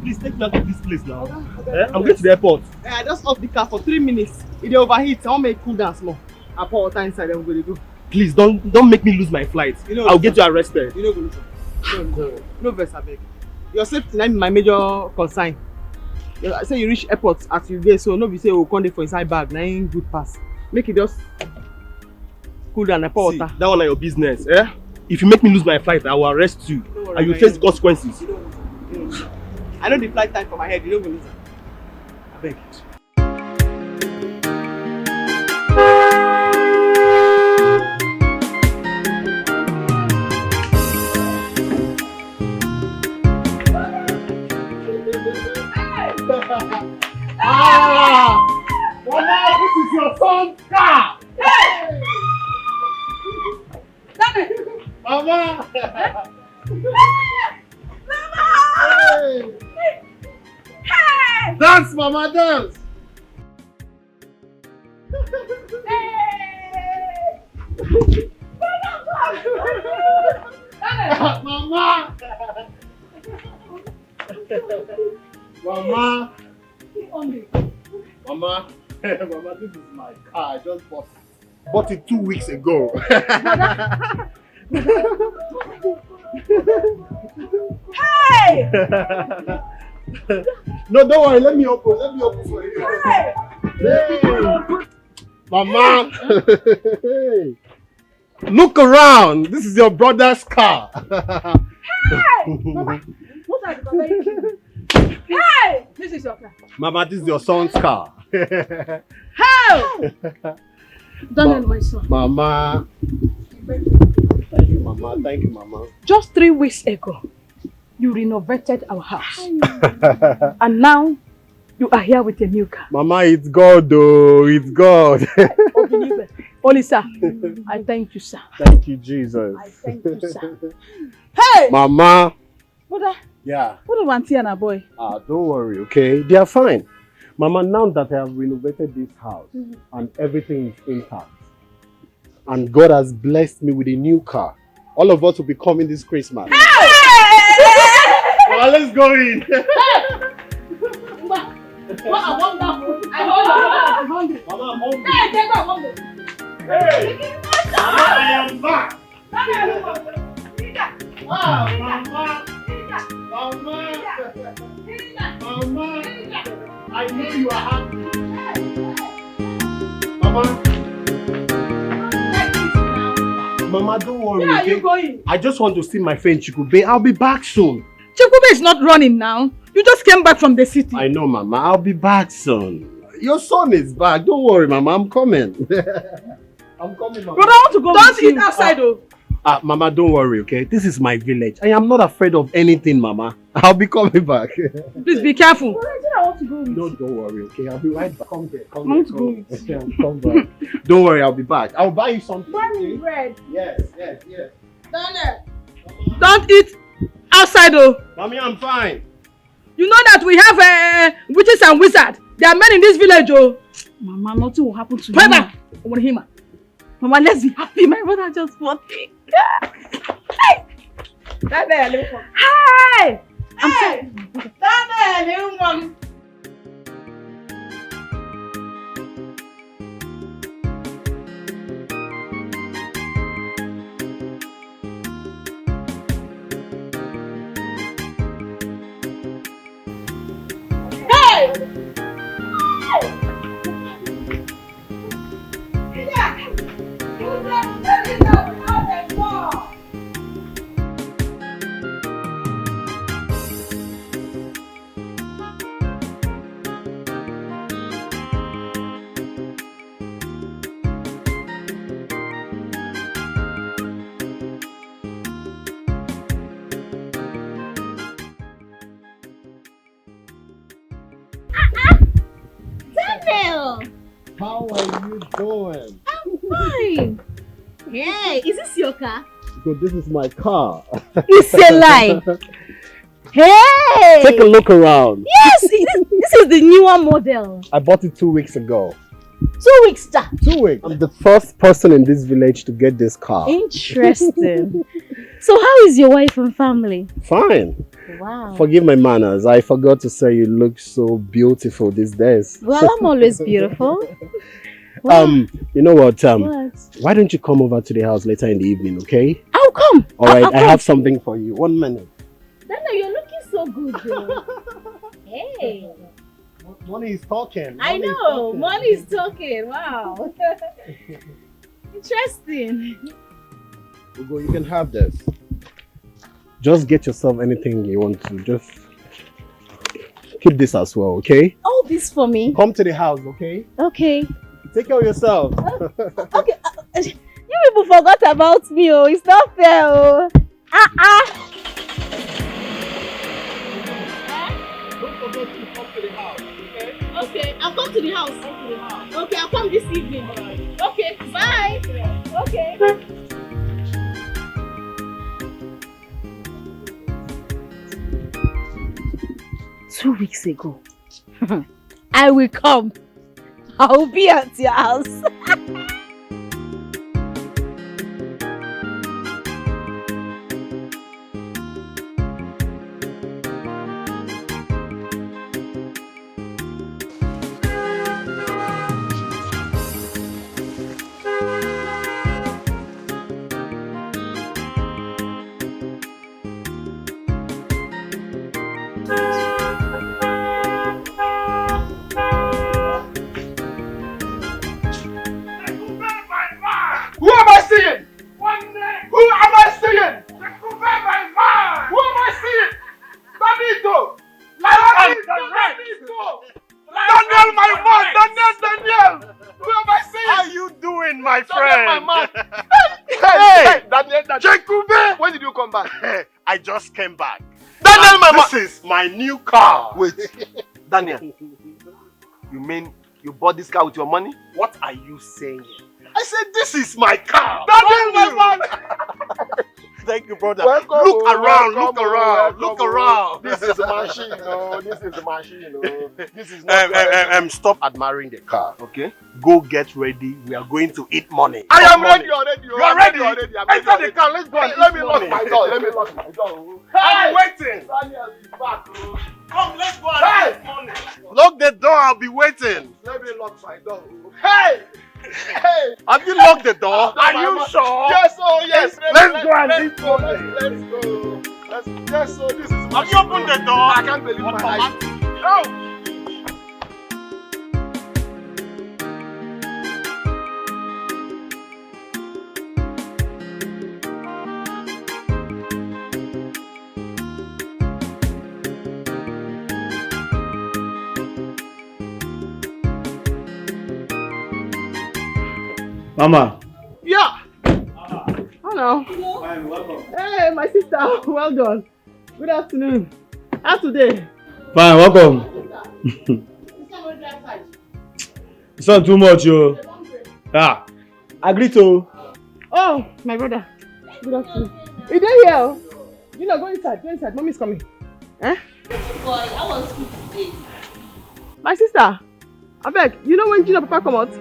Please take me out of this place now. I'm going to the airport. I just off the car for 3 minutes. It overheats. I want to make cool down small. I pour water inside. I'm going to go. Please don't make me lose my flight. I'll get you arrested. You know go listen. No verse abeg. Your safety is my major concern. I say you reach airport as you get, so no be say we come dey for inside bag. Na ain't good pass. Make it just cool down and pour water. That one is your business, eh? If you make me lose my flight, I will arrest you and you face the consequences. I know the flight time for my head. You don't go listen. I beg. Mama, this is your son's car! Hey! Mama! Mama! Hey! Dance, Mama, dance! Hey! Mama! Mama! Mama, Mama, this is my car. I just bought it 2 weeks ago. Hey! No, don't worry. Let me open for you. Hey! Hey! Mama! Hey! Look around. This is your brother's car. Hey! Mama, what are you doing? Hey! This is your car. Mama, this is your son's car. Hey! Daniel, my son. Mama. Thank you, Mama. Thank you, Mama. Just 3 weeks ago, you renovated our house. And now, you are here with a new car. Mama, it's God, though. It's God. Holy sir, I thank you, sir. Thank you, Jesus. I thank you, sir. Hey! Mama. What? Yeah. What about Auntie and a boy? Don't worry, okay? They are fine. Mama, now that I have renovated this house and everything is intact, and God has blessed me with a new car, all of us will be coming this Christmas. Hey! Well, let's go in. What a wonderful! I'm hungry. Mama, I'm hungry. Hey, get back, hungry. Hey! Mama, I am back. Wow, Mama. Mama. Mama. I know you are happy. Mama. Mama, don't worry. Where are you going? I just want to see my friend Chikube. I'll be back soon. Chikube is not running now. You just came back from the city. I know, Mama. I'll be back soon. Your son is back. Don't worry, Mama. I'm coming. I'm coming, Mama. Brother, I want to go. Don't eat outside, though. Mama, don't worry, okay? This is my village. I am not afraid of anything, Mama. I'll be coming back. Please be careful. I want to go with No, don't worry, okay? I'll be right back. Come here, I want to go with you. Come back. Don't worry, I'll be back. I'll buy you something. Buy me bread. Yes. Daniel. Don't eat outside, though. Mommy, I'm fine. You know that we have witches and wizards. There are men in this village, oh. Mama, nothing will happen to you. Mama, let's be happy. My brother just bought me. Hey! Daniel, hi! I'm sorry. Daniel, Hey! How are you doing? I'm fine. Hey, is this your car? So this is my car. It's a lie. Hey! Take a look around. Yes, this is the newer model. I bought it 2 weeks ago. 2 weeks, sir. 2 weeks. I'm the first person in this village to get this car. Interesting. So how is your wife and family? Fine. wow. Forgive my manners. I forgot to say you look so beautiful these days. Well, I'm always beautiful. Wow. You know what? What? Why don't you come over to the house later in the evening, okay? I'll come. All right, I'll I have something for you. 1 minute. Dana, you're looking so good, though. Hey. Money is talking. I know. Money is talking. Wow. Interesting. Ugo, you can have this. Just get yourself anything you want to. Just keep this as well, okay? All this for me. Come to the house, okay? Okay. Take care of yourself. Okay. You people forgot about me, oh. It's not fair, oh. Don't forget to come to the house, okay? Okay, I'll come to the house. Okay, I'll come this evening. Right. Okay, bye. Okay. 2 weeks ago. I will come. I will be at your house. I just came back. Daniel, this is my new car. Wait, Daniel, you mean you bought this car with your money? What are you saying? I said this is my car. Daniel, my man. Thank you, brother. Welcome, look around. This is the machine, This is the machine, This is not stop admiring the car. Okay. Go get ready. We are going to eat money. I am ready already. You are ready? Enter the car. Let's go. Let me lock my door. I'm waiting. Daniel is back. Come, let's go and eat money. Lock the door. I'll be waiting. Let me lock my door. Hey! Have you locked the door? Are you sure? Yes, oh yes. Let's go and eat money. Let's go. Yes, so this is my Have you opened the door? I can't believe my eyes. No! Mama. Yeah. Hello. Fine, welcome. Hey, my sister. Well done. Good afternoon. How today? Fine, welcome. It's not too much, yo. Ah, agree to. Oh, my brother. Good afternoon. You there here? You know, go inside. Go inside. Mommy's coming. Eh? Boy, I was good today. My sister. I beg. You know when Gina Papa come out?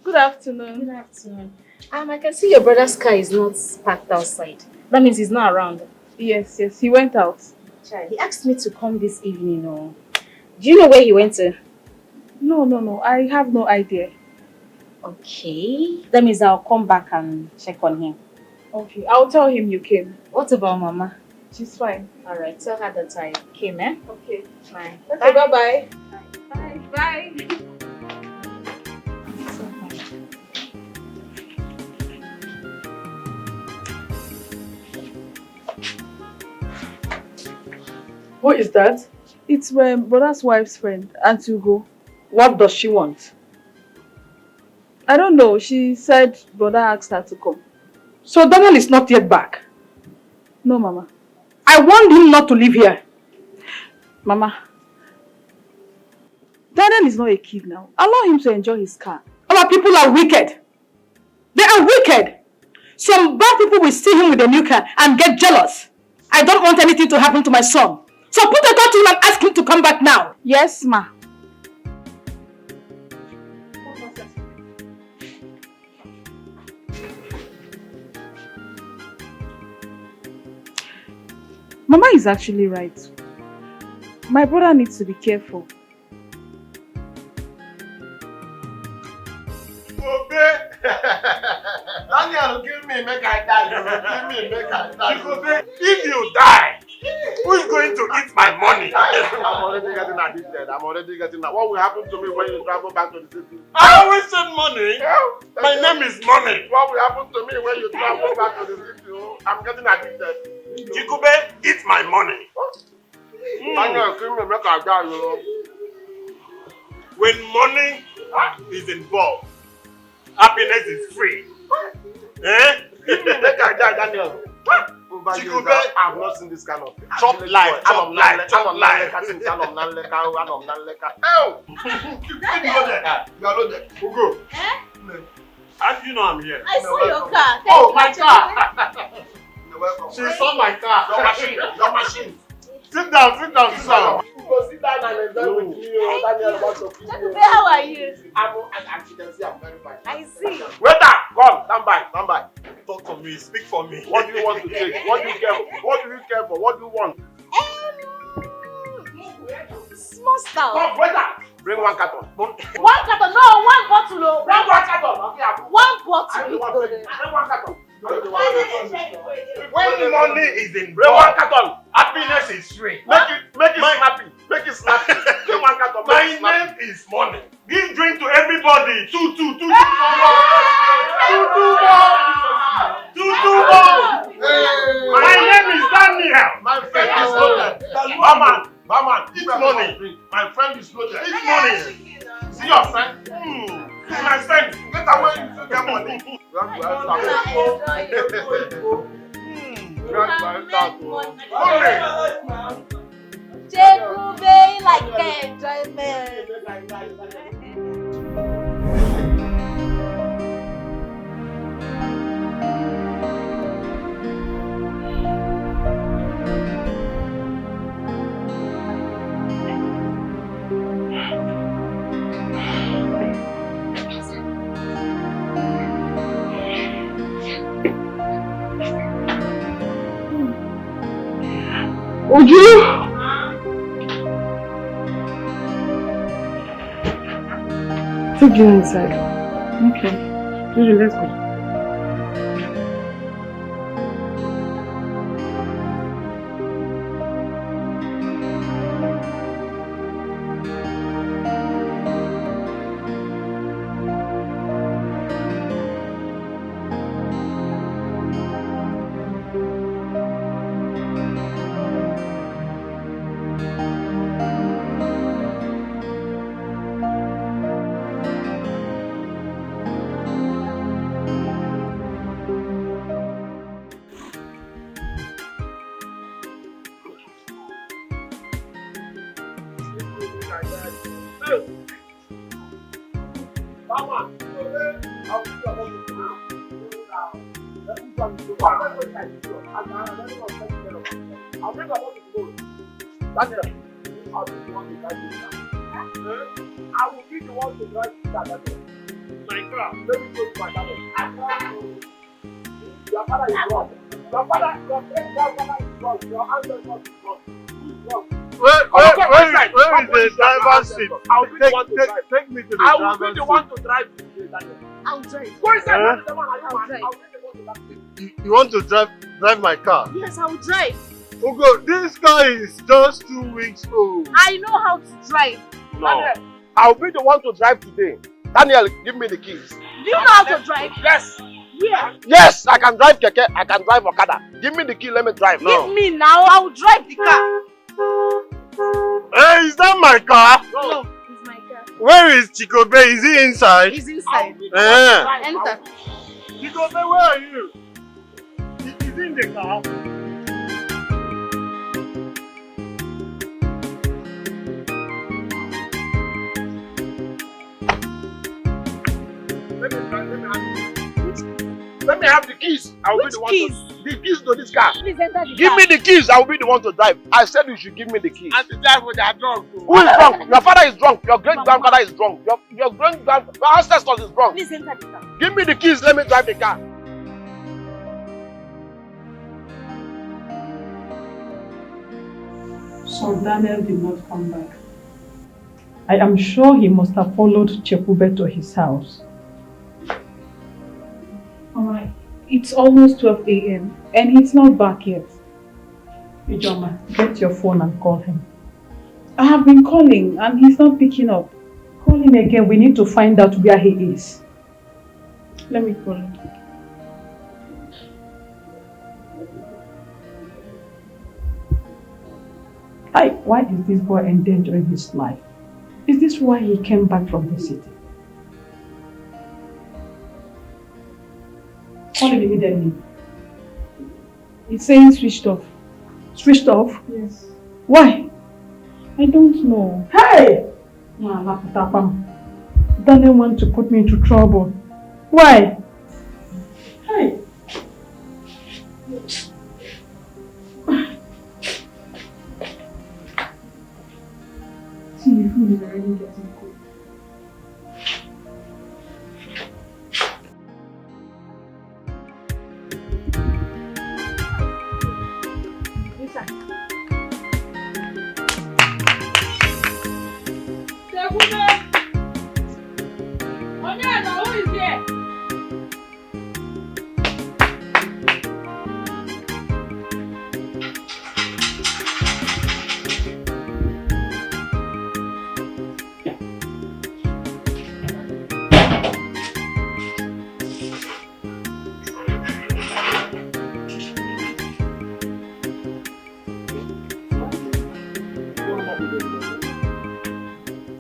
Good afternoon. I can see your brother's car is not parked outside. That means he's not around. Yes, he went out. He asked me to come this evening. Oh. Do you know where he went to? No. I have no idea. Okay. That means I'll come back and check on him. Okay, I'll tell him you came. What about Mama? She's fine. Alright, tell her that I came, eh? Okay. Bye. Okay, bye-bye. Bye. Bye. Who is that? It's my brother's wife's friend, Auntie Ugo. What does she want? I don't know. She said brother asked her to come. So Daniel is not yet back. No, Mama. I warned him not to live here. Mama. Daniel is not a kid now. Allow him to enjoy his car. Our people are wicked. They are wicked. Some bad people will see him with a new car and get jealous. I don't want anything to happen to my son. So put a call to him and ask him to come back now. Yes, ma. Mama is actually right. My brother needs to be careful. Daniel, kill me, make I die. Kill me, make I die. If you die, who's going to eat my money? I'm already getting addicted. What will happen to me when you travel back to the city? I always said money. My name is money. What will happen to me when you travel back to the city? I'm getting addicted. Chikube, eat my money. Daniel, kill me, make I die. When money is involved, happiness is free. Eh? Give me make I die, Daniel. Chikube, I've not seen this kind of thing. Chop life. How? You are loaded. Ugo. How do you know I'm here? I saw your car. Oh, my car. You're welcome. She saw my car. Your machine. Sit down. Go sit down and enjoy with me. Daniel, what's your Chakube, how are you? I'm very fine. I see. Waiter, come, stand by. Talk to me, speak for me. What do you want to take? What do you care for? What do you want? Small stuff. Come, waiter. Bring 1 carton. 1 carton? No, 1 bottle. Bring 1 carton. Okay, 1 bottle. Bring 1 carton. When money is in bring 1 carton. Happiness is free. Make it snappy. Bring 1 carton. My name is money. Give drink to everybody. Two more. My name is Daniel. My friend is loaded. Barman, eat money. My friend is loaded. Eat money. See your friend? He's my friend. Get away to get money. Chakube, like enjoyment. Uju! Take you inside. Okay. Uju, let's go. Where is the driver's seat? Take me to the driver's seat. I will be the one to drive today, Daniel. I'll drive. Go inside. You want to drive my car? Yes, I'll drive. Ugo, this car is just 2 weeks old. I know how to drive. No. Daniel, I'll be the one to drive today. Daniel, give me the keys. Do you know how to drive? Yes. Yeah. Yes, I can drive keke. I can drive Okada. Give me the key. Let me drive now. Give me now. I'll drive the car. Hey, is that my car? No, it's my car. Where is Chikobe? Is he inside? He's inside. Enter. Enter. Chikobe, where are you? He's in the car. Let me have the keys. I will be the one the keys to this car. Please enter the Give car. me the keys. I will be the one to drive. I said you should give me the keys. And to drive when they are drunk. Who is drunk? Your father is drunk. Your great grandfather is drunk. Your great grandfather, your ancestors is drunk. Please enter the car. Give me the keys. Let me drive the car. So Daniel did not come back. I am sure he must have followed Chekube to his house. Alright, it's almost 12 a.m. and he's not back yet. Ijoma, get your phone and call him. I have been calling and he's not picking up. Call him again, we need to find out where he is. Let me call him. Hi, why is this boy endangering his life? Is this why he came back from the city? Call him immediately. It's saying switched off. Switched off? Yes. Why? I don't know. Hey! Daniel want to put me into trouble. Why? Hey! See, the food is already getting cold.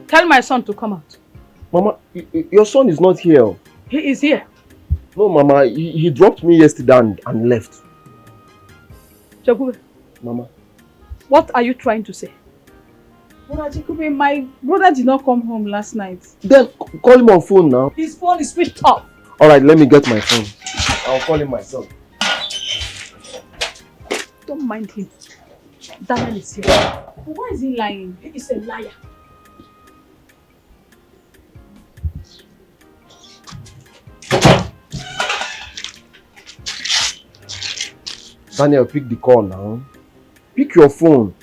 Tell my son to come out. Mama, your son is not here. He is here. No, Mama, he dropped me yesterday and left. Chekube, Mama. what are you trying to say? Brother Chekube, my brother did not come home last night. Then call him on phone now. His phone is switched off. Alright, let me get my phone. I'll call him myself. Don't mind him. Daniel is here. But why is he lying? He is a liar. Daniel, pick the call now. Pick your phone.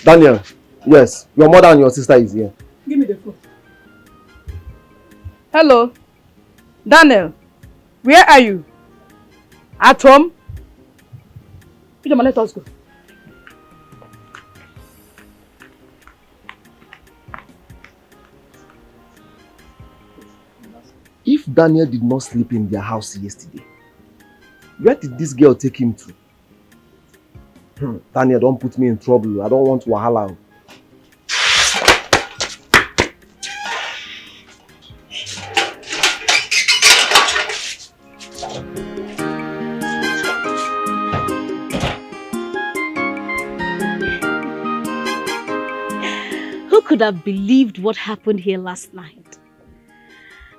Daniel, yes, your mother and your sister is here. Give me the phone. Hello. Daniel, where are you? At home? Ijoma, let us go. If Daniel did not sleep in their house yesterday, where did this girl take him to? Daniel, don't put me in trouble. I don't want wahala. Who could have believed what happened here last night?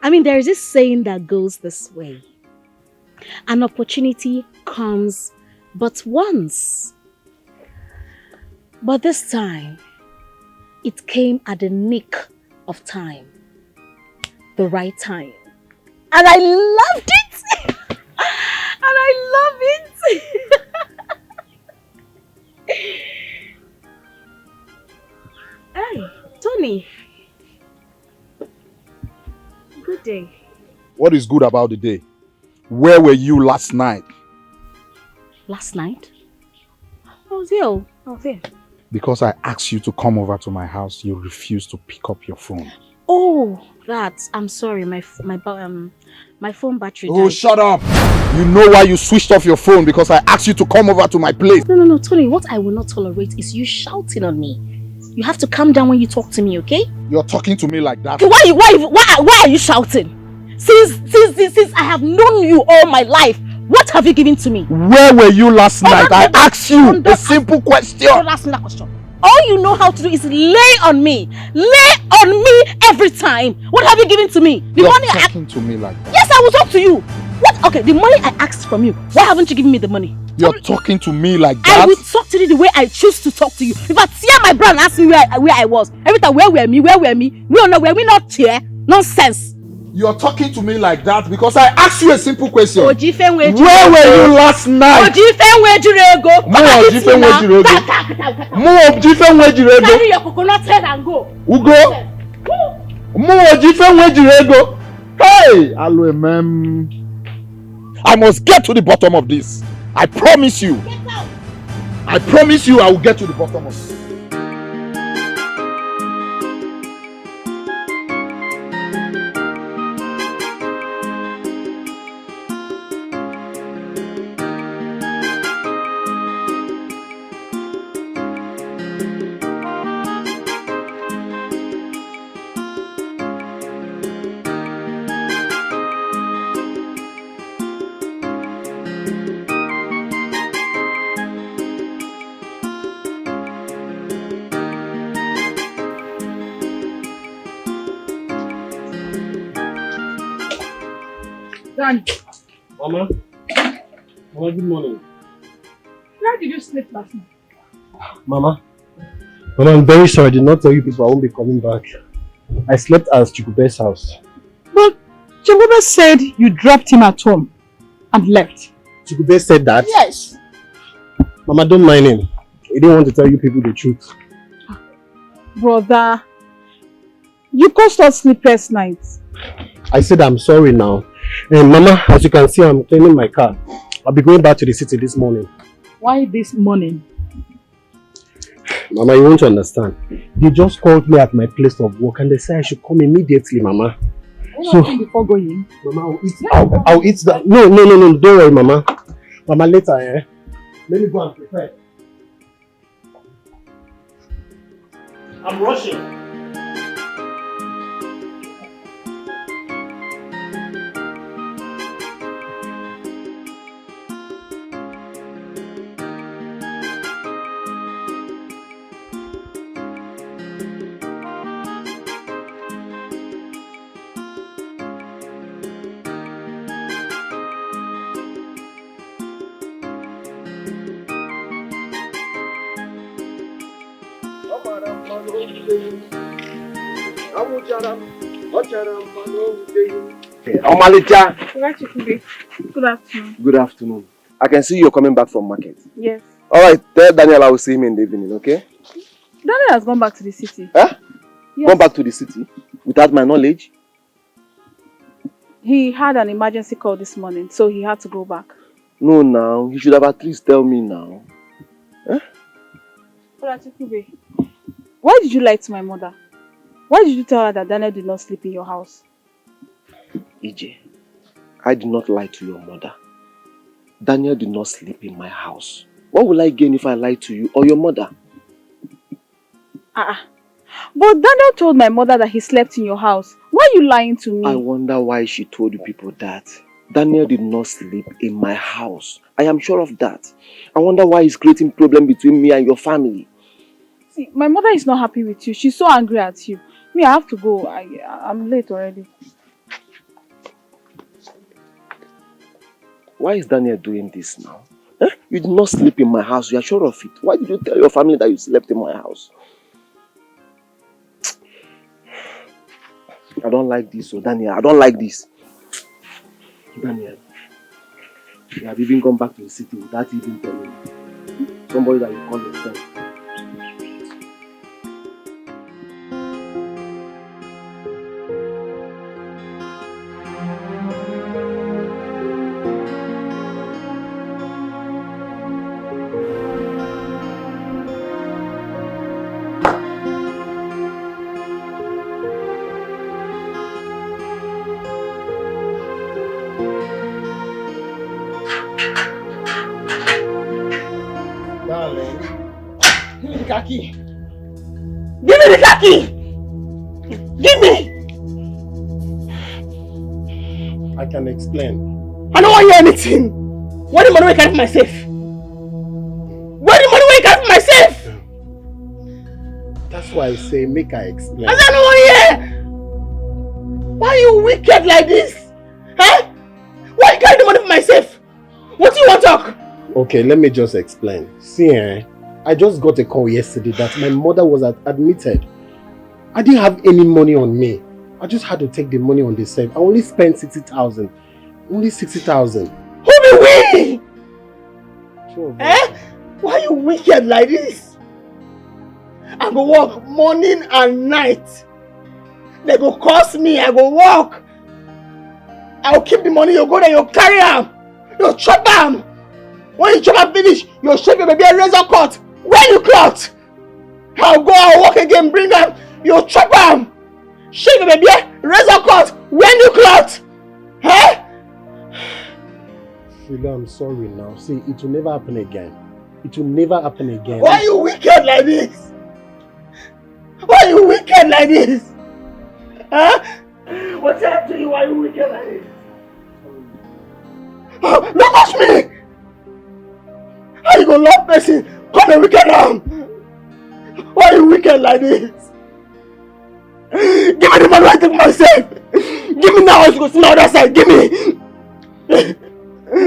I mean, there is this saying that goes this way. An opportunity comes but once. But this time, it came at the nick of time. The right time. And I loved it! And I love it! Hey, Tony. Good day. What is good about the day? Where were you last night? Last night? I was here. Because I asked you to come over to my house, you refused to pick up your phone. Oh, I'm sorry. My phone battery died. Oh, shut up! You know why you switched off your phone? Because I asked you to come over to my place. No, Tony. What I will not tolerate is you shouting on me. You have to calm down when you talk to me, okay? You're talking to me like that. Okay, why are you shouting? Since I have known you all my life, what have you given to me? Where were you last night? I asked you a simple question. Don't ask me that question. All you know how to do is lay on me. Lay on me every time. What have you given to me? You're talking to me like that. Yes, I will talk to you. What? Okay, the money I asked from you. Why haven't you given me the money? You're talking to me like that? I will talk to you the way I choose to talk to you. If I tear my bra and ask me where I was, every time where were me? We don't know where we not here. Nonsense. You're talking to me like that because I asked you a simple question. Where were you last night? Carry your coconut head and go. Ugo. Hey, I must get to the bottom of this. I promise you. Get out. I promise you I will get to the bottom of this. Mama, good morning. Where did you sleep last night? Mama, I'm very sorry. I did not tell you people I won't be coming back. I slept at Chikube's house. But Chikube said you dropped him at home and left. Chikube said that? Yes. Mama, don't mind him. He didn't want to tell you people the truth. Brother, you caused us sleepless nights. I said I'm sorry now. And Mama, as you can see, I'm cleaning my car. I'll be going back to the city this morning. Why this morning? Mama, you won't understand. They just called me at my place of work and they said I should come immediately, Mama. So, before going? Mama, I'll eat that. No, don't worry, Mama. Mama, later, let me go and prepare. I'm rushing. Omalicha. Good afternoon. Good afternoon. I can see you're coming back from market. Yes. Alright, tell Daniel I will see him in the evening, okay? Daniel has gone back to the city. Huh? Yes. Gone back to the city? Without my knowledge? He had an emergency call this morning, so he had to go back. No, now. He should have at least tell me now. Huh? Why did you lie to my mother? Why did you tell her that Daniel did not sleep in your house? EJ, I did not lie to your mother. Daniel did not sleep in my house. What will I gain if I lie to you or your mother? But Daniel told my mother that he slept in your house. Why are you lying to me? I wonder why she told you people that. Daniel did not sleep in my house. I am sure of that. I wonder why he's creating problem between me and your family. See, my mother is not happy with you. She's so angry at you. Me, I have to go. I'm late already. Why is Daniel doing this now? You did not sleep in my house. You are sure of it. Why did you tell your family that you slept in my house? I don't like this, so Daniel, I don't like this. Daniel, you have even gone back to the city without even telling me. Somebody that you call your friend. Give me the car key. Give me the car key! Give me! I can explain. I don't want to hear anything. Where the money we carry from my safe? Where the money we carry from my safe? That's why I say make I explain. I don't want to hear. Why are you wicked like this? Huh? Why you carry the money from my safe? What do you want to talk? Okay, let me just explain. See, I just got a call yesterday that my mother was admitted. I didn't have any money on me. I just had to take the money on the safe. I only spent 60,000. Only 60,000. Who be we? Eh? Why are you wicked like this? I go work morning and night. They go cost me. I go work. I will keep the money. You go there, you carry them. You chop them. When you chop and finish, you shave your baby a razor cut. When you cut, I'll go and work again, bring them. You chop them. Shave your baby a razor cut. When you cut. Huh? Philo, I'm sorry now. See, it will never happen again. It will never happen again. Why are you wicked like this? Why are you wicked like this? Huh? What's happened to you? Why are you wicked like this? Oh, don't touch me! How you gonna love person? Call the wicked now! Why are you wicked like this? Give me the money I take myself! Give me now, I should go to the other side, give me!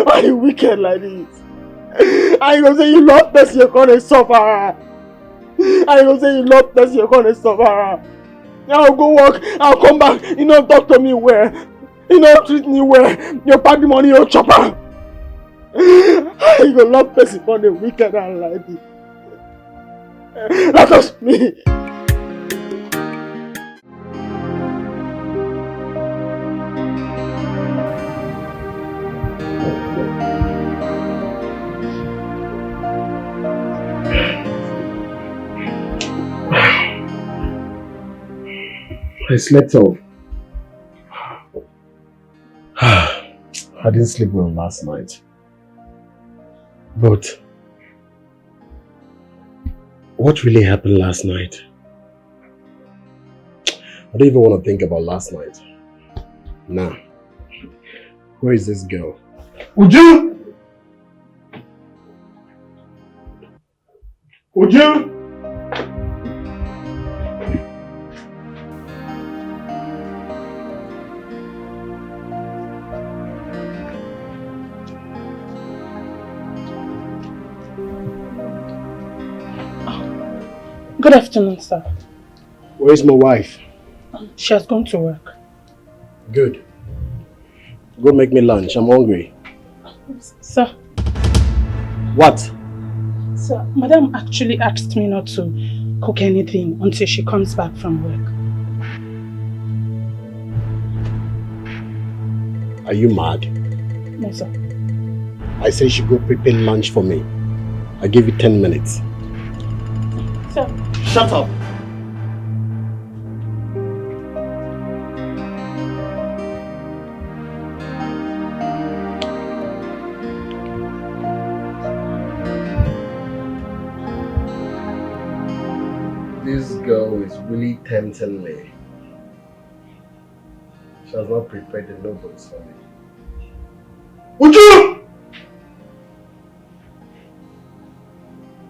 Why are you wicked like this? How you gonna say you love person, you're gonna suffer? How you gonna say you love person, you're gonna suffer? I'll go work, I'll come back, you don't talk to me well. You don't treat me well. You pack the money, you chop her. You gonna love person for the wicked and like this. That was me. I slept off. I didn't sleep well last night. But what really happened last night? I don't even want to think about last night. Nah. Where is this girl? Uju! Uju! Good afternoon, sir. Where's my wife? She has gone to work. Good. Go make me lunch. I'm hungry. Sir. What? Sir, Madam actually asked me not to cook anything until she comes back from work. Are you mad? No, sir. I say you should go prepare lunch for me. I give you 10 minutes. Sir. Shut up! This girl is really tempting me. She has not prepared the noodles for me. Uju!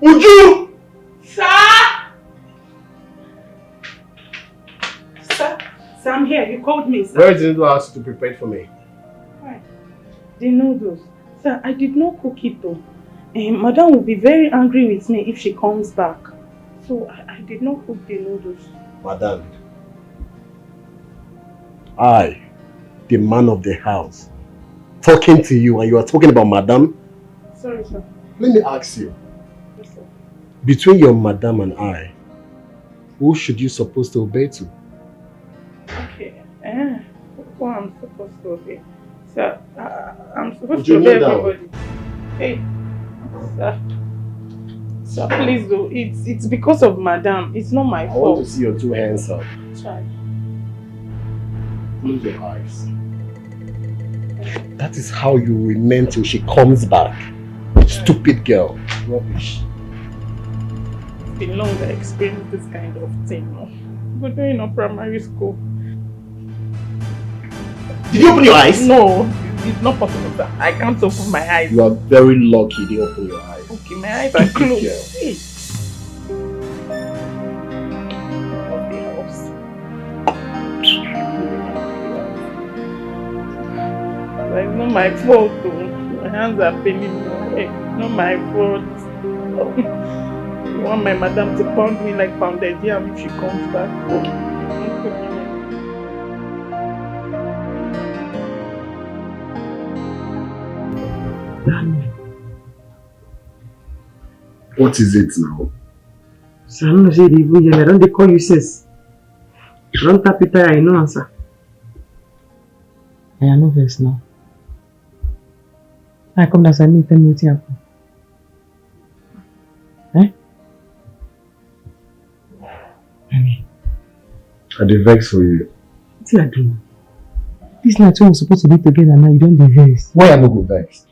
Uju! Sir, I'm here. You called me, sir. Where is the noodle I asked you to prepare for me? Right. The noodles. Sir, I did not cook it though. Madam will be very angry with me if she comes back. So I did not cook the noodles. Madam, I, the man of the house, talking to you and you are talking about madam? Sorry, sir. Let me ask you. Yes, sir. Between your madam and I, who should you supposed to obey to? Okay. Who I'm supposed to obey? Sir, I'm supposed Would to you obey kneel down? everybody. Hey, sir. Sir, please do. It's because of madam. It's not my I fault. want to see your two hands up. Try. Close your eyes. That is how you remain till she comes back. Stupid girl. Rubbish. been long I experienced this kind of thing. No? But during our primary school. Did you open your eyes? No, it's not possible, sir. I can't open my eyes. You are very lucky you didn't open your eyes. Okay, my eyes are closed. Yeah. Hey. It's not my fault though. My hands are paining me. Hey, not my fault. I want my madam to pound me like pounded yam if she comes back. What is it now? So I'm not sure I don't they call you sis. Don't tap it, I know answer. I know this now. I come down and meet them with you. Eh? I dey vex for you. What you are doing? This night when we're supposed to be together now, you don't be vex. Why I no go vex?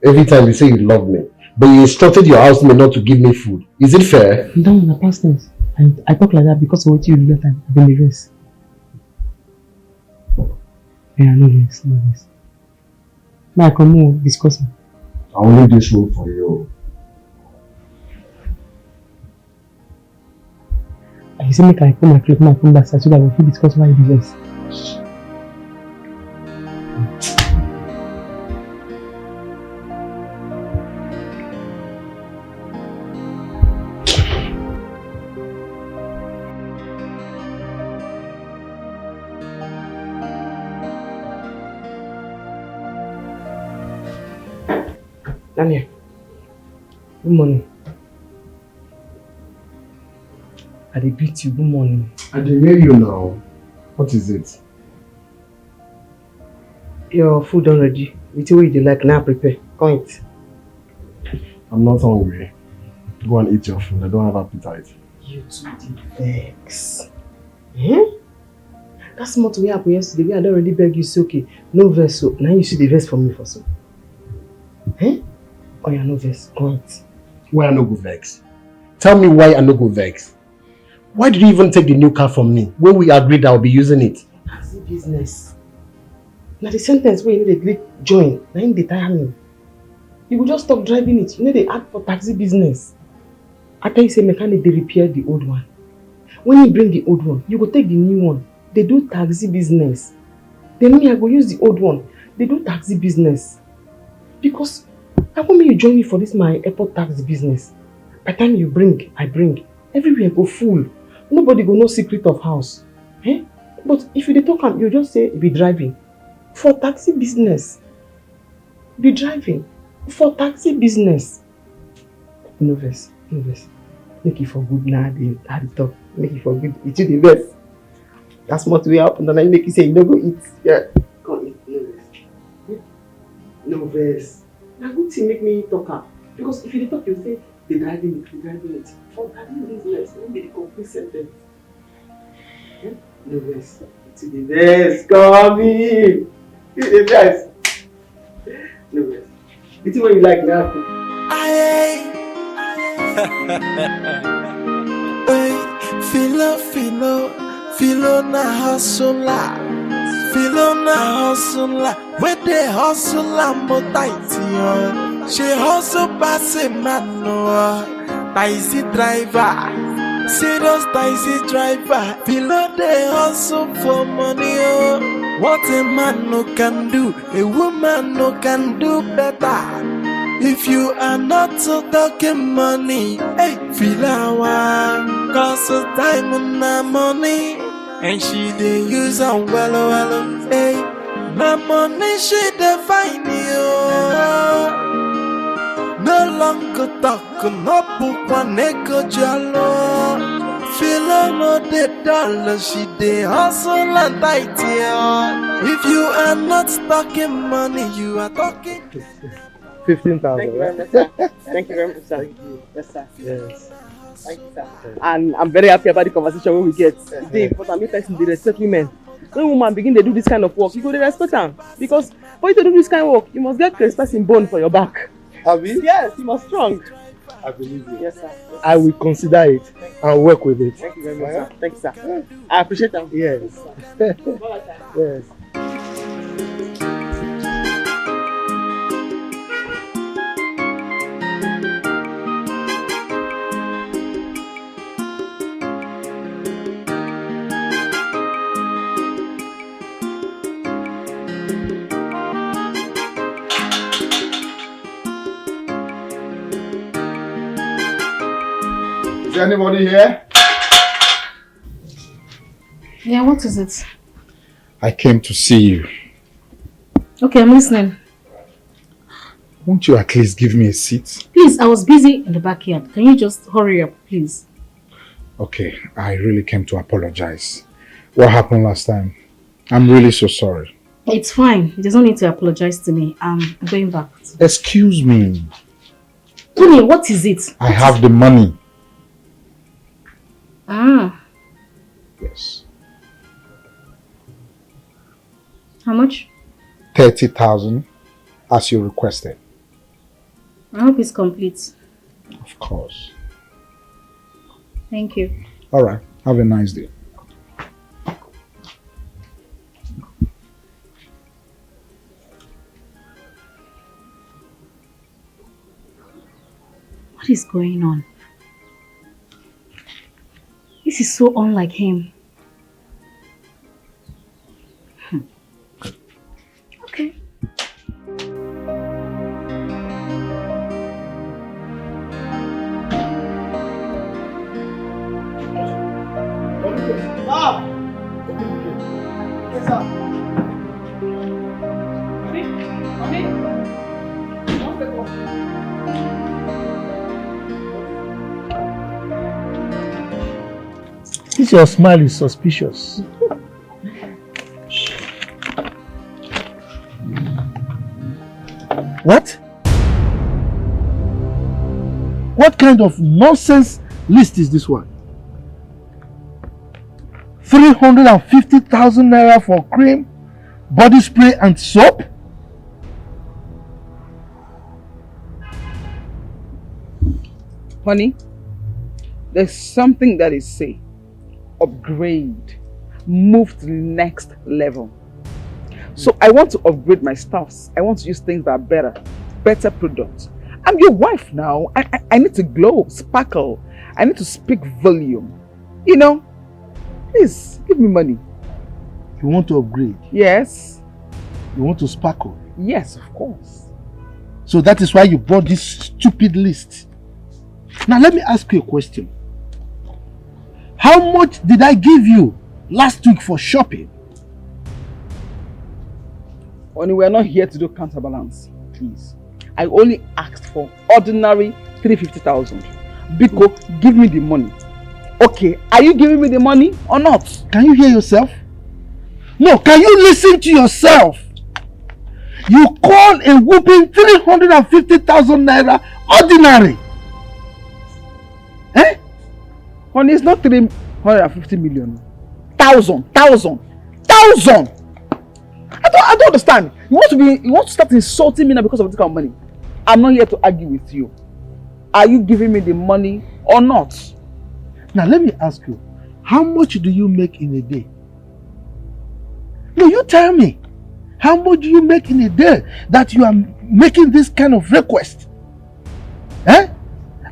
Every time you say you love me, but you instructed your housemate not to give me food. Is it fair? That was the past tense. And I talk like that because of what you do that time. I've been the vex. Yeah, no vex, no vex. Now I come more discussing. I will leave this room for you. You say make I put my clothes, my phone back so that we will discuss why you do this. Daniel, good morning. I dey beat you, good morning. I dey hear you now. What is it? Your food done ready. With the way you like now, prepare. Come eat. I'm not hungry. Go and eat your food. I don't have appetite. You too did vex. Eh? That's not what happened yesterday. I don't already beg you, so okay. No verse, so now you see the verse for me for so. Eh? Oh yeah, no verse. Go eat. Why I no go vex? Tell me why I no go vex. Why did you even take the new car from me when we agreed I'll be using it? That's the business. Now the sentence where you need a great join, now you dey tire me. You will just stop driving it. You know they act for taxi business. After you say mechanic, they repair the old one. When you bring the old one, you go take the new one. They do taxi business. Then me, I go use the old one. They do taxi business. Because I want me you join me for this my airport taxi business. By the time you bring, I bring. Everywhere go full. Nobody go know secret of house. Eh? But if you dey talk am, you just say be driving. For taxi business. Be driving. For taxi business. No verse. No verse. Make it for good now. I dey talk. Make it for good. It should the verse. That's what we happen. And I make you say you don't go eat. Yeah. Come eat. No verse. No verse. Now good thing make me talk am. Because if you dey talk, you say be driving it. For taxi business, no be the complete sentence. No verse. To the verse, come in. To the verse. No verse. It's what you like now. Filo na hustler. Where they hustler mo tight. She hustle pass a man no. Taxi driver. Serious taxi driver, below they hustle for money. Oh, what a man no can do, a woman no can do better. If you are not so talking money, hey, feel our cause of time on the money, and she they use them well, hey, my money she define you. No longer talk, no book one echo jalo. Feel no the dollar, she dey hustle and tight. If you are not talking money, you are talking. 15,000. Thank you very much, sir. Thank you. Yes, sir. Yes. Thank you, sir. And I'm very happy about the conversation we get. Today, important me person dey respect women. When woman begin to do this kind of work, you go to respect them. Because for you to do this kind of work, you must get respect in bone for your back. Have you? Yes, you must strong. I believe you. Yes, sir. I will consider it and work with it. Thank you very much, sir. Thank you, sir. I appreciate that. Yes. Yes. Is anybody here? Yeah, what is it? I came to see you. Okay, I'm listening. Won't you at least give me a seat? Please, I was busy in the backyard. Can you just hurry up, please? Okay, I really came to apologize. What happened last time? I'm really so sorry. It's fine. There's no need to apologize to me. I'm going back. Excuse me. Tony, what is it? I have the money. Ah. Yes. How much? 30,000 as you requested. I hope it's complete. Of course. Thank you. Alright, have a nice day. What is going on? This is so unlike him. Okay. This your smile is suspicious. What? What kind of nonsense list is this one? 350,000 naira for cream, body spray and soap? Honey, there's something that is say, upgrade, move to the next level. So I want to upgrade my stuffs. I want to use things that are better products. I'm your wife now. I need to glow, sparkle. I need to speak volume. You know, please give me money. You want to upgrade? Yes. You want to sparkle? Yes, of course. So that is why you brought this stupid list. Now let me ask you a question. How much did I give you last week for shopping? Only we're not here to do counterbalance, please. I only asked for ordinary 350,000. Biko, give me the money. Okay, are you giving me the money or not? Can you hear yourself? No, can you listen to yourself? You call a whooping 350,000 naira ordinary. Eh? Honey, it's not 350 million. Thousand. I don't understand. You want to start insulting me now because of this kind of money. I'm not here to argue with you. Are you giving me the money or not? Now let me ask you, how much do you make in a day? No, you tell me. How much do you make in a day that you are making this kind of request? Eh?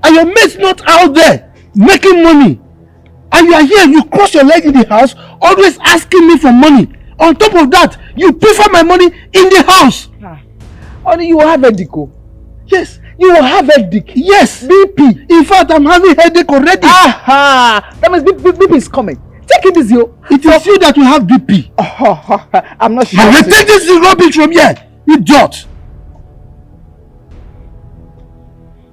Are your mates not out there making money? And you are here, you cross your leg in the house, always asking me for money. On top of that, you prefer my money in the house. Honey, you will have a headache. Yes. You will have a headache. Yes. BP. In fact, I'm having headache already. Aha! That means BP is coming. Take it easy. It is you that will have BP. I'm not sure. Now take this rubbish from here, idiot.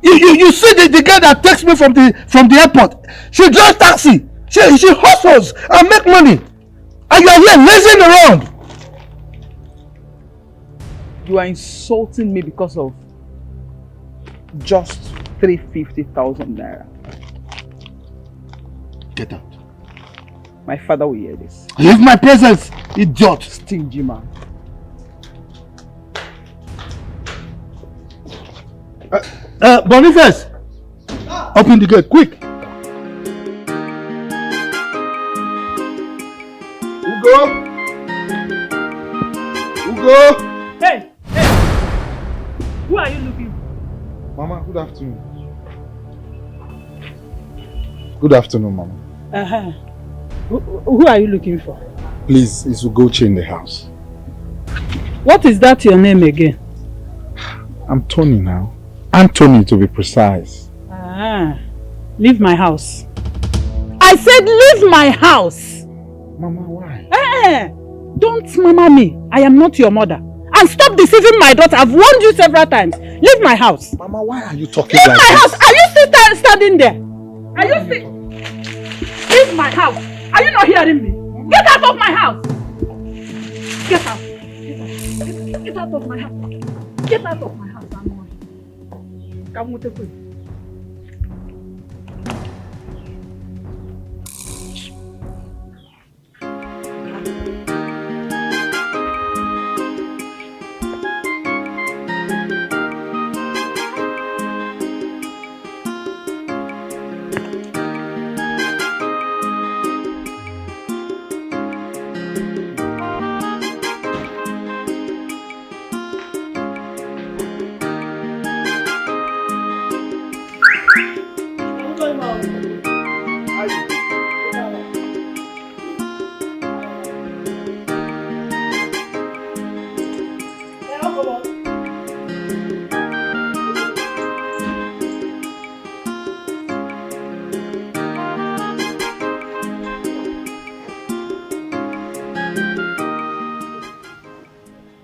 You see the girl that takes me from the airport. She drives taxi. She hustles and make money. And you are here lazing around. You are insulting me because of just 350,000 naira. Get out. My father will hear this. Leave my presence, idiot. Stingy man. Boniface, Open the gate, quick. Ugo! Hey! Who are you looking for? Mama, good afternoon. Good afternoon, Mama. Uh-huh. Who are you looking for? Please, is Ugochi in the house? What is that your name again? I'm Tony now. Anthony, to be precise. Leave my house. I said leave my house! Mama, why? Don't mama me. I am not your mother. And stop deceiving my daughter. I've warned you several times. Leave my house. Mama, why are you talking Leave like my this? house. Are you still standing there? Are you still... Leave my house. Are you not hearing me? Get out of my house. Get out. Get out of my house. Get out of my house. Come with the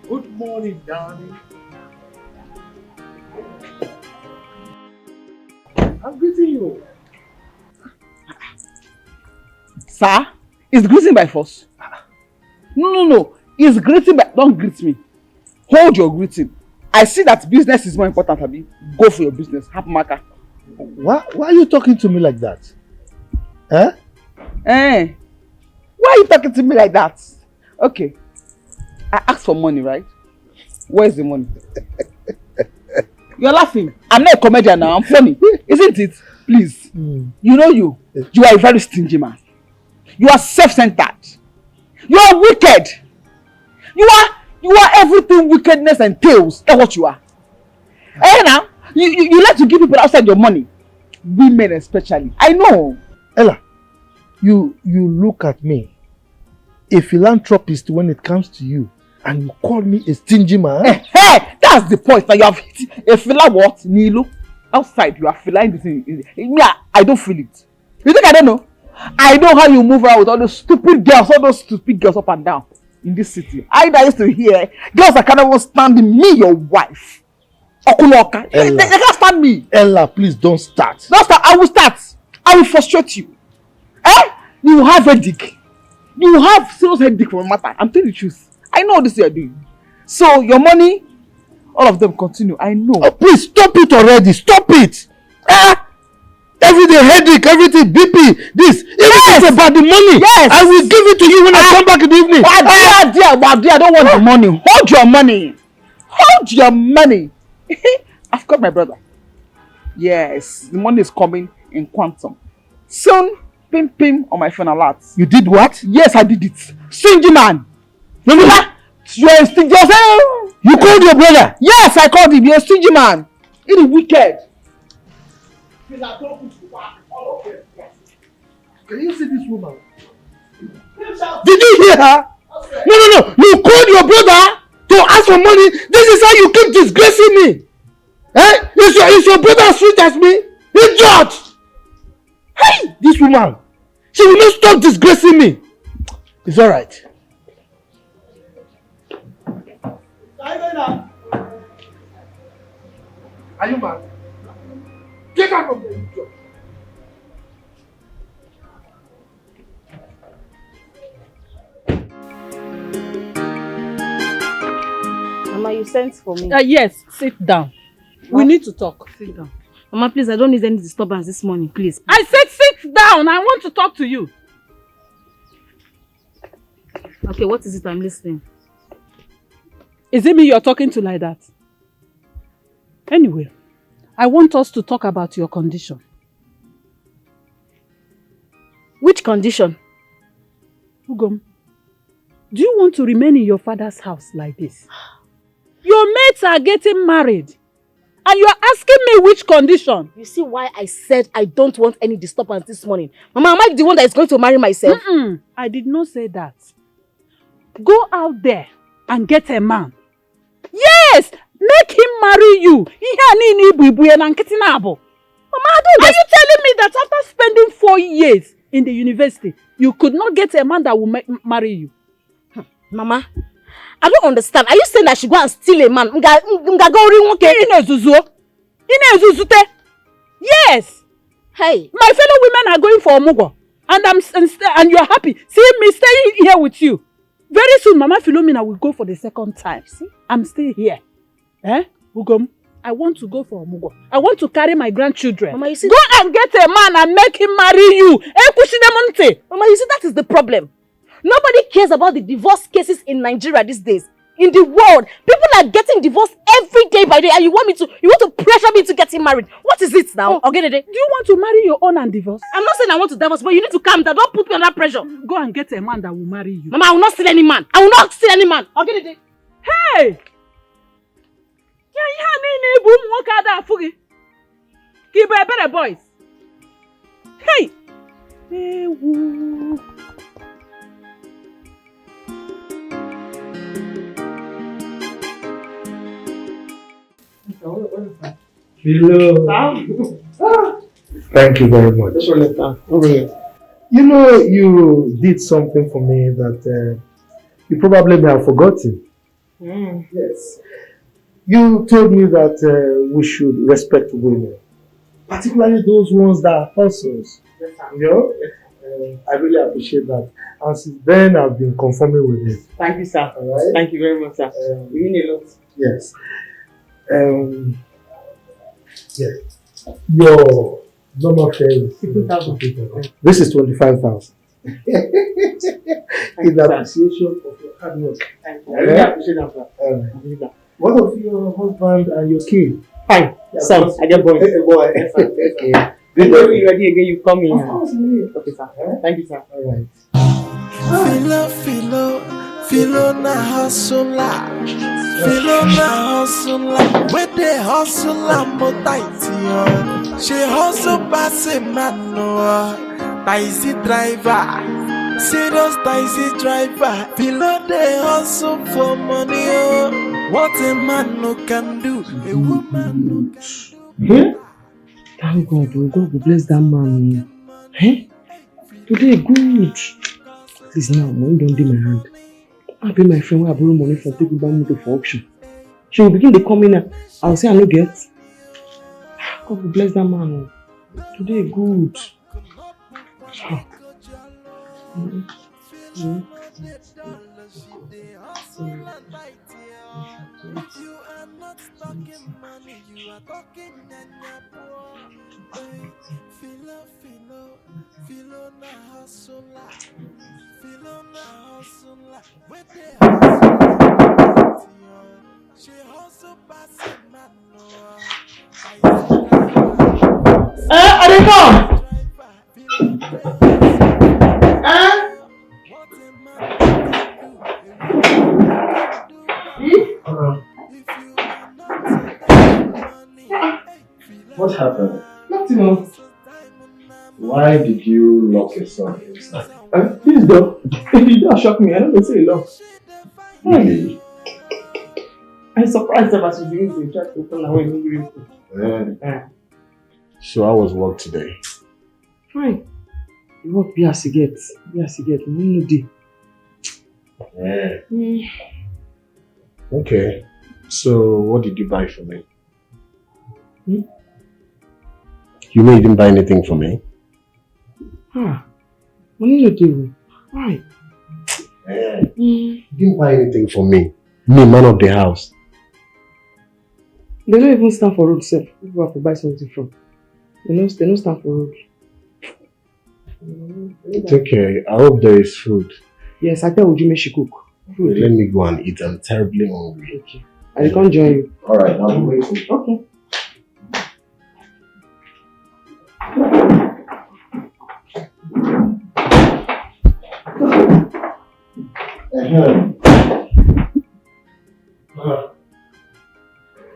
Good morning, darling. I'm greeting you. Sir, it's greeting by force. No. It's greeting by... Don't greet me. Hold your greeting. I see that business is more important, Abi. Go for your business. Happy marker. Why are you talking to me like that? Why are you talking to me like that? Okay. I asked for money, right? Where's the money? You're laughing. I'm not a comedian now. I'm funny. Isn't it? Please. You know you. You are a very stingy man. You are self-centered. You are wicked. You are everything wickedness entails. That's what you are. Now, you like to give people outside your money. Women especially. I know. Ella, you look at me, a philanthropist when it comes to you, and you call me a stingy man? Hey, that's the point. Now you have hit a filler what? Nilo. Outside you are feeling this thing. Yeah, I don't feel it. You think I don't know? I know how you move around with all those stupid girls, all those stupid girls up and down in this city. I used to hear girls that cannot stand me, your wife. Okunoka. They can't stand me. Ella, please don't start. Don't start. I will start. I will frustrate you. You have a dick. You have serious headache for a matter. I'm telling you the truth. I know this you are doing. So your money, all of them continue. I know. Oh, please stop it already. Stop it. Every day headache, everything, BP, this. Everything about the money. Yes. I will give it to you when I come back in the evening. Dear, I don't want the money. Hold your money. Hold your money. I've got my brother. Yes, the money is coming in quantum. Soon, pim on my phone alert. You did what? Yes, I did it. Stingy man. No. You are a stingy man. You called your brother? Yes, I called him. You're a stingy man. It is wicked. Can you see this woman? Did you hear her? No. You called your brother to ask for money. This is how you keep disgracing me. Is your brother as sweet as me? Idiot! Hey, this woman. She will not stop disgracing me. It's alright. Are you mad? Get out of there, idiot. Mama, you sent for me. Yes, sit down. We need to talk. Sit down. Mama, please, I don't need any disturbance this morning, please. I said sit down. I want to talk to you. Okay, what is it? I'm listening. Is it me you're talking to like that? Anyway, I want us to talk about your condition. Which condition? Ugom, do you want to remain in your father's house like this? Your mates are getting married. And you are asking me which condition? You see why I said I don't want any disturbance this morning? Mama, am I the one that is going to marry myself? I did not say that. Go out there and get a man. Yes! Make him marry you. Mama, are you telling me that after spending 4 years in the university, you could not get a man that will marry you? Mama, I don't understand. Are you saying that I should go and steal a man? Yes. Hey. My fellow women are going for Omugo. And you are happy seeing me staying here with you. Very soon, Mama Philomena will go for the second time. See? I'm still here. Ugom, I want to go for Omugo. I want to carry my grandchildren. Mama, you see, go and get a man and make him marry you. Mama, you see, that is the problem. Nobody cares about the divorce cases in Nigeria these days. In the world, people are getting divorced every day by day, and you want to pressure me to get him married. What is it now? Do you want to marry your own and divorce? I'm not saying I want to divorce, but you need to calm down. Don't put me under pressure. Go and get a man that will marry you. Mama, I will not steal any man. I will not steal any man. Hey! Keep a better boys. Hey! Thank you very much. You know, you did something for me that you probably may have forgotten. Yes. You told me that we should respect women, particularly those ones that are hustlers. You know? I really appreciate that. And since then, I've been conforming with it. Thank you, sir. All right? Thank you very much, sir. You mean a lot. Yes. Yeah. Your normal fare is 50,000. This is 25,000. In appreciation of your hard work. Thank you. I really appreciate that, sir. What of your husband and your kid? Fine. Son, I get boys. Boy. Okay. When you're ready again, you come in. Of course, okay, sir. Thank you, sir. All right. Filo na hustler. Filo na hustler. Where they hustle and tight. She hustle pass a man no. Taxi driver. Serious taxi driver. Filo they hustle for money. What a man no can do. A woman no can do. Thank God, God will bless that man. Today, good. Please now, money don't do my hand. I'll pay my friend where I borrow money for taking back motor for auction. She will begin to come in. I'll say I no get. God will bless that man. Today, good. If you are not talking money, you are talking and you're poor. Filo na hustler. Filo na hustler. Where they hustle, she hustle pass a man no. I didn't know. What happened? Nothing else. Why did you lock yourself inside? Please don't. If you don't shock me, I don't say lock. Really? I'm surprised about you being to try to open away and So how was work today? Fine. The work be as you get. No day. Okay. So what did you buy for me? You mean you didn't buy anything for me? Money no day. Why? You didn't buy anything for me. Me, man of the house. They don't even stand for road, sir. People have to buy something from. They don't stand for road. It's okay. I hope there is food. Yes, I tell Ujume she cook. Food. Let me go and eat. I'm terribly hungry. Okay. I can't join you. Alright, I'll be waiting. Okay.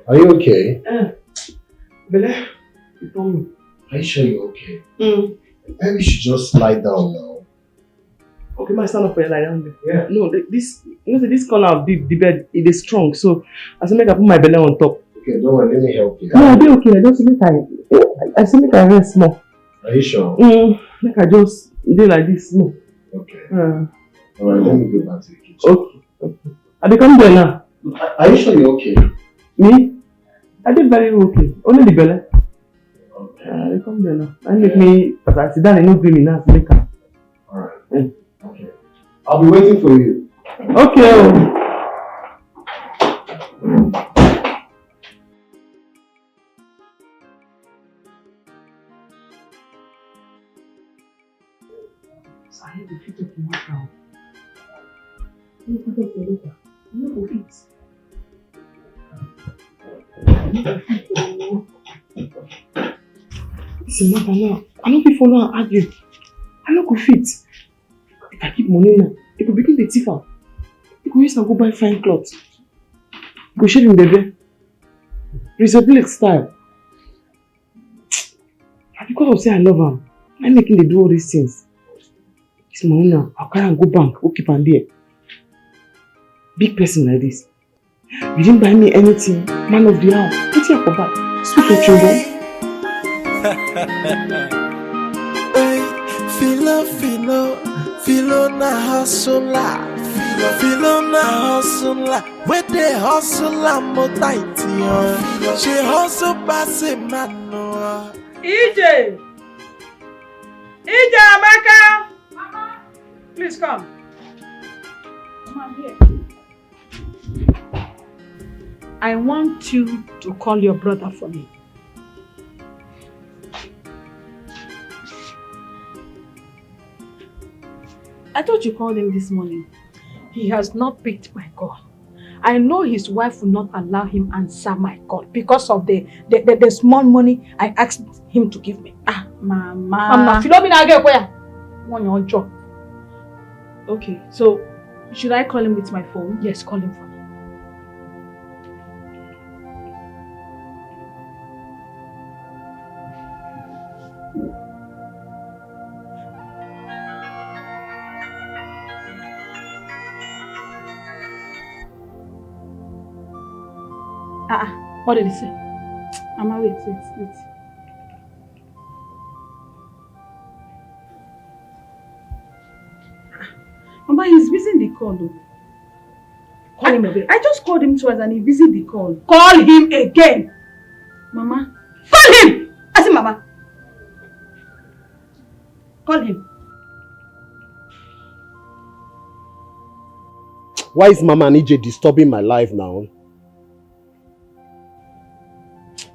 Are you okay? Bele, you told me. Are you sure you're okay? Mm. Maybe you should just lie down now. Okay, my stand up for you lie down there. Yeah. No, this corner of the bed, it is strong. So, as I make I put my belly on top. Okay, don't worry, let me help you. No, I'll be okay. Just make I still make I rest more. Are you sure? Make I just do like this more. Okay. Alright, let me go back to the kitchen. Okay. I become there now. Are you sure you're okay? Me? I did very okay. Only the belly. Okay. I come there now. I make me, because I sit down and no green enough to make her. Alright. Okay. I'll be waiting for you. Okay. I have the feet of the work now. You put up the water. You go fit. Listen, matter now. I no fit follow and argue. I no go fit. If I keep money now, it will begin the thief am. You go use and go buy fine clothes. You go shave him baby. Receptive style. And because of say I love him, I'm making they do all these things. This money now, I'll carry and go bank, go keep am there. Big person like this. You didn't buy me anything, man of the house. What's your for back? Sweet your children. Filo na hustler. Filo na hustler. Where they hustler more tight, she hustle pass a man. EJ! EJ Amaka! Mama! Please come. Mama, I'm here. I want you to call your brother for me. I thought you called him this morning. He has not picked my call. I know his wife will not allow him answer my call because of the small money I asked him to give me. Mama. Mama, Philomena get where? Want your job. Okay, so should I call him with my phone? Yes, call him for me. What did he say? Mama, wait. Mama, he's busy in the call though. Call him again. I just called him twice and he busy the call. Call him again! Mama. Call him! I said Mama. Call him. Why is Mama and EJ disturbing my life now?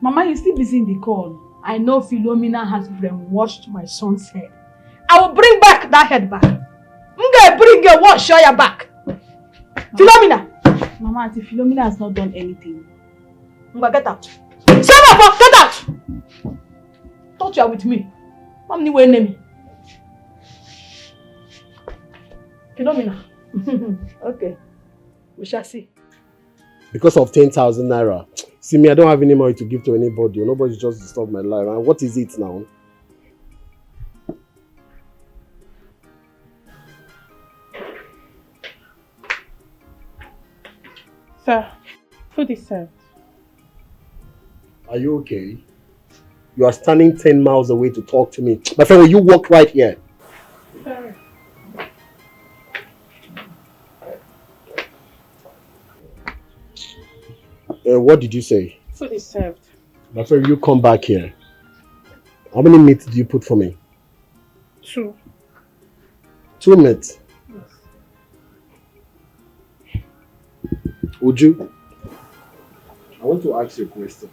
Mama, he's still busy in the call. I know Philomena has brainwashed my son's head. I will bring back that head back. I'm going to bring your watch, show your back. Philomena! Mama, Auntie Philomena has not done anything. I'm going to get out. Shut up! Get out! Thought you are with me. Mom, you name me. Philomena. Okay. We shall see. Because of 10,000 naira. See me, I don't have any money to give to anybody. Nobody just disturbed my life. And what is it now? Sir, food is served. Are you okay? You are standing 10 miles away to talk to me. My friend, will you walk right here? Sorry. What did you say? Food is served. My friend, will you come back here? How many meats do you put for me? 2. 2 meats? Yes. Uju, I want to ask you a question.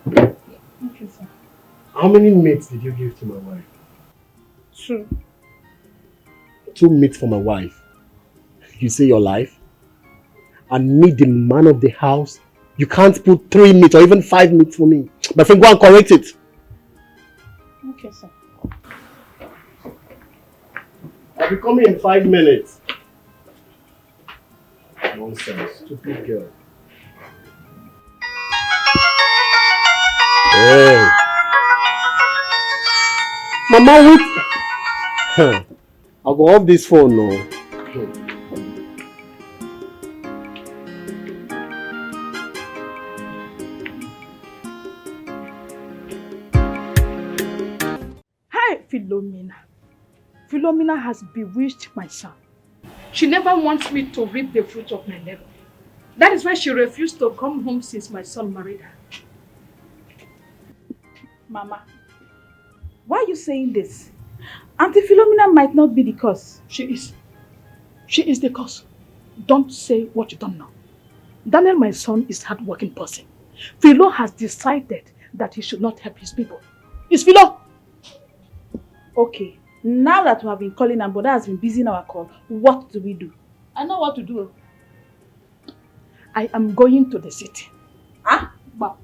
Okay, sir. How many meats did you give to my wife? 2. 2 meats for my wife. You say your life? And me, the man of the house, you can't put 3 meats or even 5 meats for me. My friend, go and correct it. Okay, sir. I'll be coming in 5 minutes. Nonsense. Stupid girl. Hey. Mama, wait. I'll go off this phone now. Hi, Philomena. Philomena has bewitched my son. She never wants me to reap the fruit of my labor. That is why she refused to come home since my son married her. Mama, why are you saying this? Auntie Philomena might not be the cause. She is. She is the cause. Don't say what you don't know. Daniel, my son, is a hard-working person. Philo has decided that he should not help his people. Is Philo? Okay, now that we have been calling and Boda has been busy in our call, what do we do? I know what to do. I am going to the city. Ah, wow.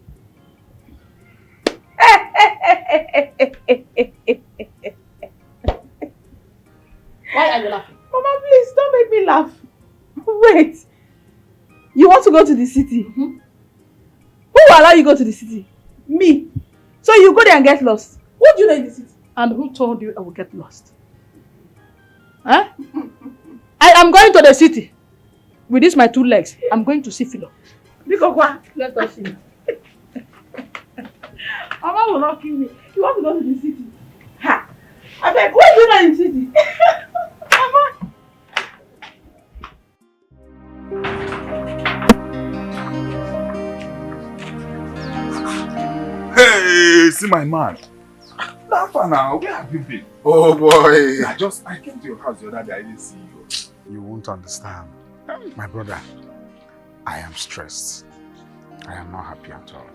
Why are you laughing? Mama, please don't make me laugh. Wait. You want to go to the city? Mm-hmm. Who will allow you to go to the city? Me. So you go there and get lost. What do you know in the city? And who told you I will get lost? Huh? I am going to the city. With these my two legs, I'm going to see Philo. Let us see. Mama will not kill me. You want to go to the city? Ha! I beg, what do you know in the city? Mama! Hey, see my man. That far now, where have you been? Oh boy. I came to your house the other day, I didn't see you. You won't understand. My brother, I am stressed. I am not happy at all.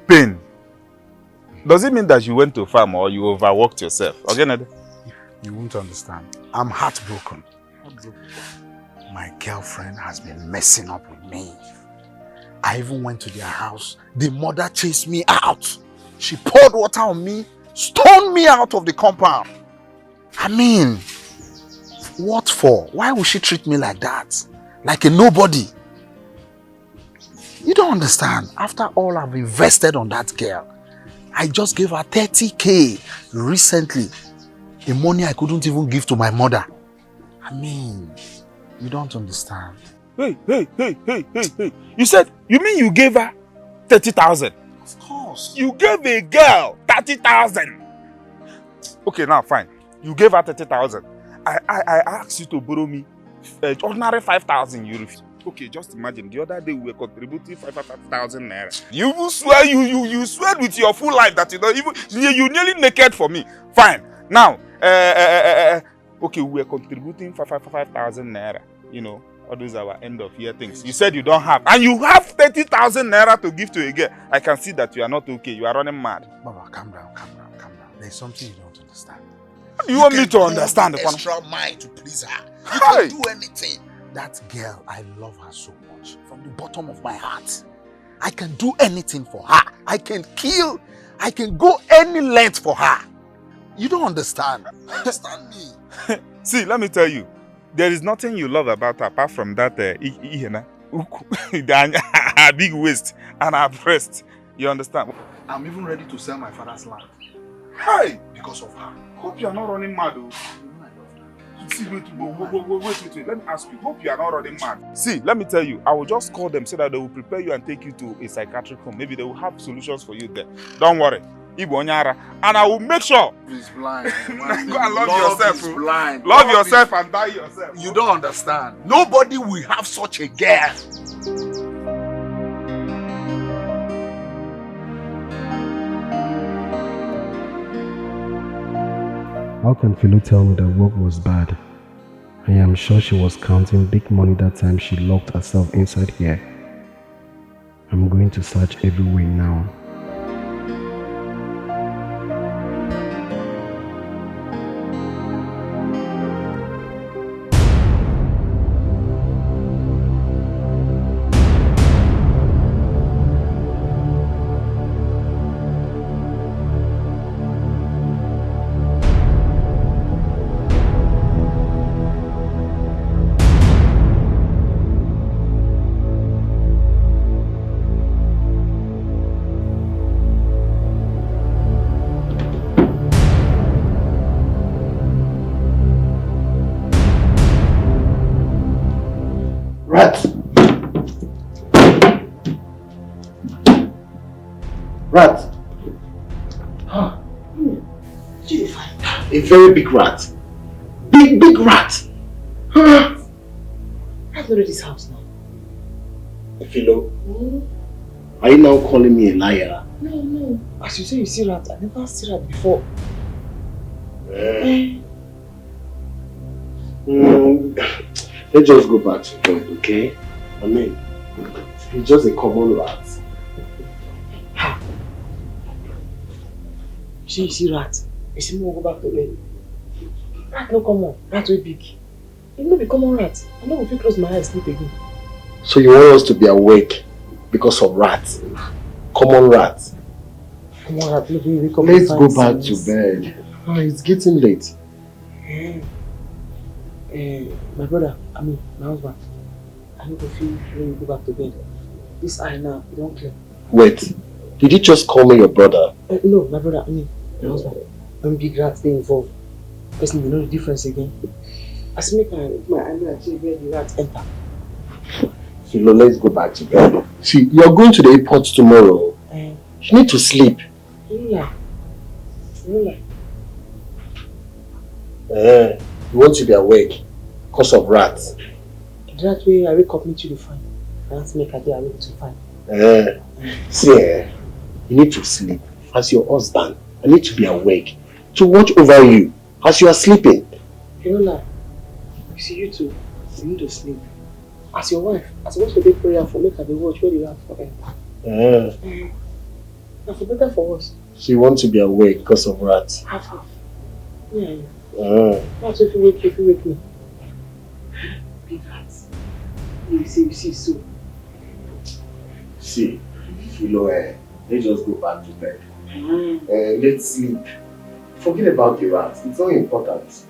Pain. Does it mean that you went to farm or you overworked yourself? Again, you won't understand. I'm heartbroken. My girlfriend has been messing up with me. I even went to their house. The mother chased me out. She poured water on me, stoned me out of the compound. I mean, what for? Why would she treat me like that? Like a nobody? You don't understand. After all I've invested on that girl, I just gave her 30K recently. The money I couldn't even give to my mother. I mean, you don't understand. Hey. You mean you gave her 30,000? Of course. You gave a girl 30,000. Okay, now fine. You gave her 30,000. I asked you to borrow me ordinary 5,000 euros. Okay, just imagine. The other day we were contributing 5,000 naira. You swear you swear with your full life that you don't even you nearly naked for me. Fine. Now, okay, we were contributing 5,000 naira. You know, all those are our end of year things. You said you don't have, and you have 30,000 naira to give to a girl. I can see that you are not okay. You are running mad. Baba, calm down. There's something you don't understand. How do you want me to understand? Extra mind to please her. You can do anything. That girl, I love her so much. From the bottom of my heart. I can do anything for her. I can kill. I can go any length for her. You don't understand. Understand me. See, let me tell you. There is nothing you love about her apart from that big waist and her breast. You understand? I'm even ready to sell my father's land. Hey! Because of her. Hope you are not running mad, though. See, wait. Let me ask you. Hope you are not running mad. See, let me tell you. I will just call them so that they will prepare you and take you to a psychiatric home. Maybe they will have solutions for you there. Don't worry. And I will make sure. He's blind. Go and love yourself. Is blind. Love yourself and die yourself. You don't understand. Nobody will have such a girl. How can Philo tell me that work was bad? I am sure she was counting big money that time she locked herself inside here. I'm going to search everywhere now. Rat! Rat! Huh. A very big rat. Big rat! Huh. I've not read this house now. Philo, are you now calling me a liar? No. As you say you see rat, I never see rat before. Let's just go back to bed, okay? I mean, it's just a common rat. You see rat, you see me go back to bed. Rat no common, rat way big. It no be common rat. I know if you close my eyes, sleep again. So you want us to be awake because of rats? Common rats? Common rat, maybe we come. Let's go back to bed. Oh, it's getting late. My brother, I mean, my husband, I need to feel when you go back to bed. This eye now, you don't clear. Wait, did you just call me your brother? No, my brother, I mean, my husband. When big rats they involved, person will know the difference again. As make my eye achieve where the rat enter. Philo, let's go back to bed. See, you're going to the airport tomorrow. You need to sleep. You want to be awake because of rats. That way I wake up meet you to find. That's make a day I wake to find. See, you need to sleep. As your husband, I need to be awake to watch over you as you are sleeping. You see you too, you need to sleep. As your wife, as you want to do prayer for make her dey watch where you are for enter. Now for better for us. So you want to be awake because of rats? Half. Yeah. That's if you wake me. Big rats. You see so. See, Philo, let's just go back to bed. Let's sleep. Forget about the rats. It's not important. It's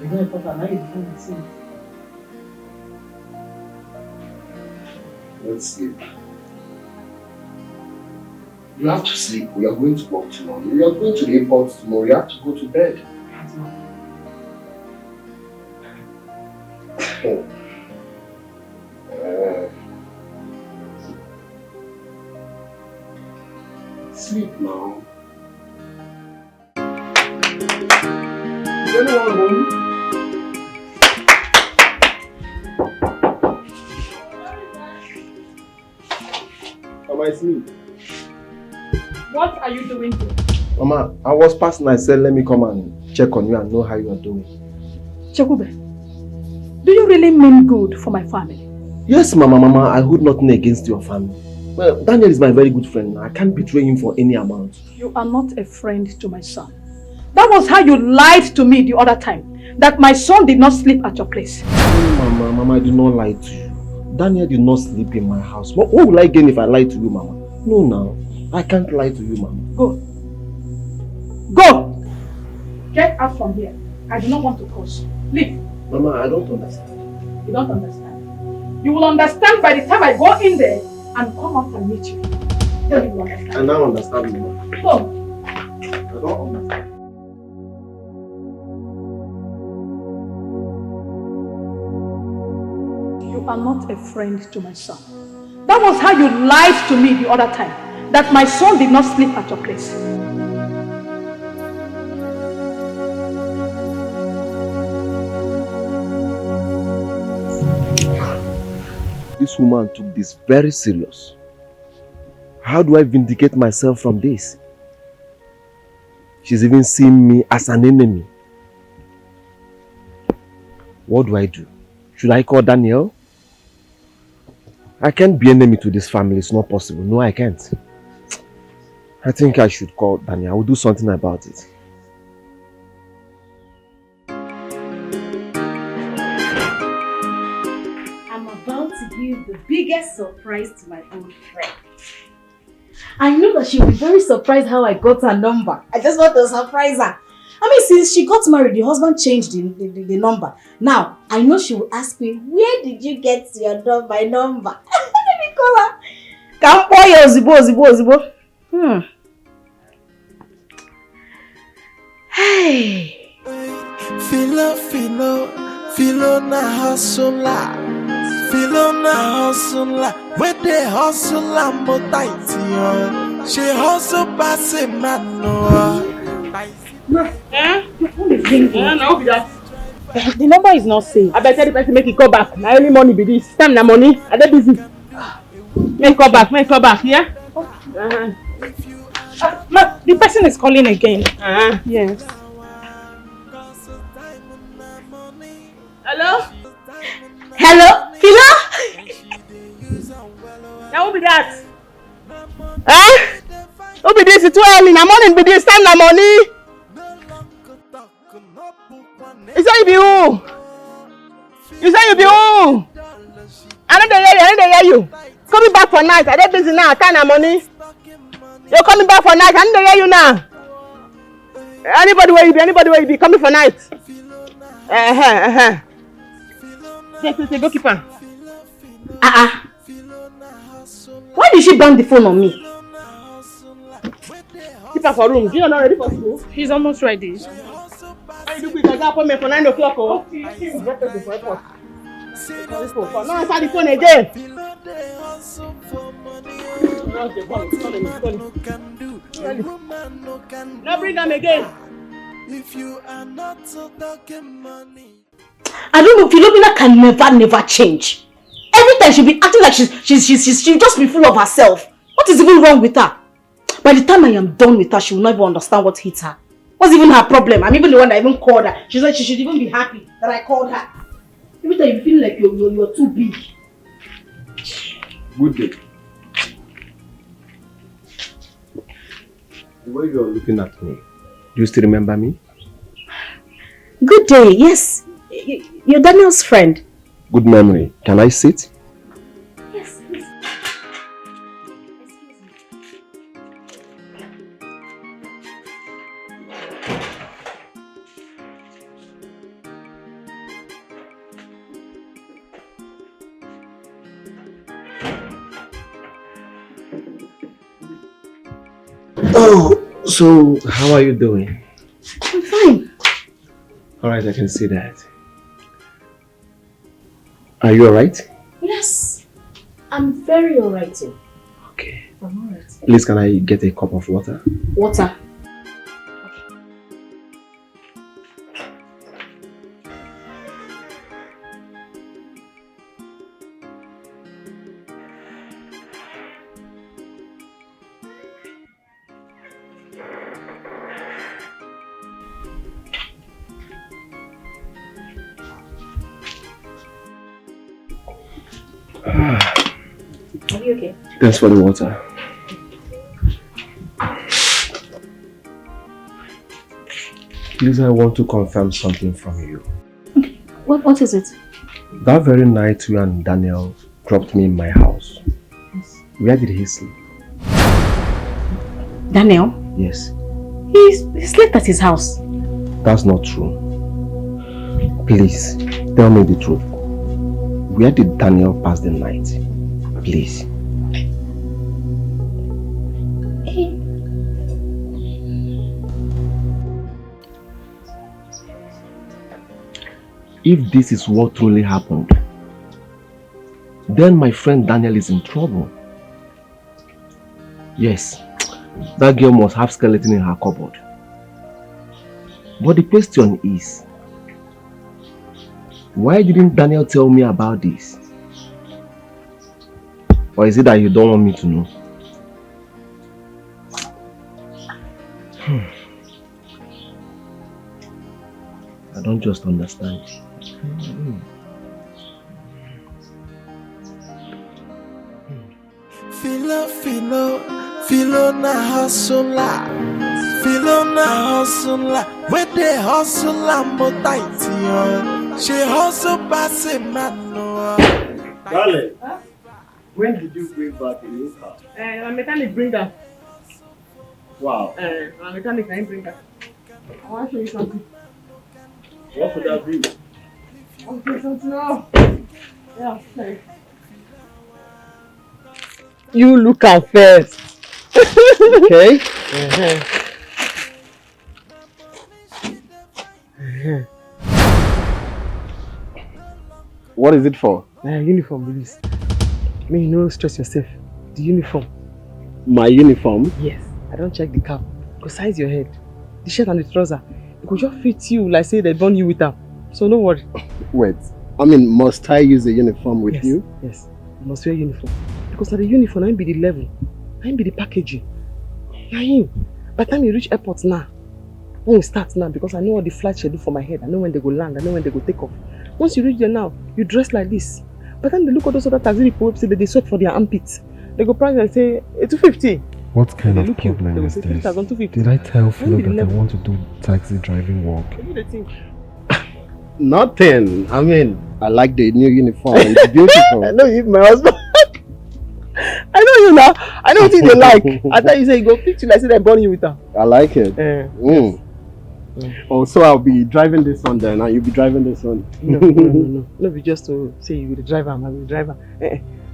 not important. Now you find the same. Let's sleep. You have to sleep. We are going to work tomorrow. We are going to the airport tomorrow. You have to go to bed. Sleep now. Is anyone home? Mama, it's me. What are you doing here? Mama, I was passing. I said, let me come and check on you and know how you are doing. Chekube, do you really mean good for my family? Yes, Mama, I hold nothing against your family. Well, Daniel is my very good friend. I can't betray him for any amount. You are not a friend to my son. That was how you lied to me the other time. That my son did not sleep at your place. No, Mama, I did not lie to you. Daniel did not sleep in my house. What will I gain if I lie to you, Mama? No, now. I can't lie to you, Mama. Go. Go! Get out from here. I do not want to curse. Leave. Mama, I don't understand. You don't understand. You will understand by the time I go in there and come up and meet you. Then you will understand. I now understand, Mama. Go. I don't understand. You are not a friend to my son. That was how you lied to me the other time. That my son did not sleep at your place. This woman took this very serious. How do I vindicate myself from this? She's even seeing me as an enemy. What do I do? Should I call Daniel? I can't be enemy to this family. It's not possible. No, I can't. I think I should call Daniel. I will do something about it. I'm about to give the biggest surprise to my old friend. I know that she'll be very surprised how I got her number. I just want to surprise her. I mean, since she got married, the husband changed the number. Now, I know she will ask me, where did you get my number? Let me call her. Come boy, Zibo. Hey. Filo na hustler. Feel on a hustle, where they hustle and more tight. She hustle pass a man, no. Now be that. The number is not safe. I better tell the person make it call back. Now only money be this. Time na money. I dey busy. Make call back, yeah? Ma, the person is calling again. Yes. Hello? Hello? Philo? Now who be that? Who be this? It's too early. Na morning be this. Time na money. You say you be who? You say you be who? I don't hear you. Coming back for night. I dey busy now. Time na money. You're coming back for night. I don't hear you now. Anybody where you be coming for night. Say, go keep on. Why did she bang the phone on me? Keep her for room. You are not ready for school? He's almost ready. I do quick. I got appointment for 9 o'clock. Oh. No, answer the phone again. No, bring them again. If you are not so talking money. I don't know, Philomena can never change. Every time she be acting like she just be full of herself. What is even wrong with her? By the time I am done with her, she will not even understand what hit her. What's even her problem? I'm even the one that even called her. She said she should even be happy that I called her. Every time you feel like you're too big. Good day. The way you're looking at me, do you still remember me? Good day, yes. You're Daniel's friend. Good memory. Can I sit? Yes, please. Oh, so how are you doing? I'm fine. Alright, I can see that. Are you alright? Yes. I'm very alright too. Okay. I'm alright. Please, can I get a cup of water? Water. Are you okay? Thanks for the water. Please, I want to confirm something from you. What is it? That very night you and Daniel dropped me in my house. Yes. Where did he sleep? Daniel? Yes. He slept at his house. That's not true. Please, tell me the truth. Where did Daniel pass the night? Please. If this is what truly happened, then my friend Daniel is in trouble. Yes, that girl must have skeleton in her cupboard. But the question is, why didn't Daniel tell me about this? Or is it that you don't want me to know? I don't just understand. Philo na hustler. Philo na hustler. Where they hustle and more tight. She hustle pass a man. Darling, when did you bring back a new car? My mechanic bring her. Wow. My mechanic can bring her. I want to show you something. What would that be? I'll show you something now. Yeah, sorry. You look at first. Okay. What is it for? Uniform release. May you no stress yourself. The uniform. My uniform? Yes. I don't check the cap. Go size your head. The shirt and the trouser. It could just fit you like say they born you with them. So no worry. Wait. I mean, must I use a uniform with you? Yes. You must wear uniform. Because the uniform ain't be the level. Ain't be the packaging. Yeah. By the time you reach airport now, when we start now, because I know what the flight schedule for my head. I know when they go land. I know when they go take off. Once you reach there now, you dress like this. By the time they look at those other taxi people, say they sweat for their armpits. They go price and say, it's 250. What kind of problem is this? 250. Did I tell Philo that I want to do taxi driving work? What do they think? Nothing. I mean, I like the new uniform. It's beautiful. I know you, my husband. I know you now. I know what you like. I thought you say you go picture like say they born you with her. I like it. Oh, so I'll be driving this one then, and you'll be driving this one. No. Be just to say you will the driver, I'm the driver.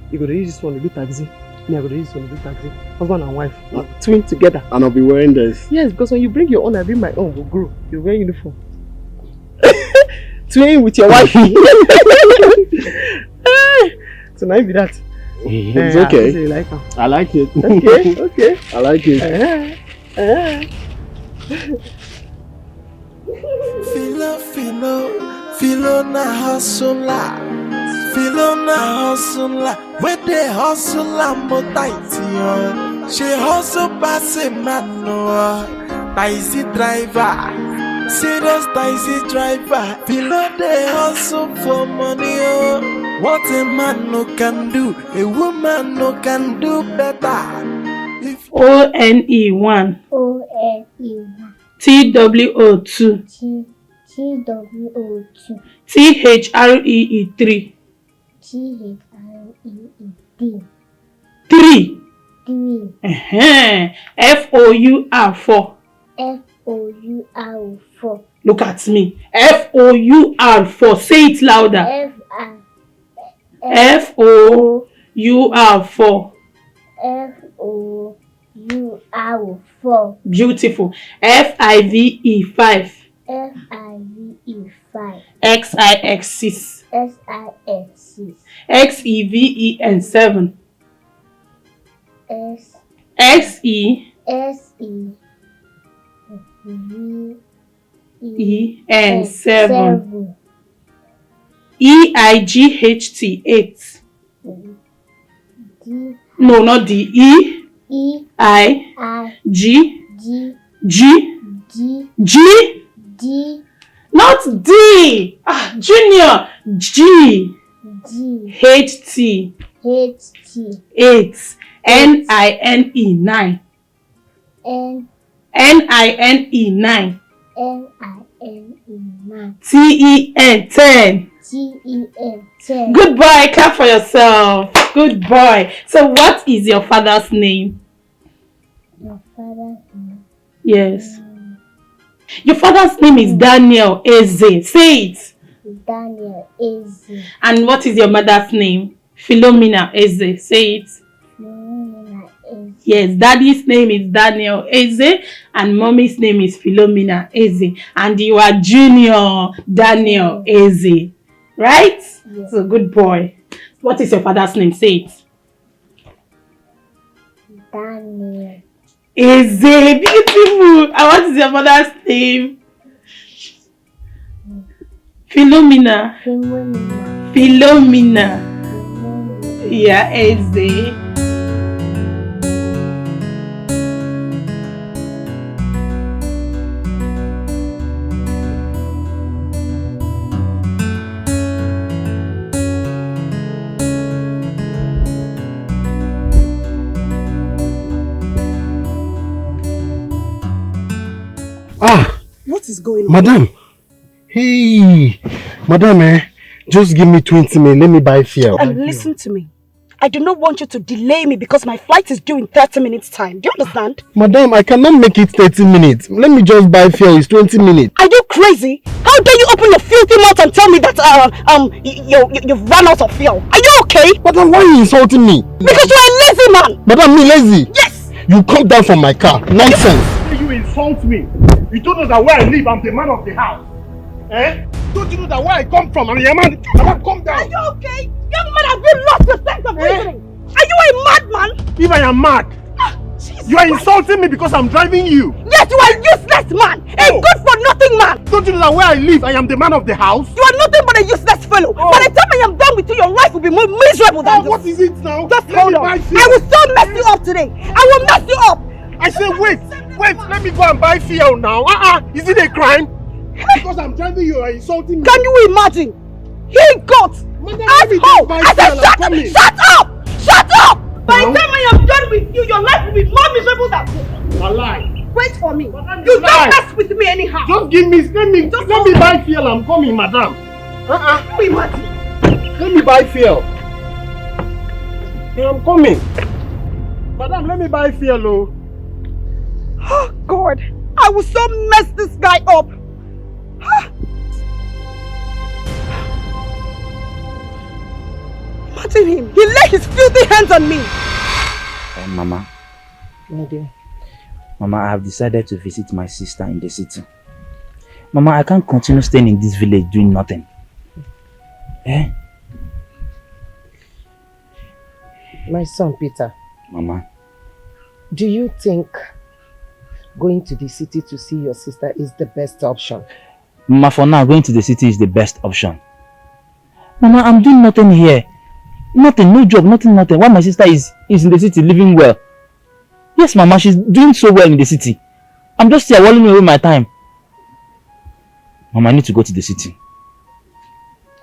You go to use this one to do taxi. Me, I go to use this one to do taxi. Husband and wife, twin together. And I'll be wearing this. Yes, because when you bring your own, I bring my own. We'll grow. You wear uniform. Twin with your wife. So now be that. It's okay. You like her. I like it. Okay. I like it. Philo na hustler. Philo na hustler. Where they hustler more tight, yo. She hustle pass a man, no. Taxi driver. Serious taxi driver. Philo they hustle for money, yo. What a man no can do, a woman no can do better. ONE1 ONE1 TWO2 TWO2 THREE3 THREE3 3 FOUR4 FOUR4 Look at me. FOUR4. Say it louder. FOUR4 FOUR4 Beautiful. FIVE5 FIVE5 XIX6 XIX6 XEVEN7 XEVEN7 EIGHT8 No, not the G not D. Junior. HT 8 NINE9 NINE9 TEN 10 Good boy, clap for yourself. Good boy. So what is your father's name? Your father's name? Yes. Your father's name is Daniel Eze. Say it. Daniel Eze. And what is your mother's name? Philomena Eze. Say it. Philomena Eze. Yes, daddy's name is Daniel Eze and mommy's name is Philomena Eze. And you are Junior Daniel Eze. Right? Yes. So good boy. What is your father's name? Say it. Daniel Eze. Beautiful. And what is your mother's name? Philomena. Yeah, Eze. What is going on? Madam. Hey, madam, just give me 20 minutes. Let me buy fuel. And listen to me. I do not want you to delay me because my flight is due in 30 minutes time. Do you understand? Madam, I cannot make it 30 minutes. Let me just buy fuel. It's 20 minutes. Are you crazy? How dare you open your filthy mouth and tell me that you've run out of fuel? Are you okay? Madam, why are you insulting me? Because you're a lazy man. Madam, me lazy? Yes. You come down from my car. Nonsense. You insult me. You told us that where I live, I'm the man of the house. Eh? Don't you know that where I come from, I'm a man? Madam, calm down. Are you okay? Young man, have you lost your sense of reasoning? Are you a madman? If I am mad, you are insulting me because I'm driving you. Yes, you are a useless man. A good-for-nothing man. Don't you know that where I live, I am the man of the house? You are nothing but a useless fellow. By the time I am done with you, your life will be more miserable than this. What is it now? Just hold on. I will so mess you up today. I will mess you up. I say wait, let me go and buy fuel now. Is it a crime? Because I'm driving you, you are insulting me. Can you imagine? He got asshole. I said shut up! Shut up! By the time I am done with you, your life will be more miserable than this. A lie. Wait for me. You don't mess with me anyhow. Just give me, let me buy fuel. I'm coming, madam. Let me buy fuel. I'm coming. Madam, let me buy fuel, Oh God, I will so mess this guy up. Imagine him. He laid his filthy hands on me. Mama. My dear. Mama, I have decided to visit my sister in the city. Mama, I can't continue staying in this village doing nothing. Eh? My son Peter. Mama. Do you think going to the city to see your sister is the best option? Mama, for now, going to the city is the best option. Mama, I'm doing nothing here. Nothing, no job, nothing. While my sister is in the city living well. Yes, Mama, she's doing so well in the city. I'm just here walling away my time. Mama, I need to go to the city.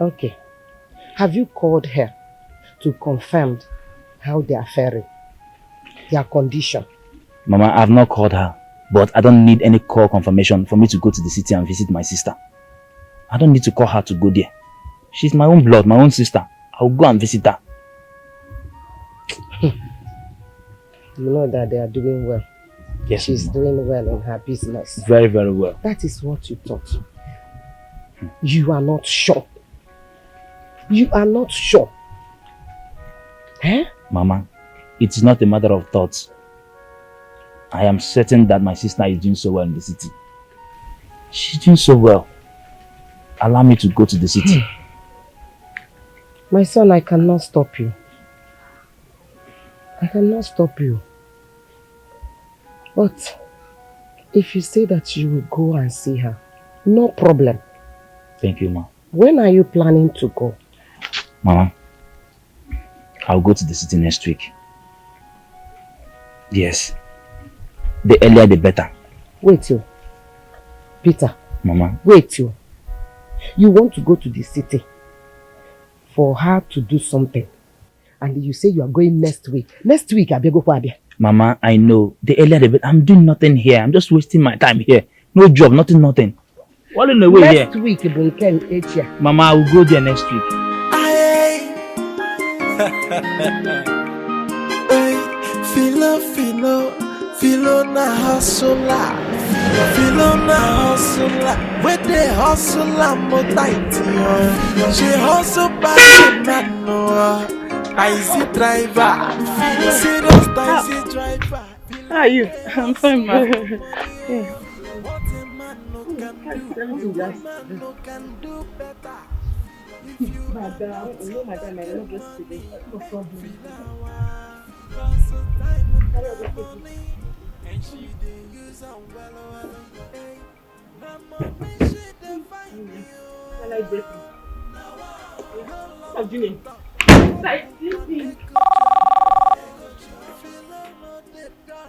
Okay. Have you called her to confirm how they are faring? Their condition? Mama, I have not called her. But I don't need any call confirmation for me to go to the city and visit my sister. I don't need to call her to go there. She's my own blood, my own sister. I'll go and visit her. You know that they are doing well. Yes, she's doing well in her business. Very, very well. That is what you thought. You are not sure. You are not sure. Eh? Mama, it's not a matter of thoughts. I am certain that my sister is doing so well in the city. She's doing so well. Allow me to go to the city. My son, I cannot stop you. I cannot stop you. But if you say that you will go and see her, no problem. Thank you, Ma. When are you planning to go? Mama, I'll go to the city next week. Yes. The earlier the better. Wait you. Peter. Mama. Wait you. You want to go to the city for her to do something. And you say you are going next week. Next week, I'll go for Abia. Mama, I know. The earlier the better. I'm doing nothing here. I'm just wasting my time here. No job, nothing. What in the way here? Next week, Echa. Mama, I will go there next week. Filo na hustler, where they hustler more tight. She hustle by the man, taxi driver, serious taxi driver. How are you? I'm fine, ma. Yeah. Madam, I don't just today. No problem.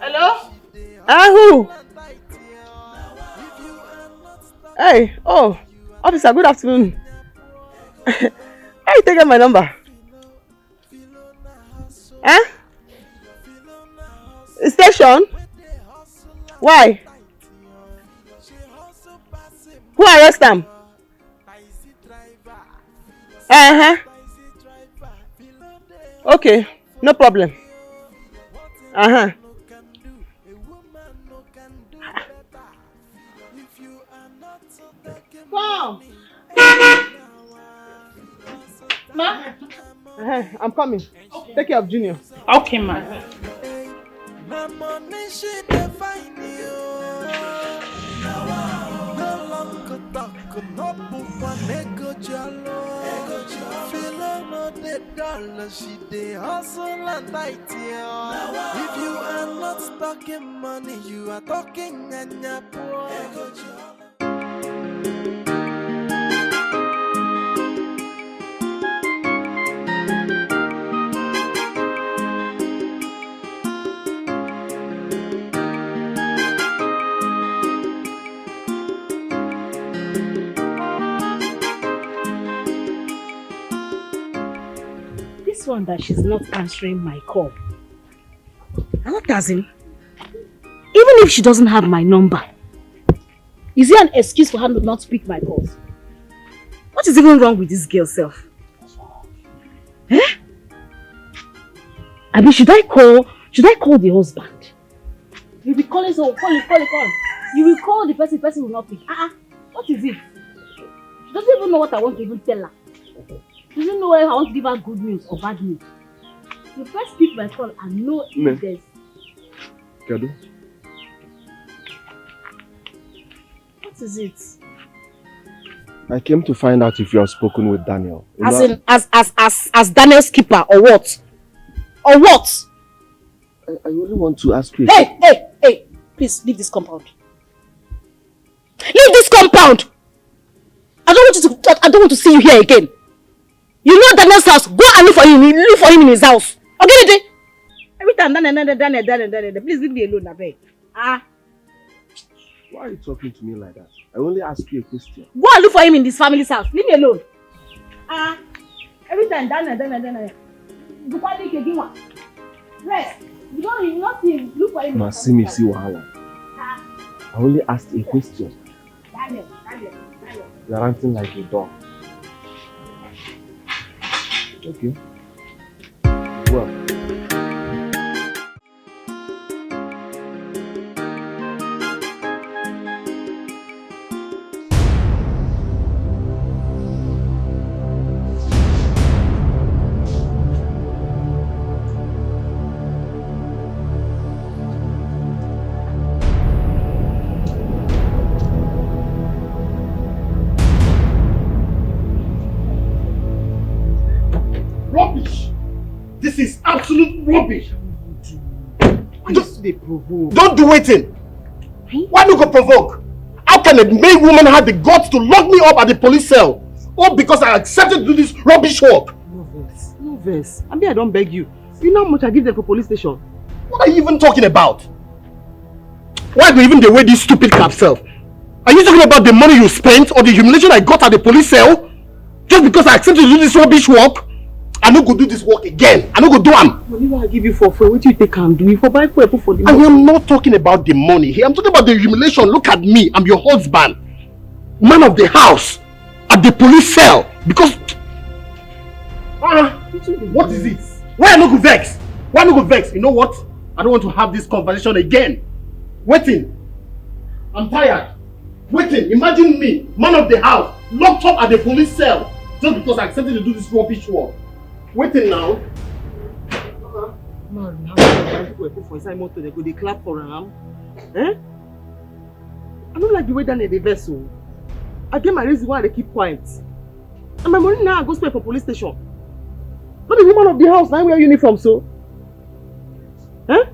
Hello? Who? Hey, oh, officer, good afternoon. How you taking my number? Eh? Station? Why? Who arrest them? Okay, no problem. Come. Ma? I'm coming. Okay. Take care of Junior. Okay, ma. She dey hustle and tight. If you are not talking money, you are talking and you're poor. This one that she's not answering my call. I'm not asking. Even if she doesn't have my number, is it an excuse for her to not pick my calls? What is even wrong with this girl's self? Eh? I mean, should I call the husband? You'll be calling someone, call. You will call the person will not pick. What is it? She doesn't even know what I want to even tell her. She doesn't know if I want to give her good news or bad news. You first pick my call and know if there's... Kadu? What is it? I came to find out if you have spoken with Daniel. As Daniel's keeper or what? Or what? I really want to ask you. Hey! Please leave this compound. Leave this compound! I don't want to see you here again. You know Daniel's house. Go and look for him. Look for him in his house. Okay, every time Daniel. Please leave me alone, Abe. Why are you talking to me like that? I only ask you a question. Go and look for him in this family's house. Leave me alone. Every time Daniel. You can't leave again. Rest. You don't see him. Look for him. Masimi si wahala. I only asked a question. Daniel. You're acting like a dog. Okay. Well. Rubbish! This is absolute rubbish! Don't do it! Why do you go provoke? How can a maid woman have the guts to lock me up at the police cell? All because I accepted to do this rubbish work? No verse. I mean, I don't beg you. You know how much I give them for police station? What are you even talking about? Why do you even wear this stupid cap self? Are you talking about the money you spent or the humiliation I got at the police cell? Just because I accepted to do this rubbish work? I no go do this work again. I no go do am. Money I give you for free, what you take and do? You for buy for the money. I am not talking about the money here. I'm talking about the humiliation. Look at me. I'm your husband. Man of the house. At the police cell. Because... what is it? Why I no go vex? Why no go vex? You know what? I don't want to have this conversation again. Waiting. I'm tired. Waiting. Imagine me, man of the house, locked up at the police cell. Just because I accepted to do this rubbish work. Waiting now. Man, how can I put for inside motor? They go, they clap for him. Eh? I don't like the way that they vessel. I get my reason why they keep quiet. And my money now I go spend for police station. Not the woman of the house now wear uniform so. Eh?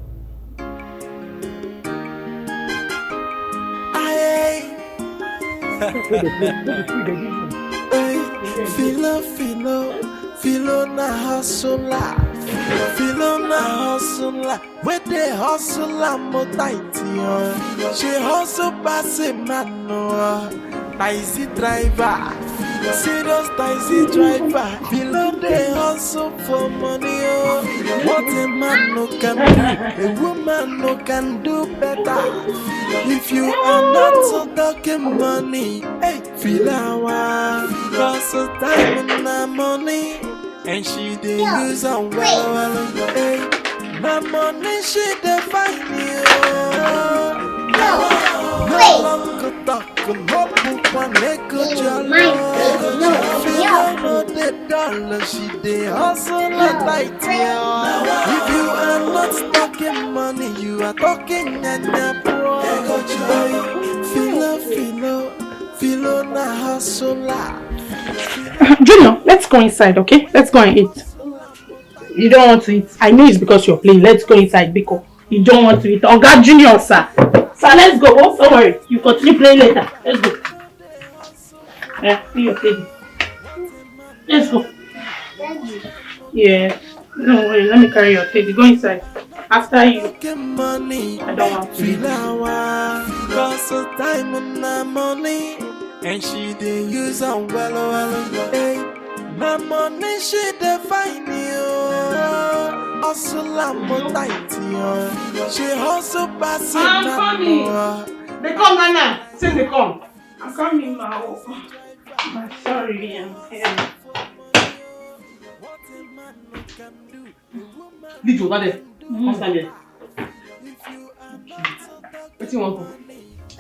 Filo na hustler, where they hustle mo tight yo. She hustle pass a man no, taxi driver, serious taxi driver. Filo they hustle for money oh. What a man no can do, a woman no can do better. If you are not so talking money, hey, feel our hustle time and money. And she dey use and well, hey. My money she dey find you. No longer talk, no poop and make a jolly. Feel no the dollar, she dey hustle like you. If you are not talking money, you are talking and you're poor. Feel na hustle. Junior, let's go inside, okay? Let's go and eat. You don't want to eat. I know it's because you're playing. Let's go inside, Biko. You don't want to eat. Oh God, Junior, sir. Sir, let's go. Oh, don't worry. You continue playing later. Let's go. Yeah, see your teddy. Let's go. Yeah. Don't worry. Let me carry your teddy. Go inside. After you. I don't want to eat. Cause of time and money. And she did use on well. My money she define you. Hustle and tight you. She hustle pass it. I'm coming. They come now. Say they come. I'm coming now. I'm sorry. I'm here. Leave over there. Come stand there. What do you want to?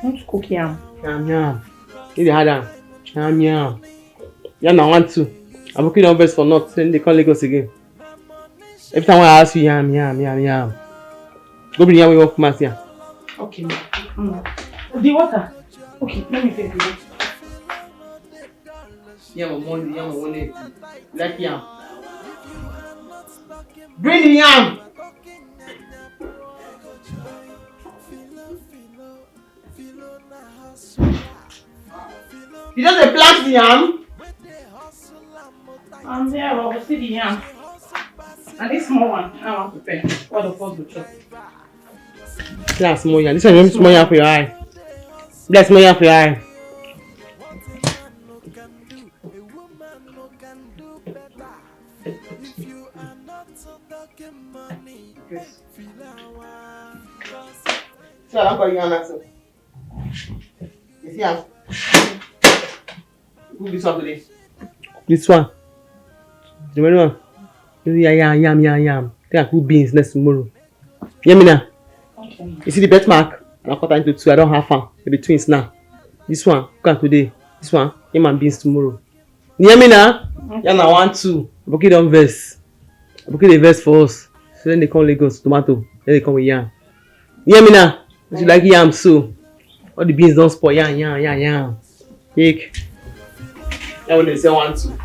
I want to cook yam. Yam. If you had yam. Yam I want to. I'm looking on best for not. Then they can't Lagos again. Every time I ask you yam. Go bring yam we walk mass here. Okay. The water. Okay, let me take the water. Yam money. Like yam. Bring the yam. You just plant the yam? I'm there, I will see the yam. And this small one, I want to prepare. What the fuck the chop? That's small yam. This one is small yam for your eye. That's small yam for your eye. Yes. So I don't call you yam now. You see yam? Cook this one today. This one. The one. Yam. Then I cook beans next tomorrow. Hear me now? Okay. You see the bet mark? I cut into two. I don't have fun. Maybe twins now. This one, cook today. This one, yam and beans tomorrow. You hear me now? Okay. Yam I want to. Boki don't verse. Boki they verse for us. So then they come Lagos, tomato. Then they come with yam. You hear me now? If you like yam, so all the beans don't spoil. Yam. Take. That when they say 1, 2.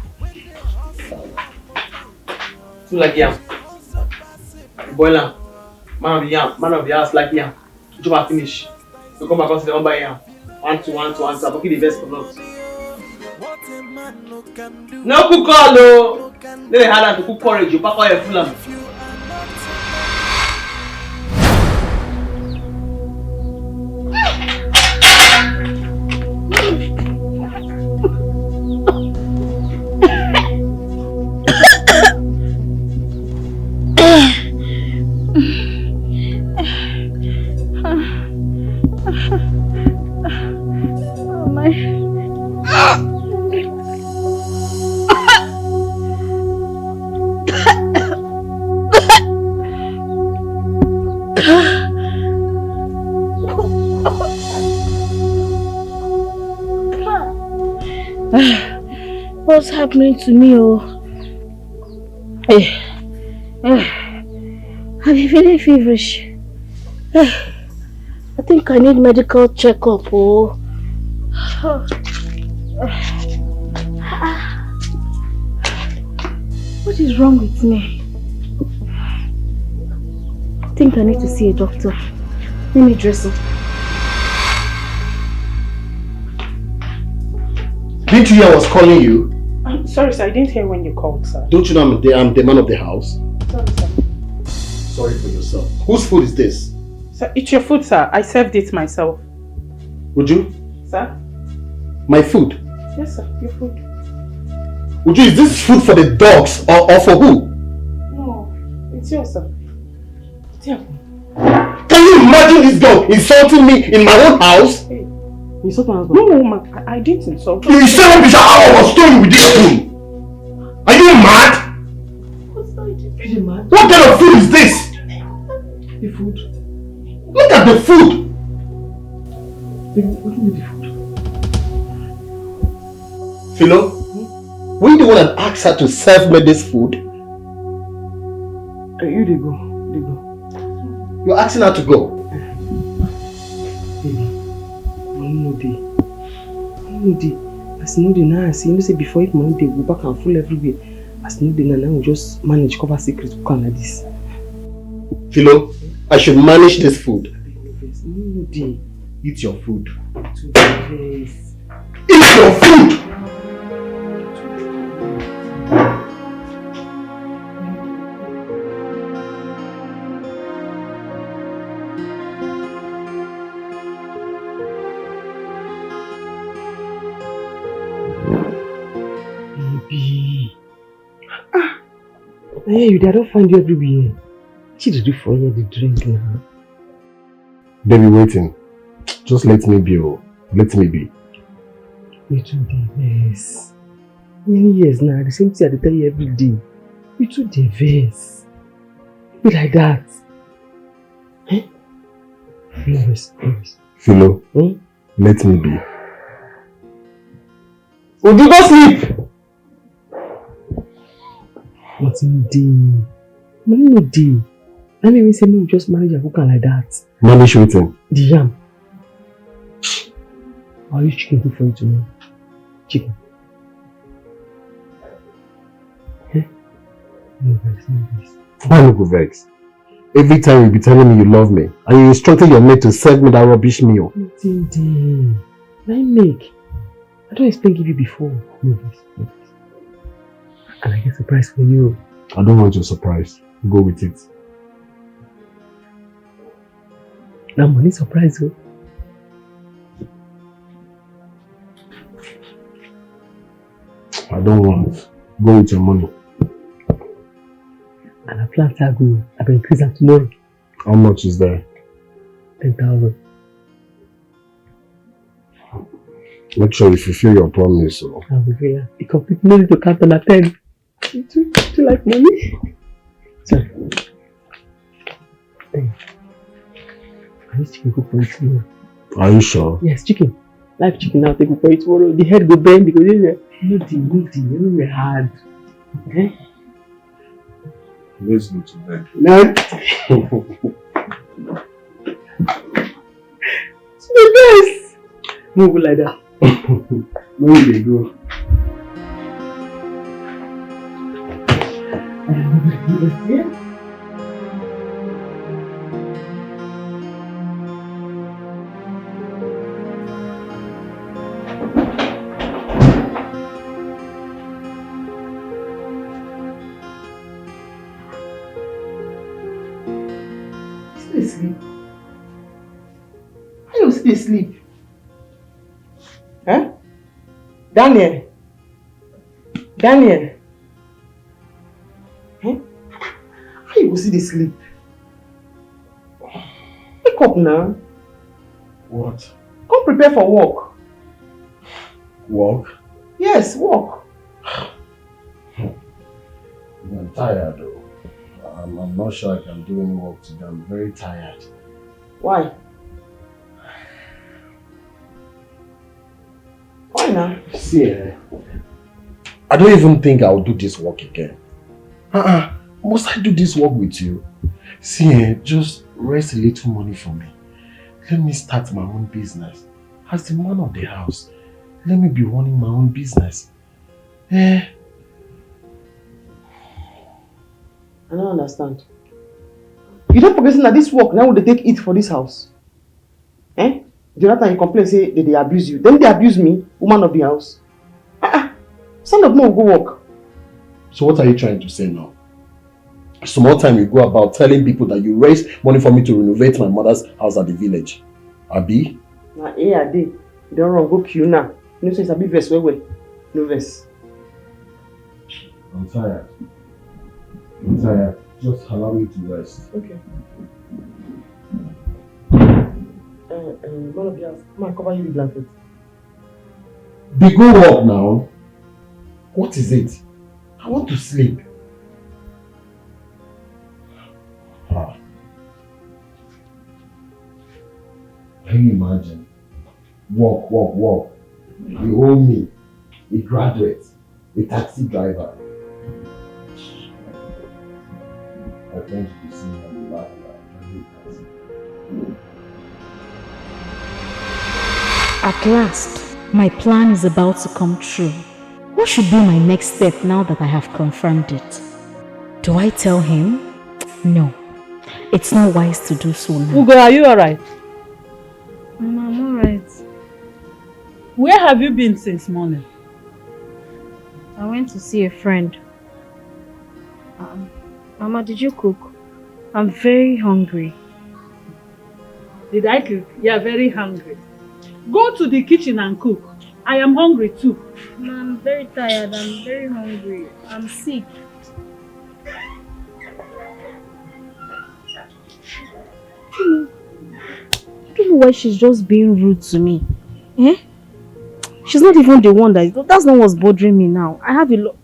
Two like yam. Boil am. Man of the house like yam. Job finish. You come back and say they want buy yam. 1, 2. I'm okay the best for not. No cook all though. Then they had to cook porridge. You pack all your full am. What's happening to me? I'm feeling feverish. I think I need medical checkup. What is wrong with me? I think I need to see a doctor. Let me dress up. Didn't you hear I was calling you? I'm sorry, sir. I didn't hear when you called, sir. Don't you know I'm the man of the house? Sorry, sir. Sorry for yourself. Whose food is this? Sir, it's your food, sir. I served it myself. Would you? Sir? My food? Yes, sir. Your food. Would you, is this food for the dogs or for who? No, it's yours, sir. It's your food. Can you imagine this girl insulting me in my own house? Hey. You insult my husband? No, ma. I didn't insult you. You said I was stolen with this spoon. Are you mad? What's that? Are you mad? What kind of food is this? The food. Look at the food. What do you mean the food? Philo, were you the one that asked her to serve me this food? You they go. You're asking her to go? Baby, no day. As you know the now, as you know say before if money they go back and full everywhere. As you know the now we just manage cover secrets cook like this. Philo, I should manage this food. No dey. Eat your food. Yes. Eat your food! Baby. Hey, you I don't find you everywhere. What did you do for you the drink now? Baby, waiting. Just let me be, oh. Let me be. You too the verse. Many years now, the same thing I tell you every day. You too the verse. Be like that. Eh? Yes. Philo, let me be. Would you go sleep? Nothing day. No day. Let me say we just manage a cooker like that. Manage waiting. The yam. I'll use chicken cook for you tomorrow. Chicken. Eh? No vex, no vex. Why no go vex? Every time you be telling me you love me and you instructed your mate to serve me that rubbish meal. Nothing day. Let me make. I don't expect give you before. No vex, no vex. And I get a surprise for you. I don't want your surprise. Go with it. Now money surprise you. I don't want. Go with your money. And I plan to go. I will increase that tomorrow. How much is there? 10,000. Make sure you fulfill your promise. So. I will be here. You complete money to count on a 10. Do you like money? Sorry. Hey. I need chicken cook for you tomorrow. Are you sure? Yes, chicken. Live chicken now, take it for you tomorrow. The head go bend because no deal, everywhere hard. Okay? Let's go to bed. No. It's the best. Move like that. Where they go? Yeah. Sleep. How you still sleep? Huh? Daniel? Huh? How you still sleep? Wake up now. What? Come prepare for work. Work? Yes, work. I'm tired though. I'm not sure I can do any work today. I'm very tired. Why? Why now? See, I don't even think I'll do this work again. Must I do this work with you? See, just raise a little money for me. Let me start my own business. As the man of the house, let me be running my own business. I don't understand. You don't forget that this work now will they take it for this house? The other time you complain say they abuse you. Then they abuse me, woman of the house. Stand up now, go work. So what are you trying to say now? Some more time you go about telling people that you raised money for me to renovate my mother's house at the village. Abi? Nah, I did. You don't run, go queue now. You know, so it's a bit verse, well. No verse. I'm tired. I'm tired. Just allow me to rest. Okay. One of the house. Come on, cover you with blanket. Be go work now. What is it? I want to sleep. Can you imagine? Work. You owe me. A graduate. A taxi driver. I think you see me on the back At last, My plan is about to come true. What should be my next step now that I have confronted? Do I tell him? No. It's not wise to do so now. Ugo, are you alright? Mama, I'm alright. Where have you been since morning? I went to see a friend. Mama, did you cook? I'm very hungry. Did I cook? You are very hungry. Go to the kitchen and cook. I am hungry too. Mama, I'm very tired. I'm very hungry. I'm sick. I don't know why she's just being rude to me. Eh? She's not even the one that's not what's bothering me now. I have a lot.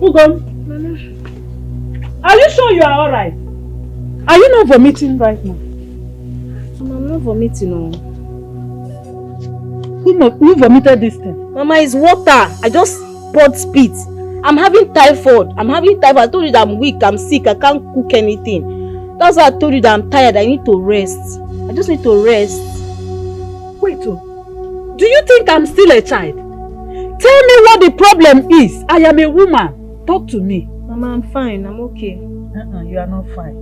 Ugo, are you sure you are alright? Are you not vomiting right now? Mama, I'm not vomiting, no. Who vomited this thing? Mama, it's water. I just poured spit. I'm having typhoid. I told you that I'm weak, I'm sick, I can't cook anything. That's why I told you that I'm tired. I need to rest. I just need to rest. Wait, do you think I'm still a child? Tell me what the problem is. I am a woman. Talk to me. Mama, I'm fine. I'm okay. You are not fine.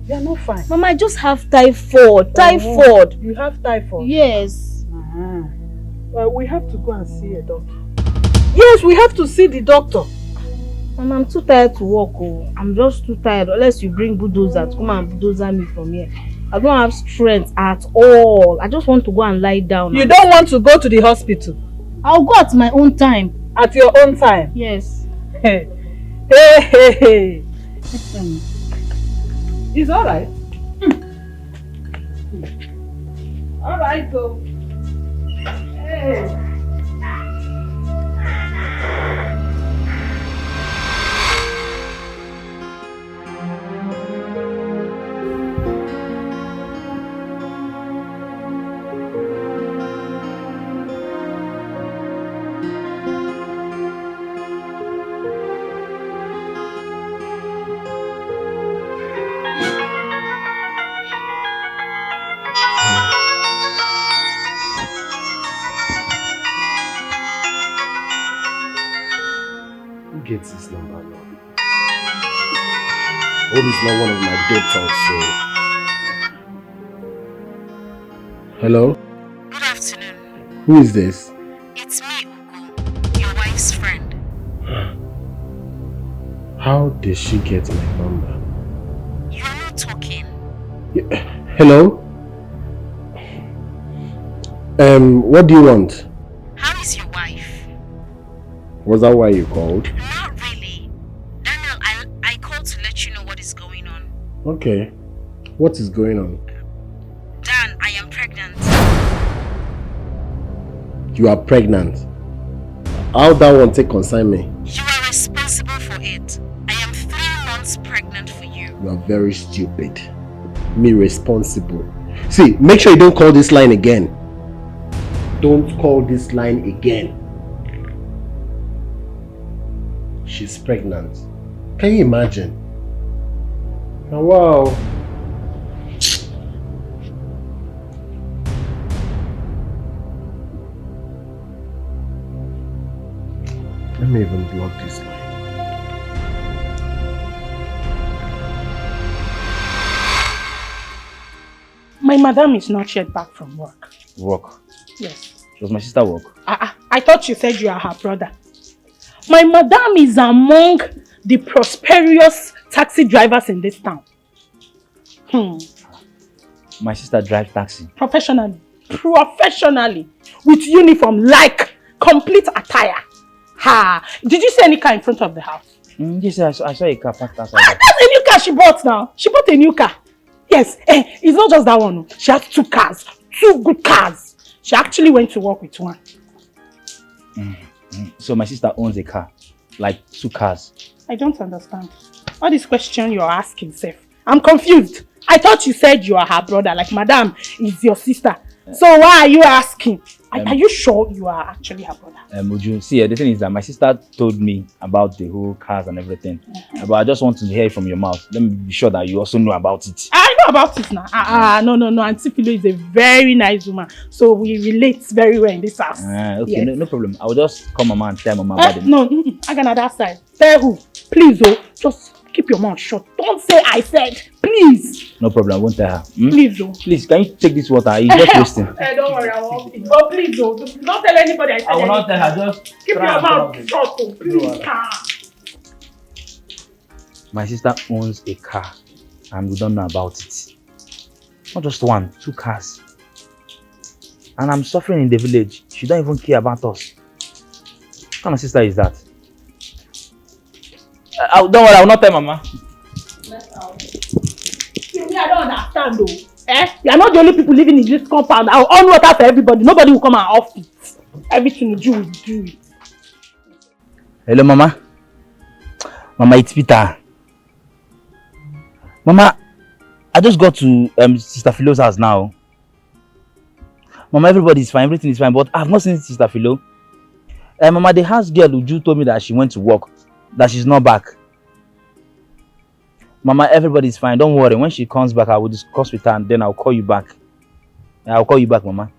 You are not fine. Mama, I just have typhoid. Typhoid. You have typhoid? Yes. Well, we have to go and see a doctor. Yes, we have to see the doctor. Mama, I'm too tired to walk. Oh. I'm just too tired. Unless you bring bulldozer to come and bulldozer me from here. I don't have strength at all. I just want to go and lie down. You don't want to go to the hospital? I'll go at my own time. At your own time? Yes. Hey. It's alright. Alright, go. Hey. Gets this number now. I hope it's not one of my dead talks, so... Hello? Good afternoon. Who is this? It's me, Ugo, your wife's friend. How did she get my number? You are not talking. Hello? What do you want? How is your wife? Was that why you called? Not really. Daniel, I called to let you know what is going on. Okay. What is going on? Dan, I am pregnant. You are pregnant. How that one take concern me? You are responsible for it. I am 3 months pregnant for you. You are very stupid. Me responsible. See, make sure you don't call this line again. Don't call this line again. She's pregnant. Can you imagine? Oh, wow. Let me even block this line. My madam is not yet back from work. Work? Yes. Does my sister work? I thought you said you are her brother. My madam is among the prosperous taxi drivers in this town. My sister drives taxi. Professionally, with uniform, like complete attire. Ha! Did you see any car in front of the house? Yes, I saw a car parked outside. That's a new car she bought now. She bought a new car. Yes, it's not just that one. She has 2 cars, 2 good cars. She actually went to work with one. So my sister owns a car, like 2 cars. I don't understand. All this question you're asking, Seth. I'm confused. I thought you said you are her brother, like madam is your sister. So why are you asking? Are you sure you are actually her brother? Uju, see, the thing is that my sister told me about the whole cars and everything. But I just want to hear it from your mouth. Let me be sure that you also know about it. I know about it now. No. Auntie Philo is a very nice woman. So we relate very well in this house. Okay, yes. No problem. I will just call Mama and tell Mama about it. No, I got that side. Tell who? Please, just keep your mouth shut. Don't say I said. Please. No problem. I won't tell her. Please, Please, can you take this water? It's just wasting. Don't worry, I won't. But please, don't tell anybody I said. I will not tell her. Just keep your mouth shut, please. My sister owns a car and we don't know about it. Not just one, 2 cars. And I'm suffering in the village. She don't even care about us. What kind of sister is that? Don't worry, I will not tell Mama. I don't understand though. You are not the only people living in this compound. I will on water for everybody. Nobody will come and off it. Everything you do it. Hello, Mama. Mama, it's Peter. Mama, I just got to Sister Philo's house now. Mama, everybody is fine, everything is fine, but I've not seen Sister Philo. Mama, the house girl Uju told me that she went to work, that she's not back. Mama, everybody is fine, don't worry. When she comes back, I will discuss with her and then I'll call you back. I'll call you back, Mama.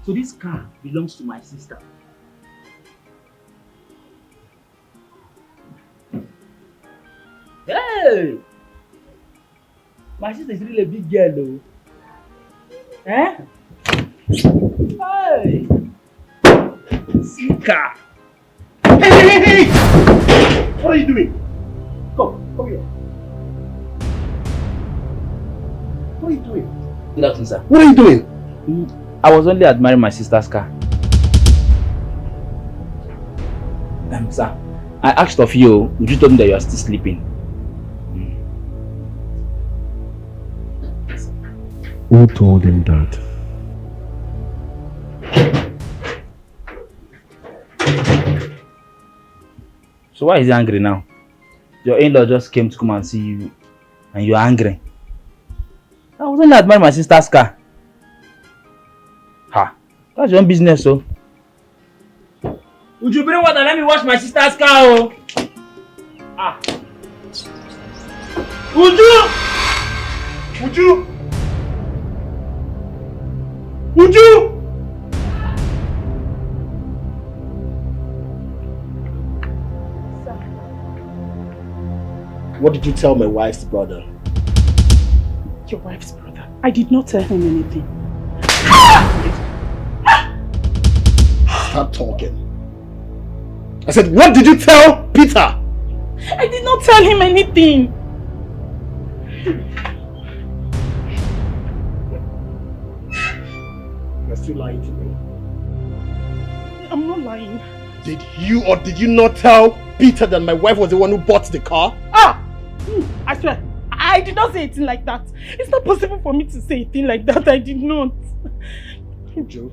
So this car belongs to my sister. Hey! My sister is really a big girl though. Hey! See car. Hey! What are you doing? Come here. What are you doing? Good afternoon, sir. What are you doing? I was only admiring my sister's car. Sir, I asked of you, would you tell me that you are still sleeping? Who told him that? So why is he angry now? Your in-law just came to come and see you and you're angry. I was only admiring my sister's car. That's your own business, so. Would you bring water? Let me wash my sister's car, Uju! What did you tell my wife's brother? Your wife's brother? I did not tell him anything. Stop talking. I said, what did you tell Peter? I did not tell him anything. You're still lying to me. I'm not lying. Did you or did you not tell Peter that my wife was the one who bought the car? I swear, I did not say anything like that. It's not possible for me to say a thing like that. I did not. Joe,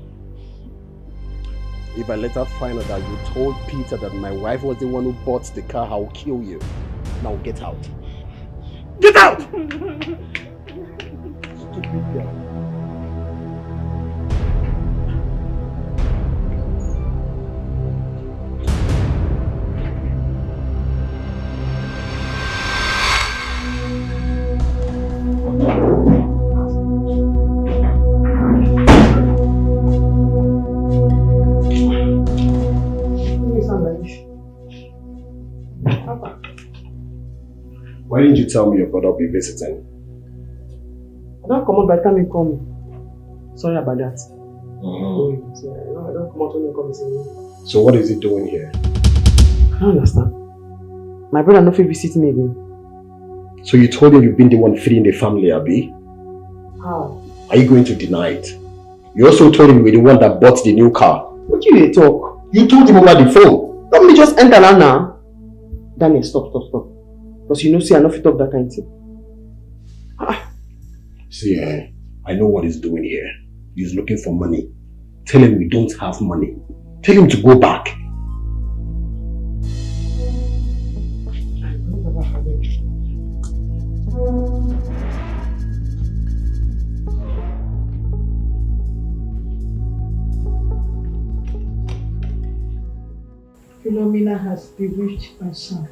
if I later find out that you told Peter that my wife was the one who bought the car, I will kill you. Now get out. Get out! Stupid girl. Why didn't you tell me your brother will be visiting? I don't come out by the time you call me. Sorry about that. I don't come out when you call me. So what is he doing here? I don't understand. My brother no fit visit me again. So you told him you've been the one feeding the family, Abi? How? Are you going to deny it? You also told him you were the one that bought the new car. What you dey talk? You told him over the phone. Let me just enter now. Daniel, stop. Because you know, see, I don't fit talk that kind of thing. See, I know what he's doing here. He's looking for money. Tell him we don't have money. Tell him to go back. Philomena has bewitched my son.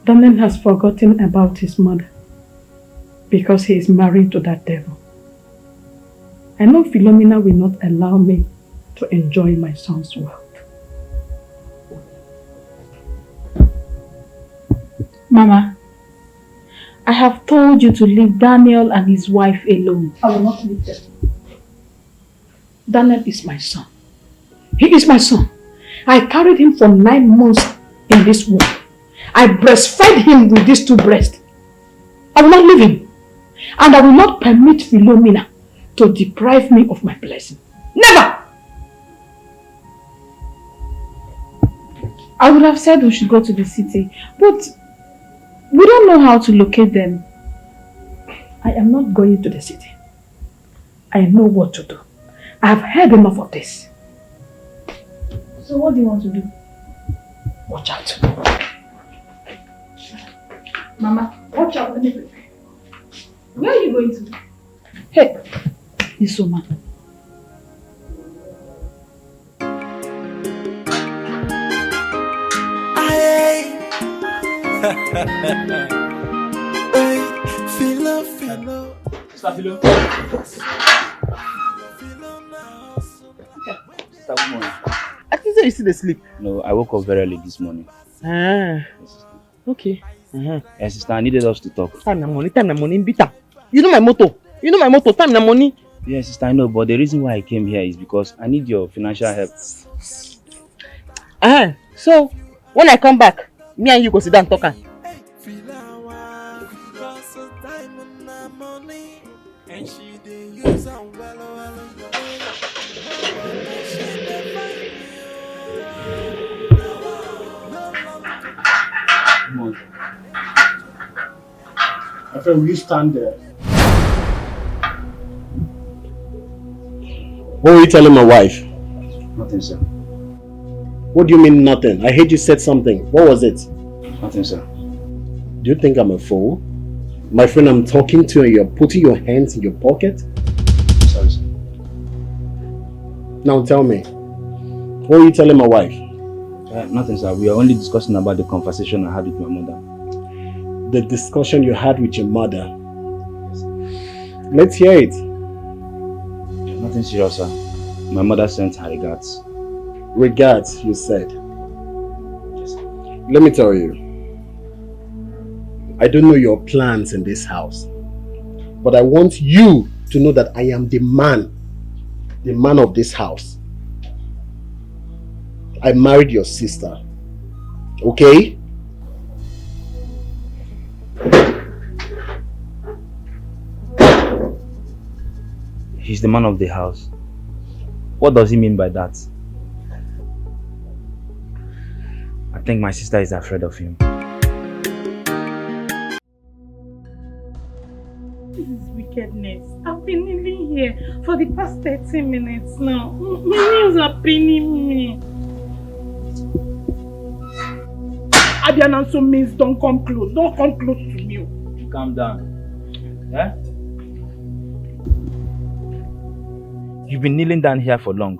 Daniel has forgotten about his mother because he is married to that devil. I know Philomena will not allow me to enjoy my son's wealth. Mama, I have told you to leave Daniel and his wife alone. I will not leave them. Daniel is my son. He is my son. I carried him for 9 months in this womb. I breastfed him with these 2 breasts. I will not leave him. And I will not permit Philomena to deprive me of my blessing. Never! I would have said we should go to the city, but we don't know how to locate them. I am not going to the city. I know what to do. I have heard enough of this. So what do you want to do? Watch out. Mama, watch out. Where are you going to? Hey, Isoma. Philo. Sister Philo. Sister, good morning. I think you still asleep. No, I woke up very early this morning. Ah, okay. Yes, sister, I needed us to talk. Time na money, bitter. You know my motto. Time na money. Yes, sister, I know, but the reason why I came here is because I need your financial help. So, when I come back, me and you go sit down and talk. My friend, will you stand there? What were you telling my wife? Nothing, sir. What do you mean nothing? I heard you said something. What was it? Nothing, sir. Do you think I'm a fool? My friend, I'm talking to you and you're putting your hands in your pocket? Sorry, sir. Now tell me, what were you telling my wife? Nothing, sir. We are only discussing about the conversation I had with my mother. The discussion you had with your mother? Let's hear it. Nothing serious, sir. My mother sent her regards. Regards, you said? Yes, sir. Let me tell you. I don't know your plans in this house. But I want you to know that I am the man of this house. I married your sister. Okay? He's the man of the house. What does he mean by that? I think my sister is afraid of him. This is wickedness. I've been living here for the past 30 minutes now. My nails are paining me. Abian also means don't come close. Don't come close to me. Calm down. Yeah? You've been kneeling down here for long.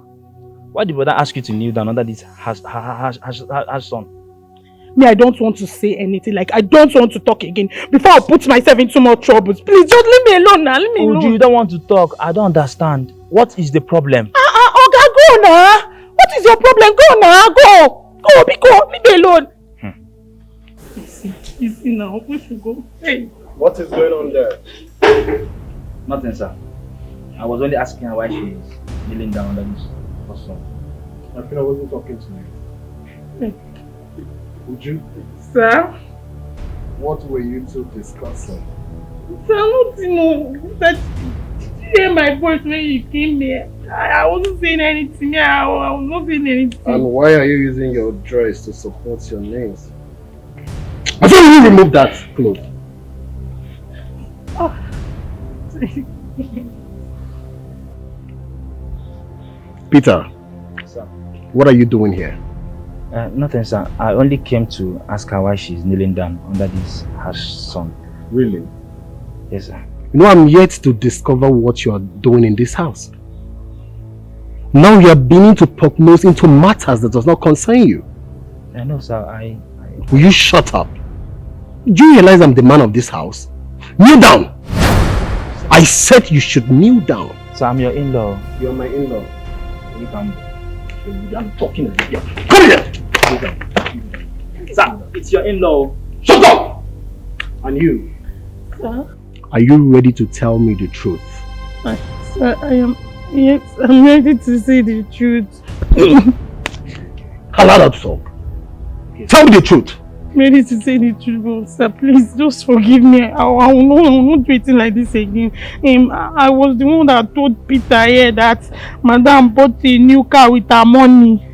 Why did brother ask you to kneel down under this harsh sun? Me, I don't want to say anything. Like, I don't want to talk again before I put myself into more troubles. Please, just leave me alone now. Leave me alone. You don't want to talk. I don't understand. What is the problem? Oga, go now. What is your problem? Go now. Go. Leave me alone. You see now. We should go. Hey. What is going on there? Nothing, sir. I was only asking her why she is kneeling down under this sun. I feel I wasn't talking to you. Would you? Sir? What were you two discussing? Sir, nothing. Did you hear my voice when you came here? I wasn't saying anything. I was not saying anything. And why are you using your dress to support your nails? I thought you remove that cloth. Oh. Peter, sir. What are you doing here? Nothing, sir. I only came to ask her why she's kneeling down under this harsh sun. Really? Yes, sir. You know, I'm yet to discover what you are doing in this house. Now you are beginning to poke nose into matters that does not concern you. I know, sir. Will you shut up? Do you realize I'm the man of this house? Kneel down! I said you should kneel down. Sir, I'm your in-law. You're my in-law. You can... I'm talking to you. Come here! Sir, it's your in-law. Shut up! And you? Sir? Are you ready to tell me the truth? Sir, I am... Yes, I'm ready to say the truth. Allow that to talk. Tell me the truth. I'm ready to say the truth, but sir, please just forgive me. I will not do it like this again. I was the one that told Peter here that Madam bought a new car with her money.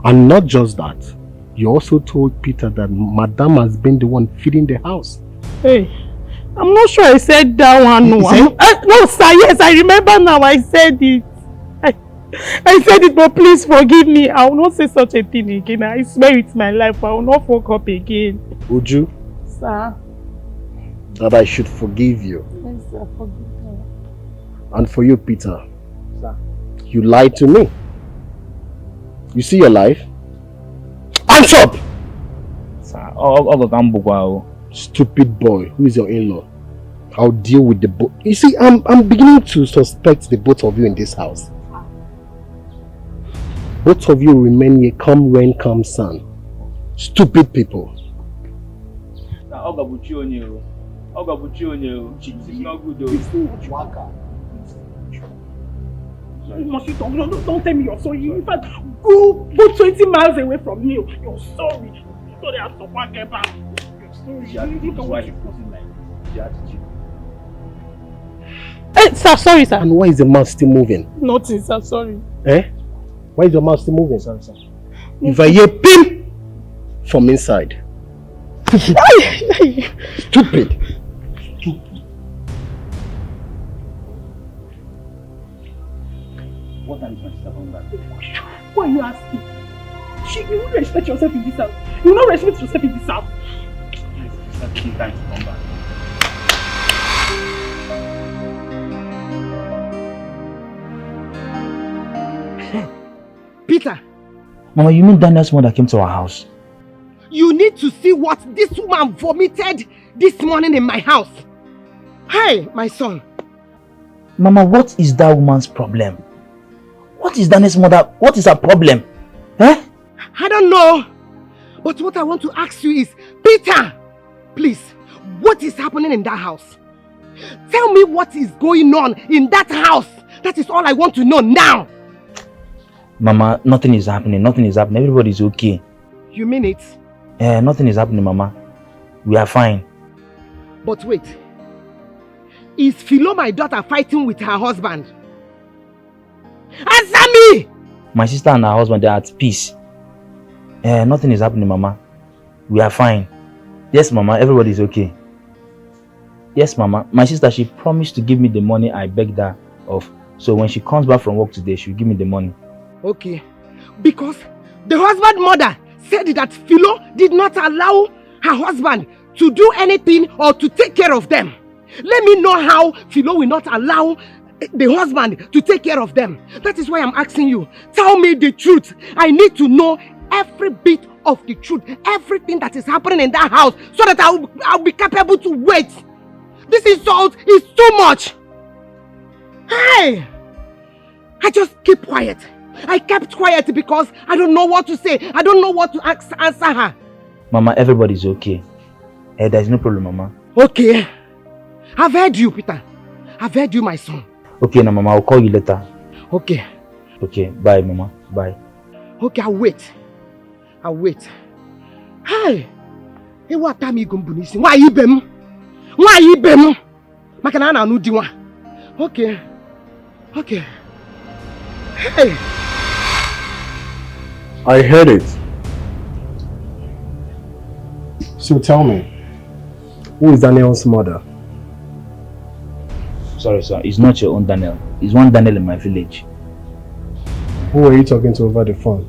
And not just that. You also told Peter that Madam has been the one feeding the house. Hey, I'm not sure I said that one. No, no sir, yes, I remember now. I said it. I said it, but please forgive me. I will not say such a thing again. I swear it's my life. I will not fuck up again. Uju? Sir? That I should forgive you. Yes, sir, forgive me. And for you, Peter? Sir? You lied to me. You see your life? Hands up! Sir, stupid boy, who is your in-law? I'll deal with the both. You see, I'm beginning to suspect the both of you in this house. Both of you remain here, come rain, come sun. Stupid people. She's not good though. Don't tell me you're sorry. In fact, go 20 miles away from me. You're sorry. Sorry, I have to walk back. You're sorry. Look at what you're causing like. Hey, sir, sorry, sir. And why is the mouth still moving? Nothing, sir, sorry. Eh? Why is your mouth still moving? Sorry, sir. If I hear PIM from inside. Stupid. What time is my sister coming back? Why are you asking? You will not respect yourself in this house. You will not respect yourself in this house. My sister taking time to come back. Peter! Mama, you mean Daniel's mother came to our house? You need to see what this woman vomited this morning in my house. Hey, my son. Mama, what is that woman's problem? What is Daniel's mother? What is her problem? Eh? I don't know. But what I want to ask you is, Peter, please, what is happening in that house? Tell me what is going on in that house. That is all I want to know now. Mama, nothing is happening. Nothing is happening. Everybody's okay. You mean it? Nothing is happening, Mama. We are fine. But wait. Is Philo, my daughter, fighting with her husband? Answer me! My sister and her husband, they are at peace. Nothing is happening, Mama. We are fine. Yes, Mama, everybody is okay. Yes, Mama. My sister, she promised to give me the money I begged her of. So when she comes back from work today, she'll give me the money. Okay. Because the husband mother said that Philo did not allow her husband to do anything or to take care of them. Let me know how Philo will not allow the husband to take care of them. That is why I'm asking you. Tell me the truth. I need to know every bit of the truth. Everything that is happening in that house so that I'll be capable to wait. This insult is too much. Hey! I just keep quiet. I kept quiet because I don't know what to say. I don't know what to answer her. Mama, everybody's okay. There's no problem, Mama. Okay. I've heard you, Peter. I've heard you, my son. Okay, now, Mama, I'll call you later. Okay. Okay, bye, Mama. Bye. Okay, I'll wait. I'll wait. Hi. Hey, what time you going to be? Why you been? Why you been? Makanana no diwa. Okay. Okay. Hey. I heard it. So tell me, who is Daniel's mother? Sorry, sir. It's not your own Daniel. It's one Daniel in my village. Who are you talking to over the phone?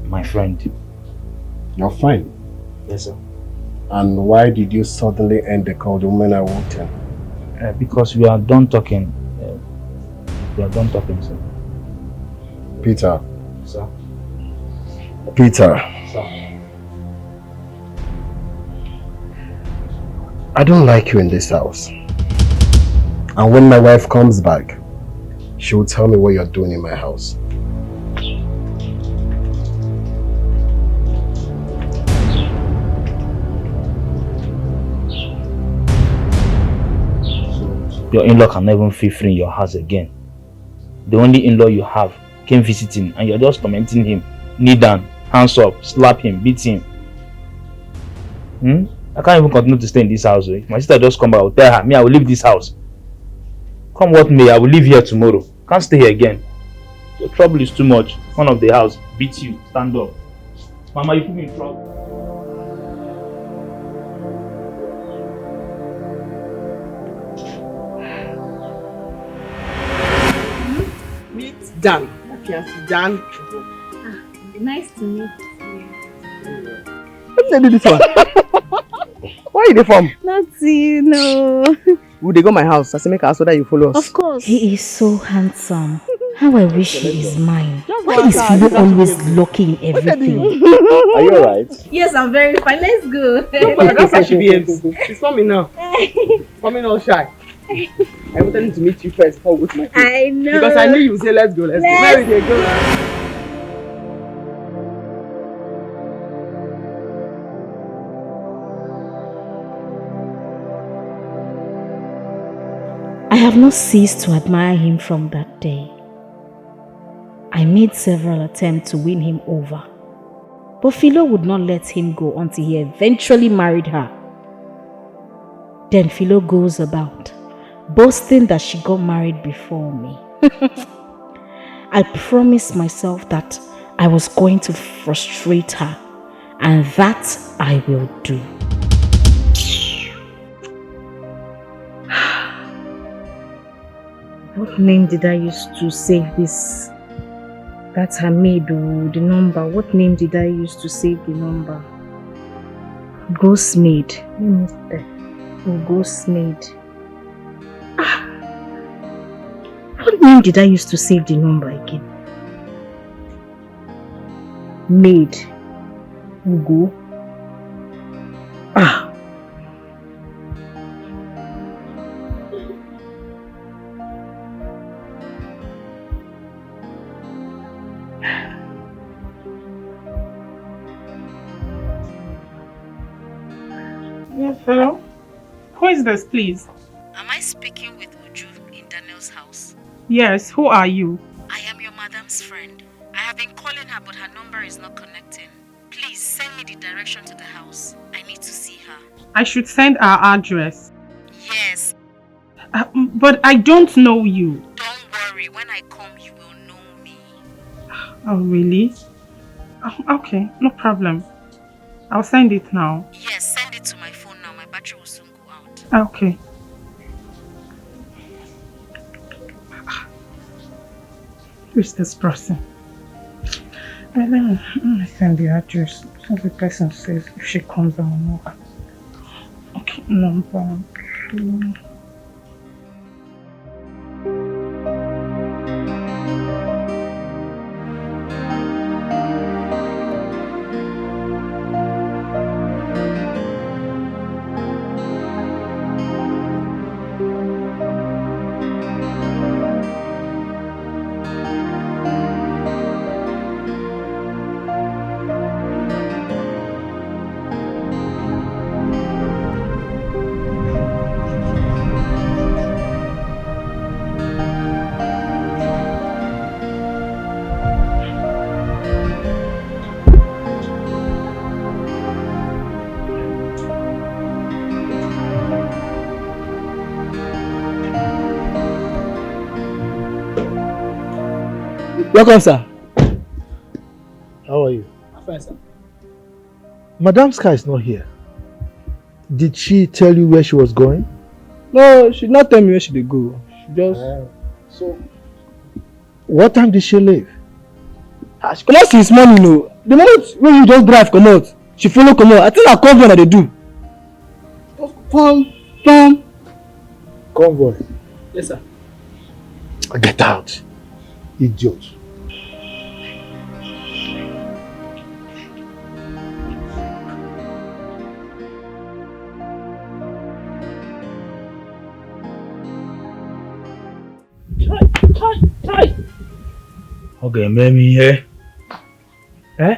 My friend. Your friend? Yes, sir. And why did you suddenly end the call the moment I walked in? Because we are done talking. We are done talking, sir. Peter. Sir. Peter. Sir. I don't like you in this house. And when my wife comes back, she will tell me what you're doing in my house. Your in-law can never feel free in your house again. The only in-law you have came visiting and you're just tormenting him. Kneel down, hands up, slap him, beat him. I can't even continue to stay in this house. If my sister just come back, I will tell her, I will leave this house. Come what may, I will leave here tomorrow. Can't stay here again. Your trouble is too much. One of the house beat you, stand up. Mama, you put me in trouble. Dan. Dan. Nice to meet you. What did they do this one? Where are you from? Nothing, no. Would they go my house? I say make us so that you follow us. Of course. He is so handsome. How I wish he is mine. Why is Philo always locking everything? Are you alright? Yes, I'm very fine. Let's go. That's how she behaves. She's coming now. Coming all shy. I wanted him to meet you first before we go to my place. I know. Because I knew you would say let's go, let's go. Where will they go? I have not ceased to admire him from that day. I made several attempts to win him over, but Philo would not let him go until he eventually married her. Then Philo goes about boasting that she got married before me. I promised myself that I was going to frustrate her, and that I will do. What name did I use to save this? That's her maid, the number. What name did I use to save the number? Ghost maid. Let me see. Oh, ghost maid. What name did I use to save the number again? Maid. Ugo. Yes, hello? Who is this, please? Am I speaking with Uju in Daniel's house? Yes, who are you? I am your madam's friend. I have been calling her, but her number is not connecting. Please send me the direction to the house. I need to see her. I should send our address. Yes. But I don't know you. Don't worry, when I come, you will know me. Oh, really? Okay, no problem. I'll send it now. Yes, send it to my phone now. My battery will soon go out. Okay. Who's this person? Let me send the address. So the person says if she comes, I will know her. Okay, number 2. Welcome, sir. How are you? I'm fine, sir. Madam's car is not here. Did she tell you where she was going? No, she did not tell me where she did go. She just... So, what time did she leave? She come out since morning, no. The moment when you just drive, come out. She follow, come out. I think I convoy that they do. Pam. Convoy. Yes, sir. Get out. Idiot. Okay, maybe here. Eh?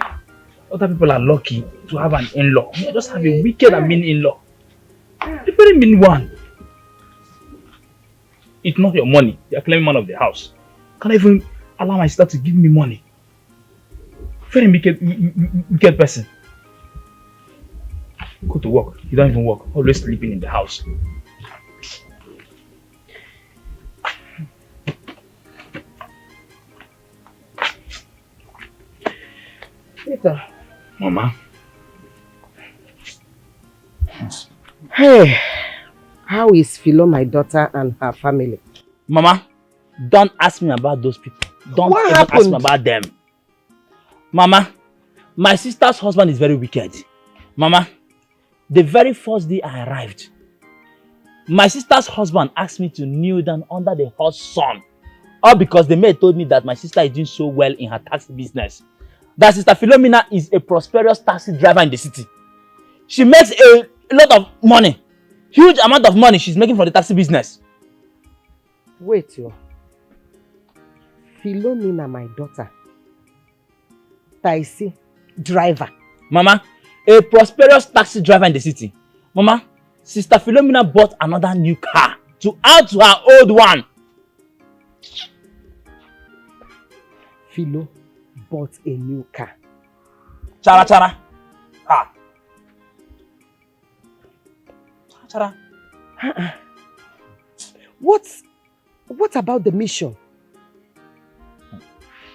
Other people are lucky to have an in-law. I just have a wicked and mean in-law. A very mean one. It's not your money. You are claiming man of the house. Can't even allow my sister to give me money. Very wicked person. Go to work. You don't even work. Always sleeping in the house. Peter. Mama. Hey, how is Philo, my daughter, and her family? Mama, don't ask me about those people. Don't What even happened? ask me about them. Mama, my sister's husband is very wicked. Mama, the very first day I arrived, my sister's husband asked me to kneel down under the hot sun. All because the maid told me that my sister is doing so well in her taxi business. That Sister Philomena is a prosperous taxi driver in the city. She makes a lot of money. Huge amount of money she's making from the taxi business. Wait, yo. Philomena, my daughter. Taxi driver. Mama, a prosperous taxi driver in the city. Mama, Sister Philomena bought another new car to add to her old one. Philo bought a new car. Chara chara. Ah. Chara. What about the mission?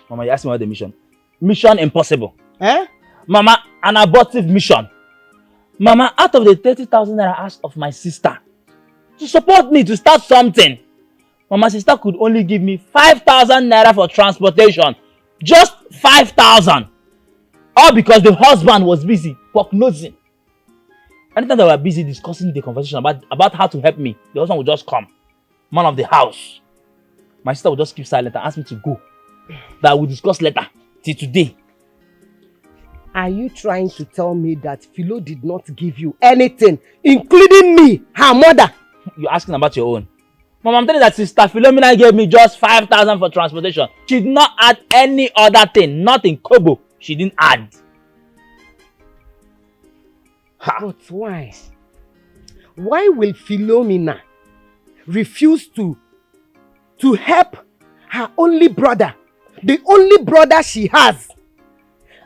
Mama, you asked me about the mission. Mission impossible. Eh? Mama, an abortive mission. Mama, out of the 30,000 that I asked of my sister to support me to start something, Mama, sister could only give me 5,000 naira for transportation. Just 5,000. All because the husband was busy prognosing. Anytime they were busy discussing the conversation about how to help me, the husband would just come. Man of the house. My sister would just keep silent and ask me to go. That we'll discuss later. Till today. Are you trying to tell me that Philo did not give you anything, including me, her mother? You're asking about your own. Mom, I'm telling you that Sister Philomena gave me just 5,000 for transportation. She did not add any other thing. Nothing. Kobo. She didn't add. But why? Why will Philomena refuse to help her only brother? The only brother she has.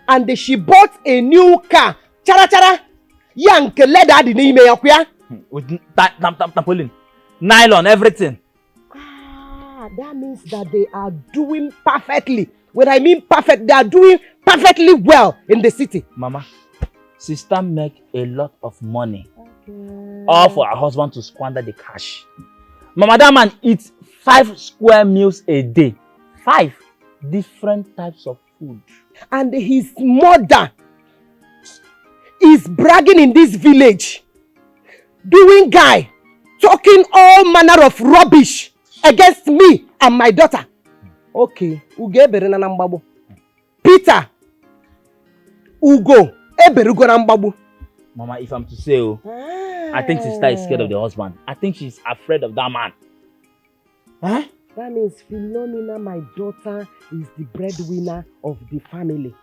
And she bought a new car. Chara chara. Yanke leather di name yakuya. With tampolin, nylon, everything. That means that they are doing perfectly. When I mean perfect, they are doing perfectly well in the city. Mama, sister make a lot of money. Okay. All for her husband to squander the cash. Mama, that man eats 5 square meals a day. 5 different types of food. And his mother is bragging in this village. Doing guy. Talking all manner of rubbish against me and my daughter. Okay. Peter. Ugo. Mama, if I'm to say, I think sister is scared of the husband. I think she's afraid of that man. Huh? That means Philomena, my daughter, is the breadwinner of the family.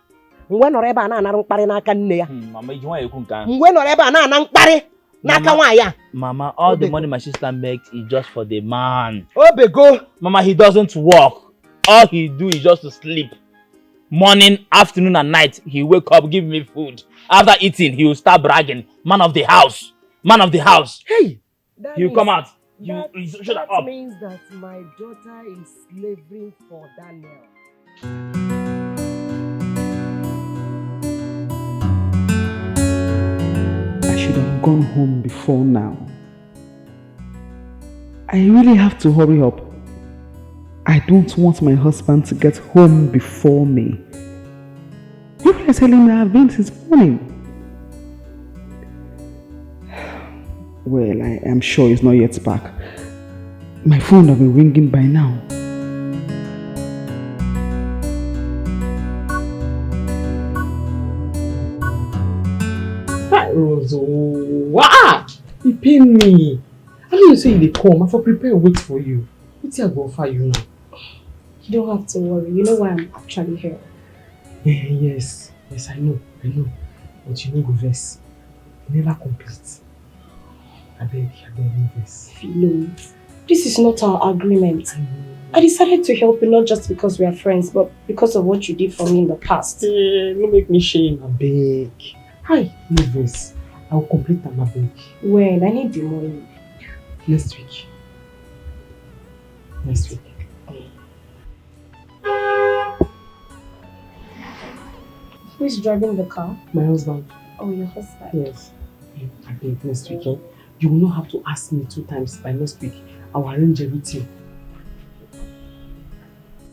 Mama, Mama, all the money my sister makes is just for the man. Mama, he doesn't work. All he do is just to sleep. Morning, afternoon, and night, he wake up, give me food. After eating, he will start bragging. Man of the house. Man of the house. Hey! He will come out. That means that my daughter is slaving for Daniel. I should have gone home before now. I really have to hurry up. I don't want my husband to get home before me. You are telling me I've been since morning. Well, I am sure he's not yet back. My phone will be ringing by now. That was wow! You pain me. I know you say they come. I for prepare wait for you. What's I go for you now? You don't have to worry. You know why I'm actually here. Yes, I know. But you know go vex. Never complete. I beg, no vex. Philo, this is not our agreement. I decided to help you not just because we are friends, but because of what you did for me in the past. Don't make me shame, I beg. Hi, no vex. I will complete them, I beg. When? I need the money. Next week. Who is driving the car? My husband. Oh, your husband? Yes. I beg, next weekend. You will not have to ask me 2 times by next week. I will arrange everything.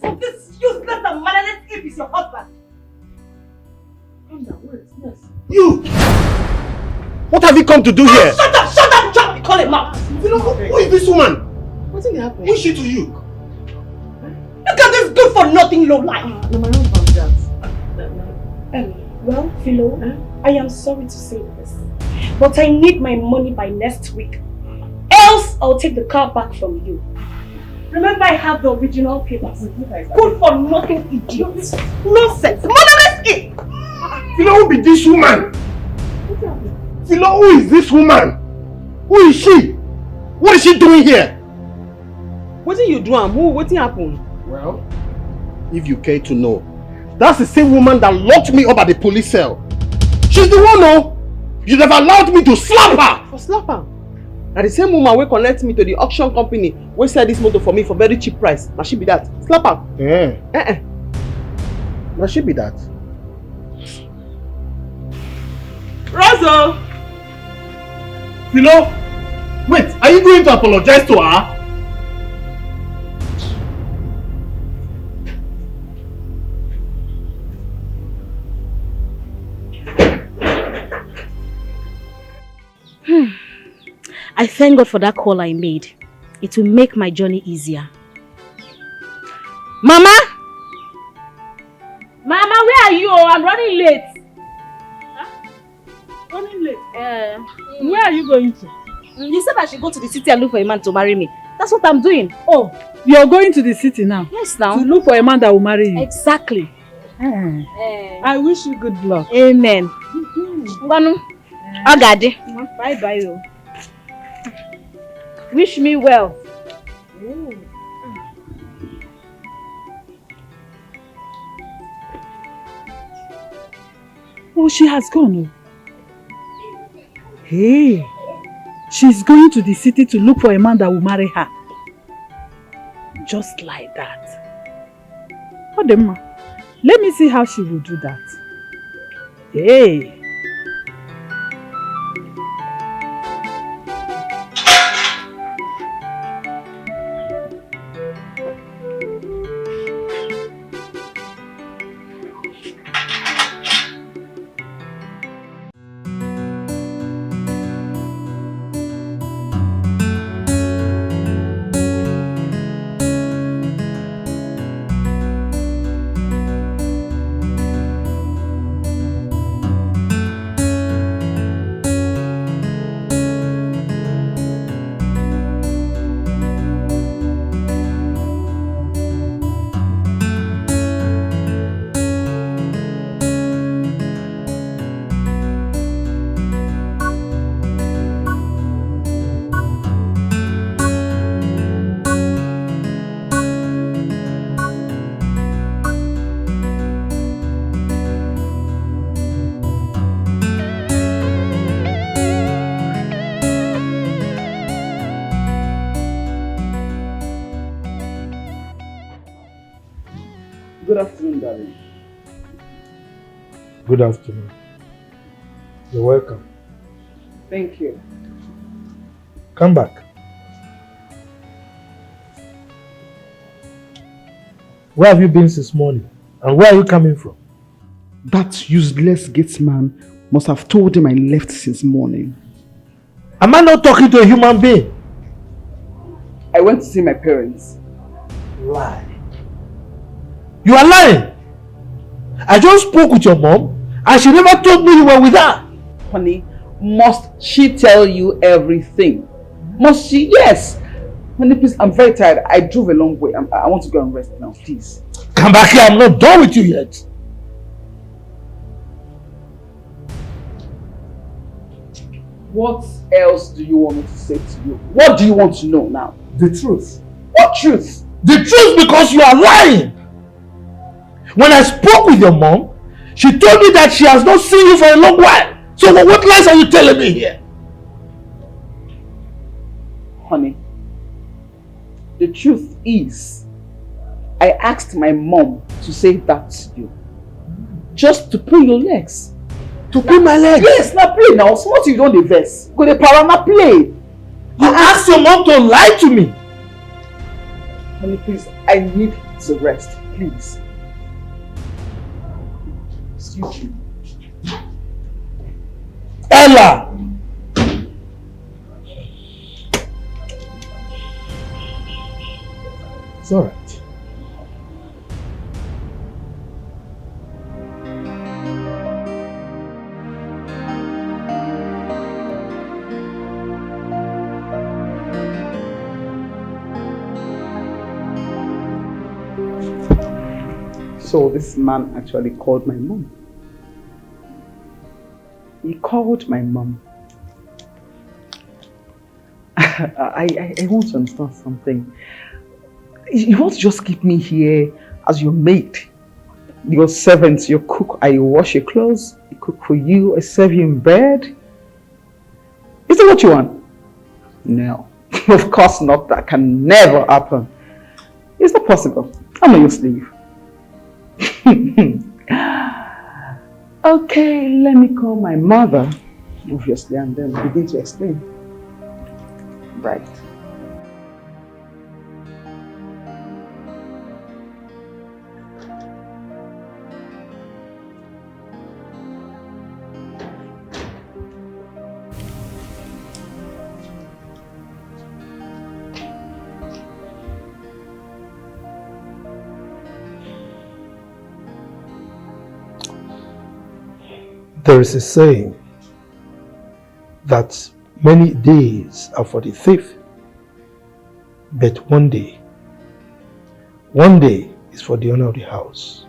So this useless and mannerless imp is your husband? Yes. You! What have you come to do here? Shut up, John! Call him out! You know, who is this woman? What's going to happen? Who is she to you? Look at this good for nothing low life! No, my husband, Well, Philo, I am sorry to say this, but I need my money by next week. Else, I'll take the car back from you. Remember, I have the original papers. Good for nothing idiots. Nonsense. Motherless imp! Philo, who be this woman? Philo, who is this woman? Who is she? What is she doing here? What did you do, Amu? What happened? Well, if you care to know, that's the same woman that locked me up at the police cell. She's the one, no? You'd have allowed me to slap her! For slap her? Now the same woman will connect me to the auction company will sell this motor for me for very cheap price. Now she be that. Slap her. Yeah. Now she be that. Rosa! Philo! Wait, are you going to apologize to her? I thank God for that call I made. It will make my journey easier. Mama! Mama, where are you? I'm running late. Huh? Running late? Where are you going to? You said I should go to the city and look for a man to marry me. That's what I'm doing. Oh, you're going to the city now? Yes, now. To look for a man that will marry you? Exactly. I wish you good luck. Amen. Banu. Agade. Bye-bye. Wish me well. Oh, she has gone. Hey, she's going to the city to look for a man that will marry her. Just like that. Odemma, let me see how she will do that. Hey. Good afternoon, darling. Good afternoon. You're welcome. Thank you. Come back. Where have you been since morning? And where are you coming from? That useless gate man must have told him I left since morning. Am I not talking to a human being? I went to see my parents. Lie. You are lying. I just spoke with your mom and she never told me you were with her. Honey, must she tell you everything? Must she? Yes. Honey, please, I'm very tired. I drove a long way. I want to go and rest now, please. Come back here, I'm not done with you yet. What else do you want me to say to you? What do you want to know now? The truth. What truth? The truth, because you are lying. When I spoke with your mom, she told me that she has not seen you for a long while. So what lies are you telling me here? Honey, the truth is, I asked my mom to say that to you. Just to pull your legs. To pull my legs? Yes, now play now. Smart you don't invest. Go to power now play. You asked your mom to lie to me. Honey, please, I need to rest. Please. Excuse me. Ella! It's alright. So this man actually called my mom. He called my mom. I want to understand something. You won't just keep me here as your maid, your servant, your cook. I wash your clothes, I cook for you, I serve you in bed. Is that what you want? No, of course not. That can never happen. It's not possible. I'm not your slave. Okay, let me call my mother, obviously, and then begin to explain. Right. There is a saying that many days are for the thief, but one day is for the owner of the house.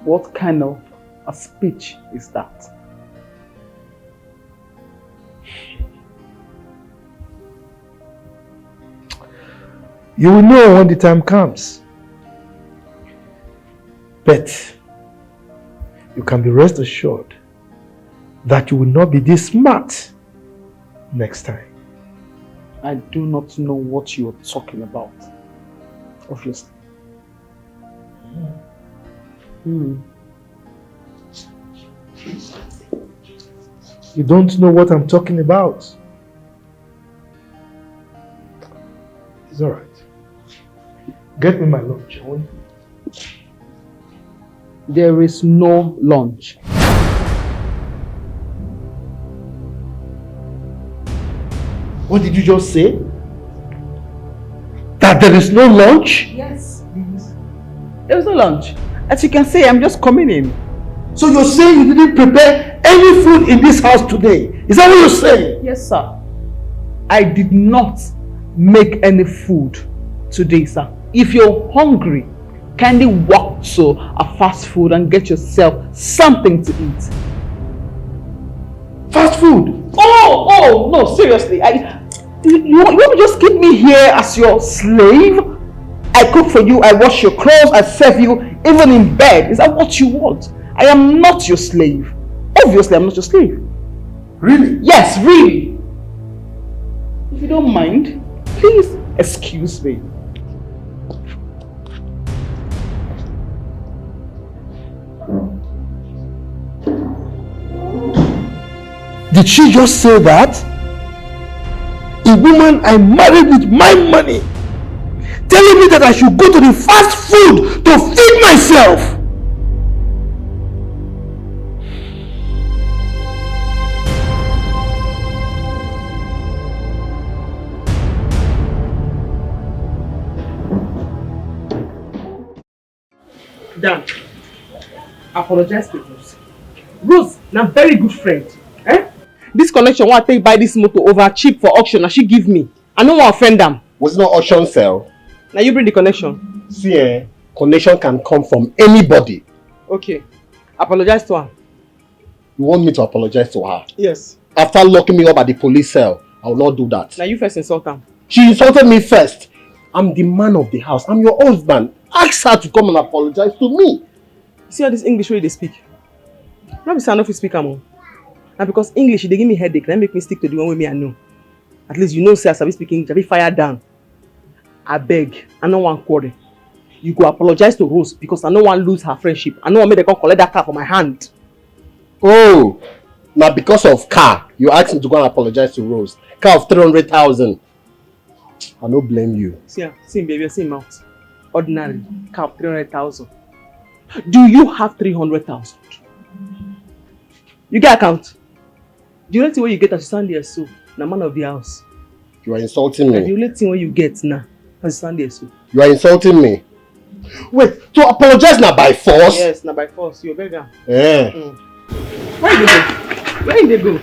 What kind of a speech is that? You will know when the time comes. But you can be rest assured that you will not be this smart next time. I do not know what you are talking about, obviously. You don't know what I'm talking about. It's alright. Get me my lunch, won't you? There is no lunch. What did you just say? That there is no lunch? Yes. There is no lunch. As you can see, I'm just coming in. So you're saying you didn't prepare any food in this house today? Is that what you're saying? Yes, sir. I did not make any food today, sir. If you're hungry, kindly walk to a fast food and get yourself something to eat. Fast food? Oh, no, seriously. You want to just keep me here as your slave? I cook for you, I wash your clothes, I serve you, even in bed. Is that what you want? I am not your slave. Obviously, I'm not your slave. Really? Yes, really. If you don't mind, please excuse me. Did she just say that? A woman I married with my money telling me that I should go to the fast food to feed myself. Dan, apologize to Rose. Rose, na very good friend. This connection want take buy this motor over cheap for auction and she give me. I don't want to offend them. Was it not auction sale? Now you bring the connection. See, connection can come from anybody. Okay. Apologize to her. You want me to apologize to her? Yes. After locking me up at the police cell, I will not do that. Now you first insult her. She insulted me first. I'm the man of the house. I'm your husband. Ask her to come and apologize to me. See all this English way they speak. Not because I know if you speak am. Now because English they give me headache. That make me stick to the one way me I know. At least you know say I sabi speak English. I be fire down. I beg. I no want quarrel. You go apologize to Rose because I no want lose her friendship. I no want me to come collect that car from my hand. Oh, now because of car, you asked me to go and apologize to Rose. Car of 300,000. I don't blame you. See baby, see mouth. Ordinary car of 300,000. Do you have 300,000? You get account? The only thing where you get as you stand there so, the man of the house. You are insulting me. The only thing where you get now, as you stand there so. You are insulting me. Wait, to apologize now by force? Yes, now by force. You're beggar. Yeah. Where you go? Where you go?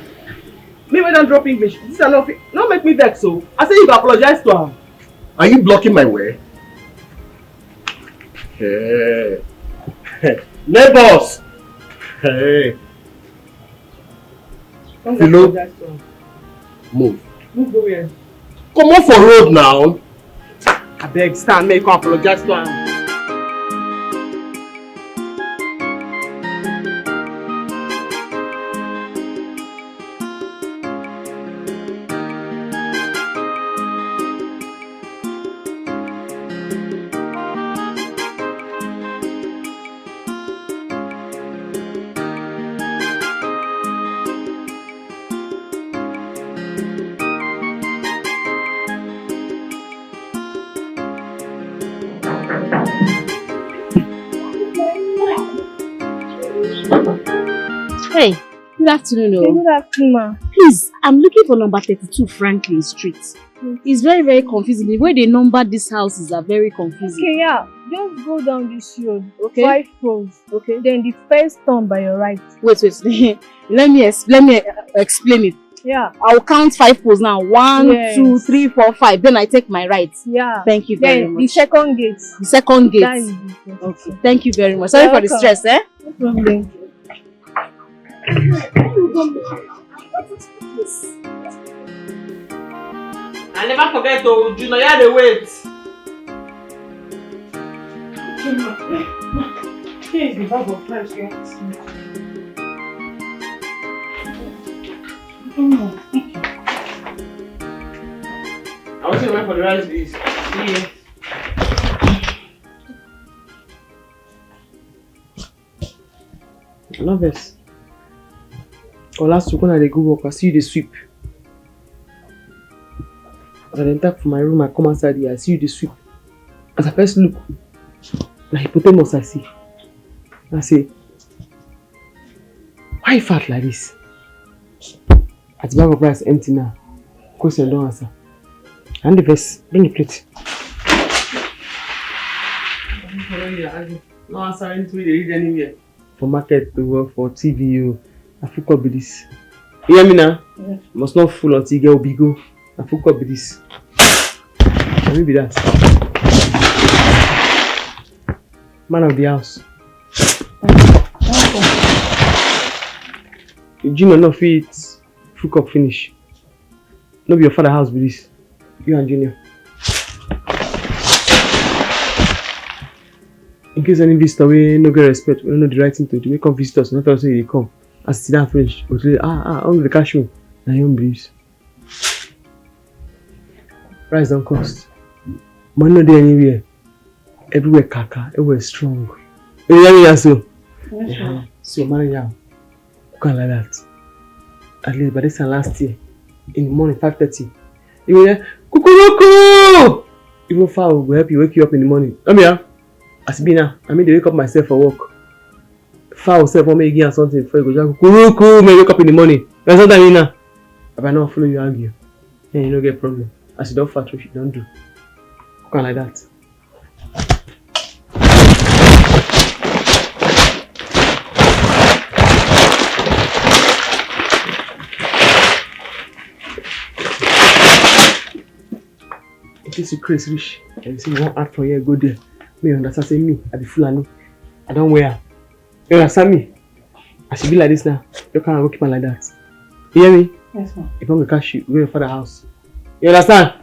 Me when don't drop English. This is not make me vex so. I say you go apologize to her. Are you blocking my way? Hey. Neighbors! Hey. Don't Hello? apologize to her. Move. Move go where? Come on for road now. I beg, stand, make you apologize to her. Hey, good afternoon. Hey, good afternoon, ma. Please, I'm looking for number 32 Franklin Street. It's very, very confusing. The way they number these houses are very confusing. Okay, yeah. Just go down this road. Okay. 5 rows. Okay. Then the first turn by your right. Wait. let me explain it. Yeah. I'll count 5 poles now. 1, Yes. 2, 3, 4, 5. Then I take my right. Yeah. Thank you very Then much. the second gate. The second gate. That is the first. Okay. Thank you very much. Sorry for the stress, eh? No problem. I never forget to Junior, you had to wait. Here is the bag of rice you have to I want you to wait for the rice, please. See you. I love this. Or last week when I go work, I see you the sweep. As I enter from my room, I come outside here, I see you the sweep. As I first look, na hippopotamus I see. I say, why you fat like this? At the bag of rice empty now. Question don't answer. And the vest, bring the plate. No answer anything they read anywhere. For market to work, for TV, I forgot with this. You hear me now? Yeah. Must not fool until you get obigo. I forgot with this. Can we be that? Man of the house. If Junior no fit fuck up finish. No be your father house with this. You and Junior. In case any visitor we no get respect, we don't know the right thing to do. We come visit us, not also they come. As sit down finish, we say, only the cash room. Now you believes. Price don't cost. Money no dey anywhere. Everywhere kaka, everywhere strong. You hear me so? Yes, sir. So manager, can like that. At least by this time last year, in the morning 5:30, you will hear kukuruku. Even fowl will help you wake you up in the morning. Come here. As be now, I mean they wake up myself for work. Fowl self want me give am something before you go just kukuruku. Me wake up in the morning. That's what I mean now. If I not follow you argue, then you don't get problem. As you don't fat, you don't do. Can like that. in case you crazy rich, and you say you want art for here, go there. Me understand, say me, I be Fulani. I don't wear. You understand me? I should be like this now. You can't go keep on like that. You hear me? Yes, ma'am. If I'm gonna catch you, go to your father's house. You understand?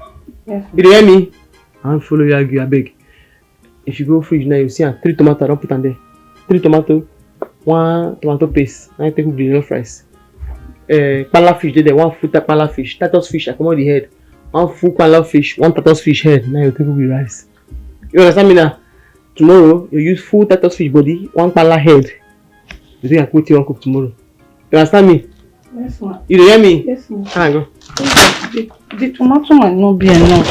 Yes. You hear me? I don't follow you argue, I beg. If you go fridge now, you see 3 tomatoes, don't put on there. 3 tomatoes, 1 tomato paste, 9 take with the jollof rice. Pala fish there, 1 full pala fish, Titus fish, I come out the head. 1 full pala fish, 1 Titus fish head, now you take with the rice. You understand me now? Tomorrow, you use full Titus fish body, 1 pala head. You think I cook you 1 cook tomorrow? You understand me? Yes, ma'am. You hear me? Yes, ma'am. Can I go? The tomato might not be enough.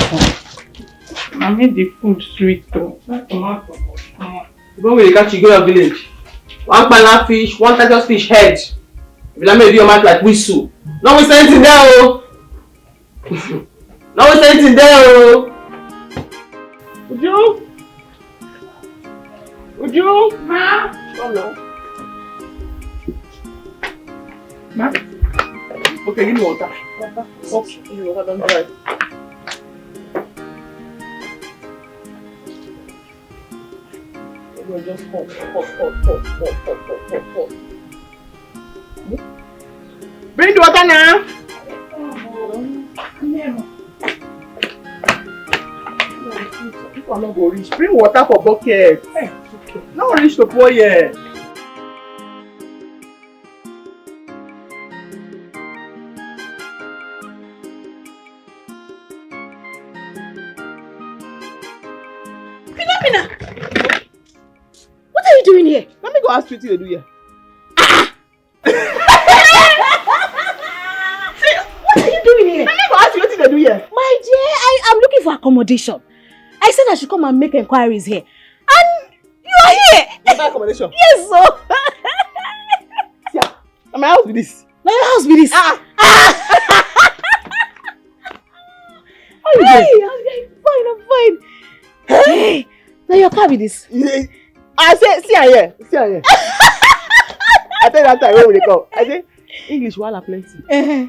I made the food sweet though. That tomato. The one we catch you go to village. 1 pala fish, 1 Titus fish head. If you let me do your mouth like whistle. No we say anything there, oh. No we say anything there, oh. Would you? Ma? Come now. Ma? Okay, give me water. Okay, give me water, don't dry. Just hot. Bring the water now. People are not going to reach. Bring water for bucket. Hey, okay. Not reach to pour here. Pina! What are you doing here? Let me go ask what you do here. What are you doing here? Let me go ask what you do here. My dear, I'm looking for accommodation. I said I should come and make inquiries here. And you are here. You buy accommodation? Yes, so. Yeah. And my house with this. Now your house with this. How you doing? I'm fine. Hey, now your car with this. I say, see here. I tell you that time when we come. I say, English wala plenty.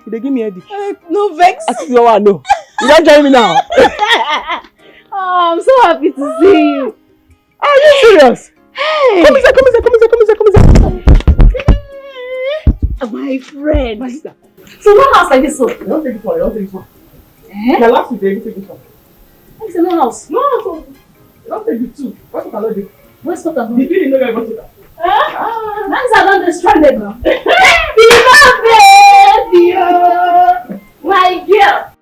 They give me a headache. No vex. I see what I know. You don't join me now. Oh, I'm so happy to see you. Are you serious? Hey. Come here. My friend. My sister. So no house like this one? Don't take this one. Eh? The last week they take this one. It's no house. No. Don't take the 2. What you cannot do? Where's what I'm The feeling no get go to that. That's how I'm stranded now. Baby, my girl.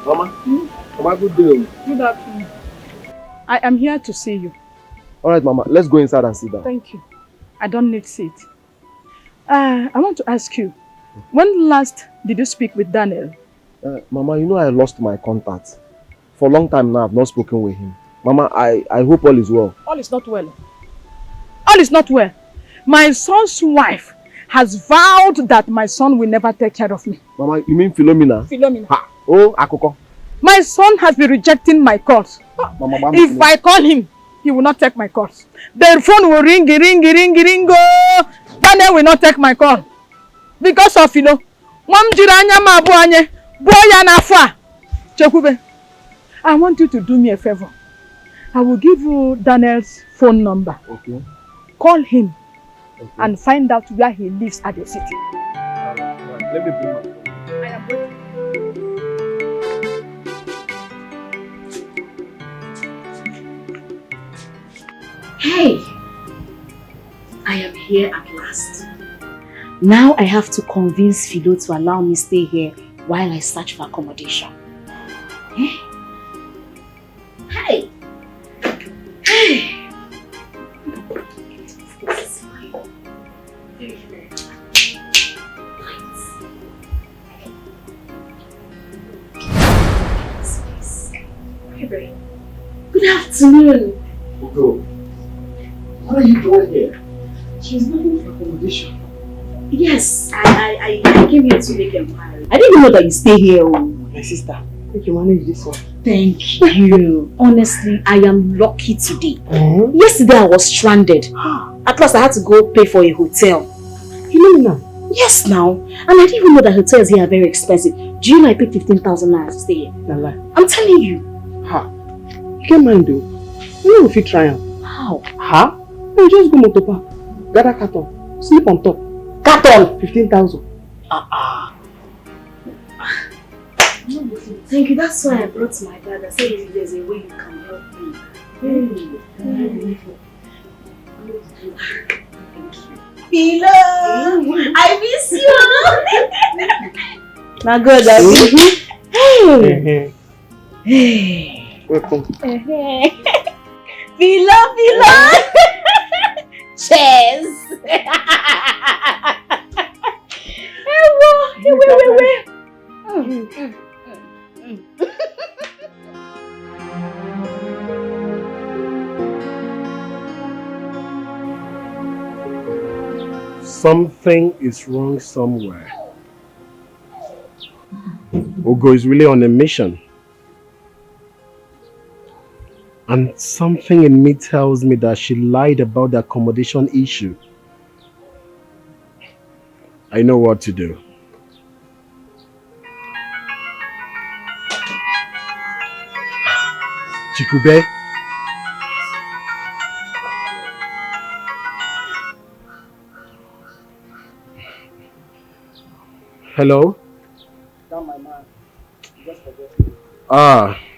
Mama. Mama, good day. Good afternoon. I am here to see you. Alright, Mama, let's go inside and sit down. Thank you. I don't need seat. I want to ask you, when last did you speak with Daniel? Mama, you know I lost my contact. For a long time now, I've not spoken with him. Mama, I hope all is well. All is not well. All is not well. My son's wife has vowed that my son will never take care of me. Mama, you mean Philomena? Philomena. Ha. Oh, Akoko. My son has been rejecting my calls. Mama, if I call him, he will not take my calls. The phone will ring. Oh. Daniel will not take my call. Because of Philo. I want you to do me a favor. I will give you Daniel's phone number. Okay. Call him and find out where he lives at the city. Let me bring my phone. I am waiting. Hey! I am here at last. Now I have to convince Philo to allow me stay here while I search for accommodation. Hey! Hey! Hey! This is fine. Very, very nice. Good afternoon. Ugo, what are you doing here? She's looking for accommodation. Yes, I came here to make inquiry. I didn't know that you stay here. My sister, make you manage this one. Thank you. Honestly, I am lucky today. Yesterday I was stranded. At last I had to go pay for a hotel. Philomena? Yes, now. And I didn't even know that hotels here are very expensive. Do you know I paid 15,000 naira to stay here? Nala. I'm telling you. Ha. You can't mind though. You know if you try am. How? Ha? You just go motor park, gather carton, sleep on top. Carton? 15,000. Thank you. That's why I brought my dad. I said if there's a way you can help me. Thank you. Hello! I miss you! Now good, Hey! Hey! Welcome. Philo! Cheers! Wait. Something is wrong somewhere. Ogo is really on a mission. And something in me tells me that she lied about the accommodation issue. I know what to do. Chikube? Hello?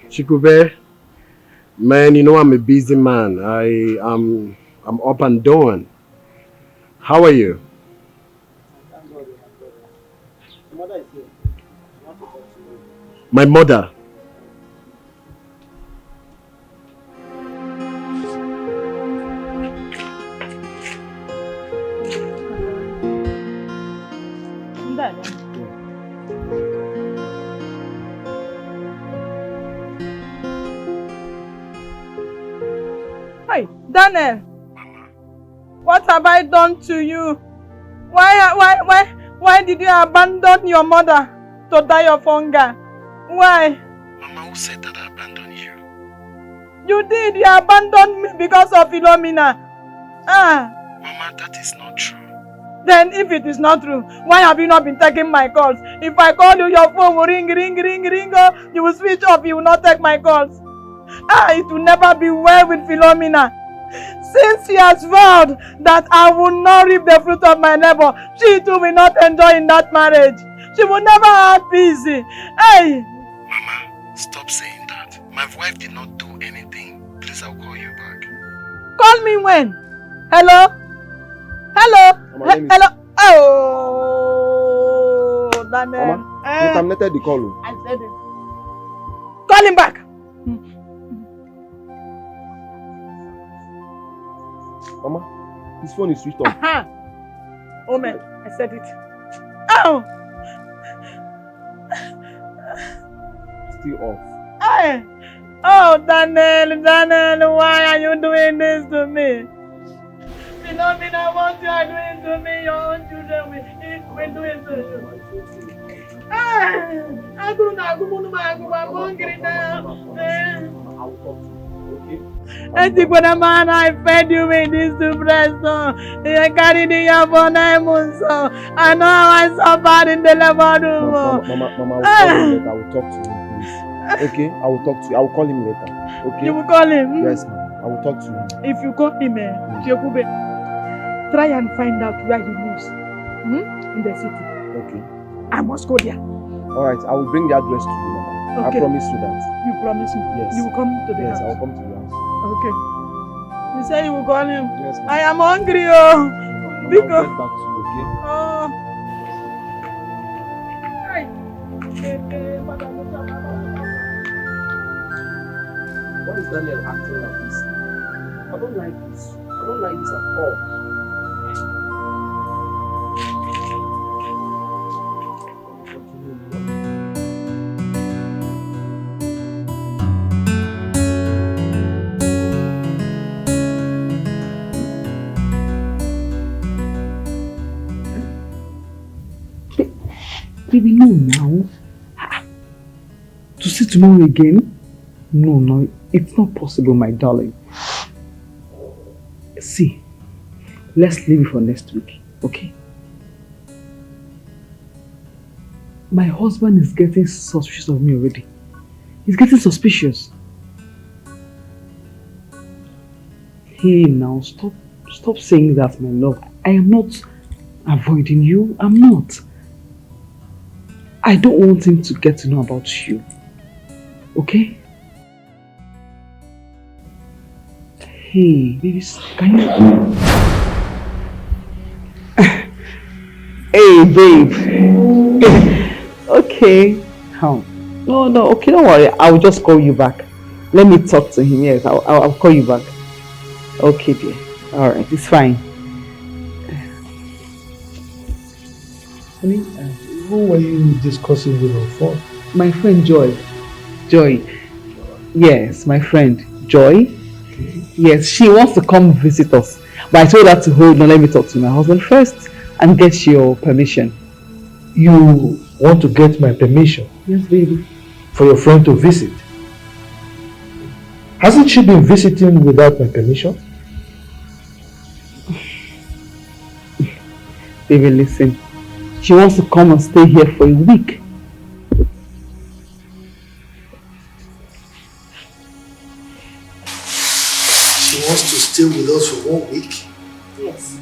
Chikube. Man, you know I'm a busy man. I'm up and doing. How are you? My mother. Hey, Daniel. What have I done to you? Why did you abandon your mother to die of hunger? Why? Mama, who said that I abandoned you? You did. You abandoned me because of Philomena. Mama, that is not true. Then if it is not true, why have you not been taking my calls? If I call you, your phone will ring, oh, you will switch off, you will not take my calls. It will never be well with Philomena. Since she has vowed that I will not reap the fruit of my labor, she too will not enjoy in that marriage. She will never have peace. Hey! Mama, stop saying that. My wife did not do anything. Please, I'll call you back. Call me when? Hello? Hello? Hello? Oh, Daniel. Mama, you terminated the call. I said it. Call him back. Mama, his phone is switched off. Oh man, I said it. Oh! Still off. Hey! Oh, Daniel, why are you doing this to me? Philomena, what you are doing to me, your own children will doing to you. I'm hungry now. And when a man I fed you with this to breast, you carried the year for 9 months. I know how I suffered in the labor room. Mama, I will call him later. I will talk to him, please. Okay, I will talk to you. I will call him later. Okay. You will call him? Yes, ma'am. I will talk to him. If you call him, try and find out where he lives. In the city. Okay. I must go there. Alright, I will bring the address to you, Mama. Okay. I promise you that. You promise me? Yes. You will come to the house? Yes, I will come to the house. Okay. You say you will call him? Yes, ma'am. I am hungry, Mama, I will get back to you, okay? Oh. Why is Daniel acting like this? I don't like this. I don't like this at all. Baby, no now. To see tomorrow again? No, it's not possible, my darling. See, let's leave it for next week, okay? My husband is getting suspicious of me already. He's getting suspicious. Hey now, stop saying that, my love. I am not avoiding you. I'm not. I don't want him to get to know about you. Okay? Hey, baby, can you... Hey, babe. Okay. How? No, okay, don't worry. I'll just call you back. Let me talk to him. Yes, I'll call you back. Okay, dear. Alright, it's fine. Honey, who were you discussing with on phone? My friend Joy. Joy. Yes, my friend Joy. Okay. Yes, she wants to come visit us. But I told her to hold on, let me talk to my husband first and get your permission. You want to get my permission? Yes, baby. For your friend to visit? Hasn't she been visiting without my permission? Baby, listen. She wants to come and stay here for a week. She wants to stay with us for 1 week? Yes.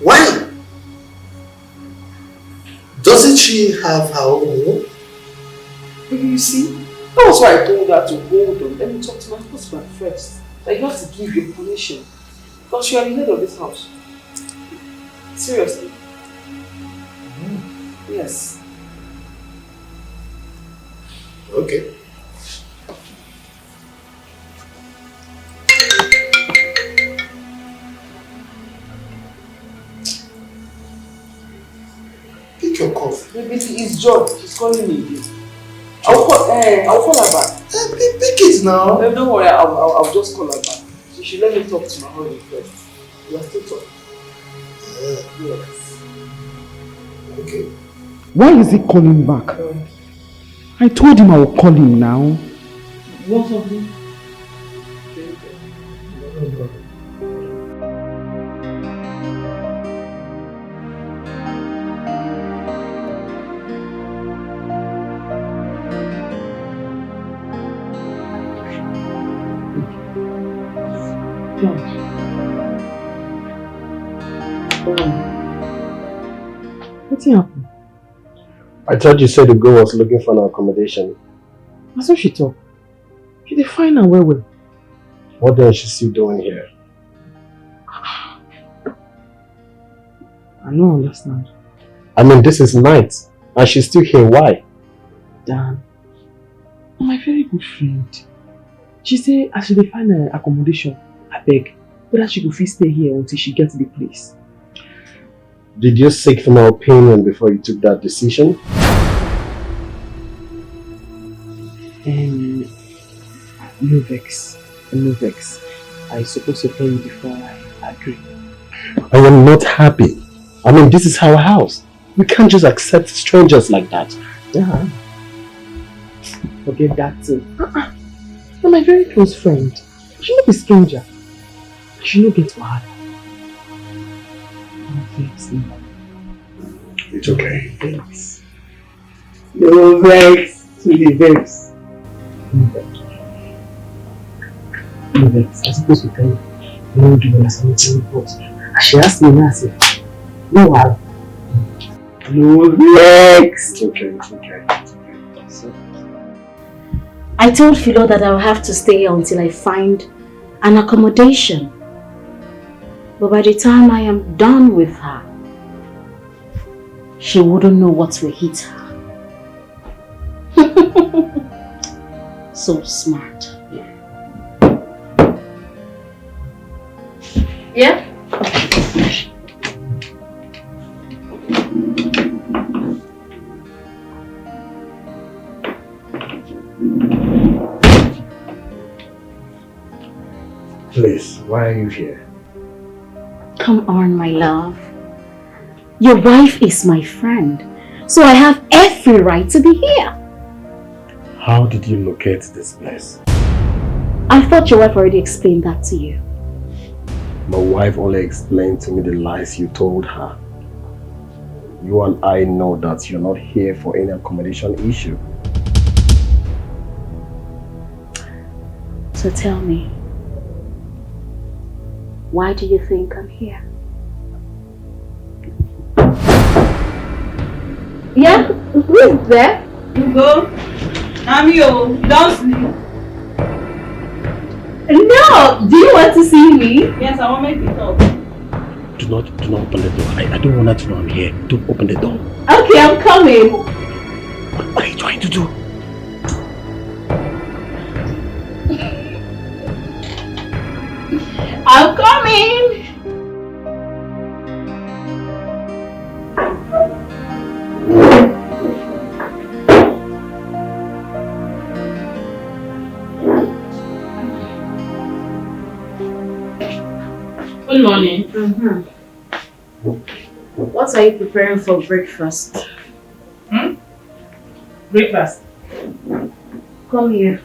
Why? Doesn't she have her own home? Baby, you see? That was why I told her to hold on. Let me talk to my husband first. That you have to give your permission. Because you are the head of this house. Seriously. Yes. Okay. Pick your cough. Baby, it's Joy. She's calling me again. I'll call her back. Pick it now. Don't worry, I'll just call her back. She should let me talk to my husband first. We are still talking. Yes. Okay. Why is he calling back? I told him I will call him now. What of him? What's happened? I thought you said the girl was looking for an accommodation. That's what she thought. She did find her well. What then is she still doing here? I don't understand. I mean, this is night and she's still here. Why? Dan, my very good friend. She said I should find an accommodation. I beg. But that she could fit stay here until she gets the place. Did you seek for my opinion before you took that decision? No vex. I supposed to tell you before I agree. I am not happy. I mean, this is our house. We can't just accept strangers like that. Yeah. Forget that too. You're my very close friend. You should not be a stranger. You should not get wild. It's okay. Vex. No vex. Sweetie vex. No vex. I'm supposed to tell you. No do understand what and she asked me now, I said, no wild. No vex. It's okay. So, I told Philo that I will have to stay here until I find an accommodation. But by the time I am done with her, she wouldn't know what will hit her. So smart. Yeah? Please, why are you here? Come on, my love. Your wife is my friend, so I have every right to be here. How did you locate this place? I thought your wife already explained that to you. My wife only explained to me the lies you told her. You and I know that you're not here for any accommodation issue. So tell me, why do you think I'm here? Yeah? Who is there? You go. I'm you. Don't sleep. No! Do you want to see me? Yes, I want to make it talk. Do not open the door. I don't want her to know I'm here. Don't open the door. Okay, I'm coming. What are you trying to do? I'm coming! Good morning. What are you preparing for breakfast? Breakfast. Come here.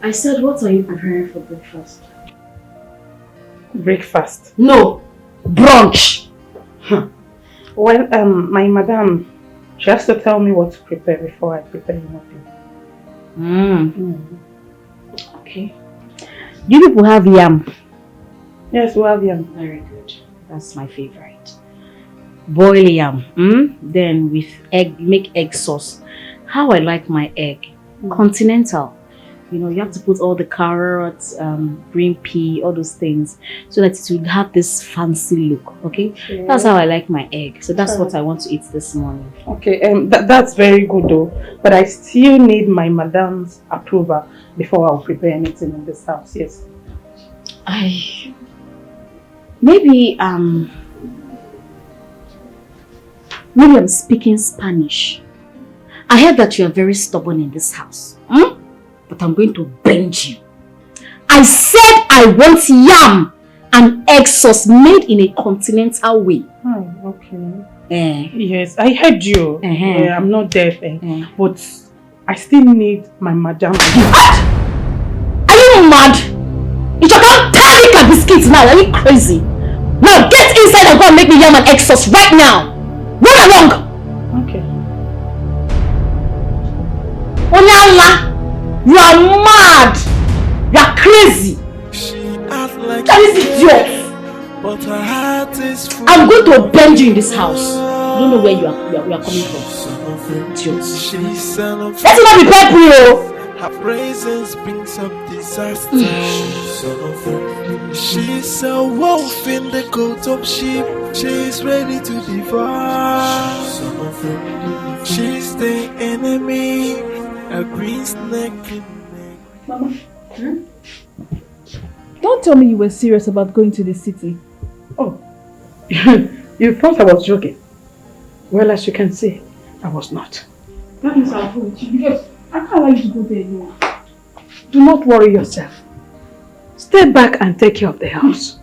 I said, what are you preparing for breakfast? Breakfast. No! Brunch! Well, my madam, she has to tell me what to prepare before I prepare anything. Okay. You people have yam? Yes, we have yam. Very good. That's my favorite. Boil yam. Then with egg, make egg sauce. How I like my egg. Continental. You know, you have to put all the carrots, green pea, all those things, so that it will have this fancy look, okay? Yeah. That's how I like my egg. So that's what I want to eat this morning. Okay, that's very good though. But I still need my madam's approval before I'll prepare anything in this house, yes. Maybe I'm speaking Spanish. I heard that you are very stubborn in this house. But I'm going to bend you. I said I want yam and egg sauce made in a continental way. Oh, okay. Yes, I heard you. Yeah, I'm not deaf, but I still need my madam. Are you mad? You can't panic at biscuits now. Are you crazy? Now get inside and go and make me yam and egg sauce right now. Run along. Okay. Onyala, you are mad. You are crazy. That is idiot. But her heart is full. I'm going to bend you in this house. I don't know where you are coming from. Idiot. Let it not be peppery. Her presence brings up disaster. She's a wolf in the coat of sheep. She's ready to devour. She's the enemy. A green snake in neck. Mama, don't tell me you were serious about going to the city. Oh, you thought I was joking? Well, as you can see, I was not. That means I'll go with you because I can't allow you to go there alone. Do not worry yourself. Stay back and take care of the house.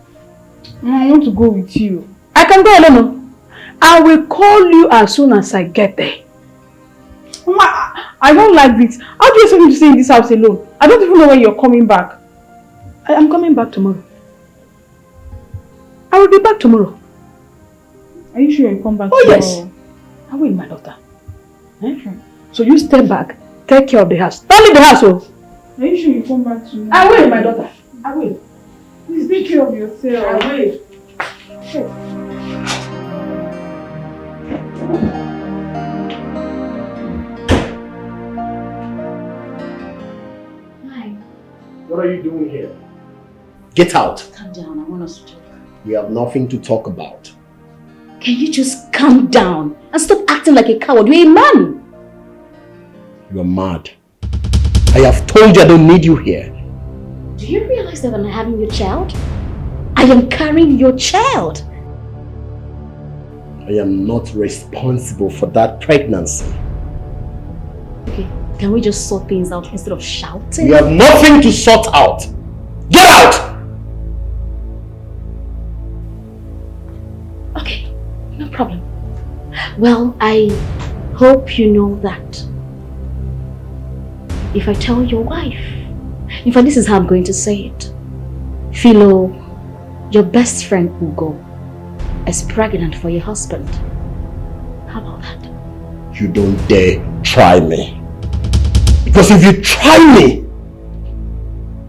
I want to go with you. I can go alone. I will call you as soon as I get there. Mama, I don't like this. How do you expect me to stay in this house alone? I don't even know when you're coming back. I'm coming back tomorrow. I will be back tomorrow. Are you sure you'll come back tomorrow? Oh Yes. I will, my daughter. So you stay back, take care of the house. Don't leave the house, oh. Are you sure you'll come back tomorrow? I will, my daughter. I will. Please take care of yourself. I will. What are you doing here? Get out. Calm down. I want us to talk. We have nothing to talk about. Can you just calm down and stop acting like a coward? You're a man. You are mad. I have told you I don't need you here. Do you realize that I'm having your child? I am carrying your child. I am not responsible for that pregnancy. Okay, can we just sort things out instead of shouting? We have nothing to sort out. Get out! Okay, no problem. Well, I hope you know that if I tell your wife, in fact, this is how I'm going to say it. Philo, your best friend Ugo is pregnant for your husband. How about that? You don't dare try me. Because if you try me,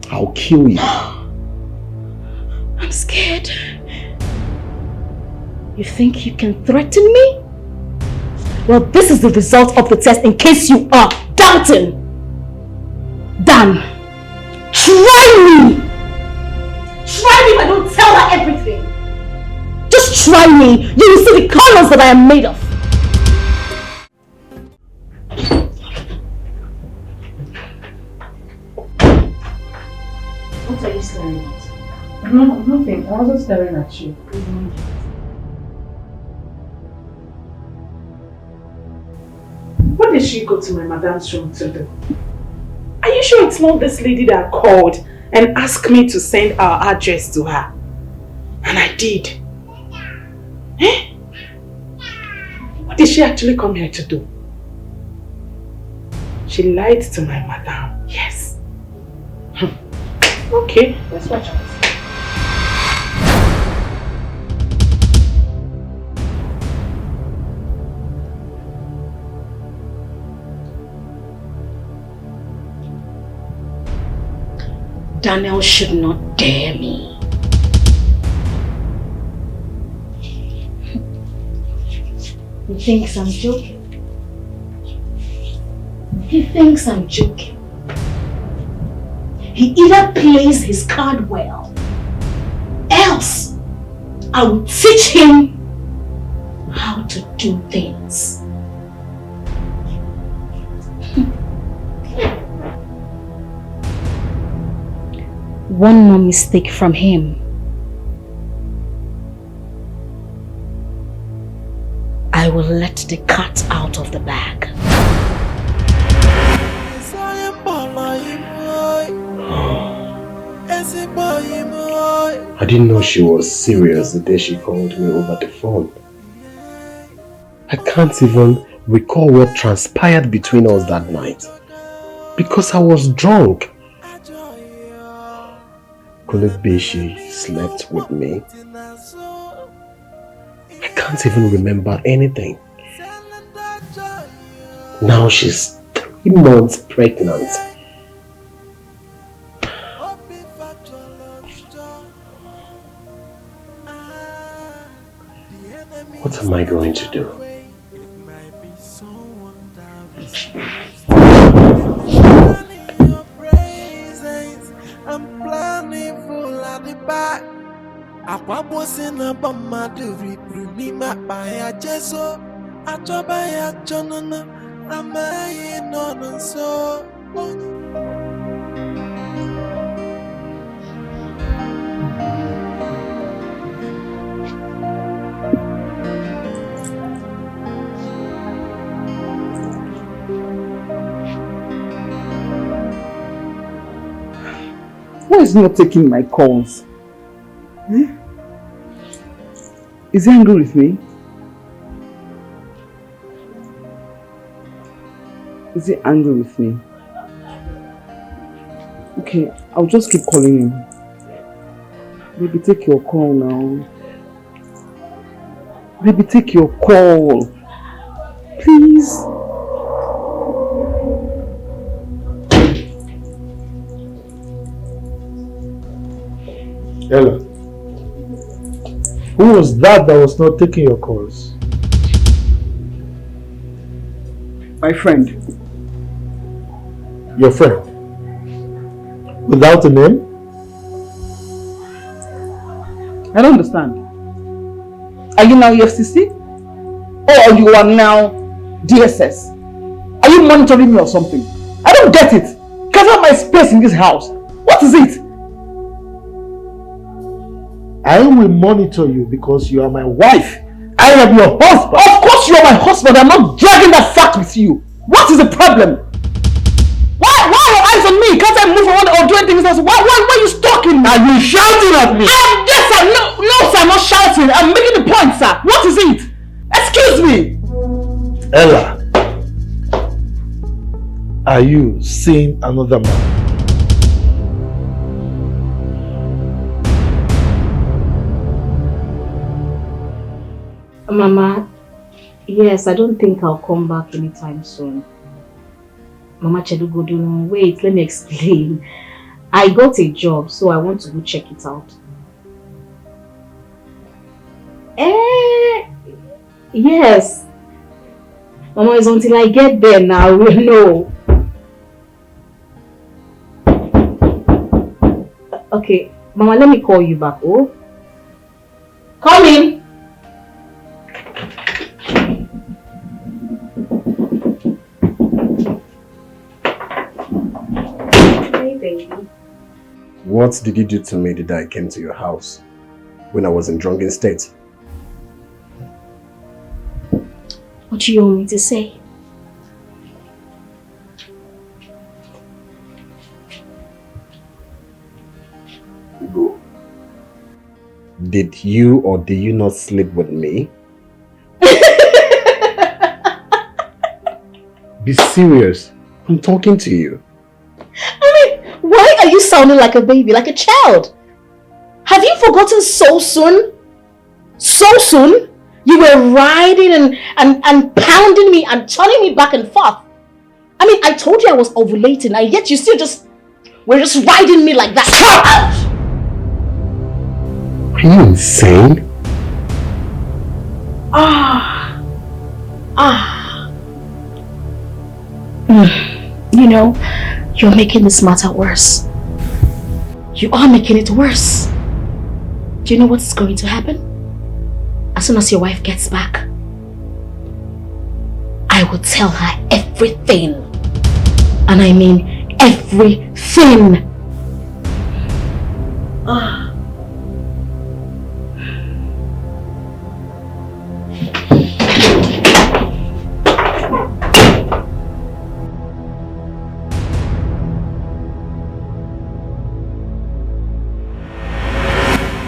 I'll kill you. I'm scared. You think you can threaten me? Well, this is the result of the test in case you are doubting. Dan, try me! Try me, but don't tell her everything. Just try me. You will see the colors that I am made of. What are you staring at? No, nothing. I wasn't staring at you. What did she go to my madam's room to do? Are you sure it's not this lady that called and asked me to send our address to her? And I did. Eh? What did she actually come here to do? She lied to my madam. Yes. Okay, let's watch out. Daniel should not dare me. He thinks I'm joking. He thinks I'm joking. He either plays his card well, else I will teach him how to do things. One more mistake from him, I will let the cat out of the bag. I didn't know she was serious the day she called me over the phone. I can't even recall what transpired between us that night because I was drunk. Could it be she slept with me? I can't even remember anything. Now she's 3 months pregnant. What am I going to do? Why is he not taking my calls? Eh? Is he angry with me? Is he angry with me? Okay, I'll just keep calling him. Baby, take your call now. Baby, take your call. Please. Ella, who was that was not taking your calls? My friend. Your friend? Without a name? I don't understand. Are you now EFCC? Or you are now DSS? Are you monitoring me or something? I don't get it. Cover my space in this house. What is it? I will monitor you because you are my wife. I am your husband. Of course you are my husband. I'm not dragging that fact with you. What is the problem? Why are your eyes on me? Can't I move around or doing things else? Why are you stalking me? Are you shouting at me? Yes, sir. No, sir, I'm not shouting. I'm making the point, sir. What is it? Excuse me. Ella, are you seeing another man? Mama, yes, I don't think I'll come back anytime soon. Mama Chedugodun, wait, let me explain. I got a job, so I want to go check it out. Yes. Mama, it's until I get there now, we'll know. Okay, Mama, let me call you back, oh? Come in. Hey, baby. What did you do to me the day I came to your house when I was in drunken state? What do you want me to say? Did you or did you not sleep with me? Be serious. I'm talking to you. I mean, why are you sounding like a baby, like a child? Have you forgotten so soon? So soon? You were riding and pounding me and turning me back and forth. I mean, I told you I was ovulating and yet you still were just riding me like that. Are you insane? You know, you're making this matter worse. You are making it worse. Do you know what's going to happen? As soon as your wife gets back, I will tell her everything. And I mean everything.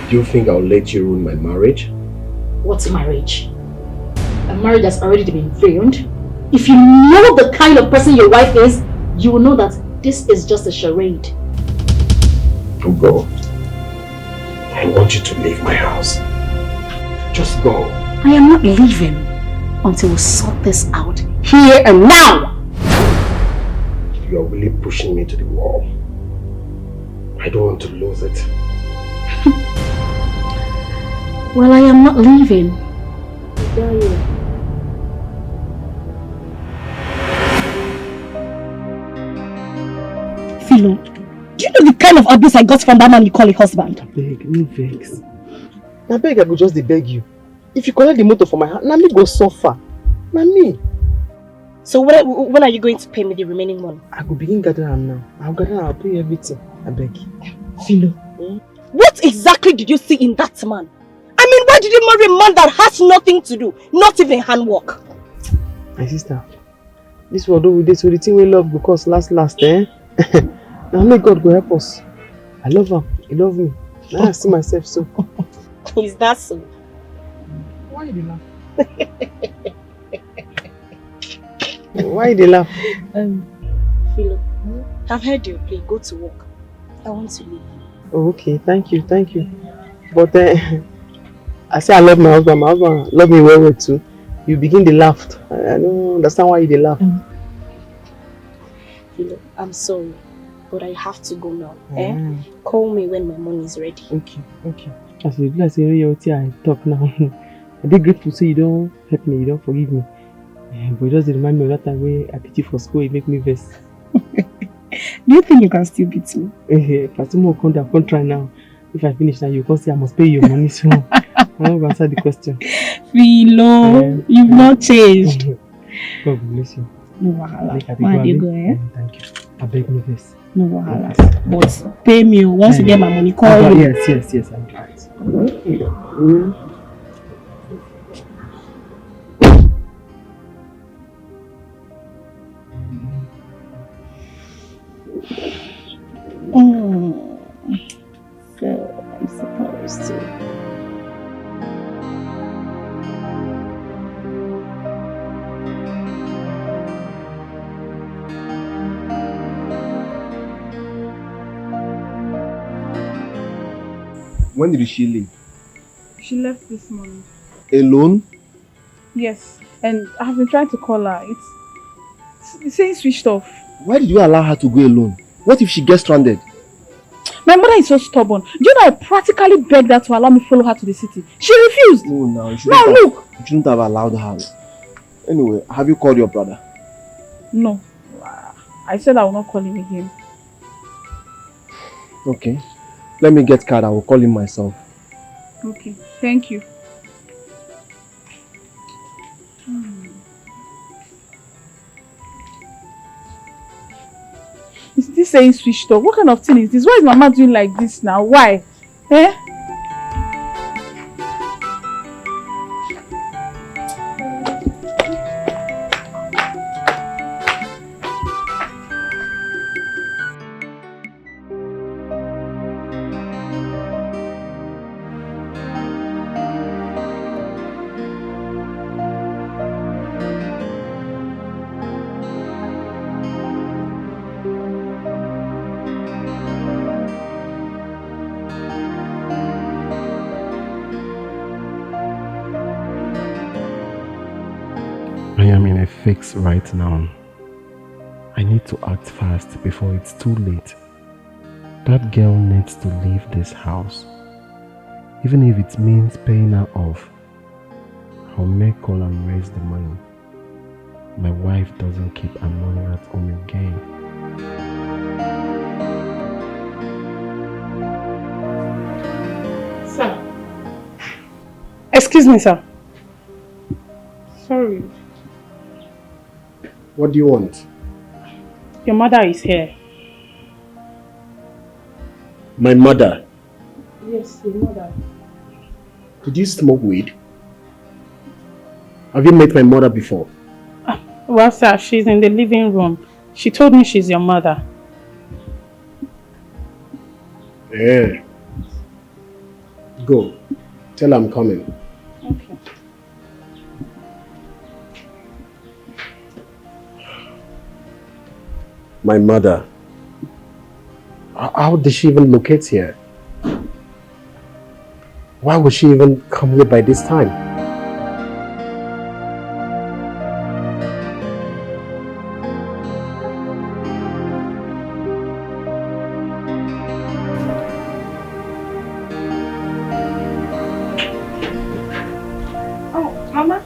Do you think I'll let you ruin my marriage? What's marriage? A marriage that's already been ruined? If you know the kind of person your wife is, you will know that this is just a charade. Go. I want you to leave my house. Just go. I am not leaving until we sort this out here and now. You are really pushing me to the wall. I don't want to lose it. Well, I am not leaving. Philo, do you know the kind of abuse I got from that man you call a husband? Beg, no vex. Now beg, I go just beg you. If you collect the motor for my hand, now me go suffer. Now me. So when are you going to pay me the remaining money? I go begin gathering now. I'll gather, I'll pay everything. I beg. Philo, what exactly did you see in that man? I mean, why did you marry a man that has nothing to do? Not even handwork. My sister, this world over this, so the thing we love because last, eh? Now may God go help us. I love him. He love me. Now I see myself so. Is that so? Why you laugh? Why they laugh? Philo, I've heard your play. Go to work. I want to leave. Oh, okay. Thank you. But I say I love my husband. My husband love me well too. You begin to laugh. I don't understand why you laugh. Philo, I'm sorry, but I have to go now. Call me when my money is ready. Okay. As you do, I talk now. I be grateful so you don't hurt me, you don't forgive me. But just remind me of that time where I beat you for school, it make me vex. Do you think you can still beat me? If I still can't try now. If I finish now, you can say I must pay your money, so I'm going to answer the question. Philo, you've not changed. God bless you. No wahala. Why do you go, eh? Thank you. I beg no vex. No wahala. But pay me once you get my money. Call me. Yes, I'll do it. So I'm supposed to. When did she leave? She left this morning. Alone? Yes, and I've been trying to call her. It's saying switched off. Why did you allow her to go alone? What if she gets stranded? My mother is so stubborn. Do you know I practically begged her to allow me to follow her to the city? She refused. No, no, you Now look. You shouldn't have allowed her. Anyway, have you called your brother? No. I said I will not call him again. Okay. Let me get card. I will call him myself. Okay. Thank you. Is this saying switched off? What kind of thing is this? Why is Mama doing like this now? Why? Eh? I am in a fix right now. I need to act fast before it's too late. That girl needs to leave this house. Even if it means paying her off, I'll make call and raise the money. My wife doesn't keep her money at home again. Sir. Excuse me, sir. Sorry. What do you want? Your mother is here. My mother. Yes, your mother. Did you smoke weed? Have you met my mother before? Well, sir, she's in the living room. She told me she's your mother. Yeah. Go. Tell her I'm coming. Okay. My mother. How did she even locate here? Why would she even come here by this time? Oh, Mama,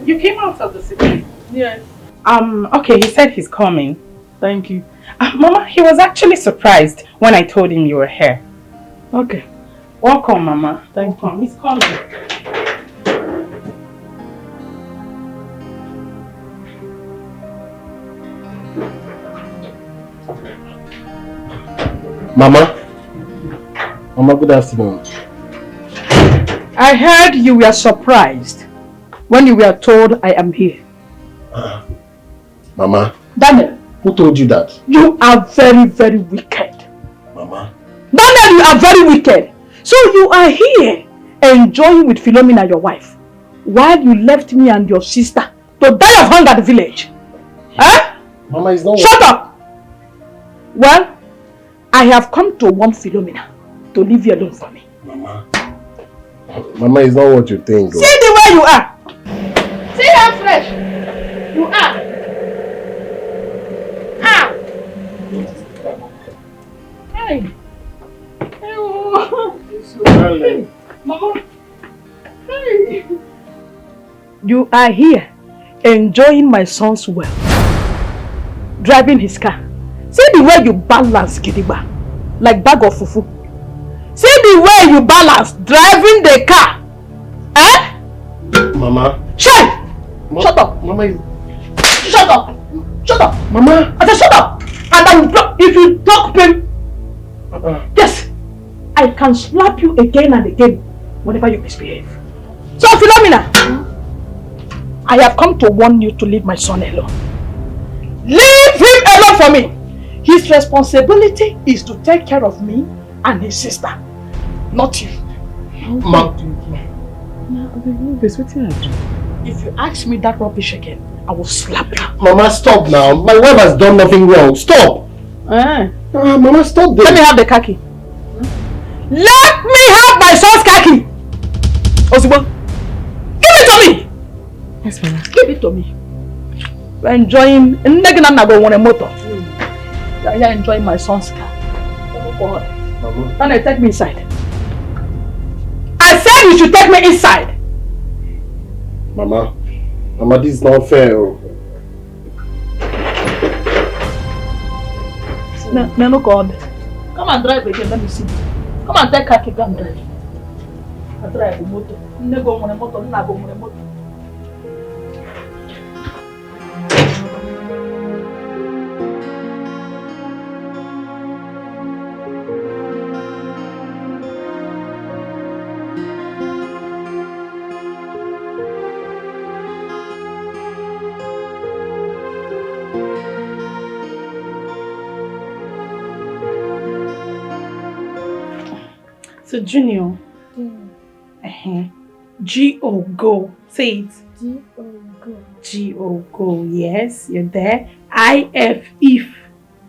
you came out of the city. Yes. Okay, he said he's coming. Thank you. Mama, he was actually surprised when I told him you were here. Okay. Welcome, Mama. Thank you. He's coming. Mama? Mama, good afternoon. I heard you were surprised when you were told I am here. Mama? Daniel. Who told you that? You are very, very wicked. Mama? Daniel, you are very wicked. So you are here enjoying with Philomena, your wife, while you left me and your sister to die of hunger at the village. Huh? Mama, it's not... Shut up! Well, I have come to warn Philomena to leave you alone for me. Mama? Mama, it's not what you think. See the way you are. See how fresh you are. Hey. Hey. Mama. Hey. You are here enjoying my son's wealth, driving his car. See the way you balance, Gidigba, like bag of fufu. See the way you balance driving the car. Eh? Mama. Shut up. Mama. Shut up. Shut up. Mama. I said shut up. And I will block if you talk pain. Yes. I can slap you again and again whenever you misbehave. So Philomena, I have come to warn you to leave my son alone. Leave him alone for me. His responsibility is to take care of me and his sister, not you. If you ask me that rubbish again, I will slap you. Mama, stop now. My wife has done nothing wrong. Stop. Mama, stop this. Let me have the khaki. Let me have my son's khaki. Osibo, give it to me. speak to me. We're enjoying. You're here enjoying my son's car. Oh God. Daniel, take me inside. I said you should take me inside. Mama, this is not fair. No, God. Come and drive again, let me see. Come and take car, go and drive. I drive a motor. Never on a motor, never on a motor. So Junior, G-O, go. Say it. G-O, go. G-O, go. Yes, you're there. I-F, if.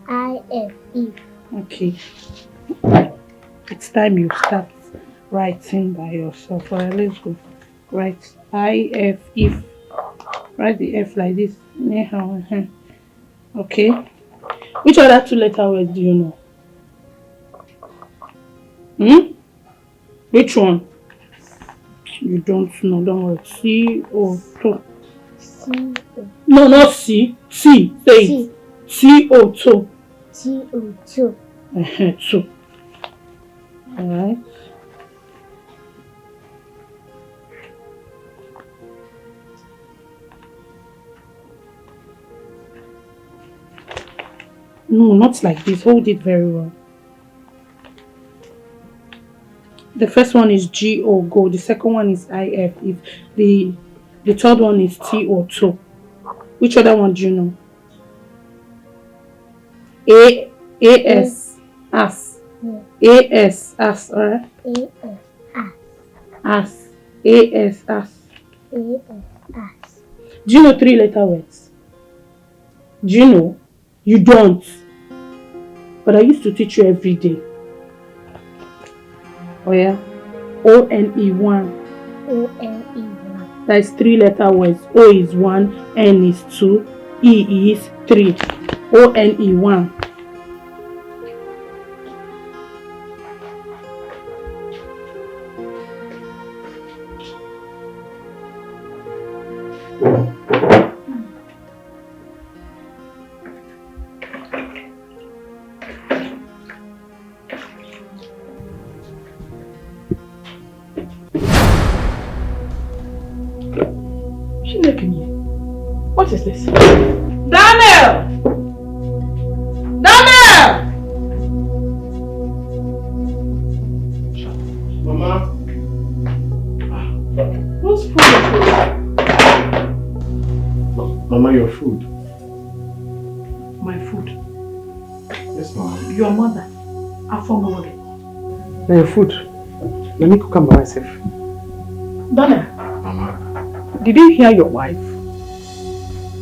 I-F, if. Okay. It's time you start writing by yourself. Alright, let's go. Write I-F, if. Write the F like this. Okay. Which other 2-letter words do you know? Which one? You don't know, don't worry. C-O-2. C-O. No, not C. C. Say it. C-O-2. C-O-2. 2. Alright. No, not like this. Hold it very well. The first one is G-O, go. The second one is I-F, if. The third one is T-O-2. Which other one do you know? A-S, as. A-S, as, alright? A-S, as. As. A-S, as. A-S, as. Do you know 3-letter words? Do you know? You don't. But I used to teach you every day. Oh yeah? O-N-E-1. O-N-E-1. That is 3-letter words. O is 1, N is 2, E is 3. O-N-E-1. What is this? Daniel! Daniel! Mama? What's food? Mama, your food. My food. Yes, Mama. Your mother. Afomologe. Now your food. Let me cook them by myself. Daniel. Mama. Did you hear your wife?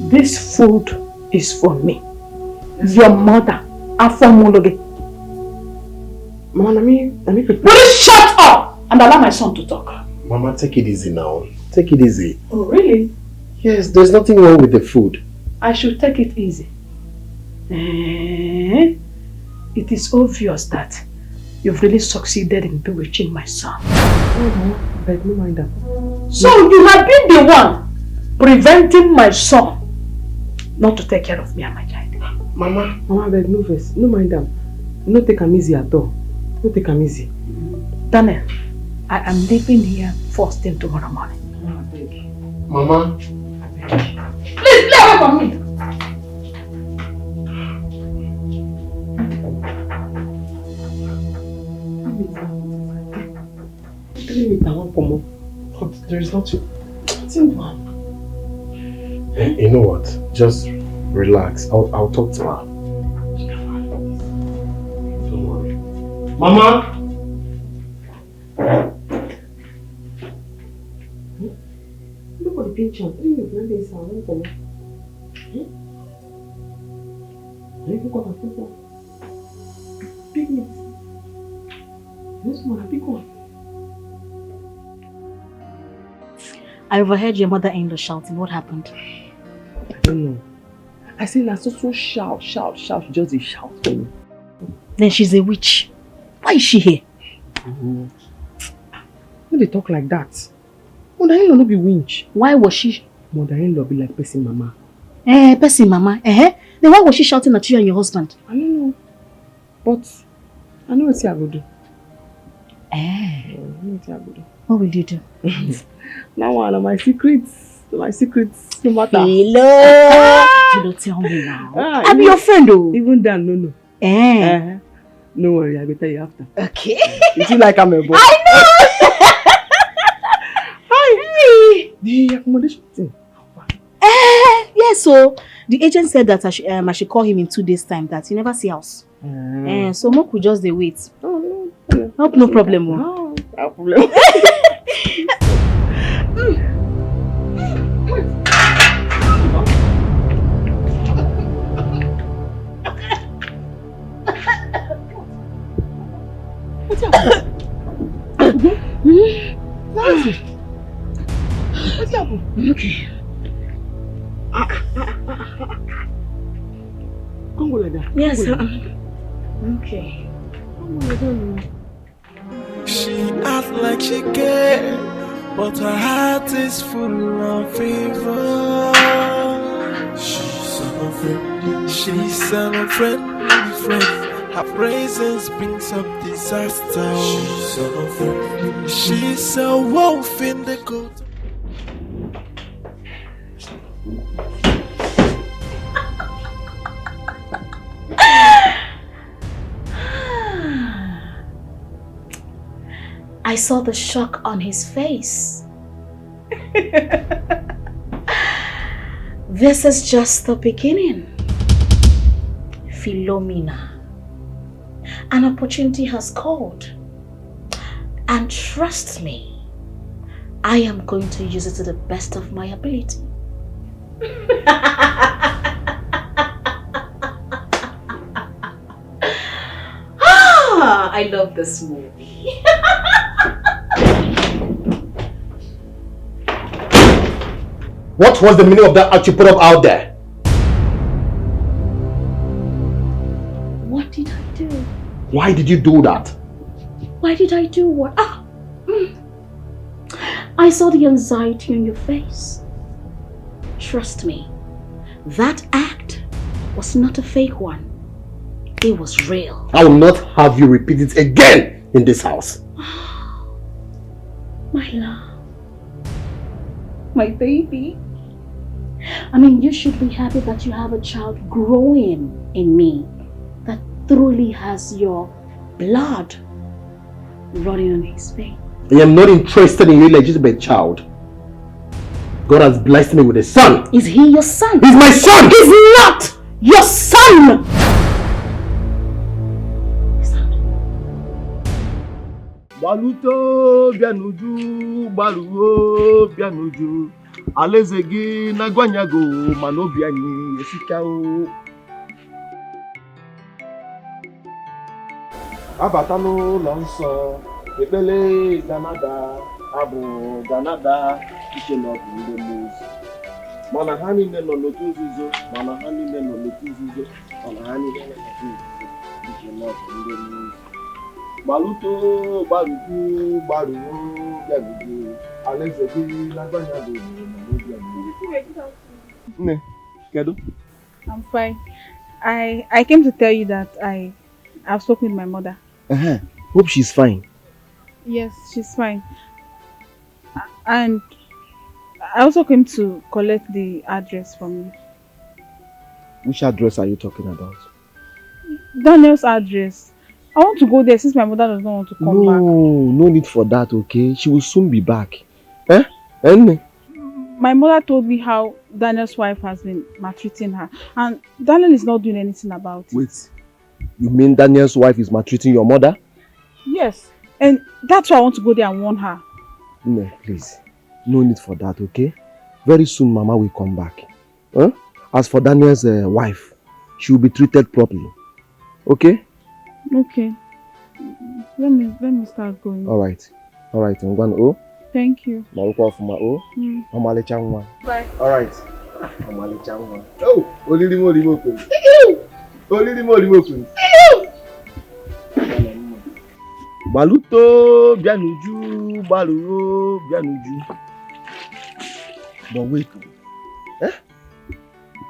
This food is for me. Your mother, Afomologe. Mama, let me prepare. Will you shut up and allow my son to talk? Mama, take it easy now. Take it easy. Oh, really? Yes, there's nothing wrong with the food. I should take it easy. It is obvious that you've really succeeded in bewitching my son. Oh, but no mind that. So you have been the one preventing my son not to take care of me and my child. Mama, I beg no verse. No mind them. No take them easy at all. No take them easy. Daniel, I am leaving here first thing tomorrow morning. Mama. Please, play away from me. There is nothing. You know what? Just relax. I'll talk to her. Don't worry. Mama! Look at the picture. Big meat. This one, a big one. I overheard your mother-in-law shouting. What happened? I don't know. I say na so shout. She just dey shout for me. Then she's a witch. Why is she here? No, they talk like that. Mother-in-law no be winch. Why was she? Mother-in-law be like person mama. Person mama. Then why was she shouting at you and your husband? I don't know. But I know what I go do. What will you do? Now one of my secrets. My secrets. No matter. Hello. You don't tell me now. I'm your friend though. Even then, no. No worry, I will tell you after. Okay. You feel like I'm a boy. I know. Hi. The accommodation thing. Yes, so the agent said that I should call him in 2 days' time, that he never see house. So Mok will just wait. Oh, no. Hope no problem. No problem. What's happening? What's happening? Okay. Don't go like that. Yes, okay. She acts like she cares, but her heart is full of fever. She's an unfriendly friend. Her presence brings up disaster. She's a wolf in the coat. I saw the shock on his face. This is just the beginning. Philomena. An opportunity has called. And trust me, I am going to use it to the best of my ability. I love this movie. What was the meaning of that act you put up out there? What did I do? Why did you do that? Why did I do what? I saw the anxiety on your face. Trust me, that act was not a fake one. It was real. I will not have you repeat it again in this house. My love. My baby. I mean, you should be happy that you have a child growing in me that truly has your blood running on his veins. I am not interested in your illegitimate child. God has blessed me with a son. Is he your son? He's my son! He's not your son! Baluto bianuju, baluo bianuju. Alezegi na gwanyago manobi anyi esikao. Abatano lonso, epele ganada, abu ganada, ishelo bindemos. Mana hani neno lotuzizo, mana hani neno lotuzizo, mana hani neno lotuzizo, ishelo bindemos. Baluto, baluku, baluo, bianuju. Alezegi na gwanyago manobi anyi. Kedu? I'm fine. I came to tell you that I've spoken with my mother. Hope she's fine. Yes, she's fine. And I also came to collect the address from you. Which address are you talking about? Daniel's address. I want to go there since my mother does not want to come back. No need for that, okay? She will soon be back. My mother told me how Daniel's wife has been maltreating her. And Daniel is not doing anything about it. Wait. You mean Daniel's wife is maltreating your mother? Yes. And that's why I want to go there and warn her. No, please. No need for that, okay? Very soon Mama will come back. As for Daniel's wife, she will be treated properly. Okay? Okay. Let me start going. Alright. I'm going. Thank you. Bye. All right. Oh, Baluto Bianuju, Baluyo Bianuju. But wait,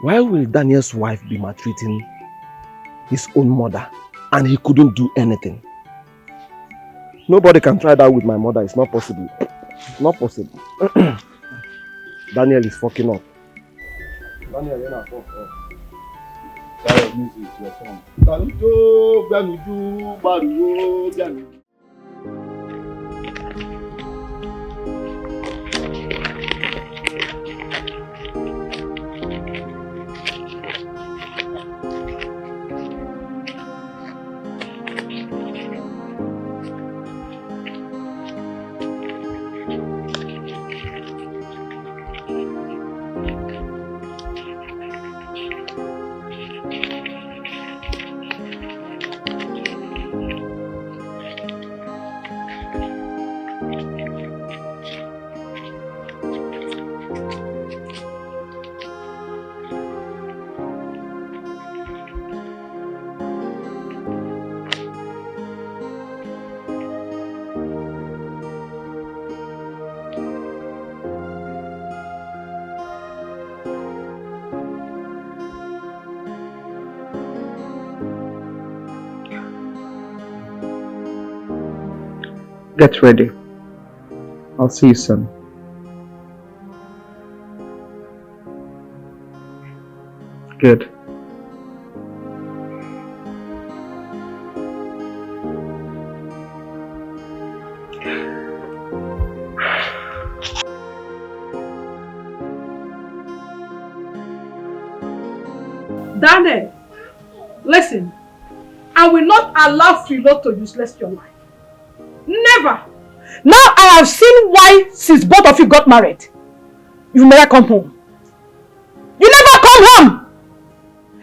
why will Daniel's wife be maltreating his own mother and he couldn't do anything? Nobody can try that with my mother. It's not possible. It's not possible. Daniel is fucking up. Daniel, you're not fucked up. That music, your song. Baluto Bianuju, Baluyo Bianuju. Get ready. I'll see you soon. Good. Daniel, listen. I will not allow Philo to useless your life. Never. Now I have seen why since both of you got married, you never come home. You never come home.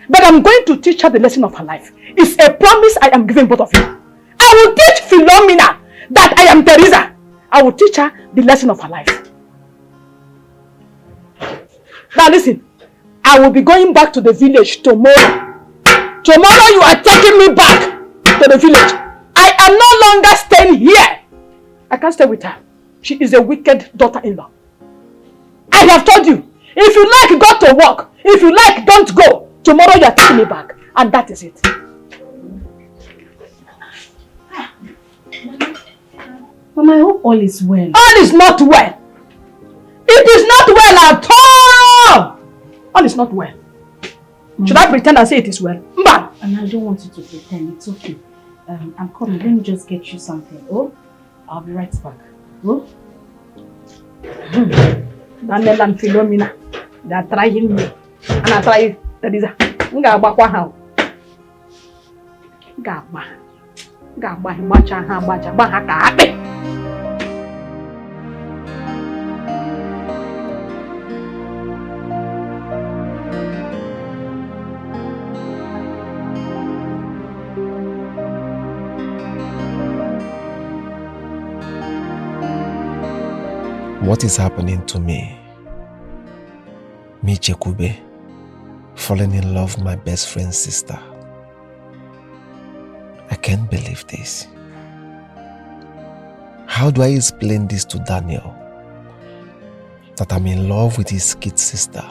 But I'm going to teach her the lesson of her life. It's a promise I am giving both of you. I will teach Philomena that I am Teresa. I will teach her the lesson of her life. Now listen, I will be going back to the village tomorrow. Tomorrow you are taking me back to the village. I am no longer staying here. I can't stay with her. She is a wicked daughter-in-law. I have told you, if you like, go to work. If you like, don't go. Tomorrow you are taking me back. And that is it. Mama, I hope all is well. All is not well. It is not well at all. All is not well. Should I pretend and say it is well? Mba. And I don't want you to pretend. It's okay. I'm coming. Let me just get you something. Oh, I'll be right back. Oh. Daniel and Philomena, they are trying me. And I try Teresa. Nga bakwa ha. Nga bacha ha bacha ka akpe. What is happening to me? Me, Chekube, falling in love with my best friend's sister. I can't believe this. How do I explain this to Daniel? That I'm in love with his kid sister.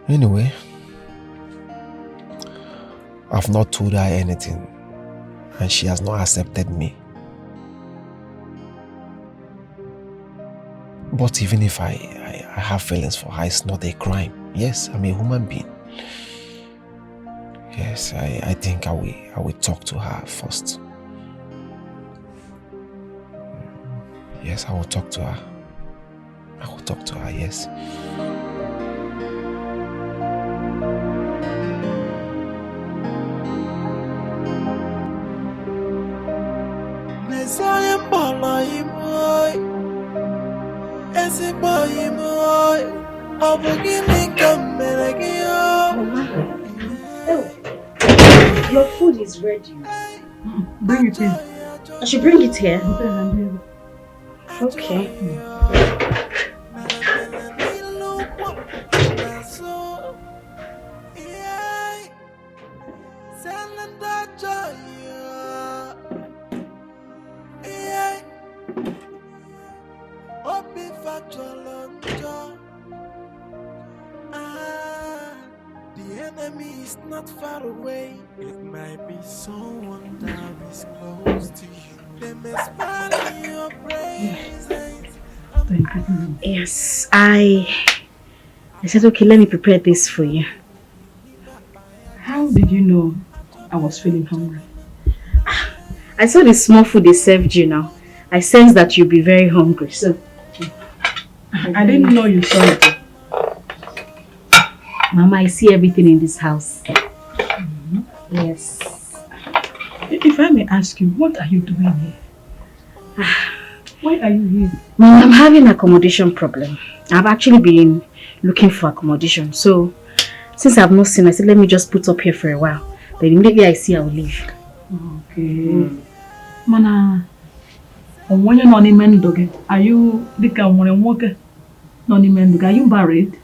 Anyway, I've not told her anything and she has not accepted me. But even if I have feelings for her, it's not a crime. Yes, I'm a human being. Yes, I think I will talk to her first. Yes, I will talk to her. I will talk to her, yes. Your food is ready. Bring it in. I should bring it here. Okay. The enemy is not far away. It might be someone that is close to you. They may smile in your presence. Yes, I said, okay, let me prepare this for you. How did you know I was feeling hungry? I saw the small food they served you now. I sensed that you'll be very hungry, so... I didn't know you saw it. Mama, I see everything in this house. Yes. If I may ask you, what are you doing here? Why are you here? Mama, I'm having an accommodation problem. I've actually been looking for accommodation. So, since I've not seen, I said, let me just put up here for a while. Then immediately I see, I will leave. Okay. Mana, when you're not in Mendoge, are you the Kamoran not in Mendoge? Are you married?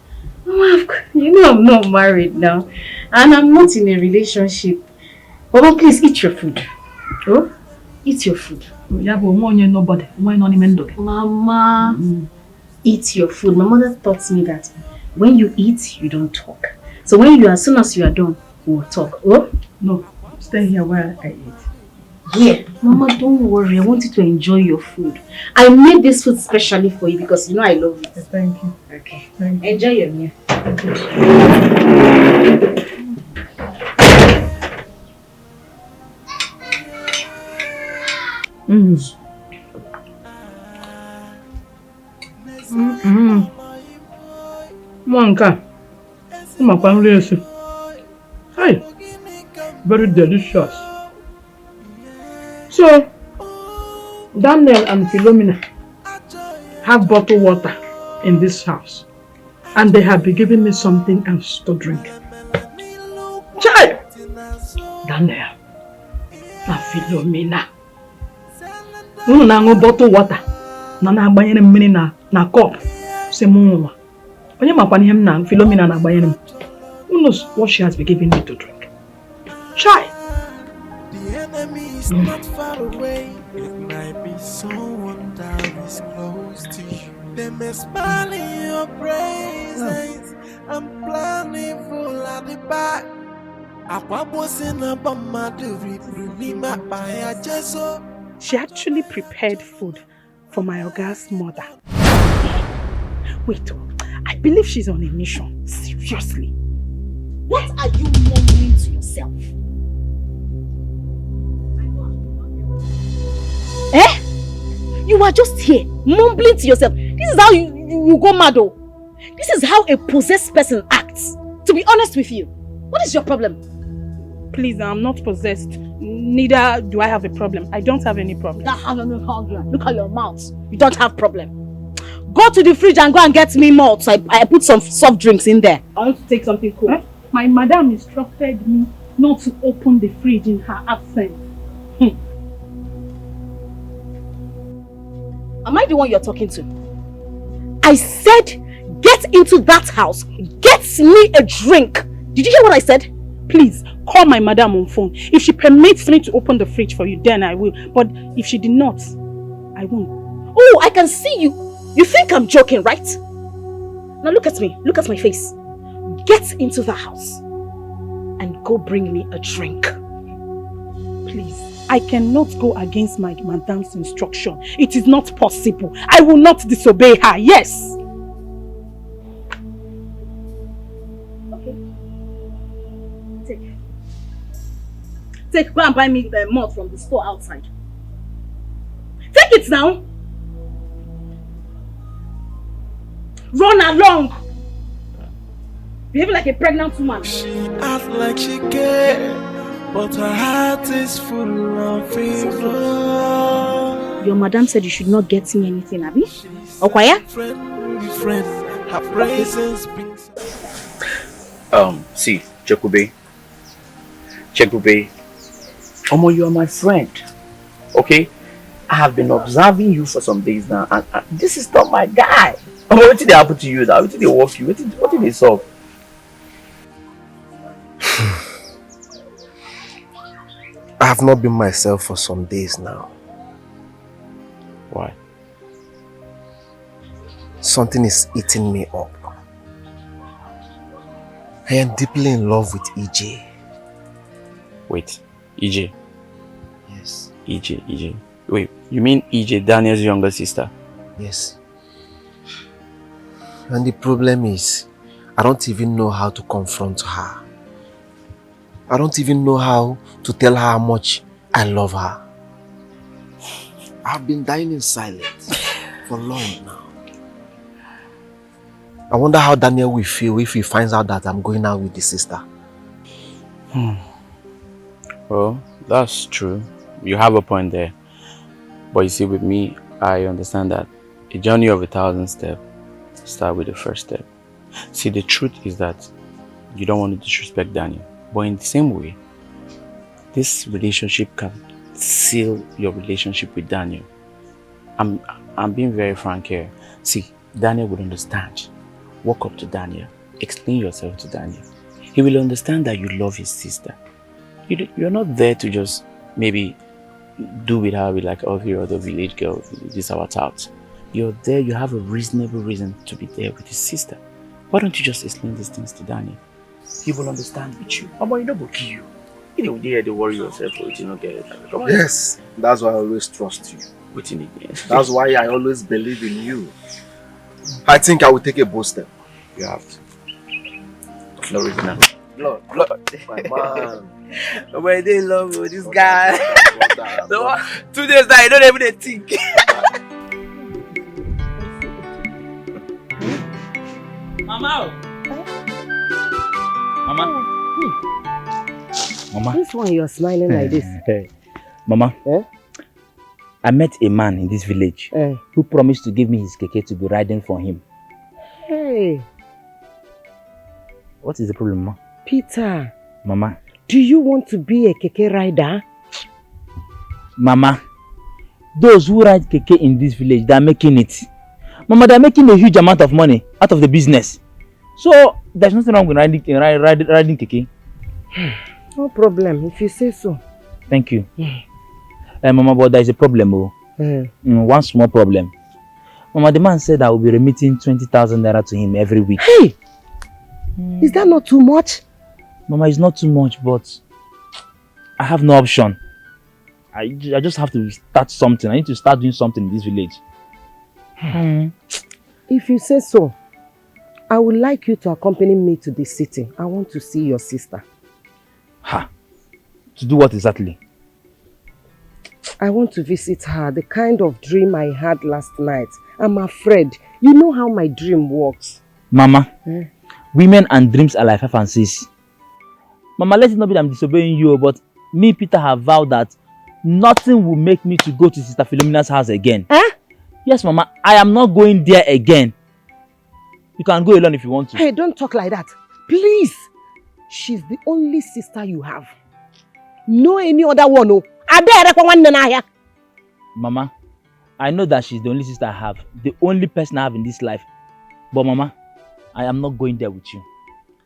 You know I'm not married now. And I'm not in a relationship. Mama, please eat your food. Oh? Eat your food. Yeah, but when you're nobody, why not in Mendoge? Mama, eat your food. My mother taught me that when you eat, you don't talk. So as soon as you are done, we'll talk. Oh? No, stay here while I eat. Here, Mama, don't worry. I want you to enjoy your food. I made this food specially for you because you know I love it. Thank you. Okay. Thank you. Enjoy your meal. Manka. Hi. Very delicious. So, Daniel and Philomena have bottled water in this house. And they have been giving me something else to drink. Child! Daniel and Philomena. Unu bottle water. Na agbanyere mmiri na cup. Se mwa. Onye makwa ihe m na Philomena na agbanyere m. Who knows what she has been giving me to drink? Child! The enemy is not far away. It might be someone that is close to you. They may smile in your presence. I'm planning full at the back. She actually prepared food for my Oga's mother. Wait, I believe she's on a mission. Seriously. What are you mumbling to yourself? Eh? You are just here, mumbling to yourself. This is how you go mad, oh. This is how a possessed person acts. To be honest with you, what is your problem? Please, I'm not possessed. Neither do I have a problem. I don't have any problem. Look at your mouth. You don't have problem. Go to the fridge and go and get me malt. So I put some soft drinks in there. I want to take something cool. Eh? My madam instructed me not to open the fridge in her absence. Am I the one you're talking to? I said, get into that house. Get me a drink. Did you hear what I said? Please, call my madam on phone. If she permits me to open the fridge for you, then I will. But if she did not, I won't. Oh, I can see you. You think I'm joking, right? Now look at me. Look at my face. Get into the house and go bring me a drink. Please. I cannot go against my madam's instruction. It is not possible. I will not disobey her. Yes. Okay. Take, go and buy me malt from the store outside. Take it now. Run along. Behaving like a pregnant woman. She acts like she cares, but her heart is full of fever. Your madam said you should not get me anything, Abby. Okay? Her presence brings. See, Chekube, Omo, you are my friend. Okay? I have been observing you for some days now, and this is not my guy. What did they happen to you now? What did they work you? What did they solve? I have not been myself for some days now. Why? Something is eating me up. I am deeply in love with EJ. Wait, EJ? Yes. EJ. Wait, you mean EJ, Daniel's younger sister? Yes. And the problem is, I don't even know how to confront her. I don't even know how to tell her how much I love her. I've been dying in silence for long now. I wonder how Daniel will feel if he finds out that I'm going out with his sister. Well, that's true. You have a point there. But you see, with me, I understand that a journey of 1,000 steps starts with the first step. See, the truth is that you don't want to disrespect Daniel. But in the same way, this relationship can seal your relationship with Daniel. I'm being very frank here. See, Daniel would understand. Walk up to Daniel. Explain yourself to Daniel. He will understand that you love his sister. You're not there to just maybe do with her with like every other village girl. This is our tout. You're there, you have a reasonable reason to be there with his sister. Why don't you just explain these things to Daniel? He will understand with you. Mama, you don't go kill you. You don't dare to worry yourself for it, you don't get it. Come on. Yes, that's why I always trust you. Waiting again. That's why I always believe in you. I think I will take a bold step. You have to. No reason now. Blood. My man. But they love this guy. So 2 days now, you don't even think. Mama. Mama. This one you're smiling like this. Mama. I met a man in this village who promised to give me his keke to be riding for him. Hey. What is the problem, Mama? Peter. Mama. Do you want to be a keke rider? Mama. Those who ride keke in this village, they are making it. Mama, they are making a huge amount of money out of the business. So, there's nothing wrong with riding keke. No problem, if you say so. Thank you. Mama, but there is a problem. One small problem. Mama, the man said I will be remitting 20,000 naira to him every week. Hey! Is that not too much? Mama, it's not too much, but I have no option. I just have to start something. I need to start doing something in this village. If you say so, I would like you to accompany me to the city. I want to see your sister. Ha! To do what exactly? I want to visit her. The kind of dream I had last night. I'm afraid. You know how my dream works. Mama, women and dreams are like 5 and 6. Mama, let it not be that I'm disobeying you, but me, Peter, have vowed that nothing will make me to go to Sister Philomena's house again. Yes, Mama, I am not going there again. You can go alone if you want to. Hey, don't talk like that. Please. She's the only sister you have. No any other one. Mama, I know that she's the only sister I have. The only person I have in this life. But Mama, I am not going there with you.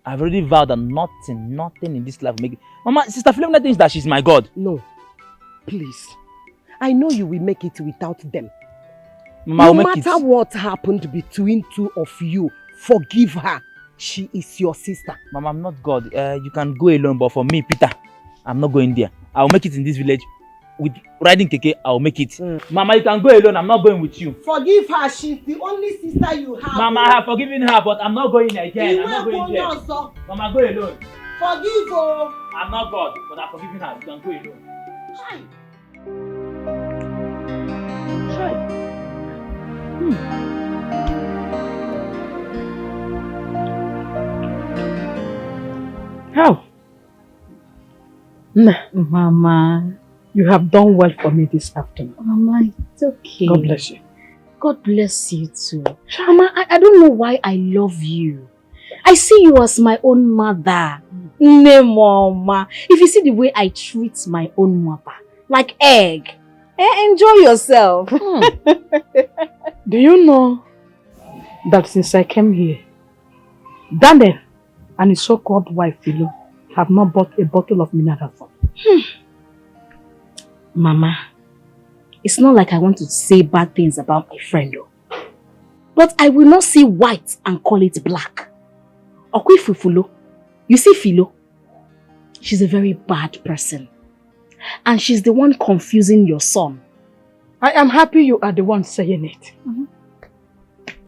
I've already vowed that nothing in this life will make it. Mama, Sister Philomena thinks that she's my God. No. Please. I know you will make it without them. Mama, no matter what happened between two of you, forgive her. She is your sister. Mama, I'm not God. You can go alone, but for me, Peter, I'm not going there. I'll make it in this village. With riding keke, I'll make it. Mama, you can go alone. I'm not going with you. Forgive her. She's the only sister you have. Mama, I have forgiven her, but I'm not going again. I'm not going there. Mama, go alone. Forgive her. I'm not God, but I've forgiven her. You can go alone. Hi. How? Mama, you have done well for me this afternoon. Mama, it's okay. God bless you. God bless you too. Mama, I don't know why I love you. I see you as my own mother. Ne, Mama. If you see the way I treat my own mother, like egg. Enjoy yourself. Do you know that since I came here, Daniel and his so-called wife, Philo, have not bought a bottle of mineral for me? Mama, it's not like I want to say bad things about my friend, though. But I will not see white and call it black. Okwi Fufulo, you see Philo? She's a very bad person. And she's the one confusing your son. I am happy you are the one saying it.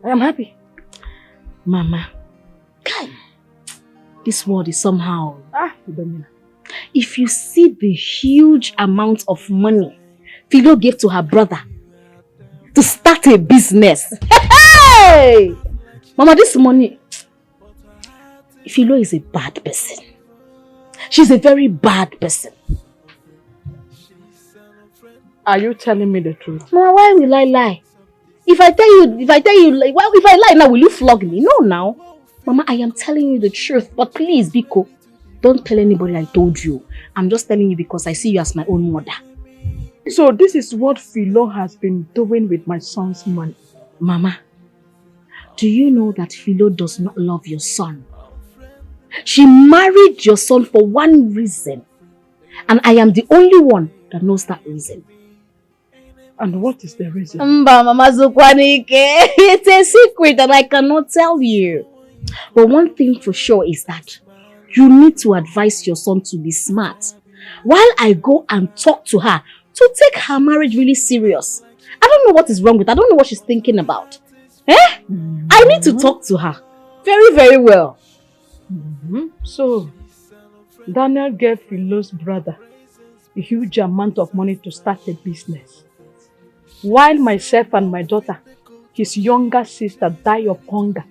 I am happy. Mama, this world is somehow... If you see the huge amount of money Philo gave to her brother to start a business. Hey! Mama, this money... Philo is a bad person. She's a very bad person. Are you telling me the truth? Mama, why will I lie? If I tell you, if I lie now, will you flog me? No, now. Mama, I am telling you the truth. But please, Biko, don't tell anybody I told you. I'm just telling you because I see you as my own mother. So this is what Philo has been doing with my son's money. Mama, do you know that Philo does not love your son? She married your son for one reason. And I am the only one that knows that reason. And what is the reason? Mama Zukwanike, it's a secret that I cannot tell you. But one thing for sure is that you need to advise your son to be smart. While I go and talk to her to take her marriage really serious. I don't know what is wrong with her. I don't know what she's thinking about. I need to talk to her. Very, very well. So, Daniel gave Philo's brother a huge amount of money to start a business. While myself and my daughter, his younger sister, die of hunger,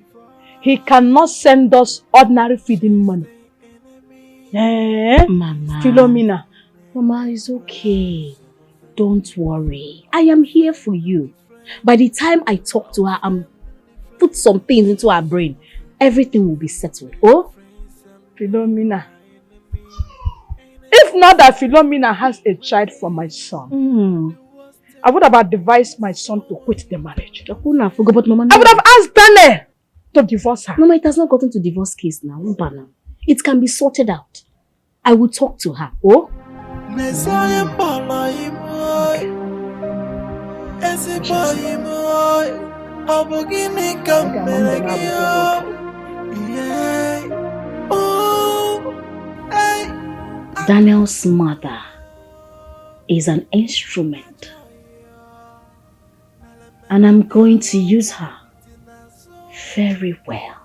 he cannot send us ordinary feeding money. Mama. Philomena. Mama, it's okay. Don't worry. I am here for you. By the time I talk to her and put some things into her brain, everything will be settled. Oh? Philomena. If not that Philomena has a child for my son, I would have advised my son to quit the marriage. But Mama, I would have asked Daniel to divorce her. Mama, it has not gotten to divorce case now. It can be sorted out. I will talk to her. Oh? Daniel's mother is an instrument. And I'm going to use her very well.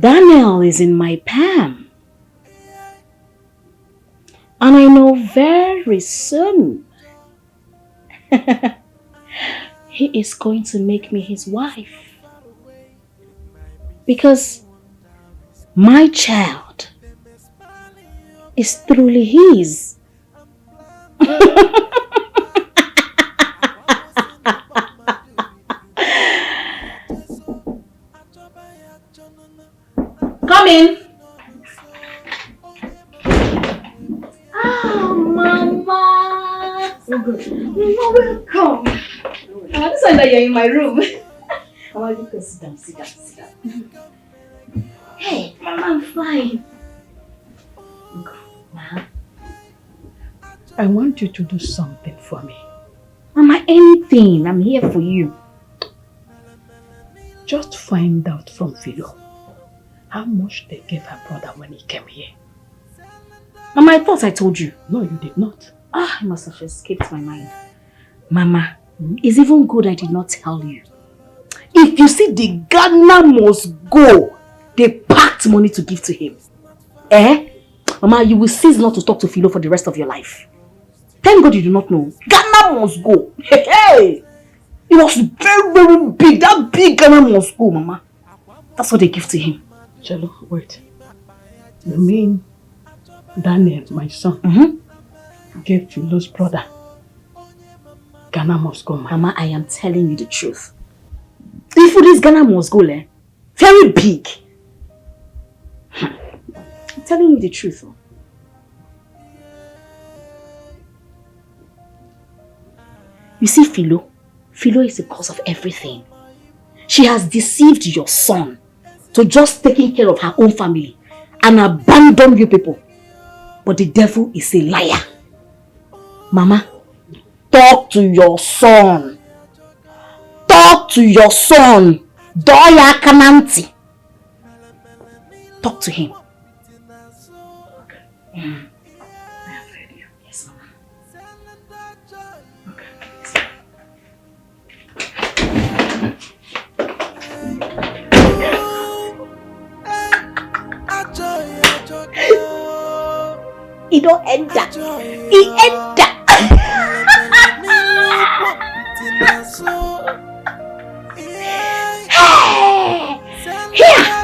Daniel is in my palm. And I know very soon he is going to make me his wife. Because my child is truly his. Come in. Ah, Mama. So good. Mama, welcome. This one that you're in my room. Mama, you can sit down. Hey, Mama, I'm fine. Mama. I want you to do something for me. Mama, anything. I'm here for you. Just find out from Philo how much they gave her brother when he came here. Mama, I thought I told you. No, you did not. It must have escaped my mind. Mama, it's even good I did not tell you. If you see the Ghana must go, they packed money to give to him. Mama, you will cease not to talk to Philo for the rest of your life. Thank God you do not know. Ghana must go. Hey! It was very, very big. That big Ghana must go, Mama. That's what they give to him. Jello, wait. You mean Daniel, my son, gave Philo's brother Ghana must go, Mama, I am telling you the truth. If this Ghana must go, very big. I'm telling you the truth. You see, Philo is the cause of everything. She has deceived your son to just taking care of her own family and abandon you people. But the devil is a liar. Mama, talk to your son. Talk to your son. Doya Kananti. Talk to him. Mm. Yes, Mama. He don't enter. He enter. Here.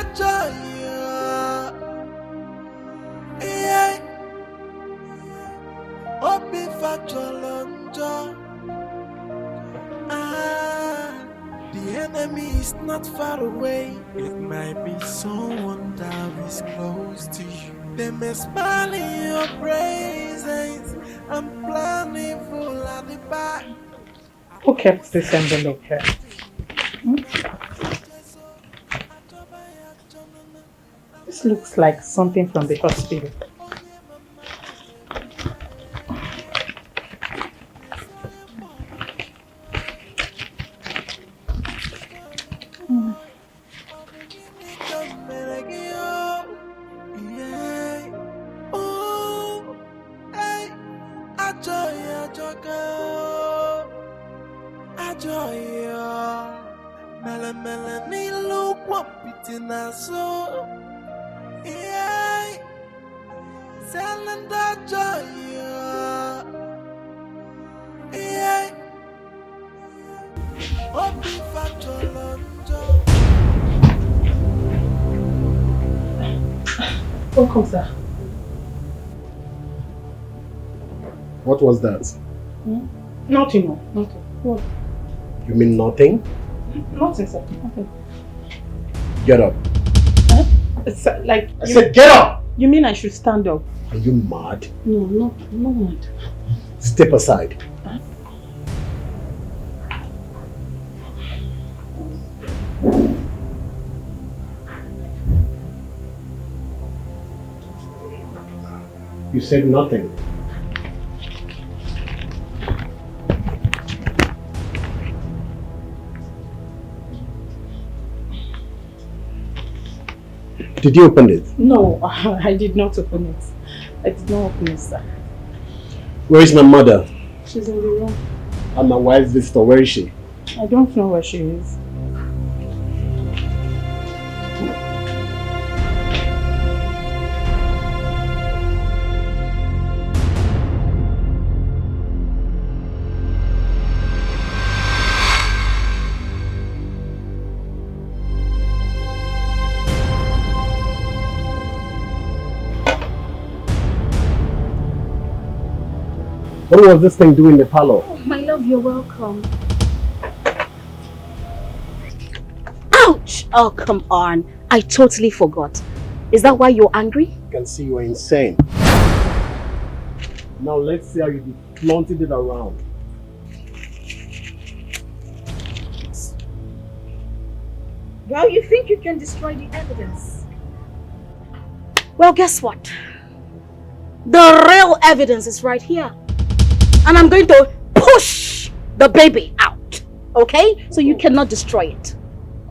The enemy is not far away. It might be someone that is close to you. They may smile in your presence and plan evil at the back. Who kept this envelope here? This looks like something from the hospital. Welcome, sir. What was that? Nothing, no. Nothing. What? You mean nothing? Nothing, sir. Nothing. Get up. It's like... I said get up! You mean I should stand up? Are you mad? No, no mad. Step aside. You said nothing. Did you open it? No, I did not open it. I did not open it, sir. Where is my mother? She's in the room. And my wife's visitor, where is she? I don't know where she is. What was this thing doing in the parlor? Oh, my love, you're welcome. Ouch! Oh, come on. I totally forgot. Is that why you're angry? I can see you're insane. Now let's see how you be flaunting it around. Well, you think you can destroy the evidence? Well, guess what? The real evidence is right here. And I'm going to push the baby out. Okay? So you cannot destroy it.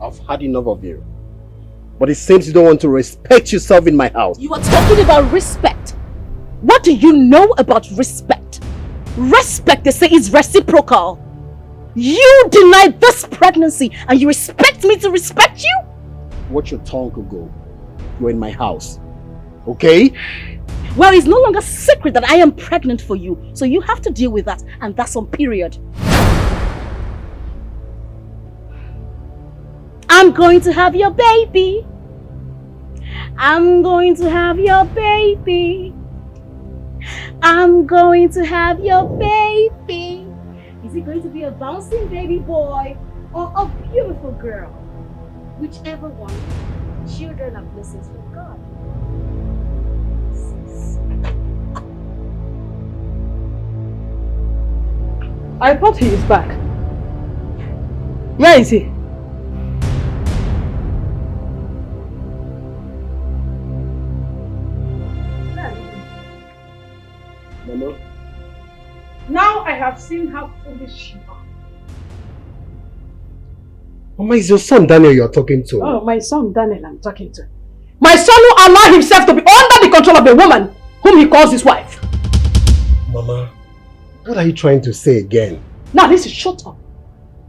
I've had enough of you. But it seems you don't want to respect yourself in my house. You are talking about respect. What do you know about respect? Respect, they say, is reciprocal. You denied this pregnancy and you expect me to respect you? Watch your tongue could go. You're in my house. Okay? Well, it's no longer secret that I am pregnant for you. So you have to deal with that. And that's on period. I'm going to have your baby. I'm going to have your baby. I'm going to have your baby. Is it going to be a bouncing baby boy or a beautiful girl? Whichever one. Children are blessings from God. I thought he is back. Where is he? Mama? Now I have seen how foolish you are. Mama, it's your son Daniel you're talking to. Oh, my son Daniel I'm talking to. My son will allow himself to be under the control of a woman whom he calls his wife. Mama, what are you trying to say again? Now listen, shut up.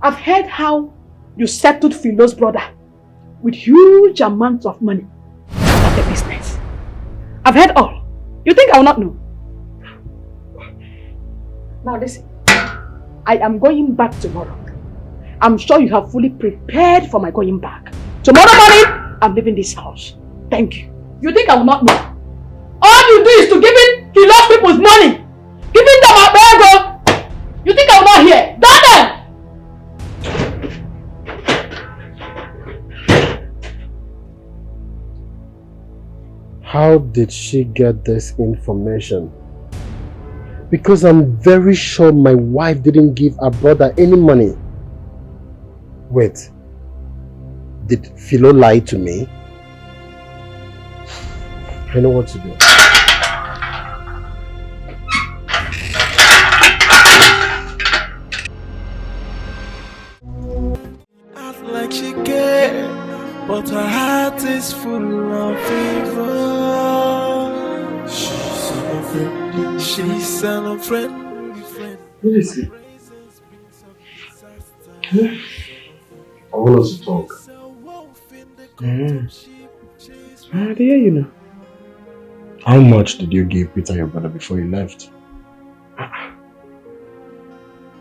I've heard how you settled Philo's brother with huge amounts of money for the business. I've heard all. You think I will not know? Now listen, I am going back tomorrow. I'm sure you have fully prepared for my going back. Tomorrow morning, I'm leaving this house. Thank you. You think I will not know? All you do is to give in Philo's people's money. Giving them a burger. You think I will not hear? Daniel! How did she get this information? Because I'm very sure my wife didn't give her brother any money. Wait, did Philo lie to me? I know what to do. Act like she cares, but her heart is full of fever. She's unfriendly. She's an unfriendly friend. Who is it? I want us to talk. I hear you now. How much did you give Peter your brother before you left?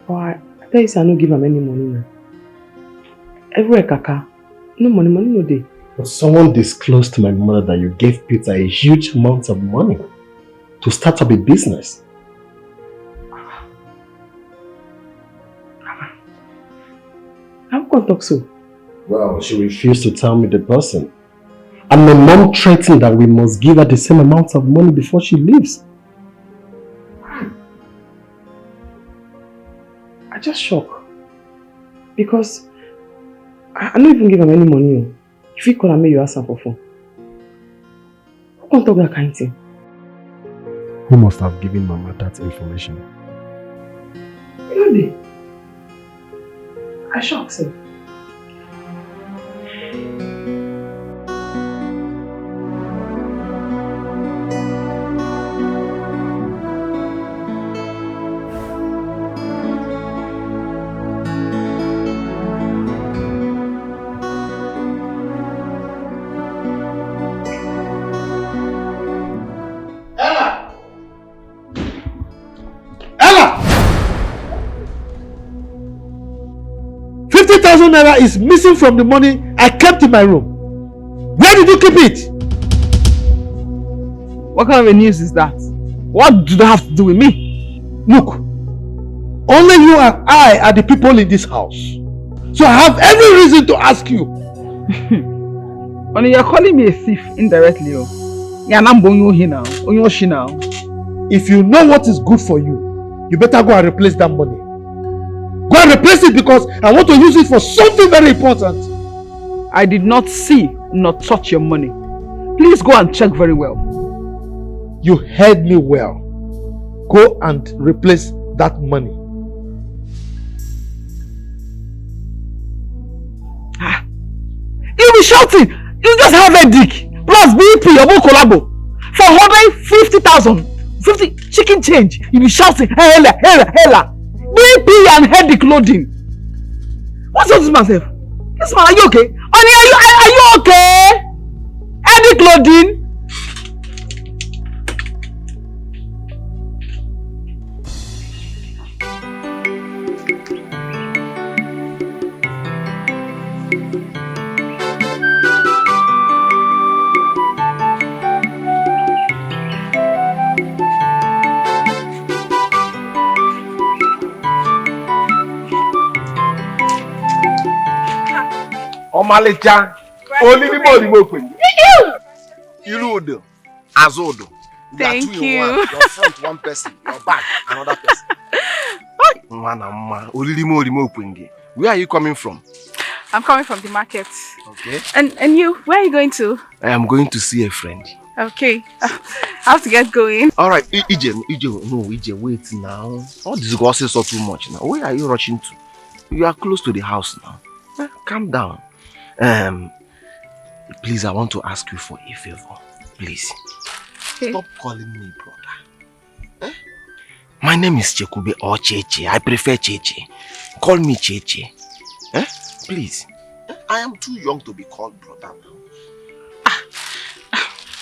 Oh, I tell you, I don't give him any money now. Everywhere, Kaka. No money no day. But someone disclosed to my mother that you gave Peter a huge amount of money to start up a business. How can talk so? Well, she refused to tell me the person. And my mom threatened that we must give her the same amount of money before she leaves. I just shocked. Because I don't even give him any money. If you call and make you ask him for phone. Who can talk that kind of thing? Who must have given Mama that information? Really? I shocked, sir. ₦50,000 is missing from the money I kept in my room. Where did you keep it? What kind of a news is that? What do they have to do with me? Look, only you and I are the people in this house. So I have every reason to ask you. Only you're calling me a thief indirectly. You're not here now. Now. If you know what is good for you, you better go and replace that money. Go and replace it because I want to use it for something very important. I did not see nor touch your money. Please go and check very well. You heard me well. Go and replace that money. You'll be shouting. You just have a dick. Plus BP, your collabo. For 150,000. 50 chicken change. You'll be shouting. Hella. BP and headache clothing. What's up with myself? This man, are you okay? Honey, are you okay? Headache clothing? Omalecha, only the body open. You Odo, as Odo. Thank you. Your front one person, your back another person. Where are you coming from? I'm coming from the market. Okay. And you, where are you going to? I am going to see a friend. Okay. I have to get going. Alright, EJ, wait now. All these gossips are too much now. Where are you rushing to? You are close to the house now. Calm down. Please, I want to ask you for a favor. Please. Okay. Stop calling me brother. My name is Chekube or Cheche. I prefer Cheche. Call me Cheche. Please. I am too young to be called brother now.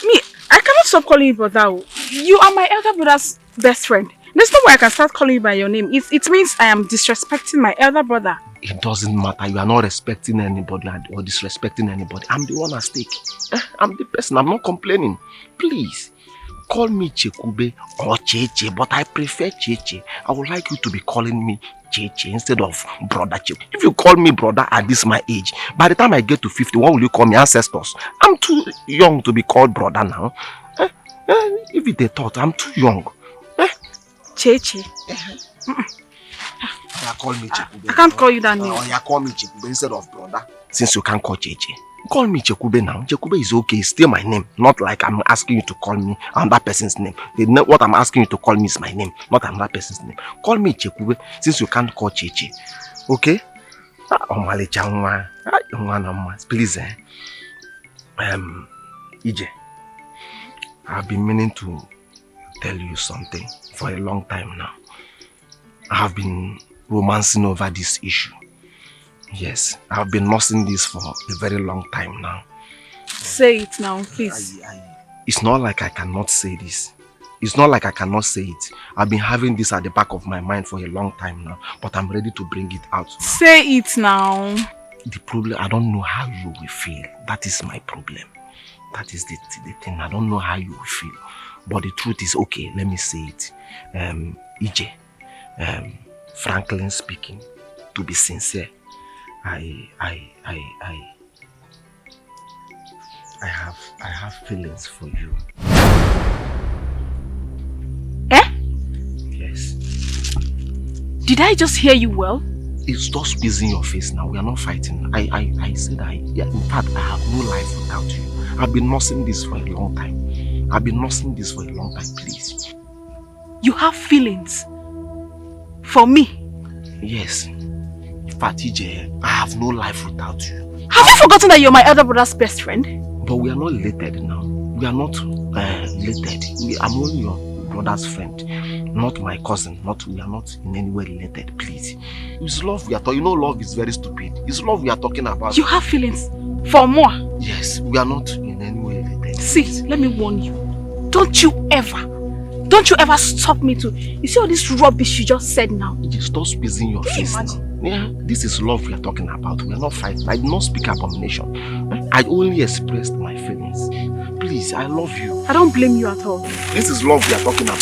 Me, I cannot stop calling you brother. You are my elder brother's best friend. There's no way I can start calling you by your name. It means I am disrespecting my elder brother. It doesn't matter. You are not respecting anybody or disrespecting anybody. I'm the one at stake. I'm the person. I'm not complaining. Please. Call me Chekube or Cheche, but I prefer Cheche. I would like you to be calling me Cheche instead of brother Cheche. If you call me brother at this my age, by the time I get to 50, what will you call me? Ancestors? I'm too young to be called brother now. If it's a thought, I'm too young. Cheche. Call me Chekube. I can't call you that name. You call me Chekube instead of brother. Since you can't call Cheche. Call me Chekube now. Chekube is okay. It's still my name. Not like I'm asking you to call me another person's name. What I'm asking you to call me is my name, not another person's name. Call me Chekube since you can't call Cheche. Okay? Please, EJ, I've been meaning to tell you something for a long time now. I have been romancing over this issue. Yes, I've been nursing this for a very long time now. Say it now, please. It's not like I cannot say this. It's not like I cannot say it. I've been having this at the back of my mind for a long time now, but I'm ready to bring it out now. Say it now. The problem, I don't know how you will feel. That is my problem. That is the thing. I don't know how you will feel. But the truth is, okay, let me say it. EJ, frankly speaking, to be sincere, I have feelings for you. Yes. Did I just hear you well? It's just squeezing your face now. We are not fighting. I said in fact, I have no life without you. I've been nursing this for a long time. Please. You have feelings for me? Yes. EJ, I have no life without you. Have you forgotten that you're my elder brother's best friend? But we are not related now. We are not related. I'm only your brother's friend, not my cousin. We are not in any way related, please. It's love we are talking. You know love is very stupid. It's love we are talking about. You have feelings for more? Yes, we are not in any way related. See, let me warn you. Don't you ever stop me to... You see all this rubbish you just said now? Just stop squeezing your face now. Yeah, this is love we are talking about. We are not fighting. I did not speak abomination. I only expressed my feelings. Please, I love you. I don't blame you at all. This is love we are talking about.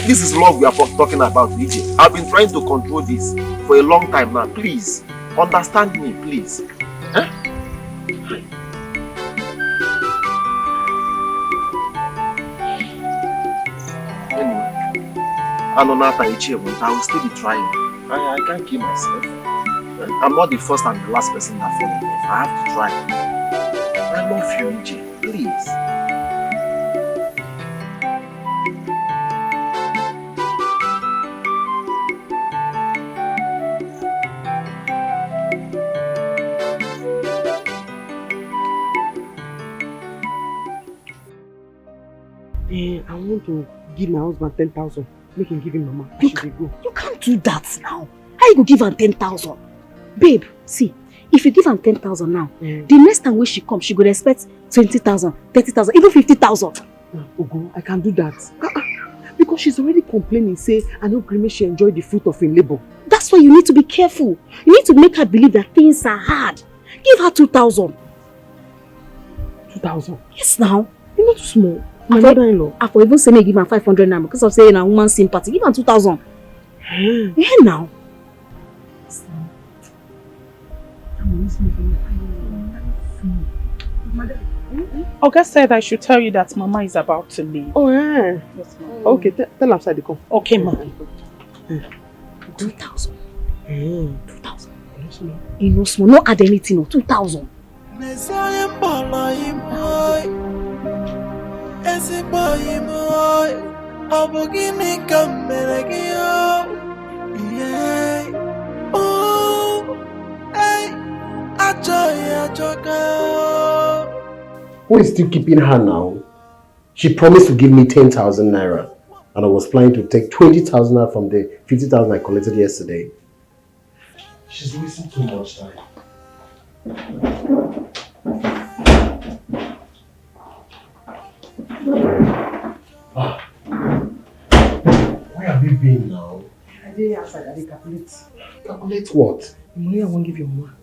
This is love we are talking about, EJ. I've been trying to control this for a long time now. Please, understand me, please. I will still be trying. I can't kill myself. I'm not the first and the last person that fall in love. I have to try. I love you, EJ. Please. I want to give my husband 10,000. Make him give him mama. You can't do that now. How you go give her 10,000? Babe, see, if you give her 10,000 now, the next time when she comes, she could expect 20,000, 30,000, even 50,000. Ogo, I can do that. Because she's already complaining, say, I know Grime she enjoy the fruit of her labor. That's why you need to be careful. You need to make her believe that things are hard. Give her 2,000. 2,000? Yes, now. You're not too small. My mother-in-law. I for even say me give her 500 now because of saying a woman's sympathy. Give her 2,000. Yeah, now. Oga said I should tell you that Mama is about to leave. Oh, yeah. Yes, ma'am. Okay, tell her outside to come. Okay, ma'am. 2,000. 2,000. You know small. No add anything or 2,000. Who is still keeping her now? She promised to give me 10,000 naira. And I was planning to take 20,000 naira from the 50,000 I collected yesterday. She's wasting too much time. Where have you been now? I did outside, I did calculate. Calculate what? The money I won't give your mama.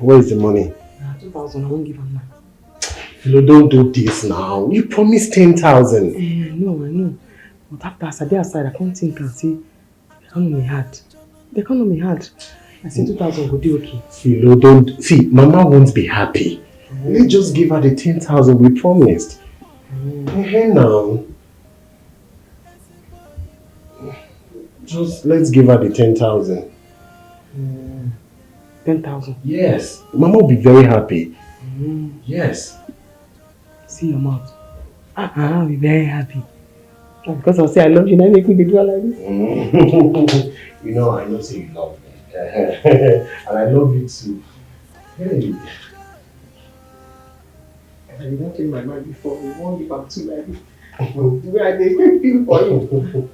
Where is the money? 2,000, I won't give her now. Philo, don't do this now. You promised 10,000. No, I know. But after I did outside, I can't think and see. They can't know me hard. They can't know me hard. I said 2,000 would be okay. Philo, don't. See, Mama won't be happy. Let's just give her the 10,000 we promised. Now. Just let's give her the 10,000. 10,000? Yes. Mama will be very happy. Yes. See your mouth. I'll be very happy. Because I'll say I love you, now make me do like this. You know, I know say you love me. And I love you too. Hey. I did not change my mind before. We won't give up too like this. The way I did feel for you.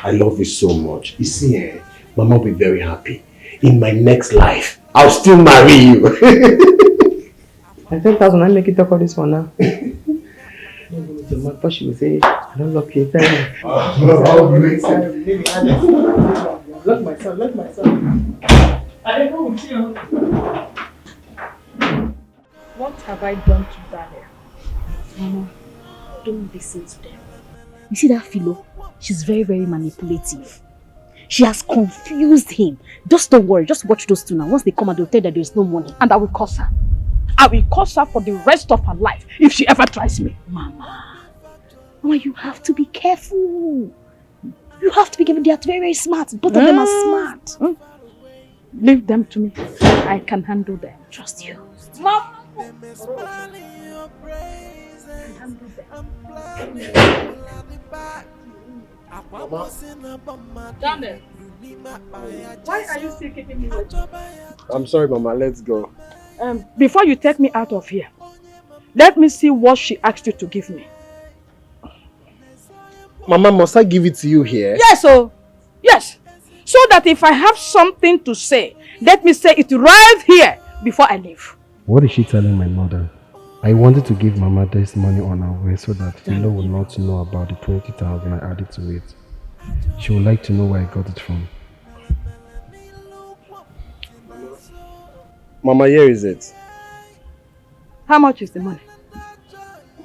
I love you so much. You see, Mama will be very happy. In my next life, I'll still marry you. And 10,000, I make it talk all this one now. But she will say, I don't love you. Tell me. Look myself. I don't know with you. What have I done to Daniel? Mama, don't listen to them. You see that Philo? She's very, very manipulative. She has confused him. Just don't worry. Just watch those two now. Once they come out, they'll tell that there is no money. And I will curse her. I will curse her for the rest of her life if she ever tries me. Mama, you have to be careful. You have to be careful. They are very, very smart. Both of them are smart. Leave them to me. I can handle them. Trust you. Mom! Mama. Daniel, why are you still keeping me waiting? I'm sorry, Mama. Let's go. Before you take me out of here, let me see what she asked you to give me. Mama, must I give it to you here? Yes, yes. So that if I have something to say, let me say it right here before I leave. What is she telling my mother? I wanted to give Mama this money on our way so that Philo will not know about the 20,000 I added to it. She would like to know where I got it from. Mama, here is it. How much is the money?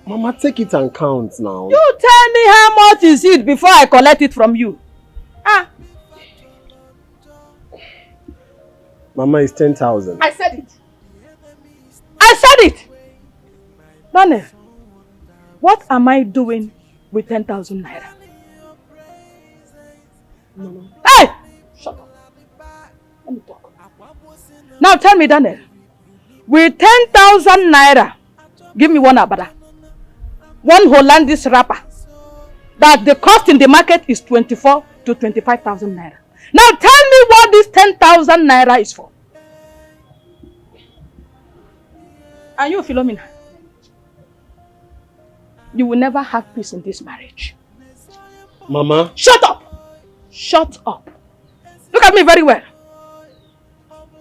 Mama, take it and count now. You tell me how much is it before I collect it from you. Mama, it's 10,000. I said it. I said it. Daniel, what am I doing with 10,000 naira? Mama. Hey! Shut up. Let me talk. Now tell me, Daniel, with 10,000 naira, give me one abada, one Hollandis wrapper, that the cost in the market is 24 to 25,000 naira. Now tell me what this 10,000 naira is for. Are you Philomena? You will never have peace in this marriage. Mama. Shut up! Shut up. Look at me very well.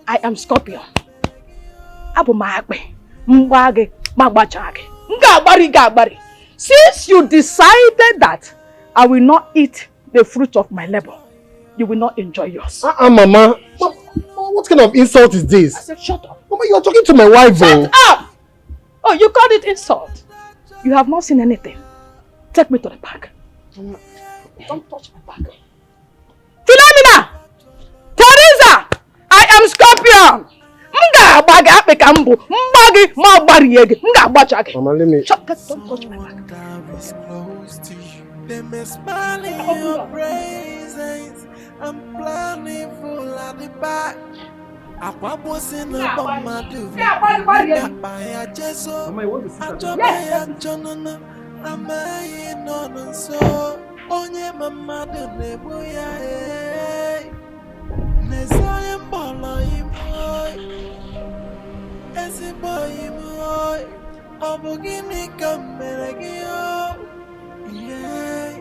I am Scorpion. Since you decided that I will not eat the fruit of my labor, you will not enjoy yours. Mama. What kind of insult is this? I said shut up. Mama, you are talking to my wife. Shut up! Oh, you called it insult. You have not seen anything. Take me to the park. Don't touch my back. Philomena! Teresa! I am Scorpion! Mama, let me. Shut, don't touch my back. They may smile in your presence. I'm planning full at the back. Apa bosin na bamadu. Apa jeso. Atobaya jonana. Amayi nono so. Onye mamadu nebuya eh. Nesoye mbolo imoy. Esi boy imoy. Obugini kameregio. Yeah.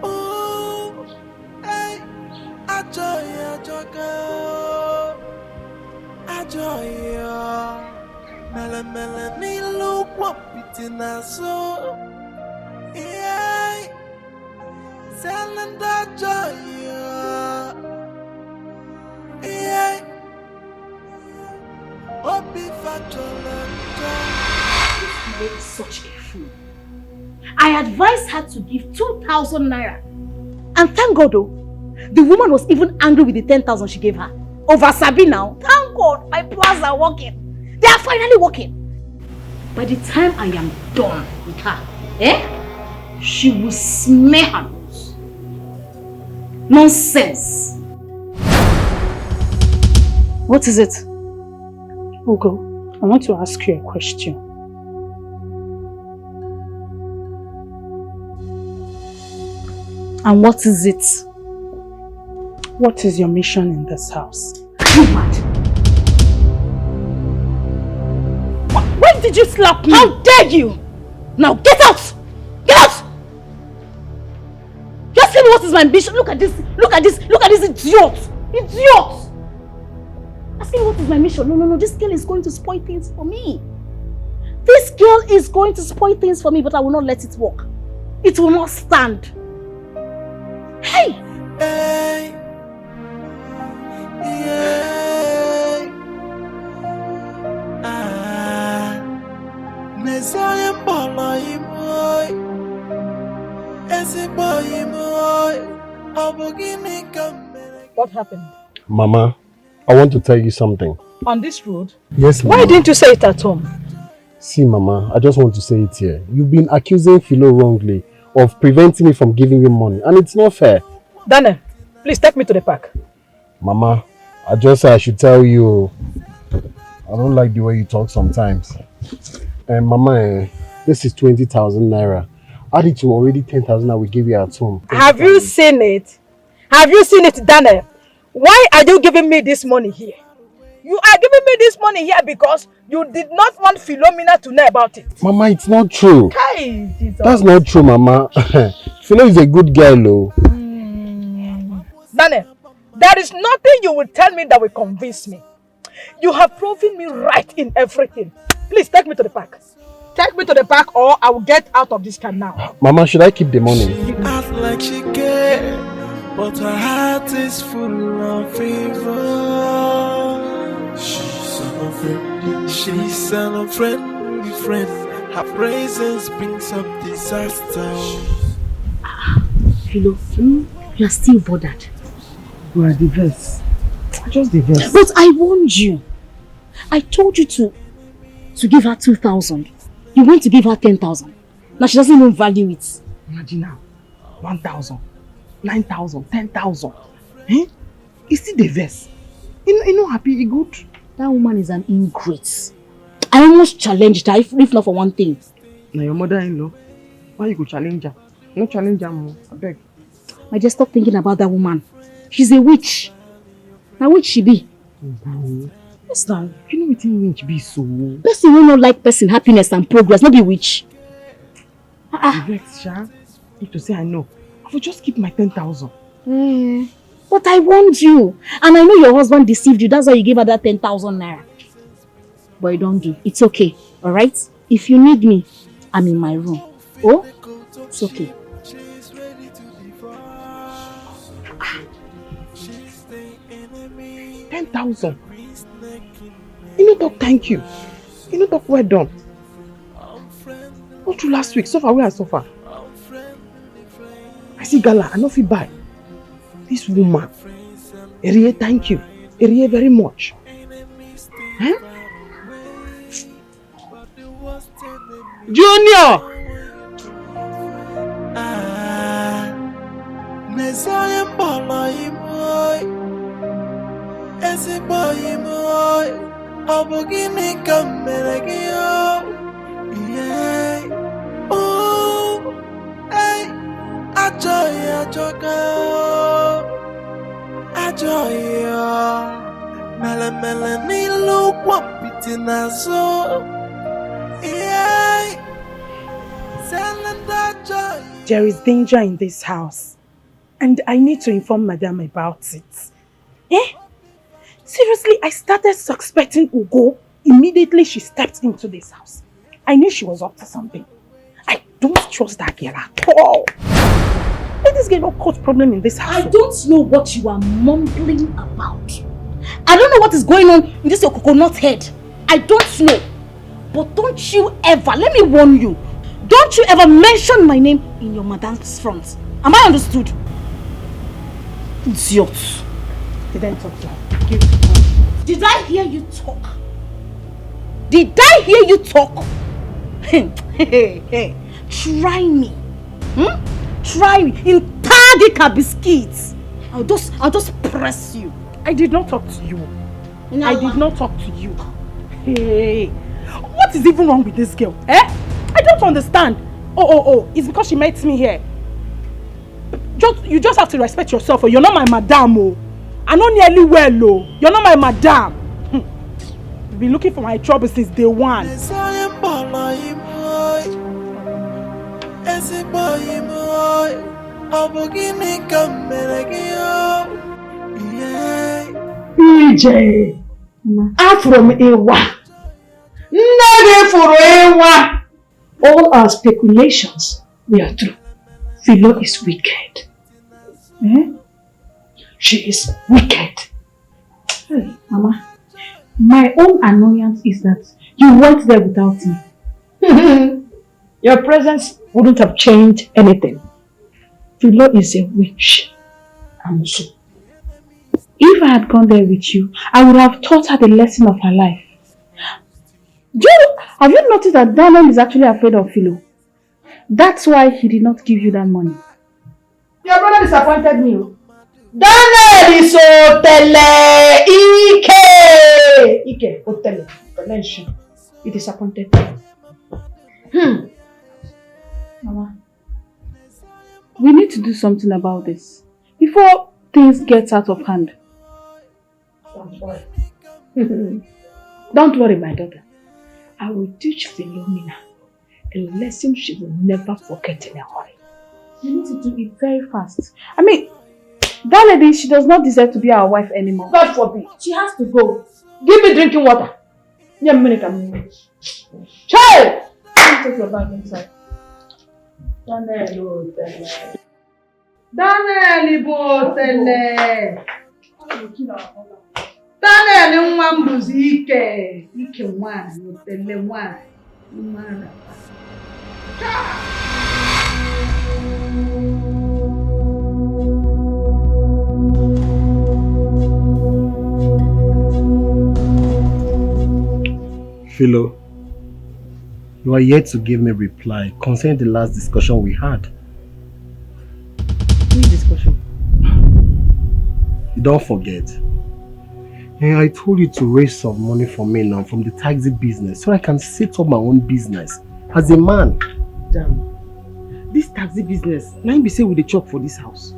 Oh. Hey. Ajoya joga. Ajoya. Mele mele nilu wapiti naso. Yeah. Selanda joya. Yeah. Obi fatolanda. This made such a fool. I advised her to give 2,000 naira. And thank God though, the woman was even angry with the 10,000 she gave her. Over Sabi now. Thank God, my plans are working. They are finally working. By the time I am done with her, she will smear her nose. Nonsense. What is it? Ugo, I want to ask you a question. And what is it? What is your mission in this house? Are you mad? When did you slap me? How dare you? Now get out! Get out! Just tell me what is my mission. Look at this idiot! Idiot! Ask me what is my mission. No, this girl is going to spoil things for me. This girl is going to spoil things for me, but I will not let it work. It will not stand. Hey! Hey! Yeah! Ah! Nesoye mbolo imoy. Esi boy imoy. Obugini kamere. What happened? Mama, I want to tell you something. On this road? Yes, Mama. Why didn't you say it at home? See, Mama, I just want to say it here. You've been accusing Philo wrongly of preventing me from giving you money, and it's not fair. Daniel, please take me to the park. Mama, I just said I should tell you. I don't like the way you talk sometimes. And Mama, this is 20,000 naira. Added to already 10,000 I will give you at home. Have you seen it? Have you seen it, Daniel? Why are you giving me this money here? You are giving me this money here because you did not want Philomena to know about it. Mama, it's not true. Hey, Jesus. That's not true, Mama. Philo is a good girl, though. Daniel, there is nothing you will tell me that will convince me. You have proven me right in everything. Please take me to the park. Take me to the park or I will get out of this car now. Mama, should I keep the money? She acts like she cares, but her heart is full of fever. She's an unfriendly friend. Her presence brings up disaster. Philo, you are still bothered. You are diverse. Just diverse. But I warned you. I told you to give her 2,000. You went to give her 10,000. Now she doesn't even value it. Imagine now. 1,000, 9,000, 10,000. Eh? Is still diverse. You know happy, you good? That woman is an ingrate. I almost challenged her, if not for one thing. Now your mother-in-law, why you go challenge her? No challenge her, Mom. I beg. I just stop thinking about that woman. She's a witch. Now which she be? Yes, now. You know what witch be so? Person will not like person happiness and progress, not be witch. Vex, Sha. If to say I know, I will just keep my 10,000. But I warned you. And I know your husband deceived you. That's why you gave her that 10,000 naira. But you don't do. It's okay. Alright? If you need me, I'm in my room. Oh? It's okay. 10,000. You know talk thank you. You know talk well done. Not through last week, suffer where I suffer. I see Gala, I know feel bad. This woman, Erie, thank you. Erie very much. Junior! There is danger in this house, and I need to inform Madam about it. Seriously, I started suspecting Ugo immediately she stepped into this house. I knew she was up to something. I don't trust that girl at all. Let this girl not cause problem in this house. I don't know what you are mumbling about. I don't know what is going on in this your coconut head. I don't know. But don't you ever, let me warn you, don't you ever mention my name in your madam's front. Am I understood? Idiot. Did I talk to her? Did I hear you talk? Did I hear you talk? Hey, try me. Try me. In Tadika biscuits. I'll just press you. I did not talk to you. No. I did not talk to you. Hey, what is even wrong with this girl? I don't understand. Oh, it's because she met me here. You just have to respect yourself. You're not my madam. Oh. I know nearly well. Oh. You're not my madam. You've been looking for my trouble since day one. PJ, from Ewa. Never for Ewa. All our speculations were true. Philo is wicked. She is wicked. Hey, Mama. My own annoyance is that you went there without me. Your presence wouldn't have changed anything. Philo is a witch. And so, if I had gone there with you, I would have taught her the lesson of her life. Have you noticed that Daniel is actually afraid of Philo? That's why he did not give you that money. Your brother disappointed me. Daniel is Otele Ike Otele. He disappointed me. Mama, we need to do something about this before things get out of hand. Don't worry. Don't worry, my daughter. I will teach Philomena a lesson she will never forget in a hurry. You need to do it very fast. I mean, that lady, she does not deserve to be our wife anymore. God forbid. She has to go. Give me drinking water. Yeah, minute. Child! Take your bag inside. Daniel nwa mbuzi ike nwaanyị otele nwaanyị mara. Philo, you are yet to give me a reply concerning the last discussion we had. Which discussion? You don't forget. And I told you to raise some money for me now from the taxi business so I can set up my own business as a man. Damn. This taxi business, now be say we dey chop for this house.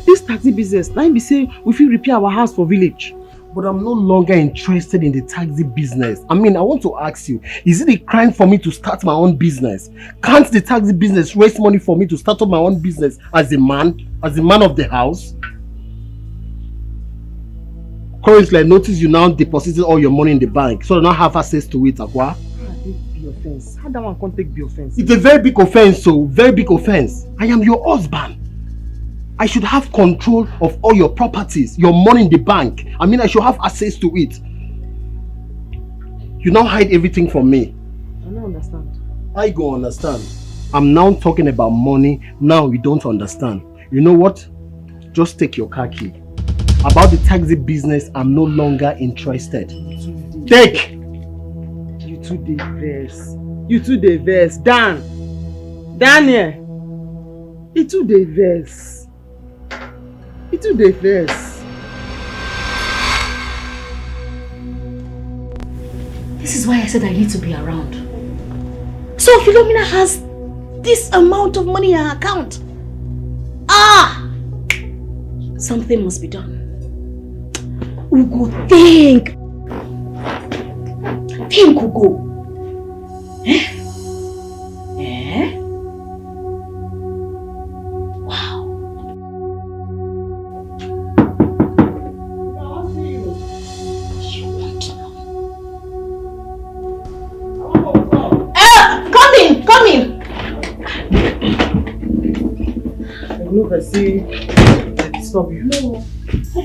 This taxi business, now be say we fit repair our house for village. But I'm no longer interested in the taxi business. I mean, I want to ask you, is it a crime for me to start my own business? Can't the taxi business raise money for me to start up my own business as a man of the house? Currently, I notice you now deposited all your money in the bank, so I don't have access to it, Akwa. Be offense. How that one can't take be offense? It's a very big offense, so very big offense. I am your husband. I should have control of all your properties, your money in the bank. I mean, I should have access to it. You now hide everything from me. I don't understand. I go understand. I'm now talking about money. Now you don't understand. You know what? Just take your car key. About the taxi business, I'm no longer interested. Take! You two dey vex. You two dey vex. Daniel! You two dey vex. You two dey vex. This is why I said I need to be around. So Philomena has this amount of money in her account. Something must be done. Ugo, think! Think, Ugo. Wow. Come in! No, I see. Stop you.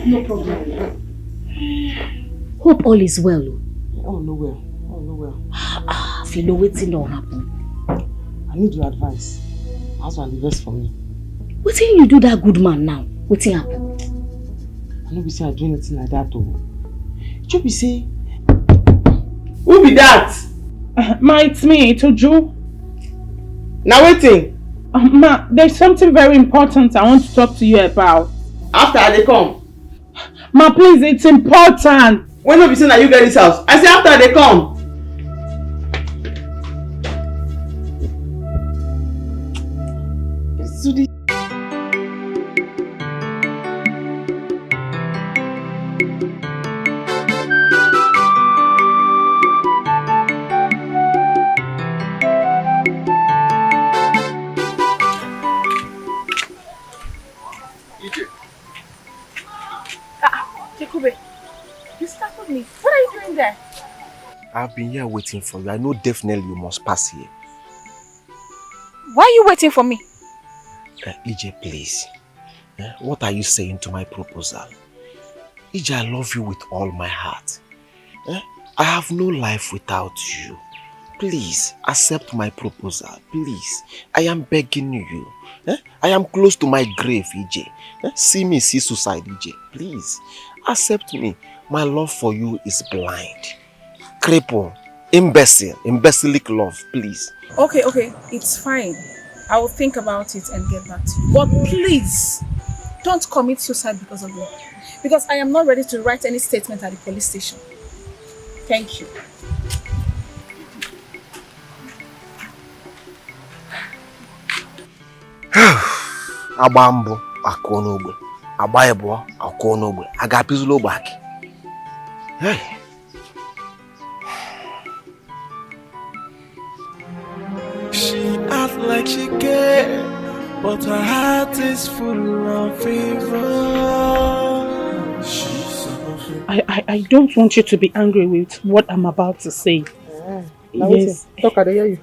No problem. Hope all is well. Oh, no well. Philo, wetin don happen? I need your advice. My husband invest for me. Wetin you do that good man now? Wetin happen? I no be say I do anything like that though. You be say, who be that? Ma, it's me, Toju. Now waiting. Ma, there's something very important I want to talk to you about. After they come. Ma, please, it's important. When you be saying that you get this house, I say after they come. I've been here waiting for you. I know definitely you must pass here. Why are you waiting for me? EJ, please. What are you saying to my proposal? EJ, I love you with all my heart. I have no life without you. Please, accept my proposal. Please. I am begging you. I am close to my grave, EJ. See me, see suicide, EJ. Please, accept me. My love for you is blind. Cripple, imbecilic love, please. Okay, it's fine. I will think about it and get back to you. But please, don't commit suicide because of me. Because I am not ready to write any statement at the police station. Thank you. Abambo, akonobo. Abayebo, akonobo. Agapizulo back. Hey. She acts like she cares, but her heart is full of fever. I don't want you to be angry with what I'm about to say. Yes. Talk, I hear you.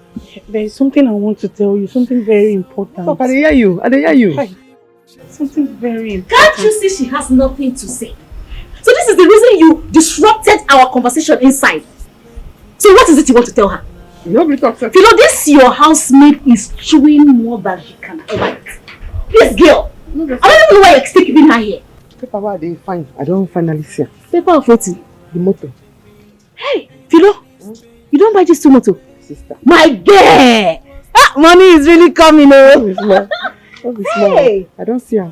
There is something I want to tell you, something very important. Talk, I hear you. Hi. Something very important. Can't you see she has nothing to say? So this is the reason you disrupted our conversation inside. So what is it you want to tell her? Nobody talks. You know, this your housemate is chewing more than she can ever eat. This girl, I don't even know why you're still keeping her here. Paper why they fine. I don't finally see. Paper of what? The motor. Hey, Philo, you don't buy this tomato? Sister. My girl! Money is really coming, oh. Hey. I don't see her.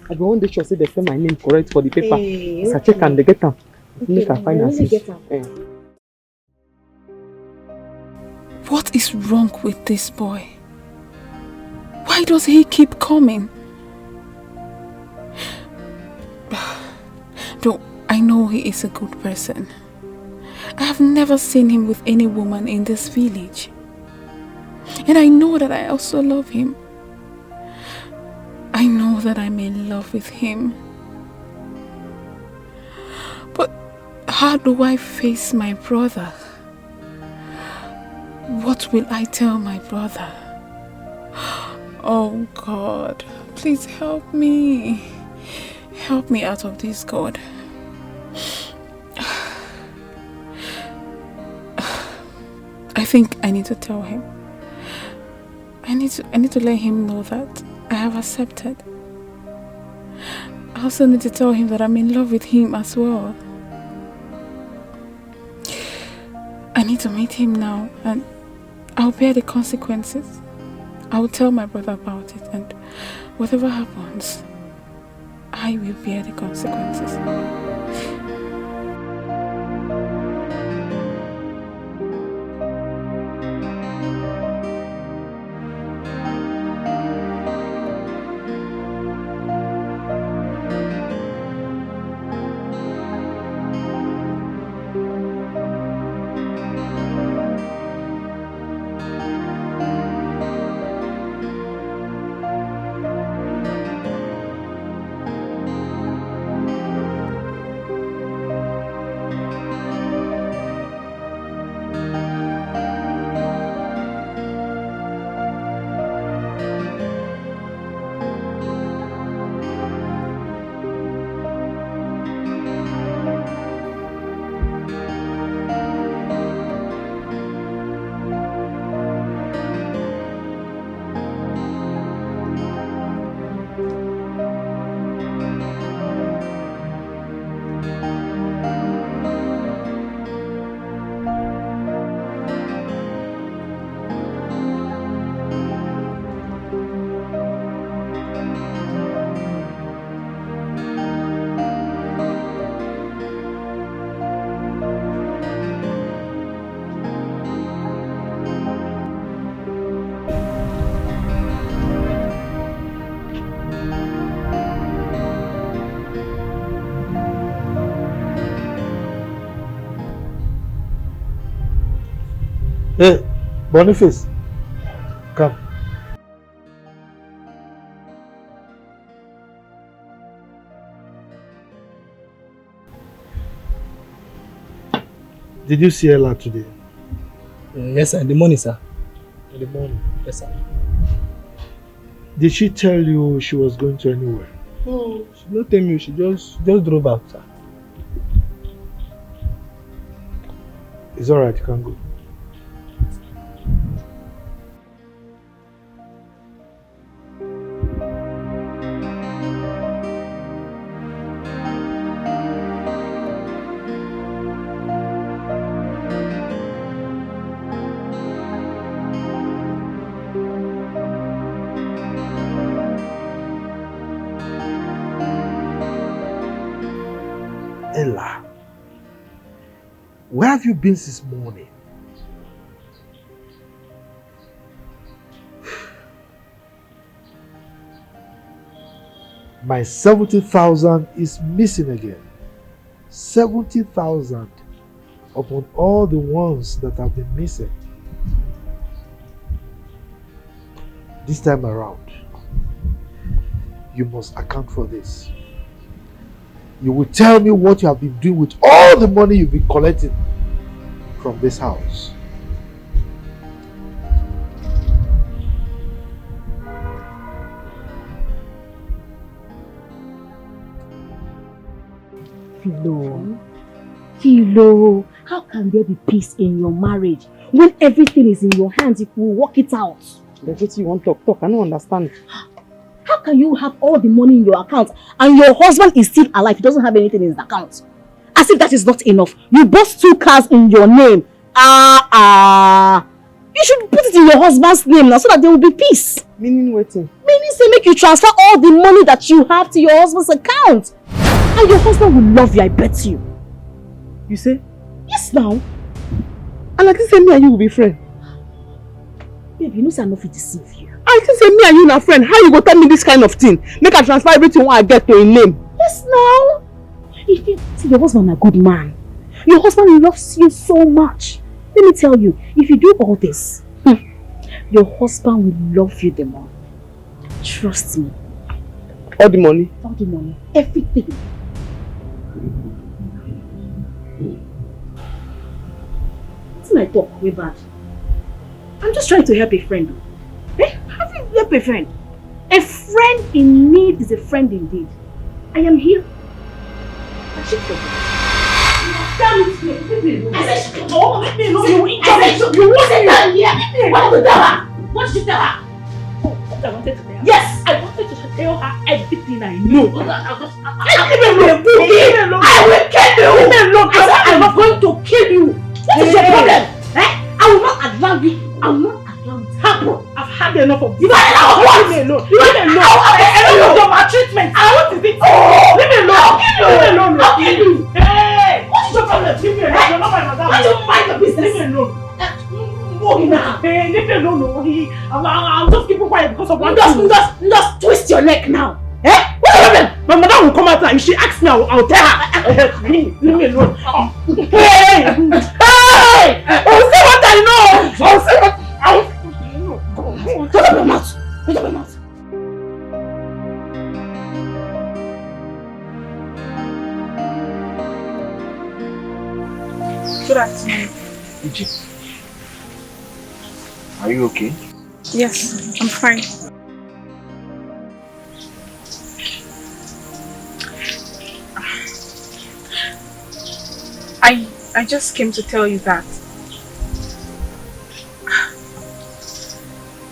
I go one day sure say they say my name correct for the paper. As I check and they get them. Make her find her. What is wrong with this boy? Why does he keep coming? Though I know he is a good person. I have never seen him with any woman in this village. And I know that I also love him. I know that I'm in love with him. But how do I face my brother? What will I tell my brother? Oh God, please help me. Help me out of this, God. I think I need to tell him. I need to let him know that I have accepted. I also need to tell him that I'm in love with him as well. need to meet him now and I'll bear the consequences. I will tell my brother about it, and whatever happens, I will bear the consequences. Hey, Boniface, come. Did you see Ella today? Yes, sir. In the morning, sir. In the morning? Yes, sir. Did she tell you she was going to anywhere? No, she did not tell me. She just drove out, sir. It's alright, you can go. Ella, where have you been since morning? My 70,000 is missing again. 70,000 upon all the ones that have been missing. This time around, you must account for this. You will tell me what you have been doing with all the money you've been collecting from this house. Philo, how can there be peace in your marriage when everything is in your hands? If we work it out. That's what you want to talk. I don't understand. How can you have all the money in your account and your husband is still alive? He doesn't have anything in his account. As if that is not enough. You bought 2 cars in your name. You should put it in your husband's name now so that there will be peace. Meaning waiting? Meaning say make you transfer all the money that you have to your husband's account. And your husband will love you, I bet you. You say? Yes now. And like this say me and you will be friends. Baby, you know say I no fit deceive you. I think say me and you na friend. How you go tell me this kind of thing? Make I transfer everything when I get to a name. Yes now. If you see, your husband a good man. Your husband loves you so much. Let me tell you, if you do all this, your husband will love you the more. Trust me. All the money? All the money. Everything. Listen, I talk way bad. I'm just trying to help a friend. How do you help a friend? A friend in need is a friend indeed. I am here. I should go. Damn it! I said shut up! Leave me alone! You won't say that here! What did you tell her? What did you tell her? What I wanted to tell her? Yes! I wanted to tell her everything I know. Leave me alone! I will kill you! Leave me alone! I said I'm going to kill you! What is your problem? had enough of this. Leave me alone. Leave me alone. Enough of your maltreatment. What is it? Leave me alone. Leave me alone. I'll kill you. Hey! What is your problem? Leave me alone. You're not my madam. Why don't you mind your business? Leave me alone. Hey, leave me alone. I'll just keep quiet because of one thing. Just twist your neck now. Eh? What's the problem? My mother will come out and if she asks me, I'll tell her. Leave me alone. Hey! Hey! I'll say what I know. I'll say what Shut up your mouth. Shut up your mouth. Good afternoon. Are you okay? Yes, I'm fine. I just came to tell you that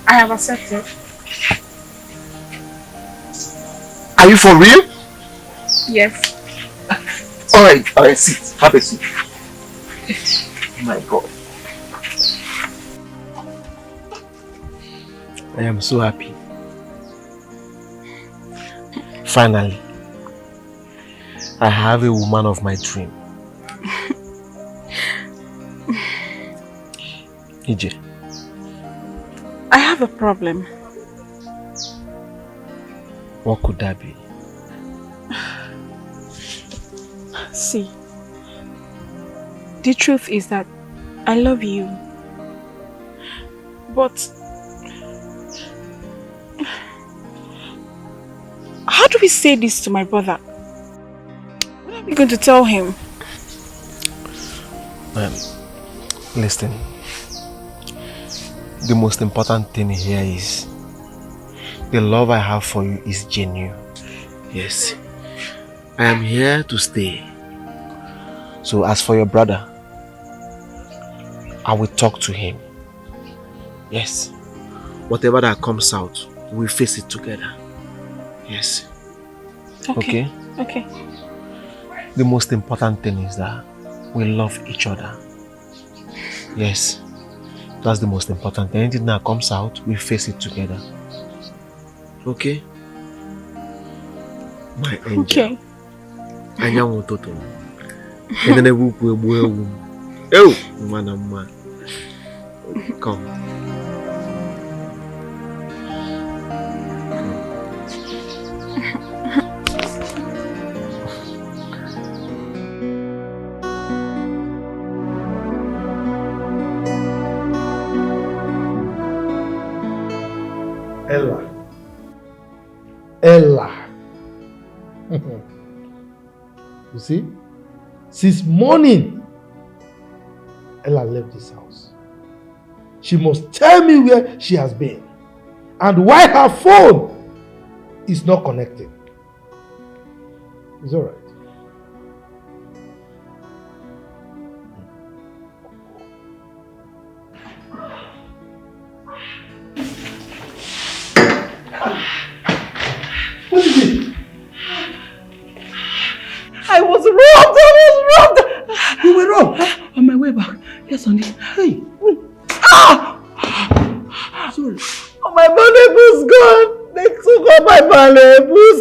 I have accepted. Are you for real? Yes. Alright, sit. Have a seat. Oh my God. I am so happy. Finally, I have a woman of my dream. EJ. I have a problem. What could that be? See, the truth is that I love you, but how do we say this to my brother? What are we going to tell him? Listen, the most important thing here is the love I have for you is genuine. Yes, I am here to stay. So as for your brother, I will talk to him. Yes, whatever that comes out, we'll face it together. Yes. Okay. The most important thing is that we love each other. Yes, that's the most important thing. Anything that comes out, we face it together. Okay? My angel. Okay. Anyanwụ ụtụtụ. Enene ukwu egbu ewu. Ew, mwana mma. Come. Ella. You see? Since morning, Ella left this house. She must tell me where she has been and why her phone is not connected. It's all right. What is it? I was robbed! You were robbed? On my way back. Yes, honey. Hey. Sorry. Oh, my valuables gone. They took all my valuables.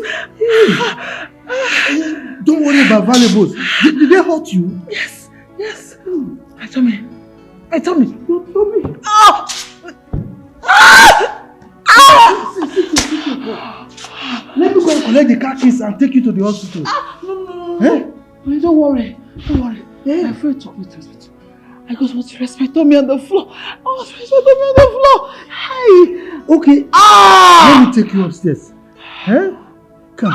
Don't worry about valuables. Did they hurt you? Yes. Tell me. You told me. Let me go and collect the car keys and take you to the hospital. No. Eh? Don't worry. Eh? My friend took me to the hospital. I just want to respect me on the floor. Hey. Okay. Let me take you upstairs. Eh? Come.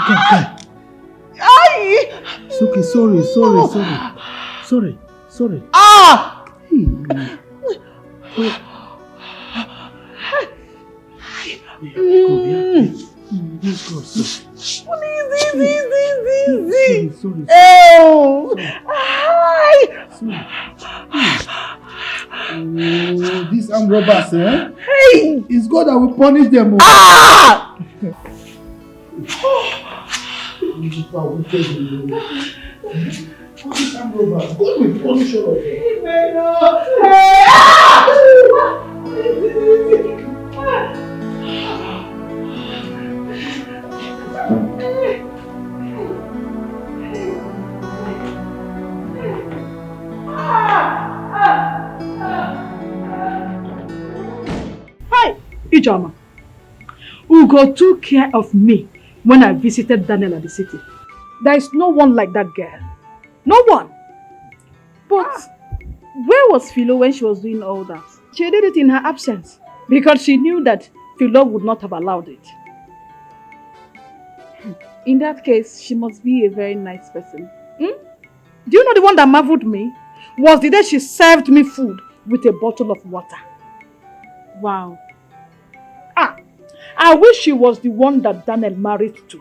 Aye. It's okay. Sorry. Let's go. Easy. Sorry. Oh. Oh, these armed robbers, eh? Hey. It's God that will punish them. These armed robbers, God will punish all of them. Ijoma, Ugo took care of me when I visited Daniel at the city. There is no one like that girl. No one. But where was Philo when she was doing all that? She did it in her absence because she knew that Philo would not have allowed it. In that case, she must be a very nice person. Do you know the one that marveled me? Was the day she served me food with a bottle of water. Wow. I wish she was the one that Daniel married to.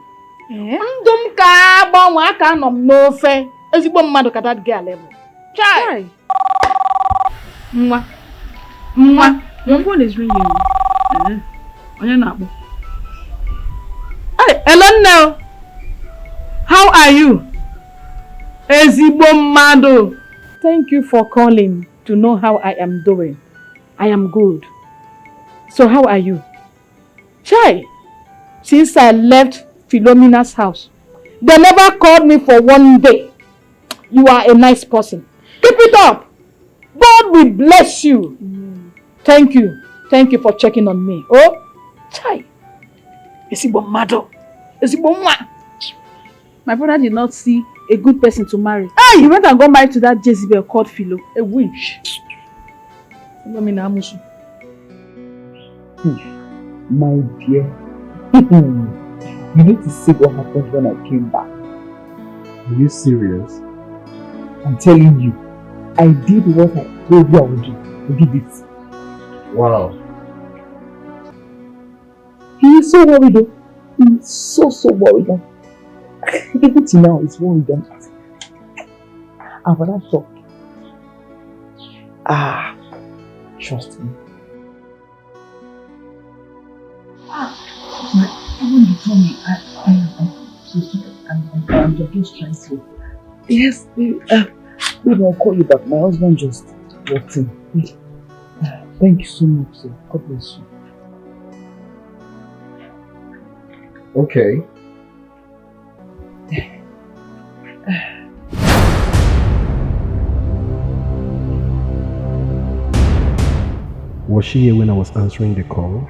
That girl. Chai. Mwah. Your phone is ringing. Hey, hello now. How are you? Ezibomado. Thank you for calling to know how I am doing. I am good. So how are you? Chai, since I left Philomena's house, they never called me for one day. You are a nice person. Keep it up. God will bless you. Thank you. Thank you for checking on me. Oh, Chai. Ezibomado. Ezibomwa. My brother did not see a good person to marry. Hey! He went and got married to that Jezebel called Philo. A witch. My dear, you need to see what happened when I came back. Are you serious? I'm telling you, I did what I told you I would do. I did it. Wow. He is so worried though. He is so worried. Even till now, he's worried. I'm not shocked. Trust me. When you told me, I'm just trying to. Yes, baby, I'll call you back. My husband just walked in. Thank you so much, sir. God bless you. Okay. Was she here when I was answering the call?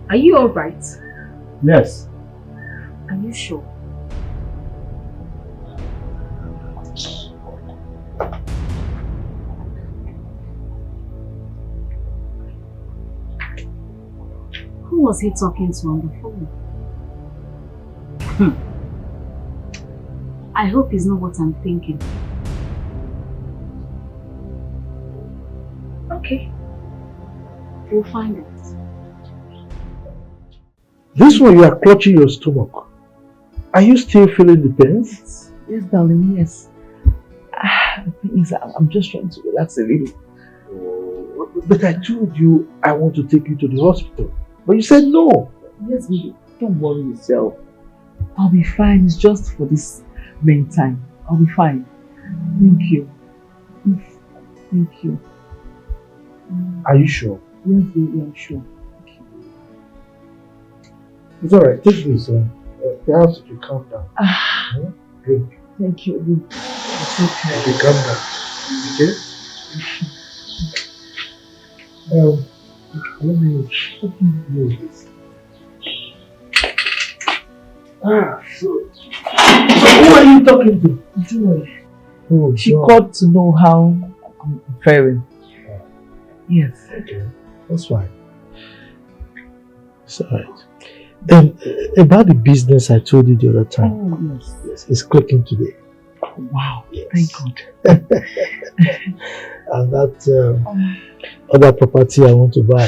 Are you alright? Yes. Are you sure? Who was he talking to on the phone? I hope it's not what I'm thinking. Okay. We'll find it. This one, you are clutching your stomach. Are you still feeling the pains? Yes, darling, yes. The thing is, I'm just trying to relax a little. But I told you I want to take you to the hospital. But you said no. Yes, baby. Don't worry yourself. I'll be fine. It's just for this meantime. I'll be fine. Thank you. Thank you. Are you sure? Yes, baby, I'm sure. It's alright. Take this. Perhaps if you calm down. Good. Thank you. It's okay. Okay, calm down. Okay? Let me use this. So who are you talking to? Joy. Oh, she Joy. called to know how I'm faring. Yes. Okay, that's fine. It's alright. About the business I told you the other time. Oh, Yes, it's clicking today. Wow, yes. Thank God. And that other property I want to buy,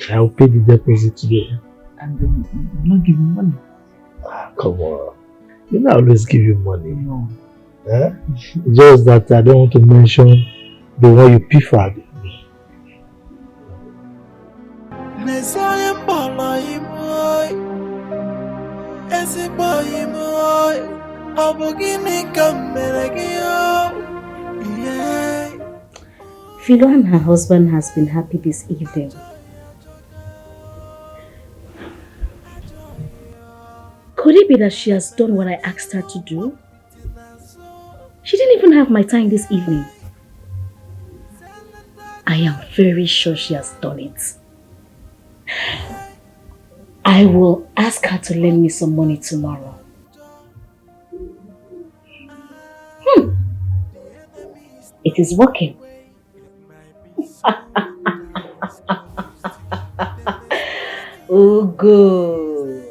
I will pay the deposit today. And then you're not giving money. Come on. You know I always give you money. No. Just that I don't want to mention the one you preferred. Philo and her husband has been happy this evening. Could it be that she has done what I asked her to do? She didn't even have my time this evening. I am very sure she has done it. I will ask her to lend me some money tomorrow. It is working. Oh, good.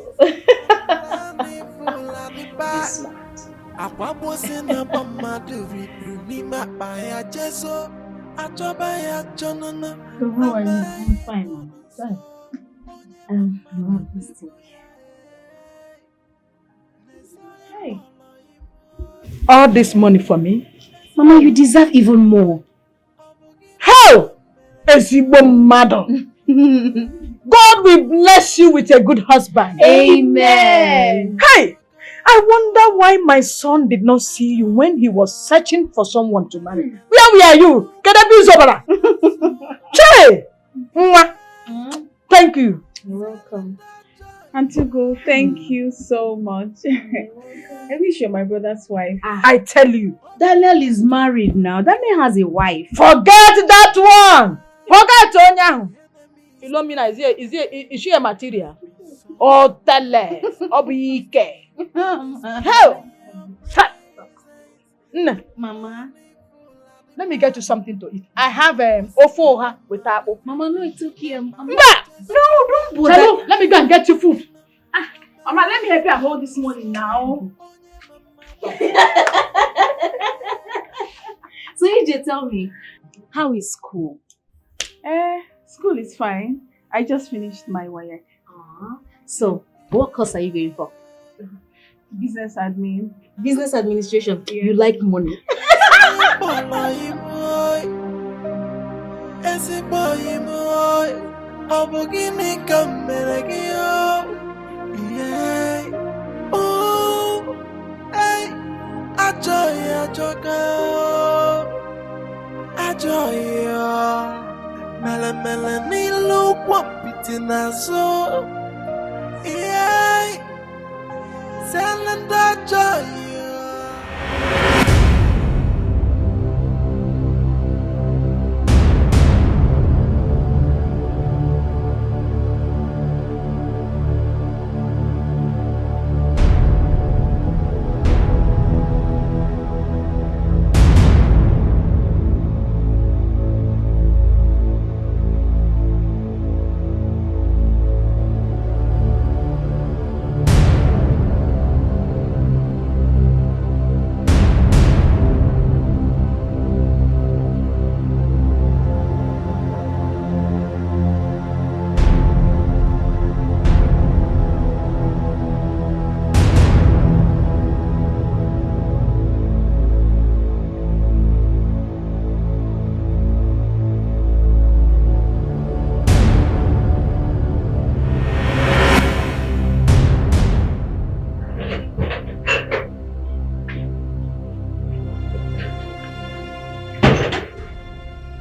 So how are you? I'm fine, Mama. Fine. You have this thing. Hey. All this money for me? Mama, you deserve even more. How? Ezigbo mmadụ. God will bless you with a good husband. Amen. Hey, I wonder why my son did not see you when he was searching for someone to marry. Where were you? Kedabi Zobara. Che! Mwah. Thank you. You're welcome. Auntie Go, thank you so much. I wish you're my brother's wife. I tell you. Daniel is married now. Daniel has a wife. Forget that one. Forget Onyahu. Philomena, is she a material? Oh, tele. Obike. Hell. Mama. Let me get you something to eat. I have ofoha with apple. Mama, no, it's okay. No, don't bother. Hello, let me go and get you food. Mama, let me help you hold this money now. So, AJ, tell me, how is school? School is fine. I just finished my WAEC. So, what course are you going for? Business admin. Business administration. Yeah. You like money.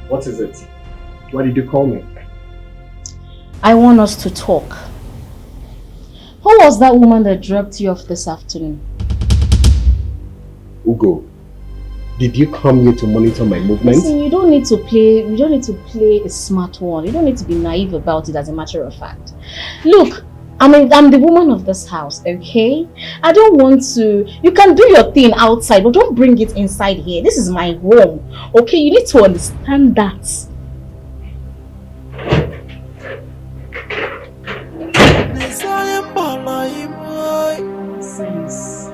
What is it? Why did you call me? I want us to talk. Who was that woman that dropped you off this afternoon? Ugo, did you come here to monitor my movements? Listen, you don't need to play a smart one. You don't need to be naive about it, as a matter of fact. Look, I'm the woman of this house, okay? I don't want to... You can do your thing outside, but don't bring it inside here. This is my home, okay? You need to understand that. Sense.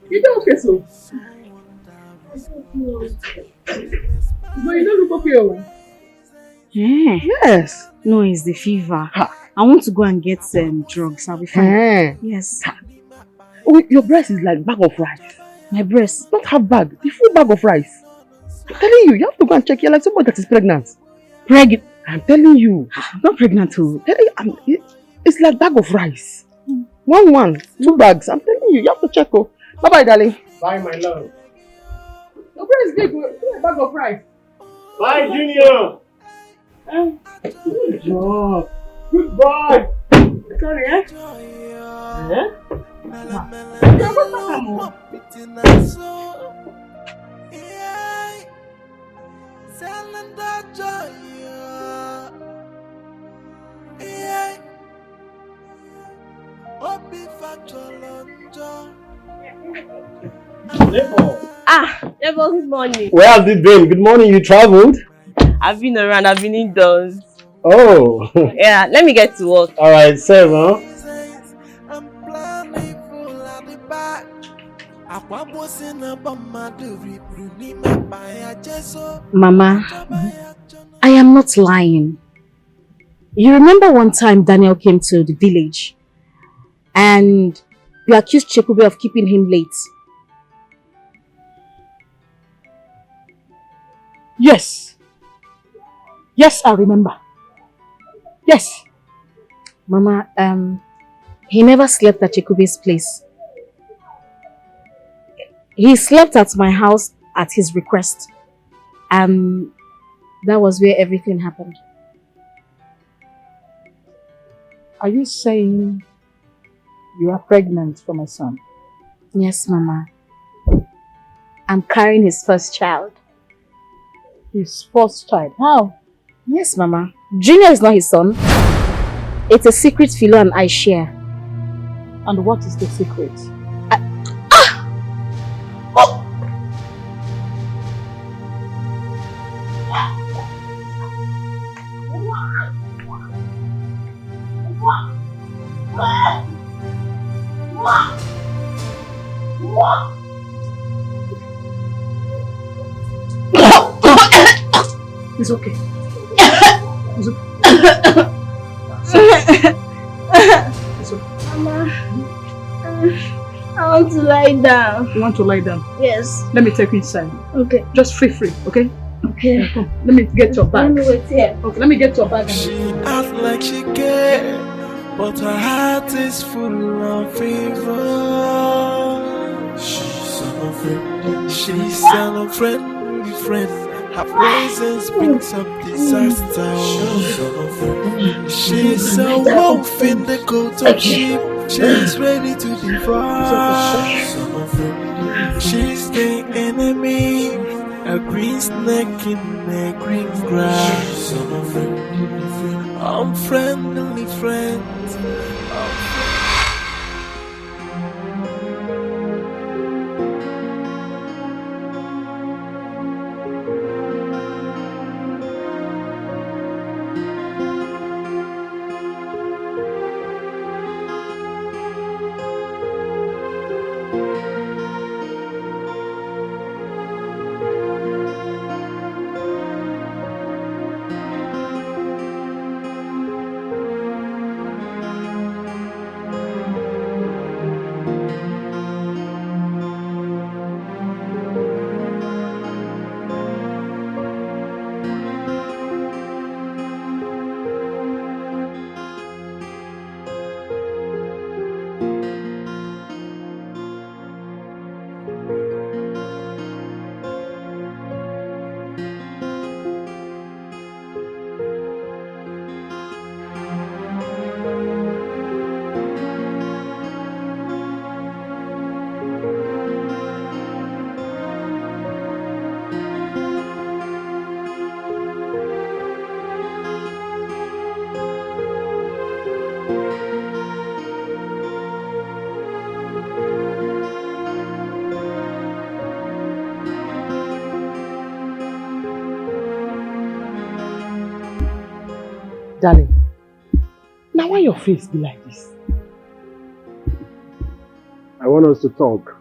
You don't okay, so? But you don't look okay. Yeah. Yes. No, it's the fever. I want to go and get drugs. I'll be fine. Yes. Oh, your breast is like bag of rice. My breast? Not half bag, the full bag of rice. I'm telling you, you have to go and check. You're like somebody that is pregnant. Pregnant? I'm telling you. I'm not pregnant too. It's like bag of rice. One, 2 bags. I'm telling you, you have to check. Oh. Bye-bye, darling. Bye, my love. Your breast is big. Give a bag of rice. Bye, Junior. Good job. Good boy. Sorry, eh? Neighbor, good morning. Where have you been? Good morning, you traveled? I've been around, I've been indoors. Oh. Yeah, let me get to work. Alright, 7. Mama, I am not lying. You remember one time Daniel came to the village and you accused Chekube of keeping him late? Yes. Yes, I remember. Yes. Mama, he never slept at Chekube's place. He slept at my house at his request. And that was where everything happened. Are you saying you are pregnant for my son? Yes, Mama. I'm carrying his first child. His first child? How? Yes, Mama. Junior is not his son. It's a secret Philo and I share. And what is the secret? It's okay. It's okay. It's okay. Mama, I want to lie down. You want to lie down? Yes. Let me take you inside. Okay. Just free, okay? Okay. Yeah, come. Let me get your bag. Let me wait here. Okay, let me get your bag. She acts like she cares, but her heart is full of fever. She's an unfriendly friend. Her presence brings up disaster. She's a wolf in the coat of sheep. She's ready to devour. She's the enemy, a green snake in a green grass. Unfriendly friends. Darling, now why your face be like this? I want us to talk.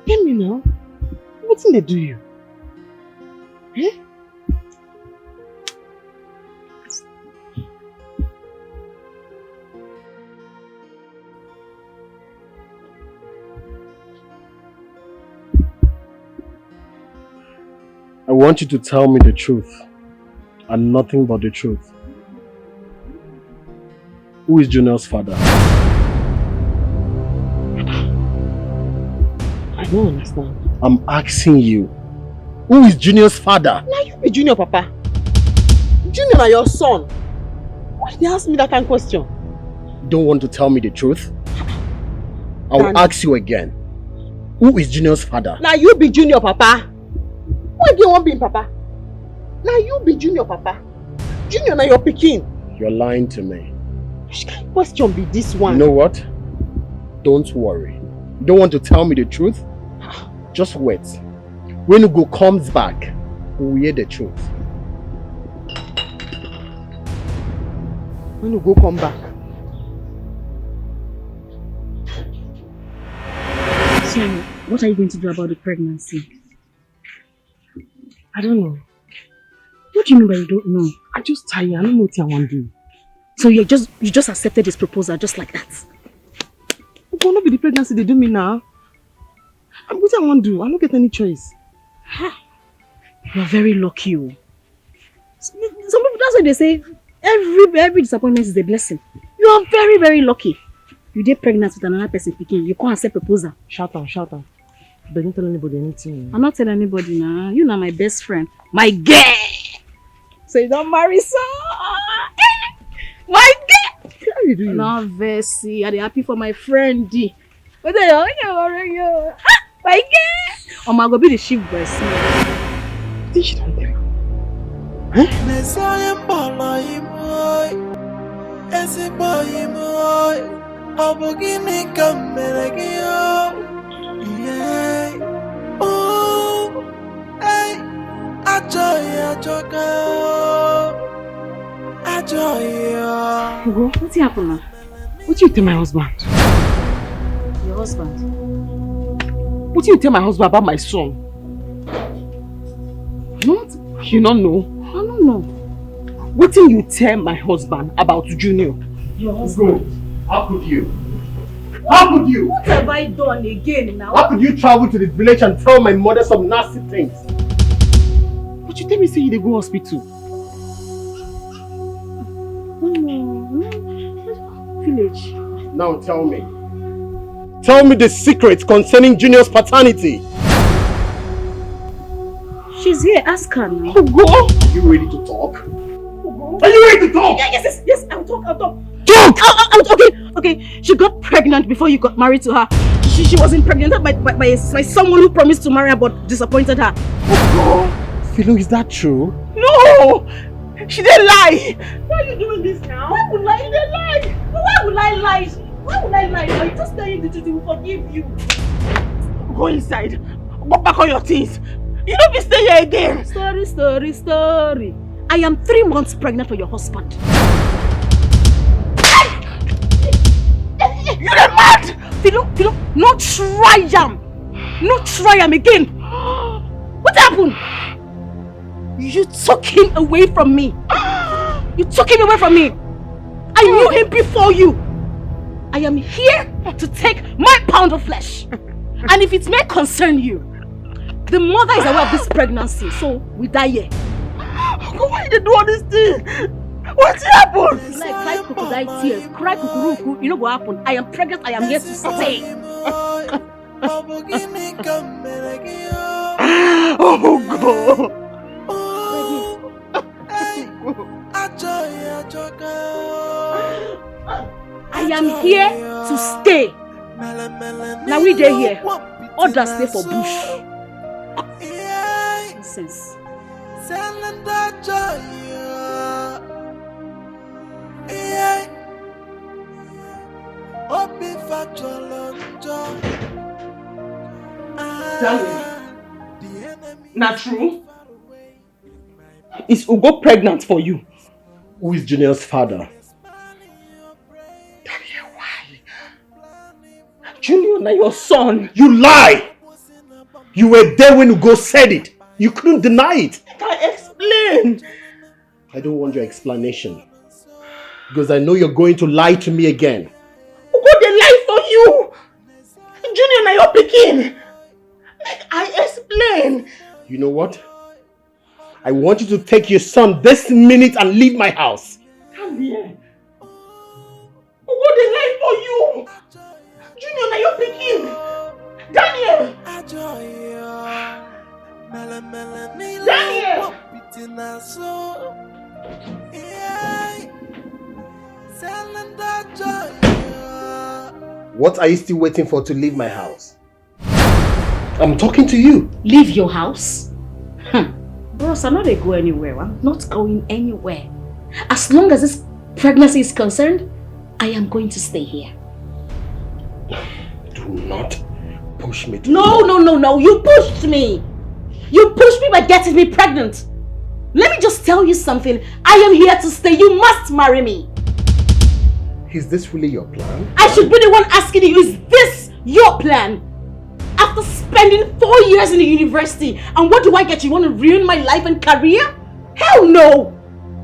Tell me now, what did they do you? Eh? want you to tell me the truth and nothing but the truth. Who is Junior's father? I don't understand. I'm asking you. Who is Junior's father? Now you be Junior, Papa. Junior na your son. Why did you ask me that kind of question? You don't want to tell me the truth? I will ask you again. Who is Junior's father? Now you be Junior, Papa. Why do you want to be Papa? Now you be Junior, Papa. Junior na your pikin. You're lying to me. Which kind of question be this one? You know what? Don't worry. You don't want to tell me the truth? Just wait. When Ugo comes back, we'll hear the truth. When Ugo come back? So, what are you going to do about the pregnancy? I don't know. What do you mean by you don't know? I'm just tired. I don't know what I want to do. So you just accepted this proposal just like that? It will not be the pregnancy they do me now. And what I want to do? I don't get any choice. You're very lucky. Some people, that's why they say every disappointment is a blessing. You are very, very lucky. You get pregnant with another person picking. You can't accept proposal. Shout out. But don't tell anybody anything. I'm not telling anybody now. You're not my best friend. My girl! So you don't marry son! My girl! How you do? No, Vessi. I'm happy for my friend D. What are you? My girl! Oh my God, be the chief breast. This shit don't tell you. Ugo, what's happening now? What do you tell my husband? Your husband? What do you tell my husband about my son? What? You don't know? I don't know. What do you tell my husband about Junior? Your husband? How could you? How could you? What have I done again now? How could you travel to the village and tell my mother some nasty things? But you tell me say you dey go hospital. Village. Now tell me. Tell me the secret concerning Junior's paternity. She's here, ask her now. Ugo! Are you ready to talk? Ugo? Are you ready to talk? Yes, I'll talk. Talk! Okay. She got pregnant before you got married to her. She was impregnated by someone who promised to marry her but disappointed her. Ugo! Philo, is that true? No! She didn't lie! Why are you doing this now? Why would I lie? Why would I lie? Why would I lie? I'm just telling the truth, he will forgive you. Go inside. Go back on your things. You don't be staying here again. Story. I am 3 months pregnant for your husband. You're mad! Philo, not try him again. What happened? You took him away from me. You took him away from me. I knew him before you. I am here to take my pound of flesh. And if it may concern you, the mother is aware of this pregnancy, so we die here. Why did you do all this thing? What happened? It's like cry crocodile tears, cry kukuruku, you know what happened? I am pregnant, I am here to stay. Oh God! I am here to stay. Now we dey here. Others stay for bush. Nonsense. Not true? Is Ugo pregnant for you? Who is Junior's father? Why? Junior, na your son. You lie! You were there when Ugo said it. You couldn't deny it. I explained. I don't want your explanation. Because I know you're going to lie to me again. Ugo, they lie for you. Junior, na your pikin. I explain. You know what? I want you to take your son this minute and leave my house. Come here. What they lie for you? Junior, now you're picking. Daniel! Daniel! What are you still waiting for to leave my house? I'm talking to you. Leave your house? Bros, I'm not going to go anywhere. I'm not going anywhere. As long as this pregnancy is concerned, I am going to stay here. Do not push me to... No. You pushed me. You pushed me by getting me pregnant. Let me just tell you something. I am here to stay. You must marry me. Is this really your plan? I should be the one asking you, is this your plan? After spending 4 years in the university, and what do I get? You want to ruin my life and career? Hell no!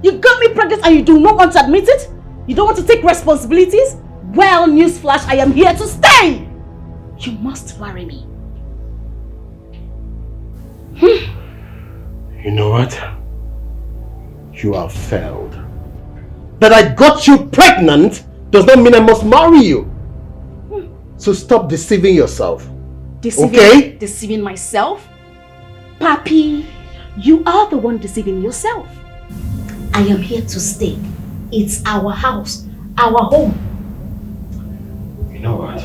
You got me pregnant and you do not want to admit it? You don't want to take responsibilities? Well, newsflash, I am here to stay! You must marry me. You know what? You have failed. That I got you pregnant does not mean I must marry you. So stop deceiving yourself. Deceiving myself? Papi, you are the one deceiving yourself. I am here to stay. It's our house, our home. You know what?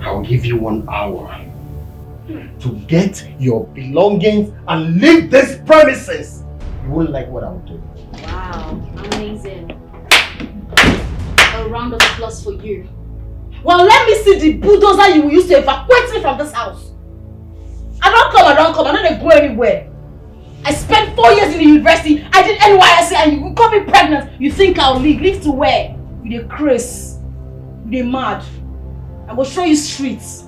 I'll give you 1 hour to get your belongings and leave this premises. You won't like what I'll do. Wow, amazing. A round of applause for you. Well, let me see the bulldozer you will use to evacuate me from this house. I don't come. I'm not going to go anywhere. I spent 4 years in the university. I did NYSC and you got me pregnant. You think I'll leave? Leave to where? With a Chris. With a mad. I will show you streets.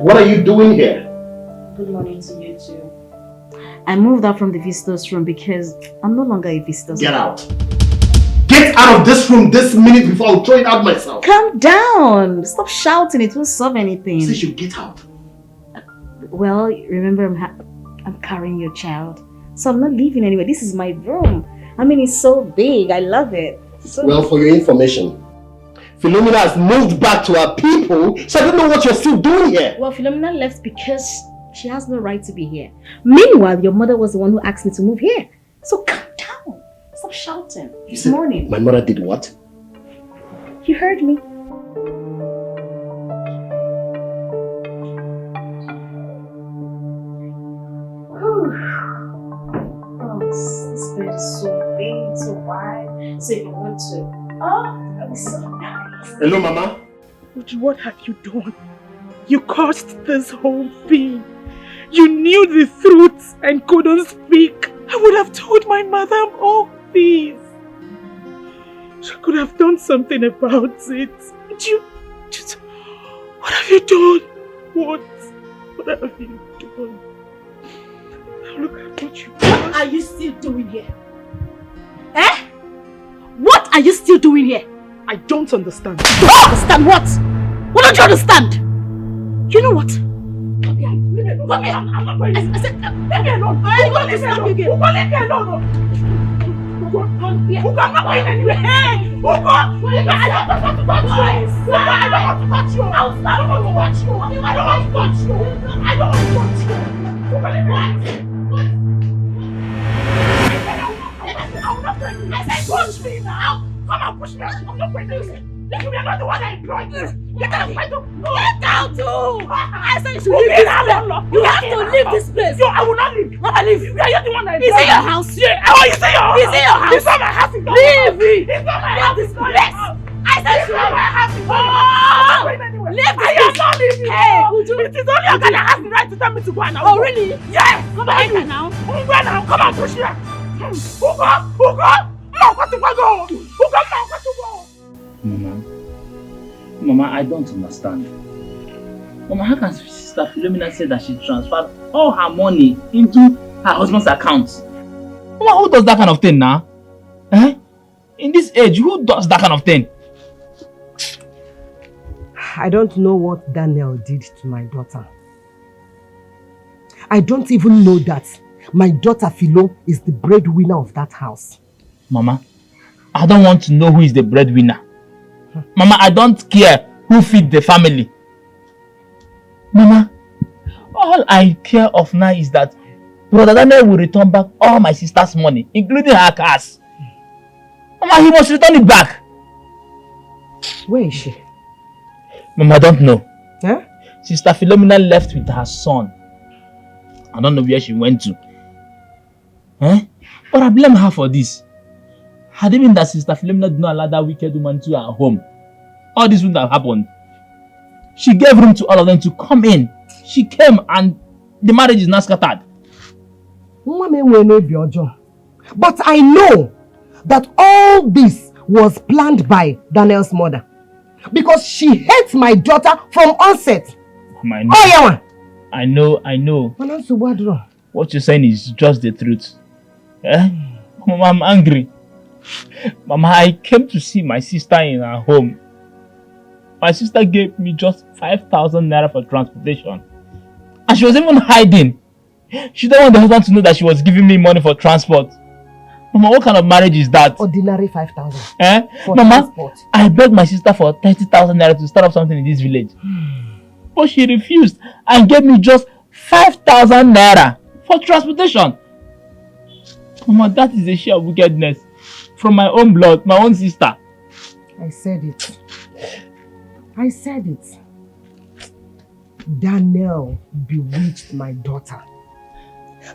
What are you doing here? Good morning to you too. I moved out from the visitor's room because I'm no longer a visitor's room. Get out. Get out of this room this minute before I'll throw it out myself. Calm down. Stop shouting. It won't solve anything. Say you get out. Well, remember I'm carrying your child. So I'm not leaving anywhere. This is my room. I mean, it's so big. I love it. Well, for your information, Philomena has moved back to her people, so I don't know what you're still doing here. Well, Philomena left because she has no right to be here. Meanwhile, your mother was the one who asked me to move here. So calm down. Stop shouting. This morning. My mother did what? You heard me. This bed is so big, so wide. So if you want to, that was so nice. Hello, Mama. What have you done? You caused this whole thing. You knew the truth and couldn't speak. I would have told my mother all this. She could have done something about it. What have you done? What have you done? Look at what you done. What are you still doing here? Eh? What are you still doing here? I don't understand. You don't understand what? What don't you understand? You know what? Come here. I'm not going. I said, leave me alone. I'm going to stop you again. Leave me alone. I'm not going anywhere. Hey! I don't want to touch you. I don't want to touch you. I don't want to touch you. I don't want to touch you. I don't want to touch you. I'm not going. I said, push me now. Come on, push me. I'm not going to. You are not the one I employed. Get out! Get out too! I said you should leave this place. You have to leave this place. Yo, I will not leave. Mama, leave. You are the one I employed. Is it your house? Yeah. Oh, you say your house? Is it your house? It's not my house. Leave it. It's not my house. This place. I said it's not my house. Oh! Leave this place. I am not leaving. Hey, it is only your guy that has the right to tell me to go and now. Oh, really? Yes. Come on now. Go now. Come on, push me. Who go? Mama, I don't understand. Mama, how can Sister Philomena say that she transferred all her money into her husband's account? Mama, who does that kind of thing now? Eh? In this age, who does that kind of thing? I don't know what Daniel did to my daughter. I don't even know that my daughter Philo is the breadwinner of that house. Mama, I don't want to know who is the breadwinner. Mama, I don't care who feeds the family. Mama, all I care of now is that Brother Daniel will return back all my sister's money, including her cars. Mama, he must return it back. Where is she? Mama, I don't know. Huh? Sister Philomena left with her son. I don't know where she went to. But I blame her for this. Had it been that Sister Philomena did not allow that wicked woman to her home, all this wouldn't have happened. She gave room to all of them to come in. She came and the marriage is now scattered. But I know that all this was planned by Daniel's mother. Because she hates my daughter from onset. I know. What you're saying is just the truth. Mama, I'm angry. Mama, I came to see my sister in her home. My sister gave me just 5,000 naira for transportation. And she was even hiding. She don't want the husband to know that she was giving me money for transport. Mama, what kind of marriage is that? Ordinary 5,000. For Mama, transport. I begged my sister for 30,000 naira to start up something in this village. But she refused and gave me just 5,000 naira for transportation. Mama, that is a sheer wickedness. From my own blood, my own sister. I said it. Daniel bewitched my daughter.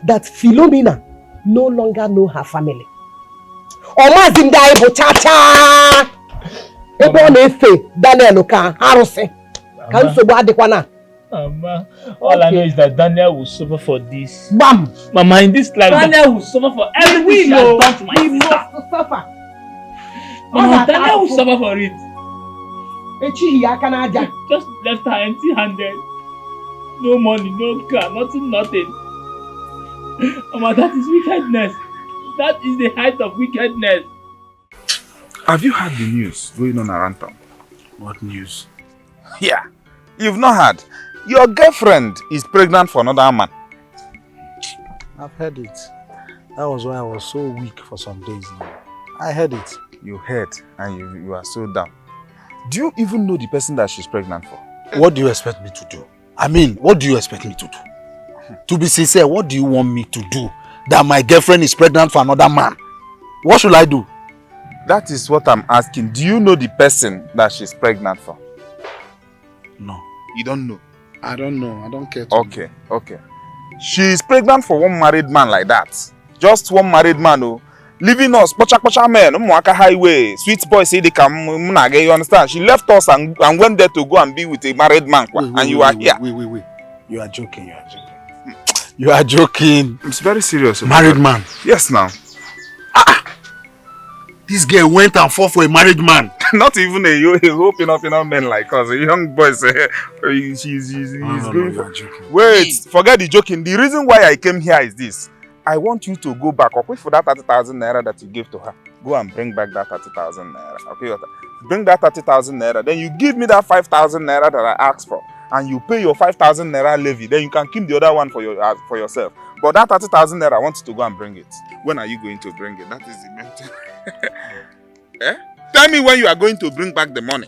That Philomena no longer know her family. Daniel Mama, all I know is that Daniel will suffer for this. Bam! Mama, in this life, Daniel will suffer for everything she has done to my sister. Suffer. Mama, Daniel will suffer for it. Just left her empty-handed. No money, no car, nothing. Mama, that is wickedness. That is the height of wickedness. Have you heard the news going on around town? What news? Yeah, you've not heard. Your girlfriend is pregnant for another man. I've heard it. That was why I was so weak for some days now. I heard it. You heard and you are so down. Do you even know the person that she's pregnant for? What do you expect me to do? I mean, what do you expect me to do? To be sincere, what do you want me to do? That my girlfriend is pregnant for another man? What should I do? That is what I'm asking. Do you know the person that she's pregnant for? No. You don't know? I don't know. I don't care to Okay. She's pregnant for one married man like that. Just one married man, oh. Leaving us, pocha men, Mwaka highway, sweet boy say they come, you understand? She left us and went there to go and be with a married man. You are here. Wait. You are joking. You are joking. It's very serious. Married man? Yes, now. This girl went and fought for a married man. Not even a hoping up men like us. A young boy say he's going for. Wait, forget the joking. The reason why I came here is this. I want you to go back. Wait for that 30,000 naira that you gave to her. Go and bring back that 30,000 naira. Okay, bring that 30,000 naira. Then you give me that 5,000 naira that I asked for, and you pay your 5,000 naira levy. Then you can keep the other one for yourself. But that 30,000 naira, I want you to go and bring it. When are you going to bring it? That is the main thing. Tell me when you are going to bring back the money.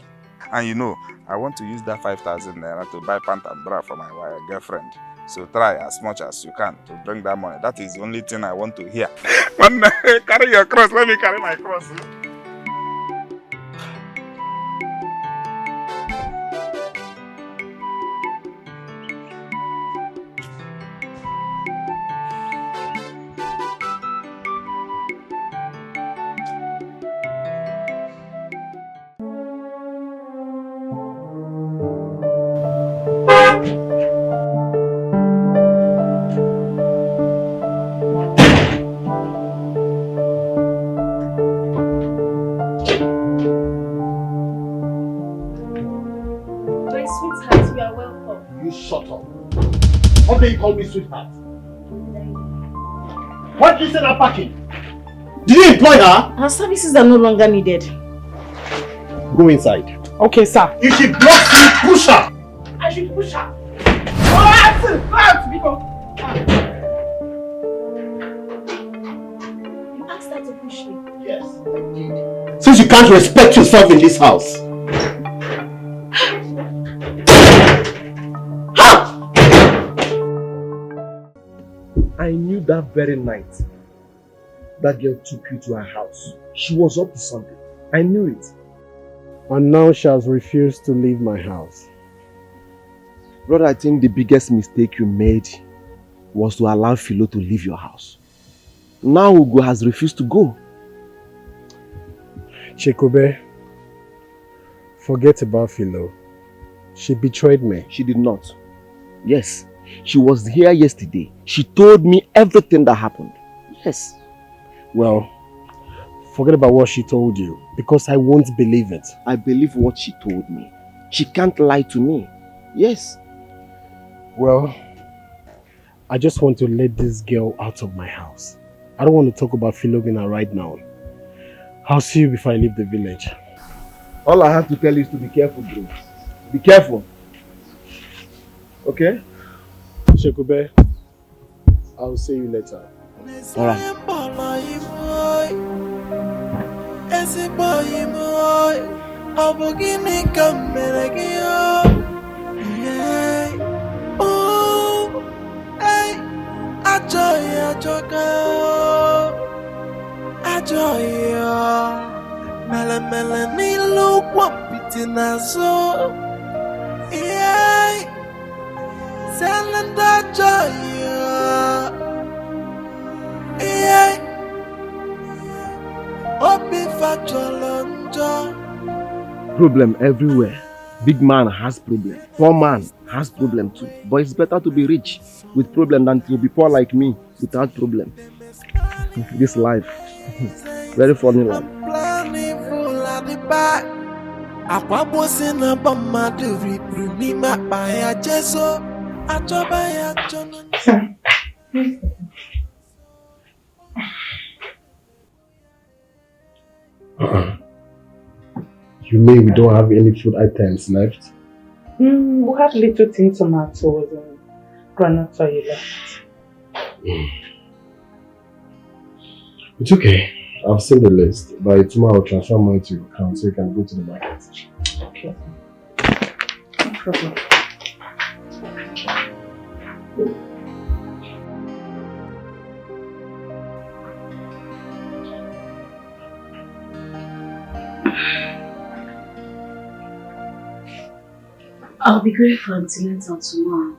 And you know, I want to use that 5,000 naira to buy pant and bra for my girlfriend. So try as much as you can to bring that money. That is the only thing I want to hear. Carry your cross, let me carry my cross. You call me sweetheart. What is in her packing? Did you employ her? Her services are no longer needed. Go inside. Okay, sir. If she blocks me, push her. I should push her. Go out, Biko. You asked her to push me. Yes, I did. Since you can't respect yourself in this house. I knew that very night that girl took you to her house. She was up to something. I knew it. And now she has refused to leave my house. Brother, I think the biggest mistake you made was to allow Philo to leave your house. Now Ugo has refused to go. Chikobe, forget about Philo. She betrayed me. She did not. Yes, she was here yesterday. She told me everything that happened. Yes. Well, forget about what she told you, because I won't believe it. I believe what she told me. She can't lie to me. Yes. Well, I just want to let this girl out of my house. I don't want to talk about Philomena right now. I'll see you before I leave the village. All I have to tell you is to be careful, bro. Be careful. Okay? Shekube, I'll see you later. Alright. Mele ni lo kwapiti nazo. Selenda joya. Obi facholonjo. Problem everywhere. Big man has problem. Poor man has problem too. But it's better to be rich with problem than to be poor like me without problem. This life. Very funny life. You mean we don't have any food items left? We have little tin tomatoes and granite oil left. It's okay. I've seen the list. By tomorrow I'll transfer money to your account so you can go to the market. Okay. No problem. I'll be going for antenatal tomorrow.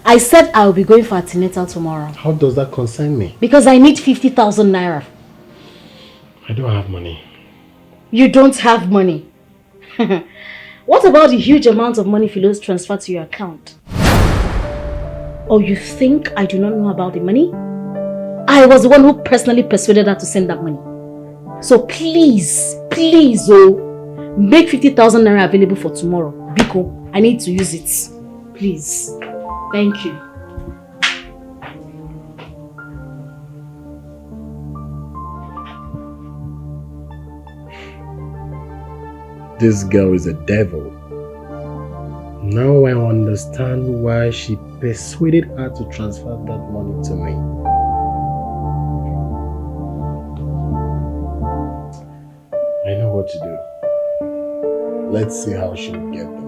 I said I'll be going for antenatal tomorrow. How does that concern me? Because I need 50,000 naira. I don't have money. You don't have money? What about the huge amount of money Philo's transferred to your account? Or you think I do not know about the money? I was the one who personally persuaded her to send that money. So please, make 50,000 naira available for tomorrow. Biko, I need to use it. Please. Thank you. This girl is a devil. Now I understand why she persuaded her to transfer that money to me. I know what to do. Let's see how she'll get the money.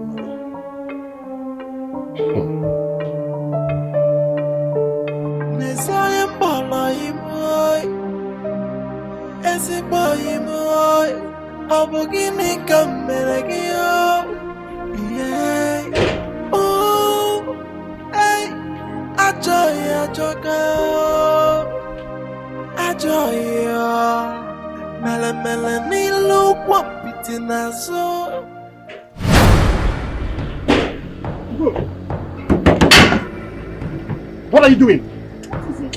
What are you doing?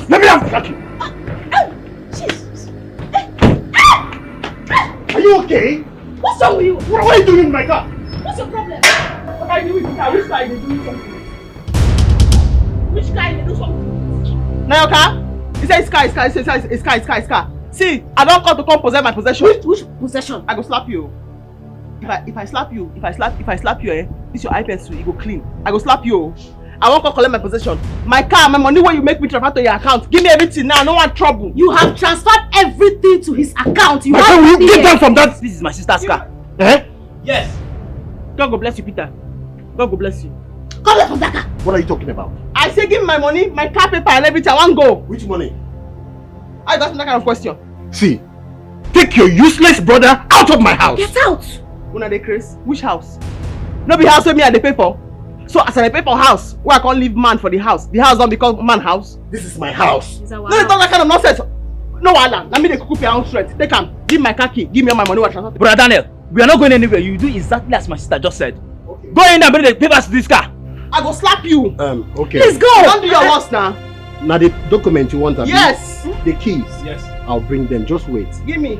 Let me have you. Are you okay? What's wrong with you? What are you doing in my car? What's your problem? What are you doing with the car? Which car are you doing something? Which car are you doing something? Now your car? He said it's car. See, I don't come to come possess my possession. Which possession? I go slap you. If I slap you, this your eye pencil, you go clean. I go slap you. I won't come collect my possession. My car, my money when you make me transfer to your account. Give me everything now, no one trouble. You have transferred everything to his account. You have will get down from that. This is my sister's car. Eh? Yes. God go bless you, Peter. God go bless you. Come here from that car. What are you talking about? I say give me my money, my car paper and everything. I want go. Which money? I got that kind of question. See, take your useless brother out of my house. Get out. Una dey craze? Which house? No be house wey me I dey pay for. So as I dey pay for house, where I can't leave man for the house don't become man house. This is my house. No, it's not that kind of nonsense. No, Alan. Let me dey cook your own straight. Take him. Give my car key. Give me all my money. Brother Daniel, we are not going anywhere. You do exactly as my sister just said. Okay. Go in and bring the papers to this car. I go slap you. Okay. Please go. Don't do your worst now. Now the document you want, yes. The keys. Yes. I'll bring them. Just wait. Give me.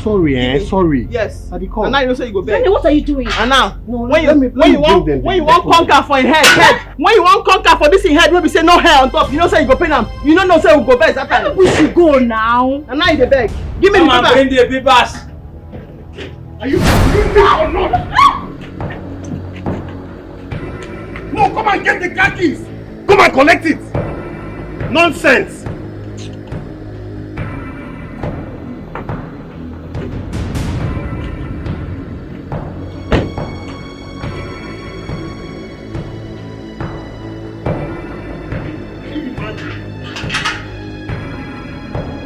Sorry, sorry. Yes. And now you know say you go beg. What are you doing? And now, no, when you want conquer for your head, when you want conquer for this in head, when we say no hair on top, you know say you go pay them. You know say we go beg that time. We should go now. And now you dey beg. Give me the paper. Bring the papers. Are you or not? No, come and get the car keys. Come and collect it. Nonsense.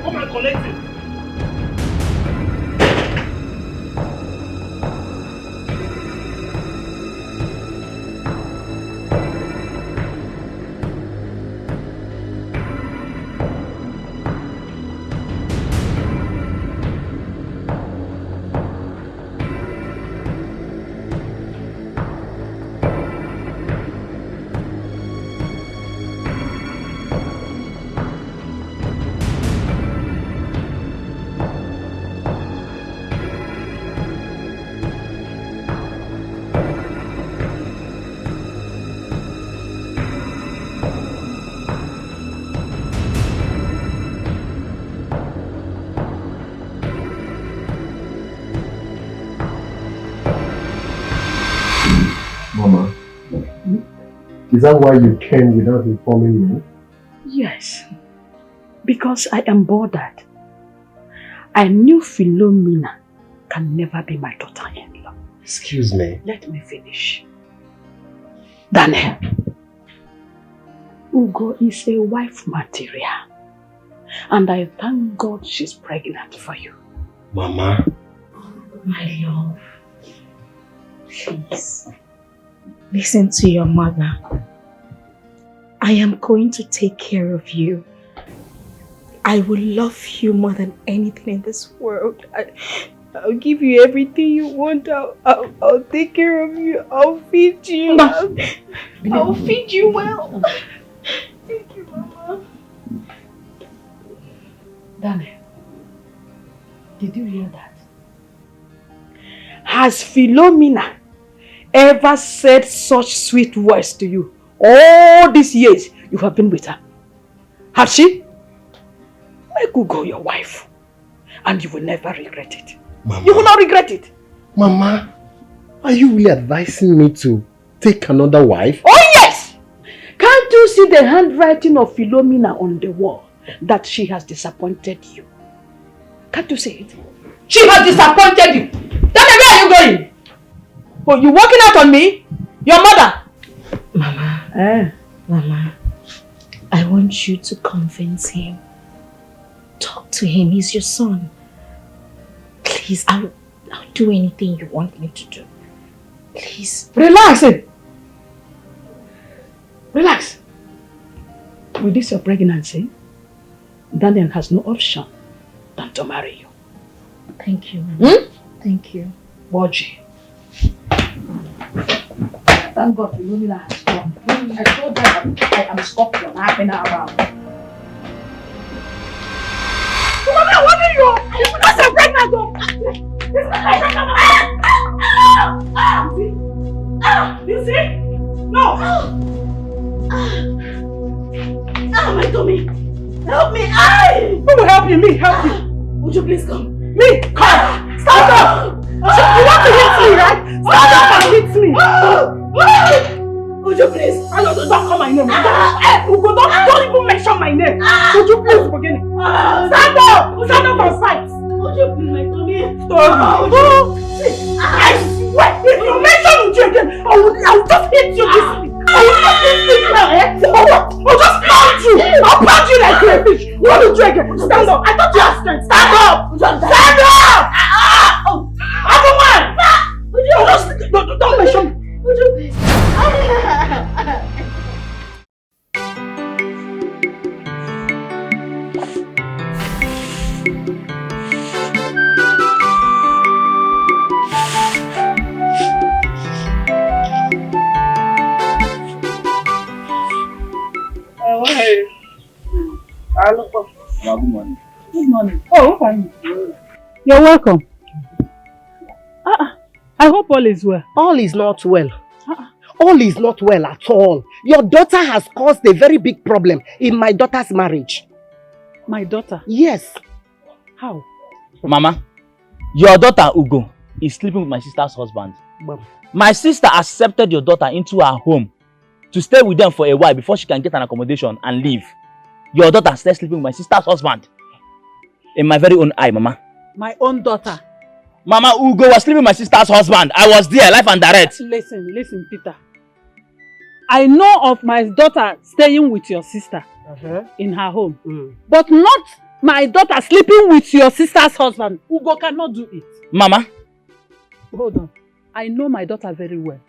Come and collect it. Mama, is that why you came without informing me? Yes, because I am bothered. I knew Philomena can never be my daughter-in-law. Excuse me. Let me finish. Daniel, Ugo is a wife material. And I thank God she's pregnant for you. Mama. My love, please. Listen to your mother. I am going to take care of you. I will love you more than anything in this world. I'll give you everything you want. I'll take care of you. I'll feed you. I'll feed you well. Thank you, Mama. Daniel, did you hear that? Has Philomena ever said such sweet words to you? All these years you have been with her. Has she? Make Ugo your wife. And you will never regret it. Mama. You will not regret it. Mama, are you really advising me to take another wife? Oh yes! Can't you see the handwriting of Philomena on the wall? That she has disappointed you. Can't you see it? She has disappointed you. Tell me, where are you going? Oh, you walking out on me? Your mother? Mama. Mama, I want you to convince him. Talk to him. He's your son. Please, I'll do anything you want me to do. Please. Relax. Relax. With this your pregnancy, Daniel has no option than to marry you. Thank you, Mama. Thank you. Boji. Thank God Philomena has come. I told her I am Scorpion. I've been around. Philomena, what are you? You're not so pregnant, though. You see? No. My tummy. Help me. Who will help you? Me, help you. Would you please come? Me! Come! Stand up! You want to hit me, right? Stand up and hit me! Would you please? Don't call my name. Don't even mention my name. Would you please forgive me? Stand up! Stand up and fight! Would you please, my mommy? I swear, if you mention Uju again, I will just hit you this week. I will just hit you now, eh? I'll just pound you. I'll pound you like crayfish. What will you again? Stand up. I thought you had strength. Stand up! Stand up! Everyone! Don't mention me. Would you please? Good morning. Good morning. Oh, fine. You're welcome. I hope all is well. All is not well. All is not well at all. Your daughter has caused a very big problem in my daughter's marriage. My daughter? Yes. How? Mama, your daughter Ugo is sleeping with my sister's husband. My sister accepted your daughter into her home to stay with them for a while before she can get an accommodation and leave. Your daughter started sleeping with my sister's husband. In my very own eye, Mama. My own daughter? Mama, Ugo was sleeping with my sister's husband. I was there, live and direct. Listen, Peter. I know of my daughter staying with your sister in her home. But not my daughter sleeping with your sister's husband. Ugo cannot do it. Mama. Hold on. I know my daughter very well.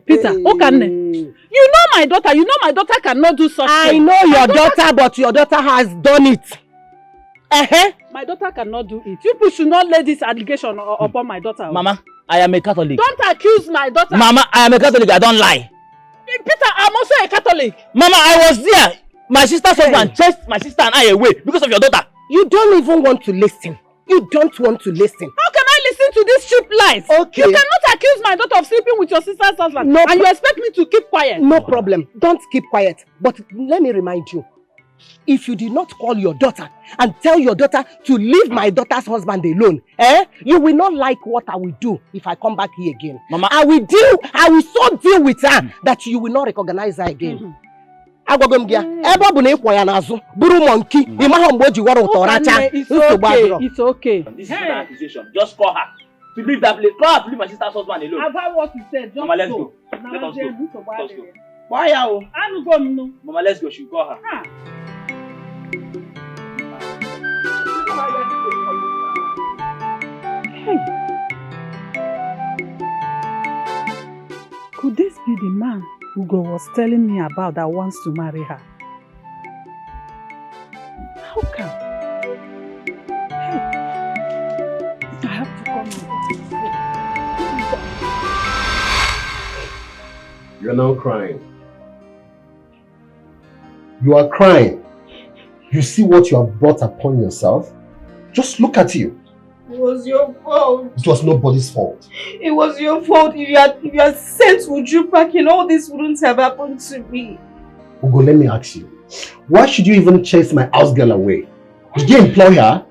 Peter, Okane, you know my daughter. You know my daughter cannot do such I thing. know your daughter, but your daughter has done it. My daughter cannot do it. You people should not lay this allegation upon my daughter. Mama, I am a Catholic. Don't accuse my daughter. Mama, I am a Catholic. I don't lie. Peter, I'm also a Catholic. Mama, I was there. My sister's husband chased my sister and I away because of your daughter. You don't even want to listen. You don't want to listen. How can I listen to these cheap lies? Okay. You cannot accuse my daughter of sleeping with your sister's husband. And you expect me to keep quiet. No problem. Don't keep quiet. But let me remind you. If you did not call your daughter and tell your daughter to leave my daughter's husband alone, you will not like what I will do if I come back here again. Mama, I will so deal with her that you will not recognize her again. It's okay. It's okay. This is an accusation. Just call her to leave that place. Call her to leave my sister's husband alone. I've heard what you said. Just Mama, let's go. Let us go. Let us go. Mama, let's go. She'll call her. Hey. Could this be the man Ugo was telling me about that wants to marry her? How come? Hey. I have to come. You're now crying. You are crying. You see what you have brought upon yourself? Just look at you. It was your fault. It was nobody's fault. It was your fault. If you had sent Uju back, and all this wouldn't have happened to me. Ugo, let me ask you. Why should you even chase my house girl away? Did you employ her?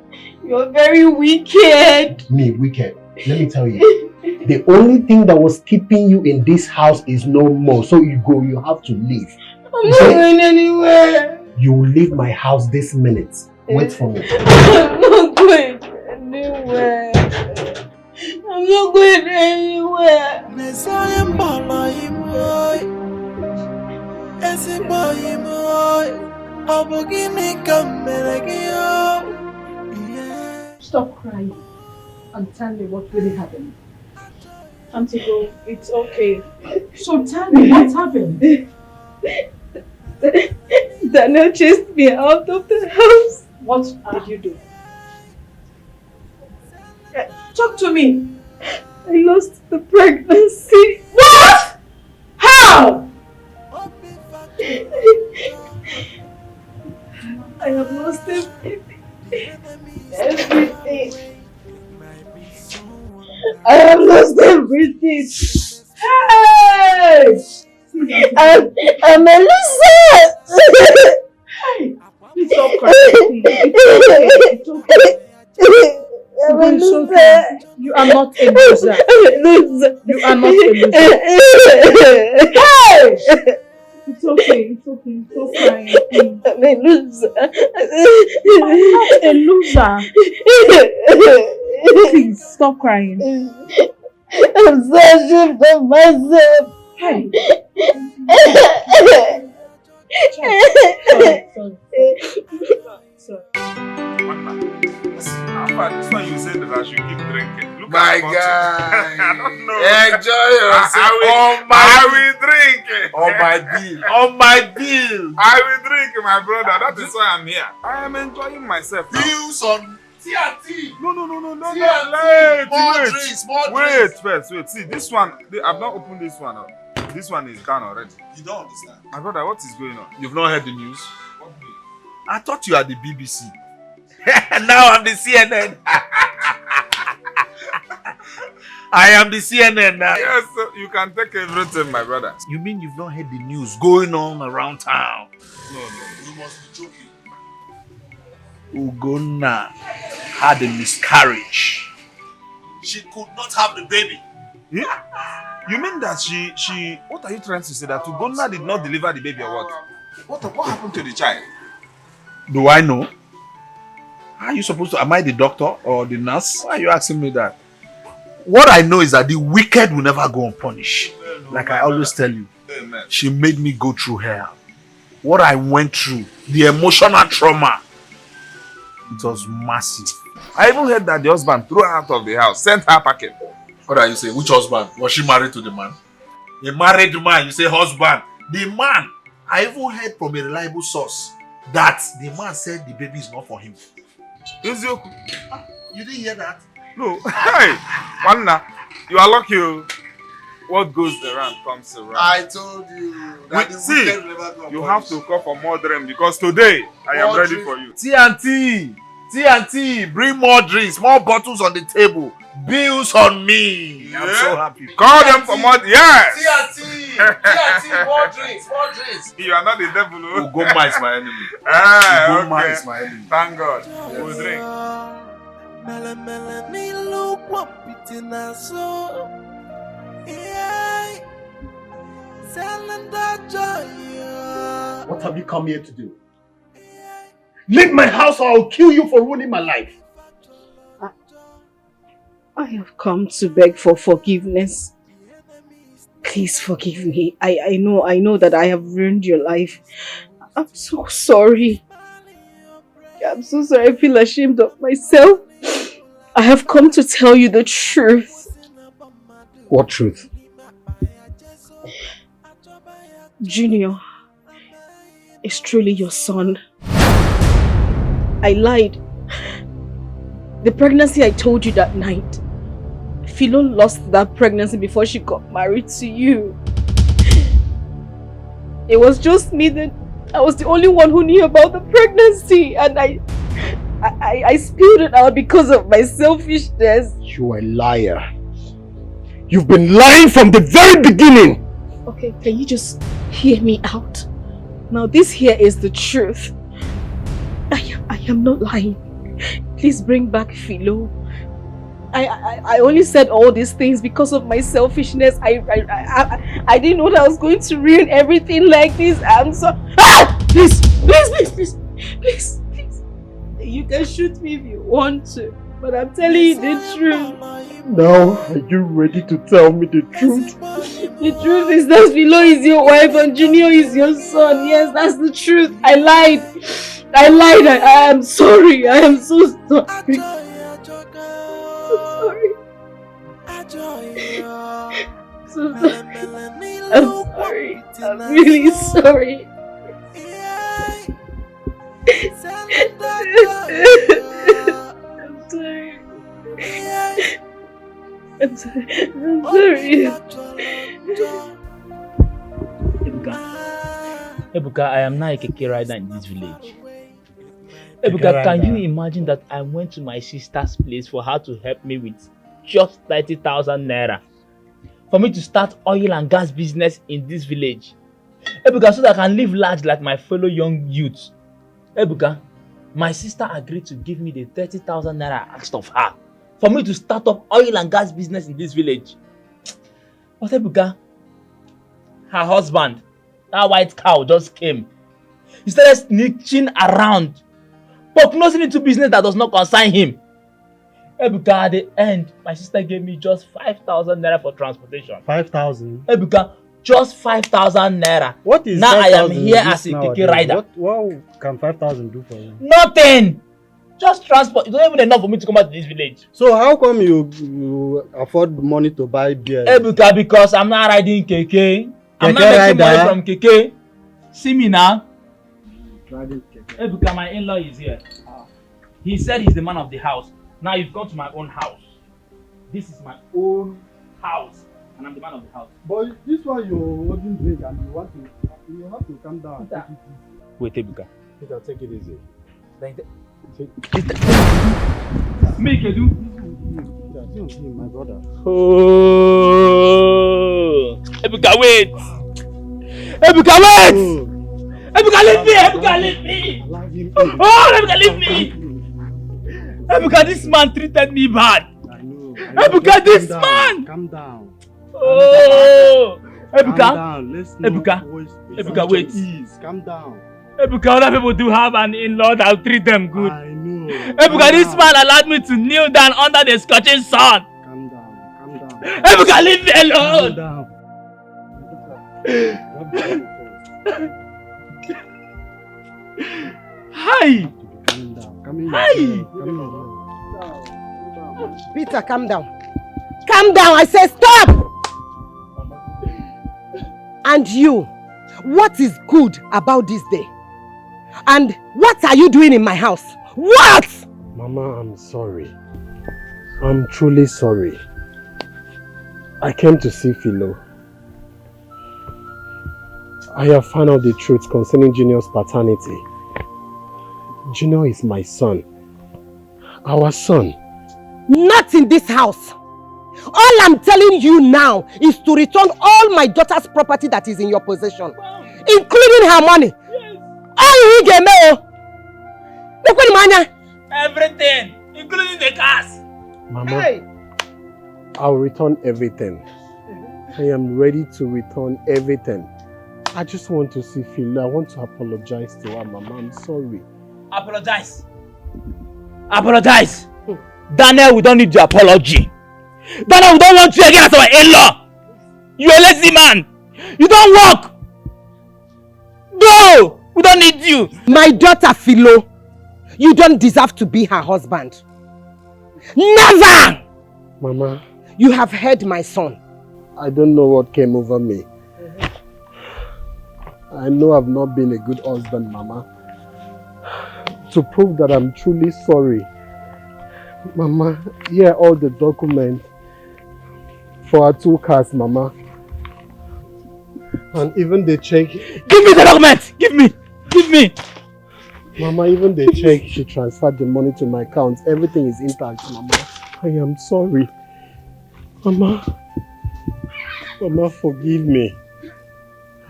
You're very wicked. Me, wicked. Let me tell you. The only thing that was keeping you in this house is no more. So you have to leave. I'm not going anywhere. You will leave my house this minute. Wait for me. I'm not going anywhere. I'm not going anywhere. Stop crying and tell me what really happened. Auntie Go, it's okay. So tell me what happened. Daniel chased me out of the house. What did you do? Talk to me. I lost the pregnancy. What? How? I have lost everything. Everything. I have lost everything. Hey! I'm a loser. Hey! Please stop crying. It's okay. not a loser. You are not a loser. Hey! It's okay. Stop crying. I'm a loser. I'm not a loser. Please, stop crying. I'm so ashamed of myself. Hey. Sorry. This one you said that I should keep drinking. Look My at guy. I don't know. Enjoy yourself. I will drink. On my bill. On my bill. I will drink, my brother. That is why I'm here. I am enjoying myself now. Bills on TNT. No. Wait first. Wait. See, this one, I've not opened this one up. This one is gone already. You don't understand. My brother, what is going on? You've not heard the news? I thought you are the BBC. Now I'm the CNN. I am the CNN now. Yes, you can take everything, my brother. You mean you've not heard the news going on around town? No. You must be joking. Ugonna had a miscarriage. She could not have the baby. Yeah? You mean that she what are you trying to say? That Ugonna did not deliver the baby or what? What happened to the child? Do I know? How are you supposed to? Am I the doctor or the nurse? Why are you asking me that? What I know is that the wicked will never go unpunished. Like I always tell you. Amen. She made me go through hell. What I went through, the emotional trauma, it was massive. I even heard that the husband threw her out of the house, sent her packing. What are you saying? Which husband? Was she married to the man? A married man, you say husband. The man, I even heard from a reliable source that the man said the baby is not for him. You didn't hear that? No. Hey, Wanna, you are lucky. What goes around comes around. I told you that see, you have to call for more drink because today I am ready for you. TNT, bring more drinks, more bottles on the table. Bills on me. Yeah. I'm so happy. Call them for more. Yes. TNT, more drinks. You are not the devil. Ugoma is my enemy. Ugoma is my enemy. Thank God. Yes. We'll drink. What have you come here to do? Leave my house or I'll kill you for ruining my life. I have come to beg for forgiveness. Please forgive me. I know that I have ruined your life. I'm so sorry. I'm so sorry. I feel ashamed of myself. I have come to tell you the truth. What truth? Junior is truly your son. I lied. The pregnancy I told you that night, Philo lost that pregnancy before she got married to you. It was just me that I was the only one who knew about the pregnancy, and I spilled it out because of my selfishness. You are a liar. You've been lying from the very beginning. Okay, can you just hear me out? Now this here is the truth. I am not lying. Please bring back Philo. I only said all these things because of my selfishness. I didn't know that I was going to ruin everything like this. I'm so... Ah! Please. You can shoot me if you want to, but I'm telling you the truth. Now, are you ready to tell me the truth? The truth is that Philo is your wife and Junior is your son. Yes, that's the truth. I lied. I am sorry. I am so sorry. So sorry. I'm sorry. I'm really sorry. I'm sorry. Ebuka, I am now a keke rider in this village. Ebuka, can you imagine that I went to my sister's place for her to help me with just 30,000 naira for me to start oil and gas business in this village? Ebuka, so that I can live large like my fellow young youths. Ebuka, my sister agreed to give me the 30,000 naira I asked of her for me to start up oil and gas business in this village. But Ebuka, her husband, that white cow just came. He started sneaking around, prognosing into business that does not concern him. Ebuka, at the end, my sister gave me just 5,000 naira for transportation. 5,000? Ebuka, just 5,000 naira. What is now 5,000 I am here as a nowadays? keke rider. What can 5,000 do for you? Nothing! Just transport. It's not even enough for me to come out to this village. So how come you afford money to buy beer? Ebuka, because I'm not riding keke. I'm not making money from keke. See me now. Ebuka, my in-law is here. He said he's the man of the house. Now you've gone to my own house. This is my own house, and I'm the man of the house. But this one you're holding drink and you have to calm down. Take it easy. Wait, Ebuka. Peter, take it easy. Make it do. My brother. Oh, Ebuka, wait. Ebuka, wait. Ebuka, leave me. Ebuka, leave me. Oh, Ebuka, leave me. Ebuka, this man treated me bad. I know. Ebuka, this man. Calm down. Oh, Ebuka. Calm down. Let's Ebuka. Ebuka, wait. Please, calm down. Ebuka, other people do have an in-law that will treat them good. I know. Ebuka, this man allowed me to kneel down under the scorching sun. Calm down. Calm down. Ebuka, leave me alone. Calm down. Hi. Calm down. Come in. Hi. Come in. Peter, calm down. Calm down, I say stop! And you, what is good about this day? And what are you doing in my house? What? Mama, I'm sorry. I'm truly sorry. I came to see Philo. I have found out the truth concerning Junior's paternity. Junior is my son. Our son. Not in this house. All I'm telling you now is to return all my daughter's property that is in your possession, including her money. Everything, including the cars. Mama, I'll return everything. I am ready to return everything. I just want to see Philo. I want to apologize to her, Mama. I'm sorry. Apologize. Apologize. Daniel, we don't need your apology. Daniel, we don't want you again as our in-law. You're a lazy man. You don't work. No, we don't need you. My daughter Philo, you don't deserve to be her husband. Never! Mama. You have heard my son. I don't know what came over me. I know I've not been a good husband, Mama. To prove that I'm truly sorry, Mama, here are all the documents for our 2 cars, Mama. And even the check. Give me the documents! Give me! Give me! Mama, even the check, she transferred the money to my account. Everything is intact, Mama. I am sorry. Mama. Mama, forgive me.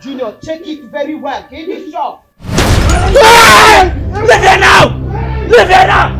Junior, check it very well. Give it shop. Leave here now! Leave here now!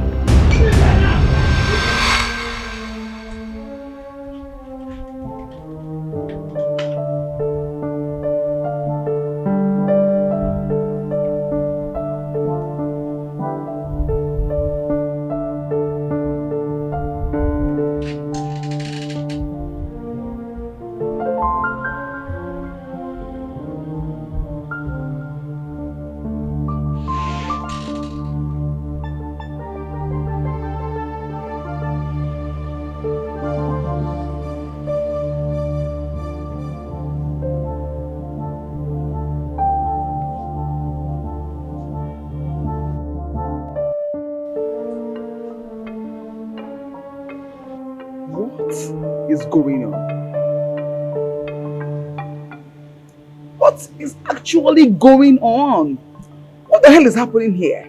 Is going on? What is actually going on? What the hell is happening here?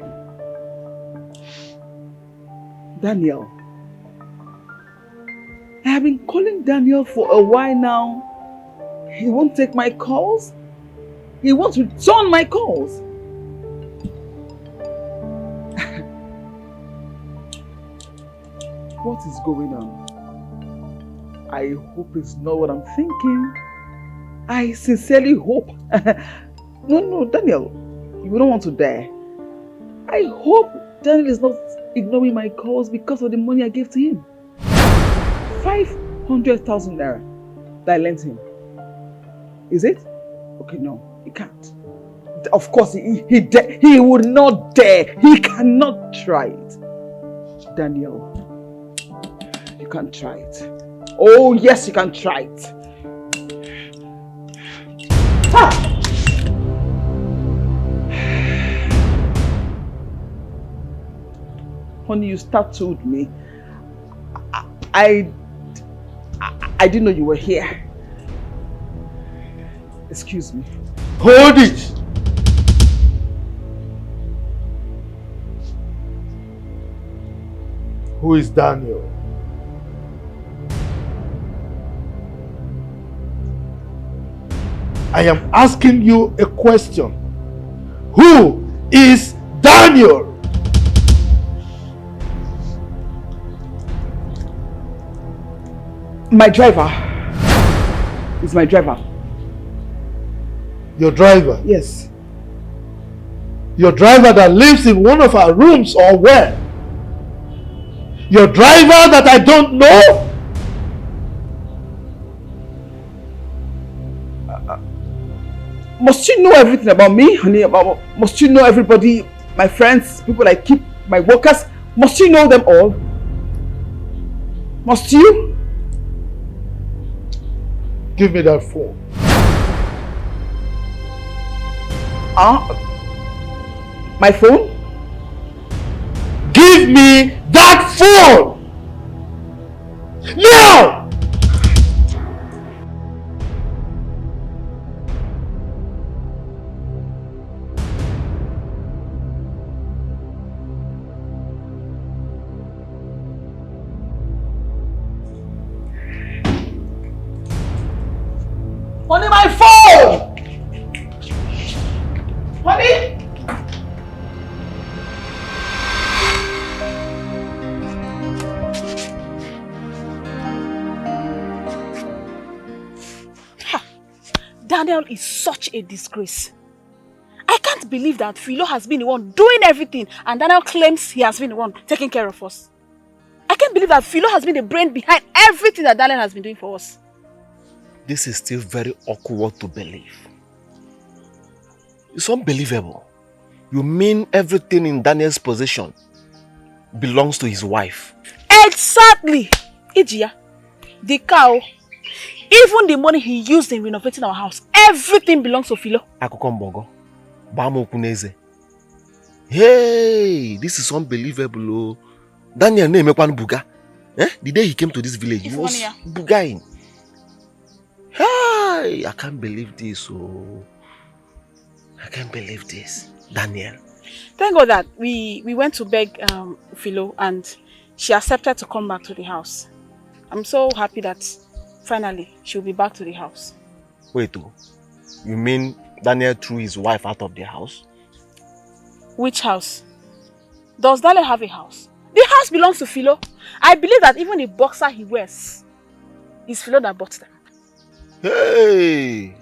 Daniel. I have been calling Daniel for a while now. He won't take my calls. He won't return my calls. What is going on? I hope it's not what I'm thinking. I sincerely hope. No, Daniel, you don't want to die. I hope Daniel is not ignoring my calls because of the money I gave to him. 500,000 naira that I lent him. Is it? Okay, no, he can't. Of course, he would not dare. He cannot try it. Daniel, you can try it. Oh, yes, you can try it. Ah! Honey, you startled me. I didn't know you were here. Excuse me. Hold it! Who is Daniel? I am asking you a question. Who is Daniel? My driver. Is my driver. Your driver? Yes. Your driver that lives in one of our rooms or where? Your driver that I don't know? Must you know everything about me, honey? Must you know everybody, my friends, people I keep, my workers? Must you know them all? Must you? Give me that phone. My phone? Give me that phone! Now! Honey, my phone! Honey! Daniel is such a disgrace. I can't believe that Philo has been the one doing everything and Daniel claims he has been the one taking care of us. I can't believe that Philo has been the brain behind everything that Daniel has been doing for us. This is still very awkward to believe. It's unbelievable. You mean everything in Daniel's possession belongs to his wife? Exactly! Ijia, the cow, even the money he used in renovating our house, everything belongs to Philo. Akukombogo, Bamo Kuneze. Hey, this is unbelievable. Daniel name Ekwan Buga. The day he came to this village, he was bugaing. Hey, I can't believe this. Oh, I can't believe this. Daniel. Thank God that we went to beg Philo and she accepted to come back to the house. I'm so happy that finally she'll be back to the house. Wait, you mean Daniel threw his wife out of the house? Which house? Does Daniel have a house? The house belongs to Philo. I believe that even the boxer he wears is Philo that bought them. Hey!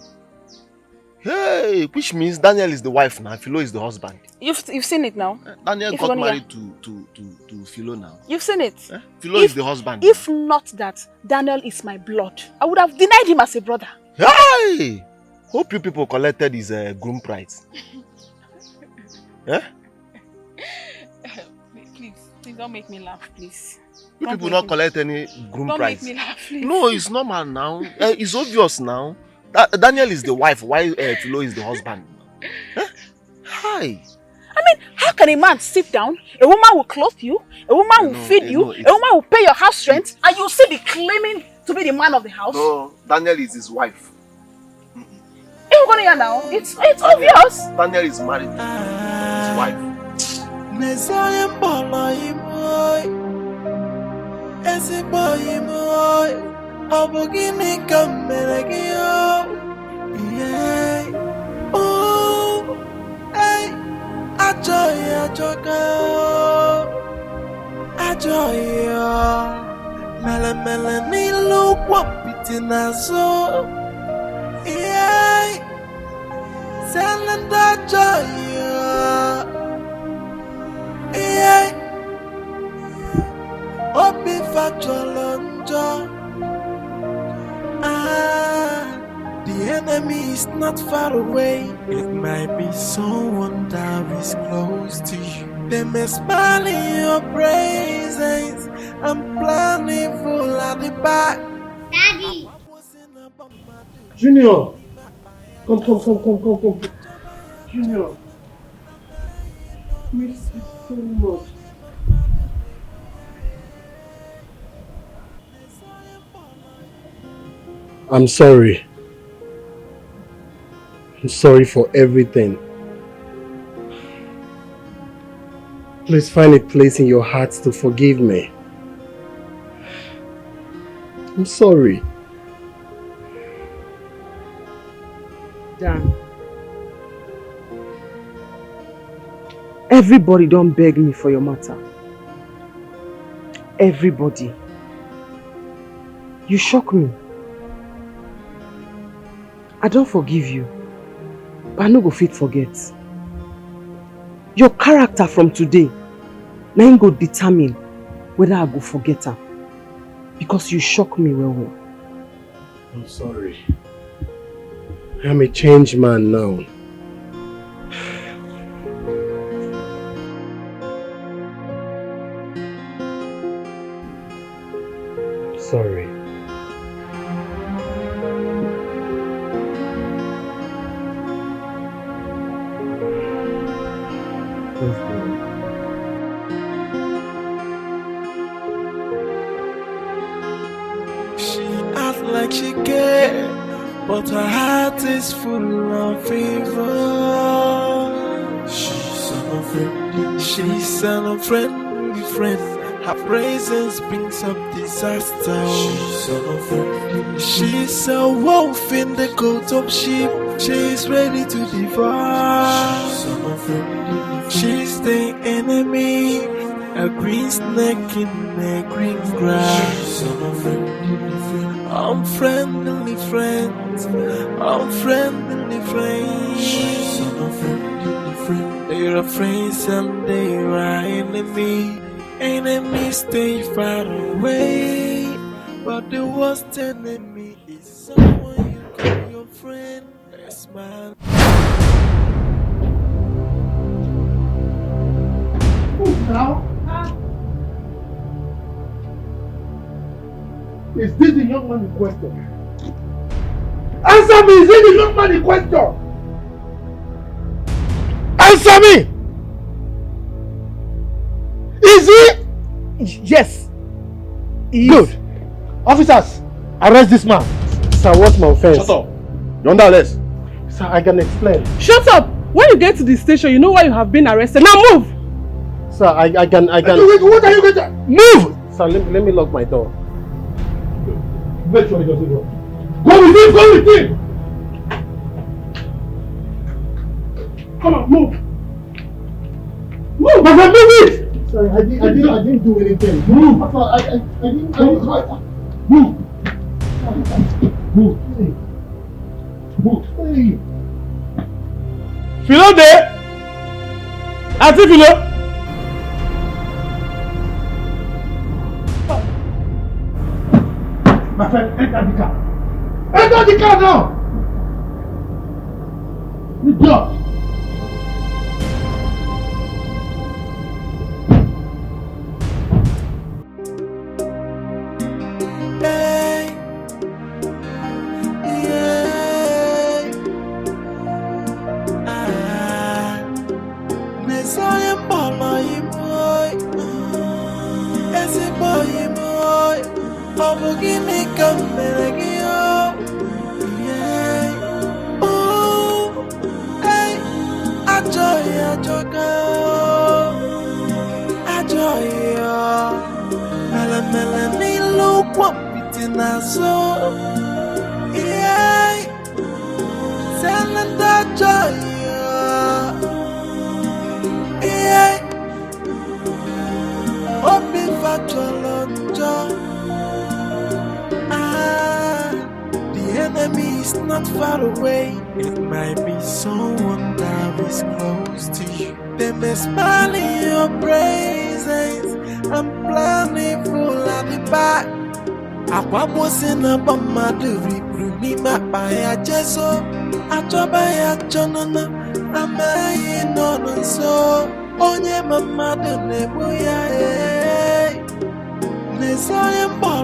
Hey! Which means Daniel is the wife now, Philo is the husband. You've seen it now? Daniel got married to Philo now. You've seen it? Philo is the husband. If not that Daniel is my blood, I would have denied him as a brother. Hey! Hope you people collected his groom price. Please don't make me laugh, please. You people not collect any groom price. Don't make me laugh, please. No, it's normal now. It's obvious now. Daniel is the wife, while Philo is the husband. Hi. I mean, how can a man sit down, a woman will clothe you, a woman will feed you, a woman will pay your house rent, and you'll still be claiming to be the man of the house? No, Daniel is his wife. Now, it's obvious. Daniel is married to his wife. joy. Mele mele ni look what pitina so. Yeah. Selling joy. Yeah. Open factual the enemy is not far away. It might be someone that is close to you. They may smile in your presence and plan evil at the back. Daddy! Junior! Come. Junior! Miss you so much. I'm sorry. I'm sorry for everything. Please find a place in your heart to forgive me. I'm sorry. Dan. Everybody don't beg me for your matter. Everybody. You shock me. I don't forgive you, but I no go fit forget. Your character from today, now you go determine whether I go forget her. Because you shock me well. I'm sorry. I'm a changed man now. Sorry. She acts like she cares, but her heart is full of fever. She's an unfriendly friend. Her presence brings up disaster. She's a wolf in the coat of sheep. She's ready to devour. She's the enemy, a green snake in a green grass. Unfriendly friends, unfriendly friends. They're friends and they're enemy. Enemies stay far away, but the worst enemy is someone you call your friend. A smile. Now? Is this the young man in question? Answer me! Is it the young man in question? Answer me! Is he? Yes. Good. Officers, arrest this man. Sir, what's my offense? Shut up. You're under arrest. Sir, I can explain. Shut up! When you get to the station, you know why you have been arrested. Now move! Sir, I can... What are you going to... Move! Sir, let me lock my door. Make sure he doesn't go. Go with him! Go with him! Come on, move! Move! I can move it! Sorry, I didn't do anything. Move! I didn't... Move! Move! Hey. Move! Hey! Philo there? Auntie Philo? My friend, enter the car! Enter the car now! The door! is not far away. It might be someone that is close to you. They may smile in your presence. I'm planning full at the back. Akwamosina bamaduri bruni mapaya jeso. Atobaya chonana amayi nonso. Onye mamadu nebuya Nesoye mbo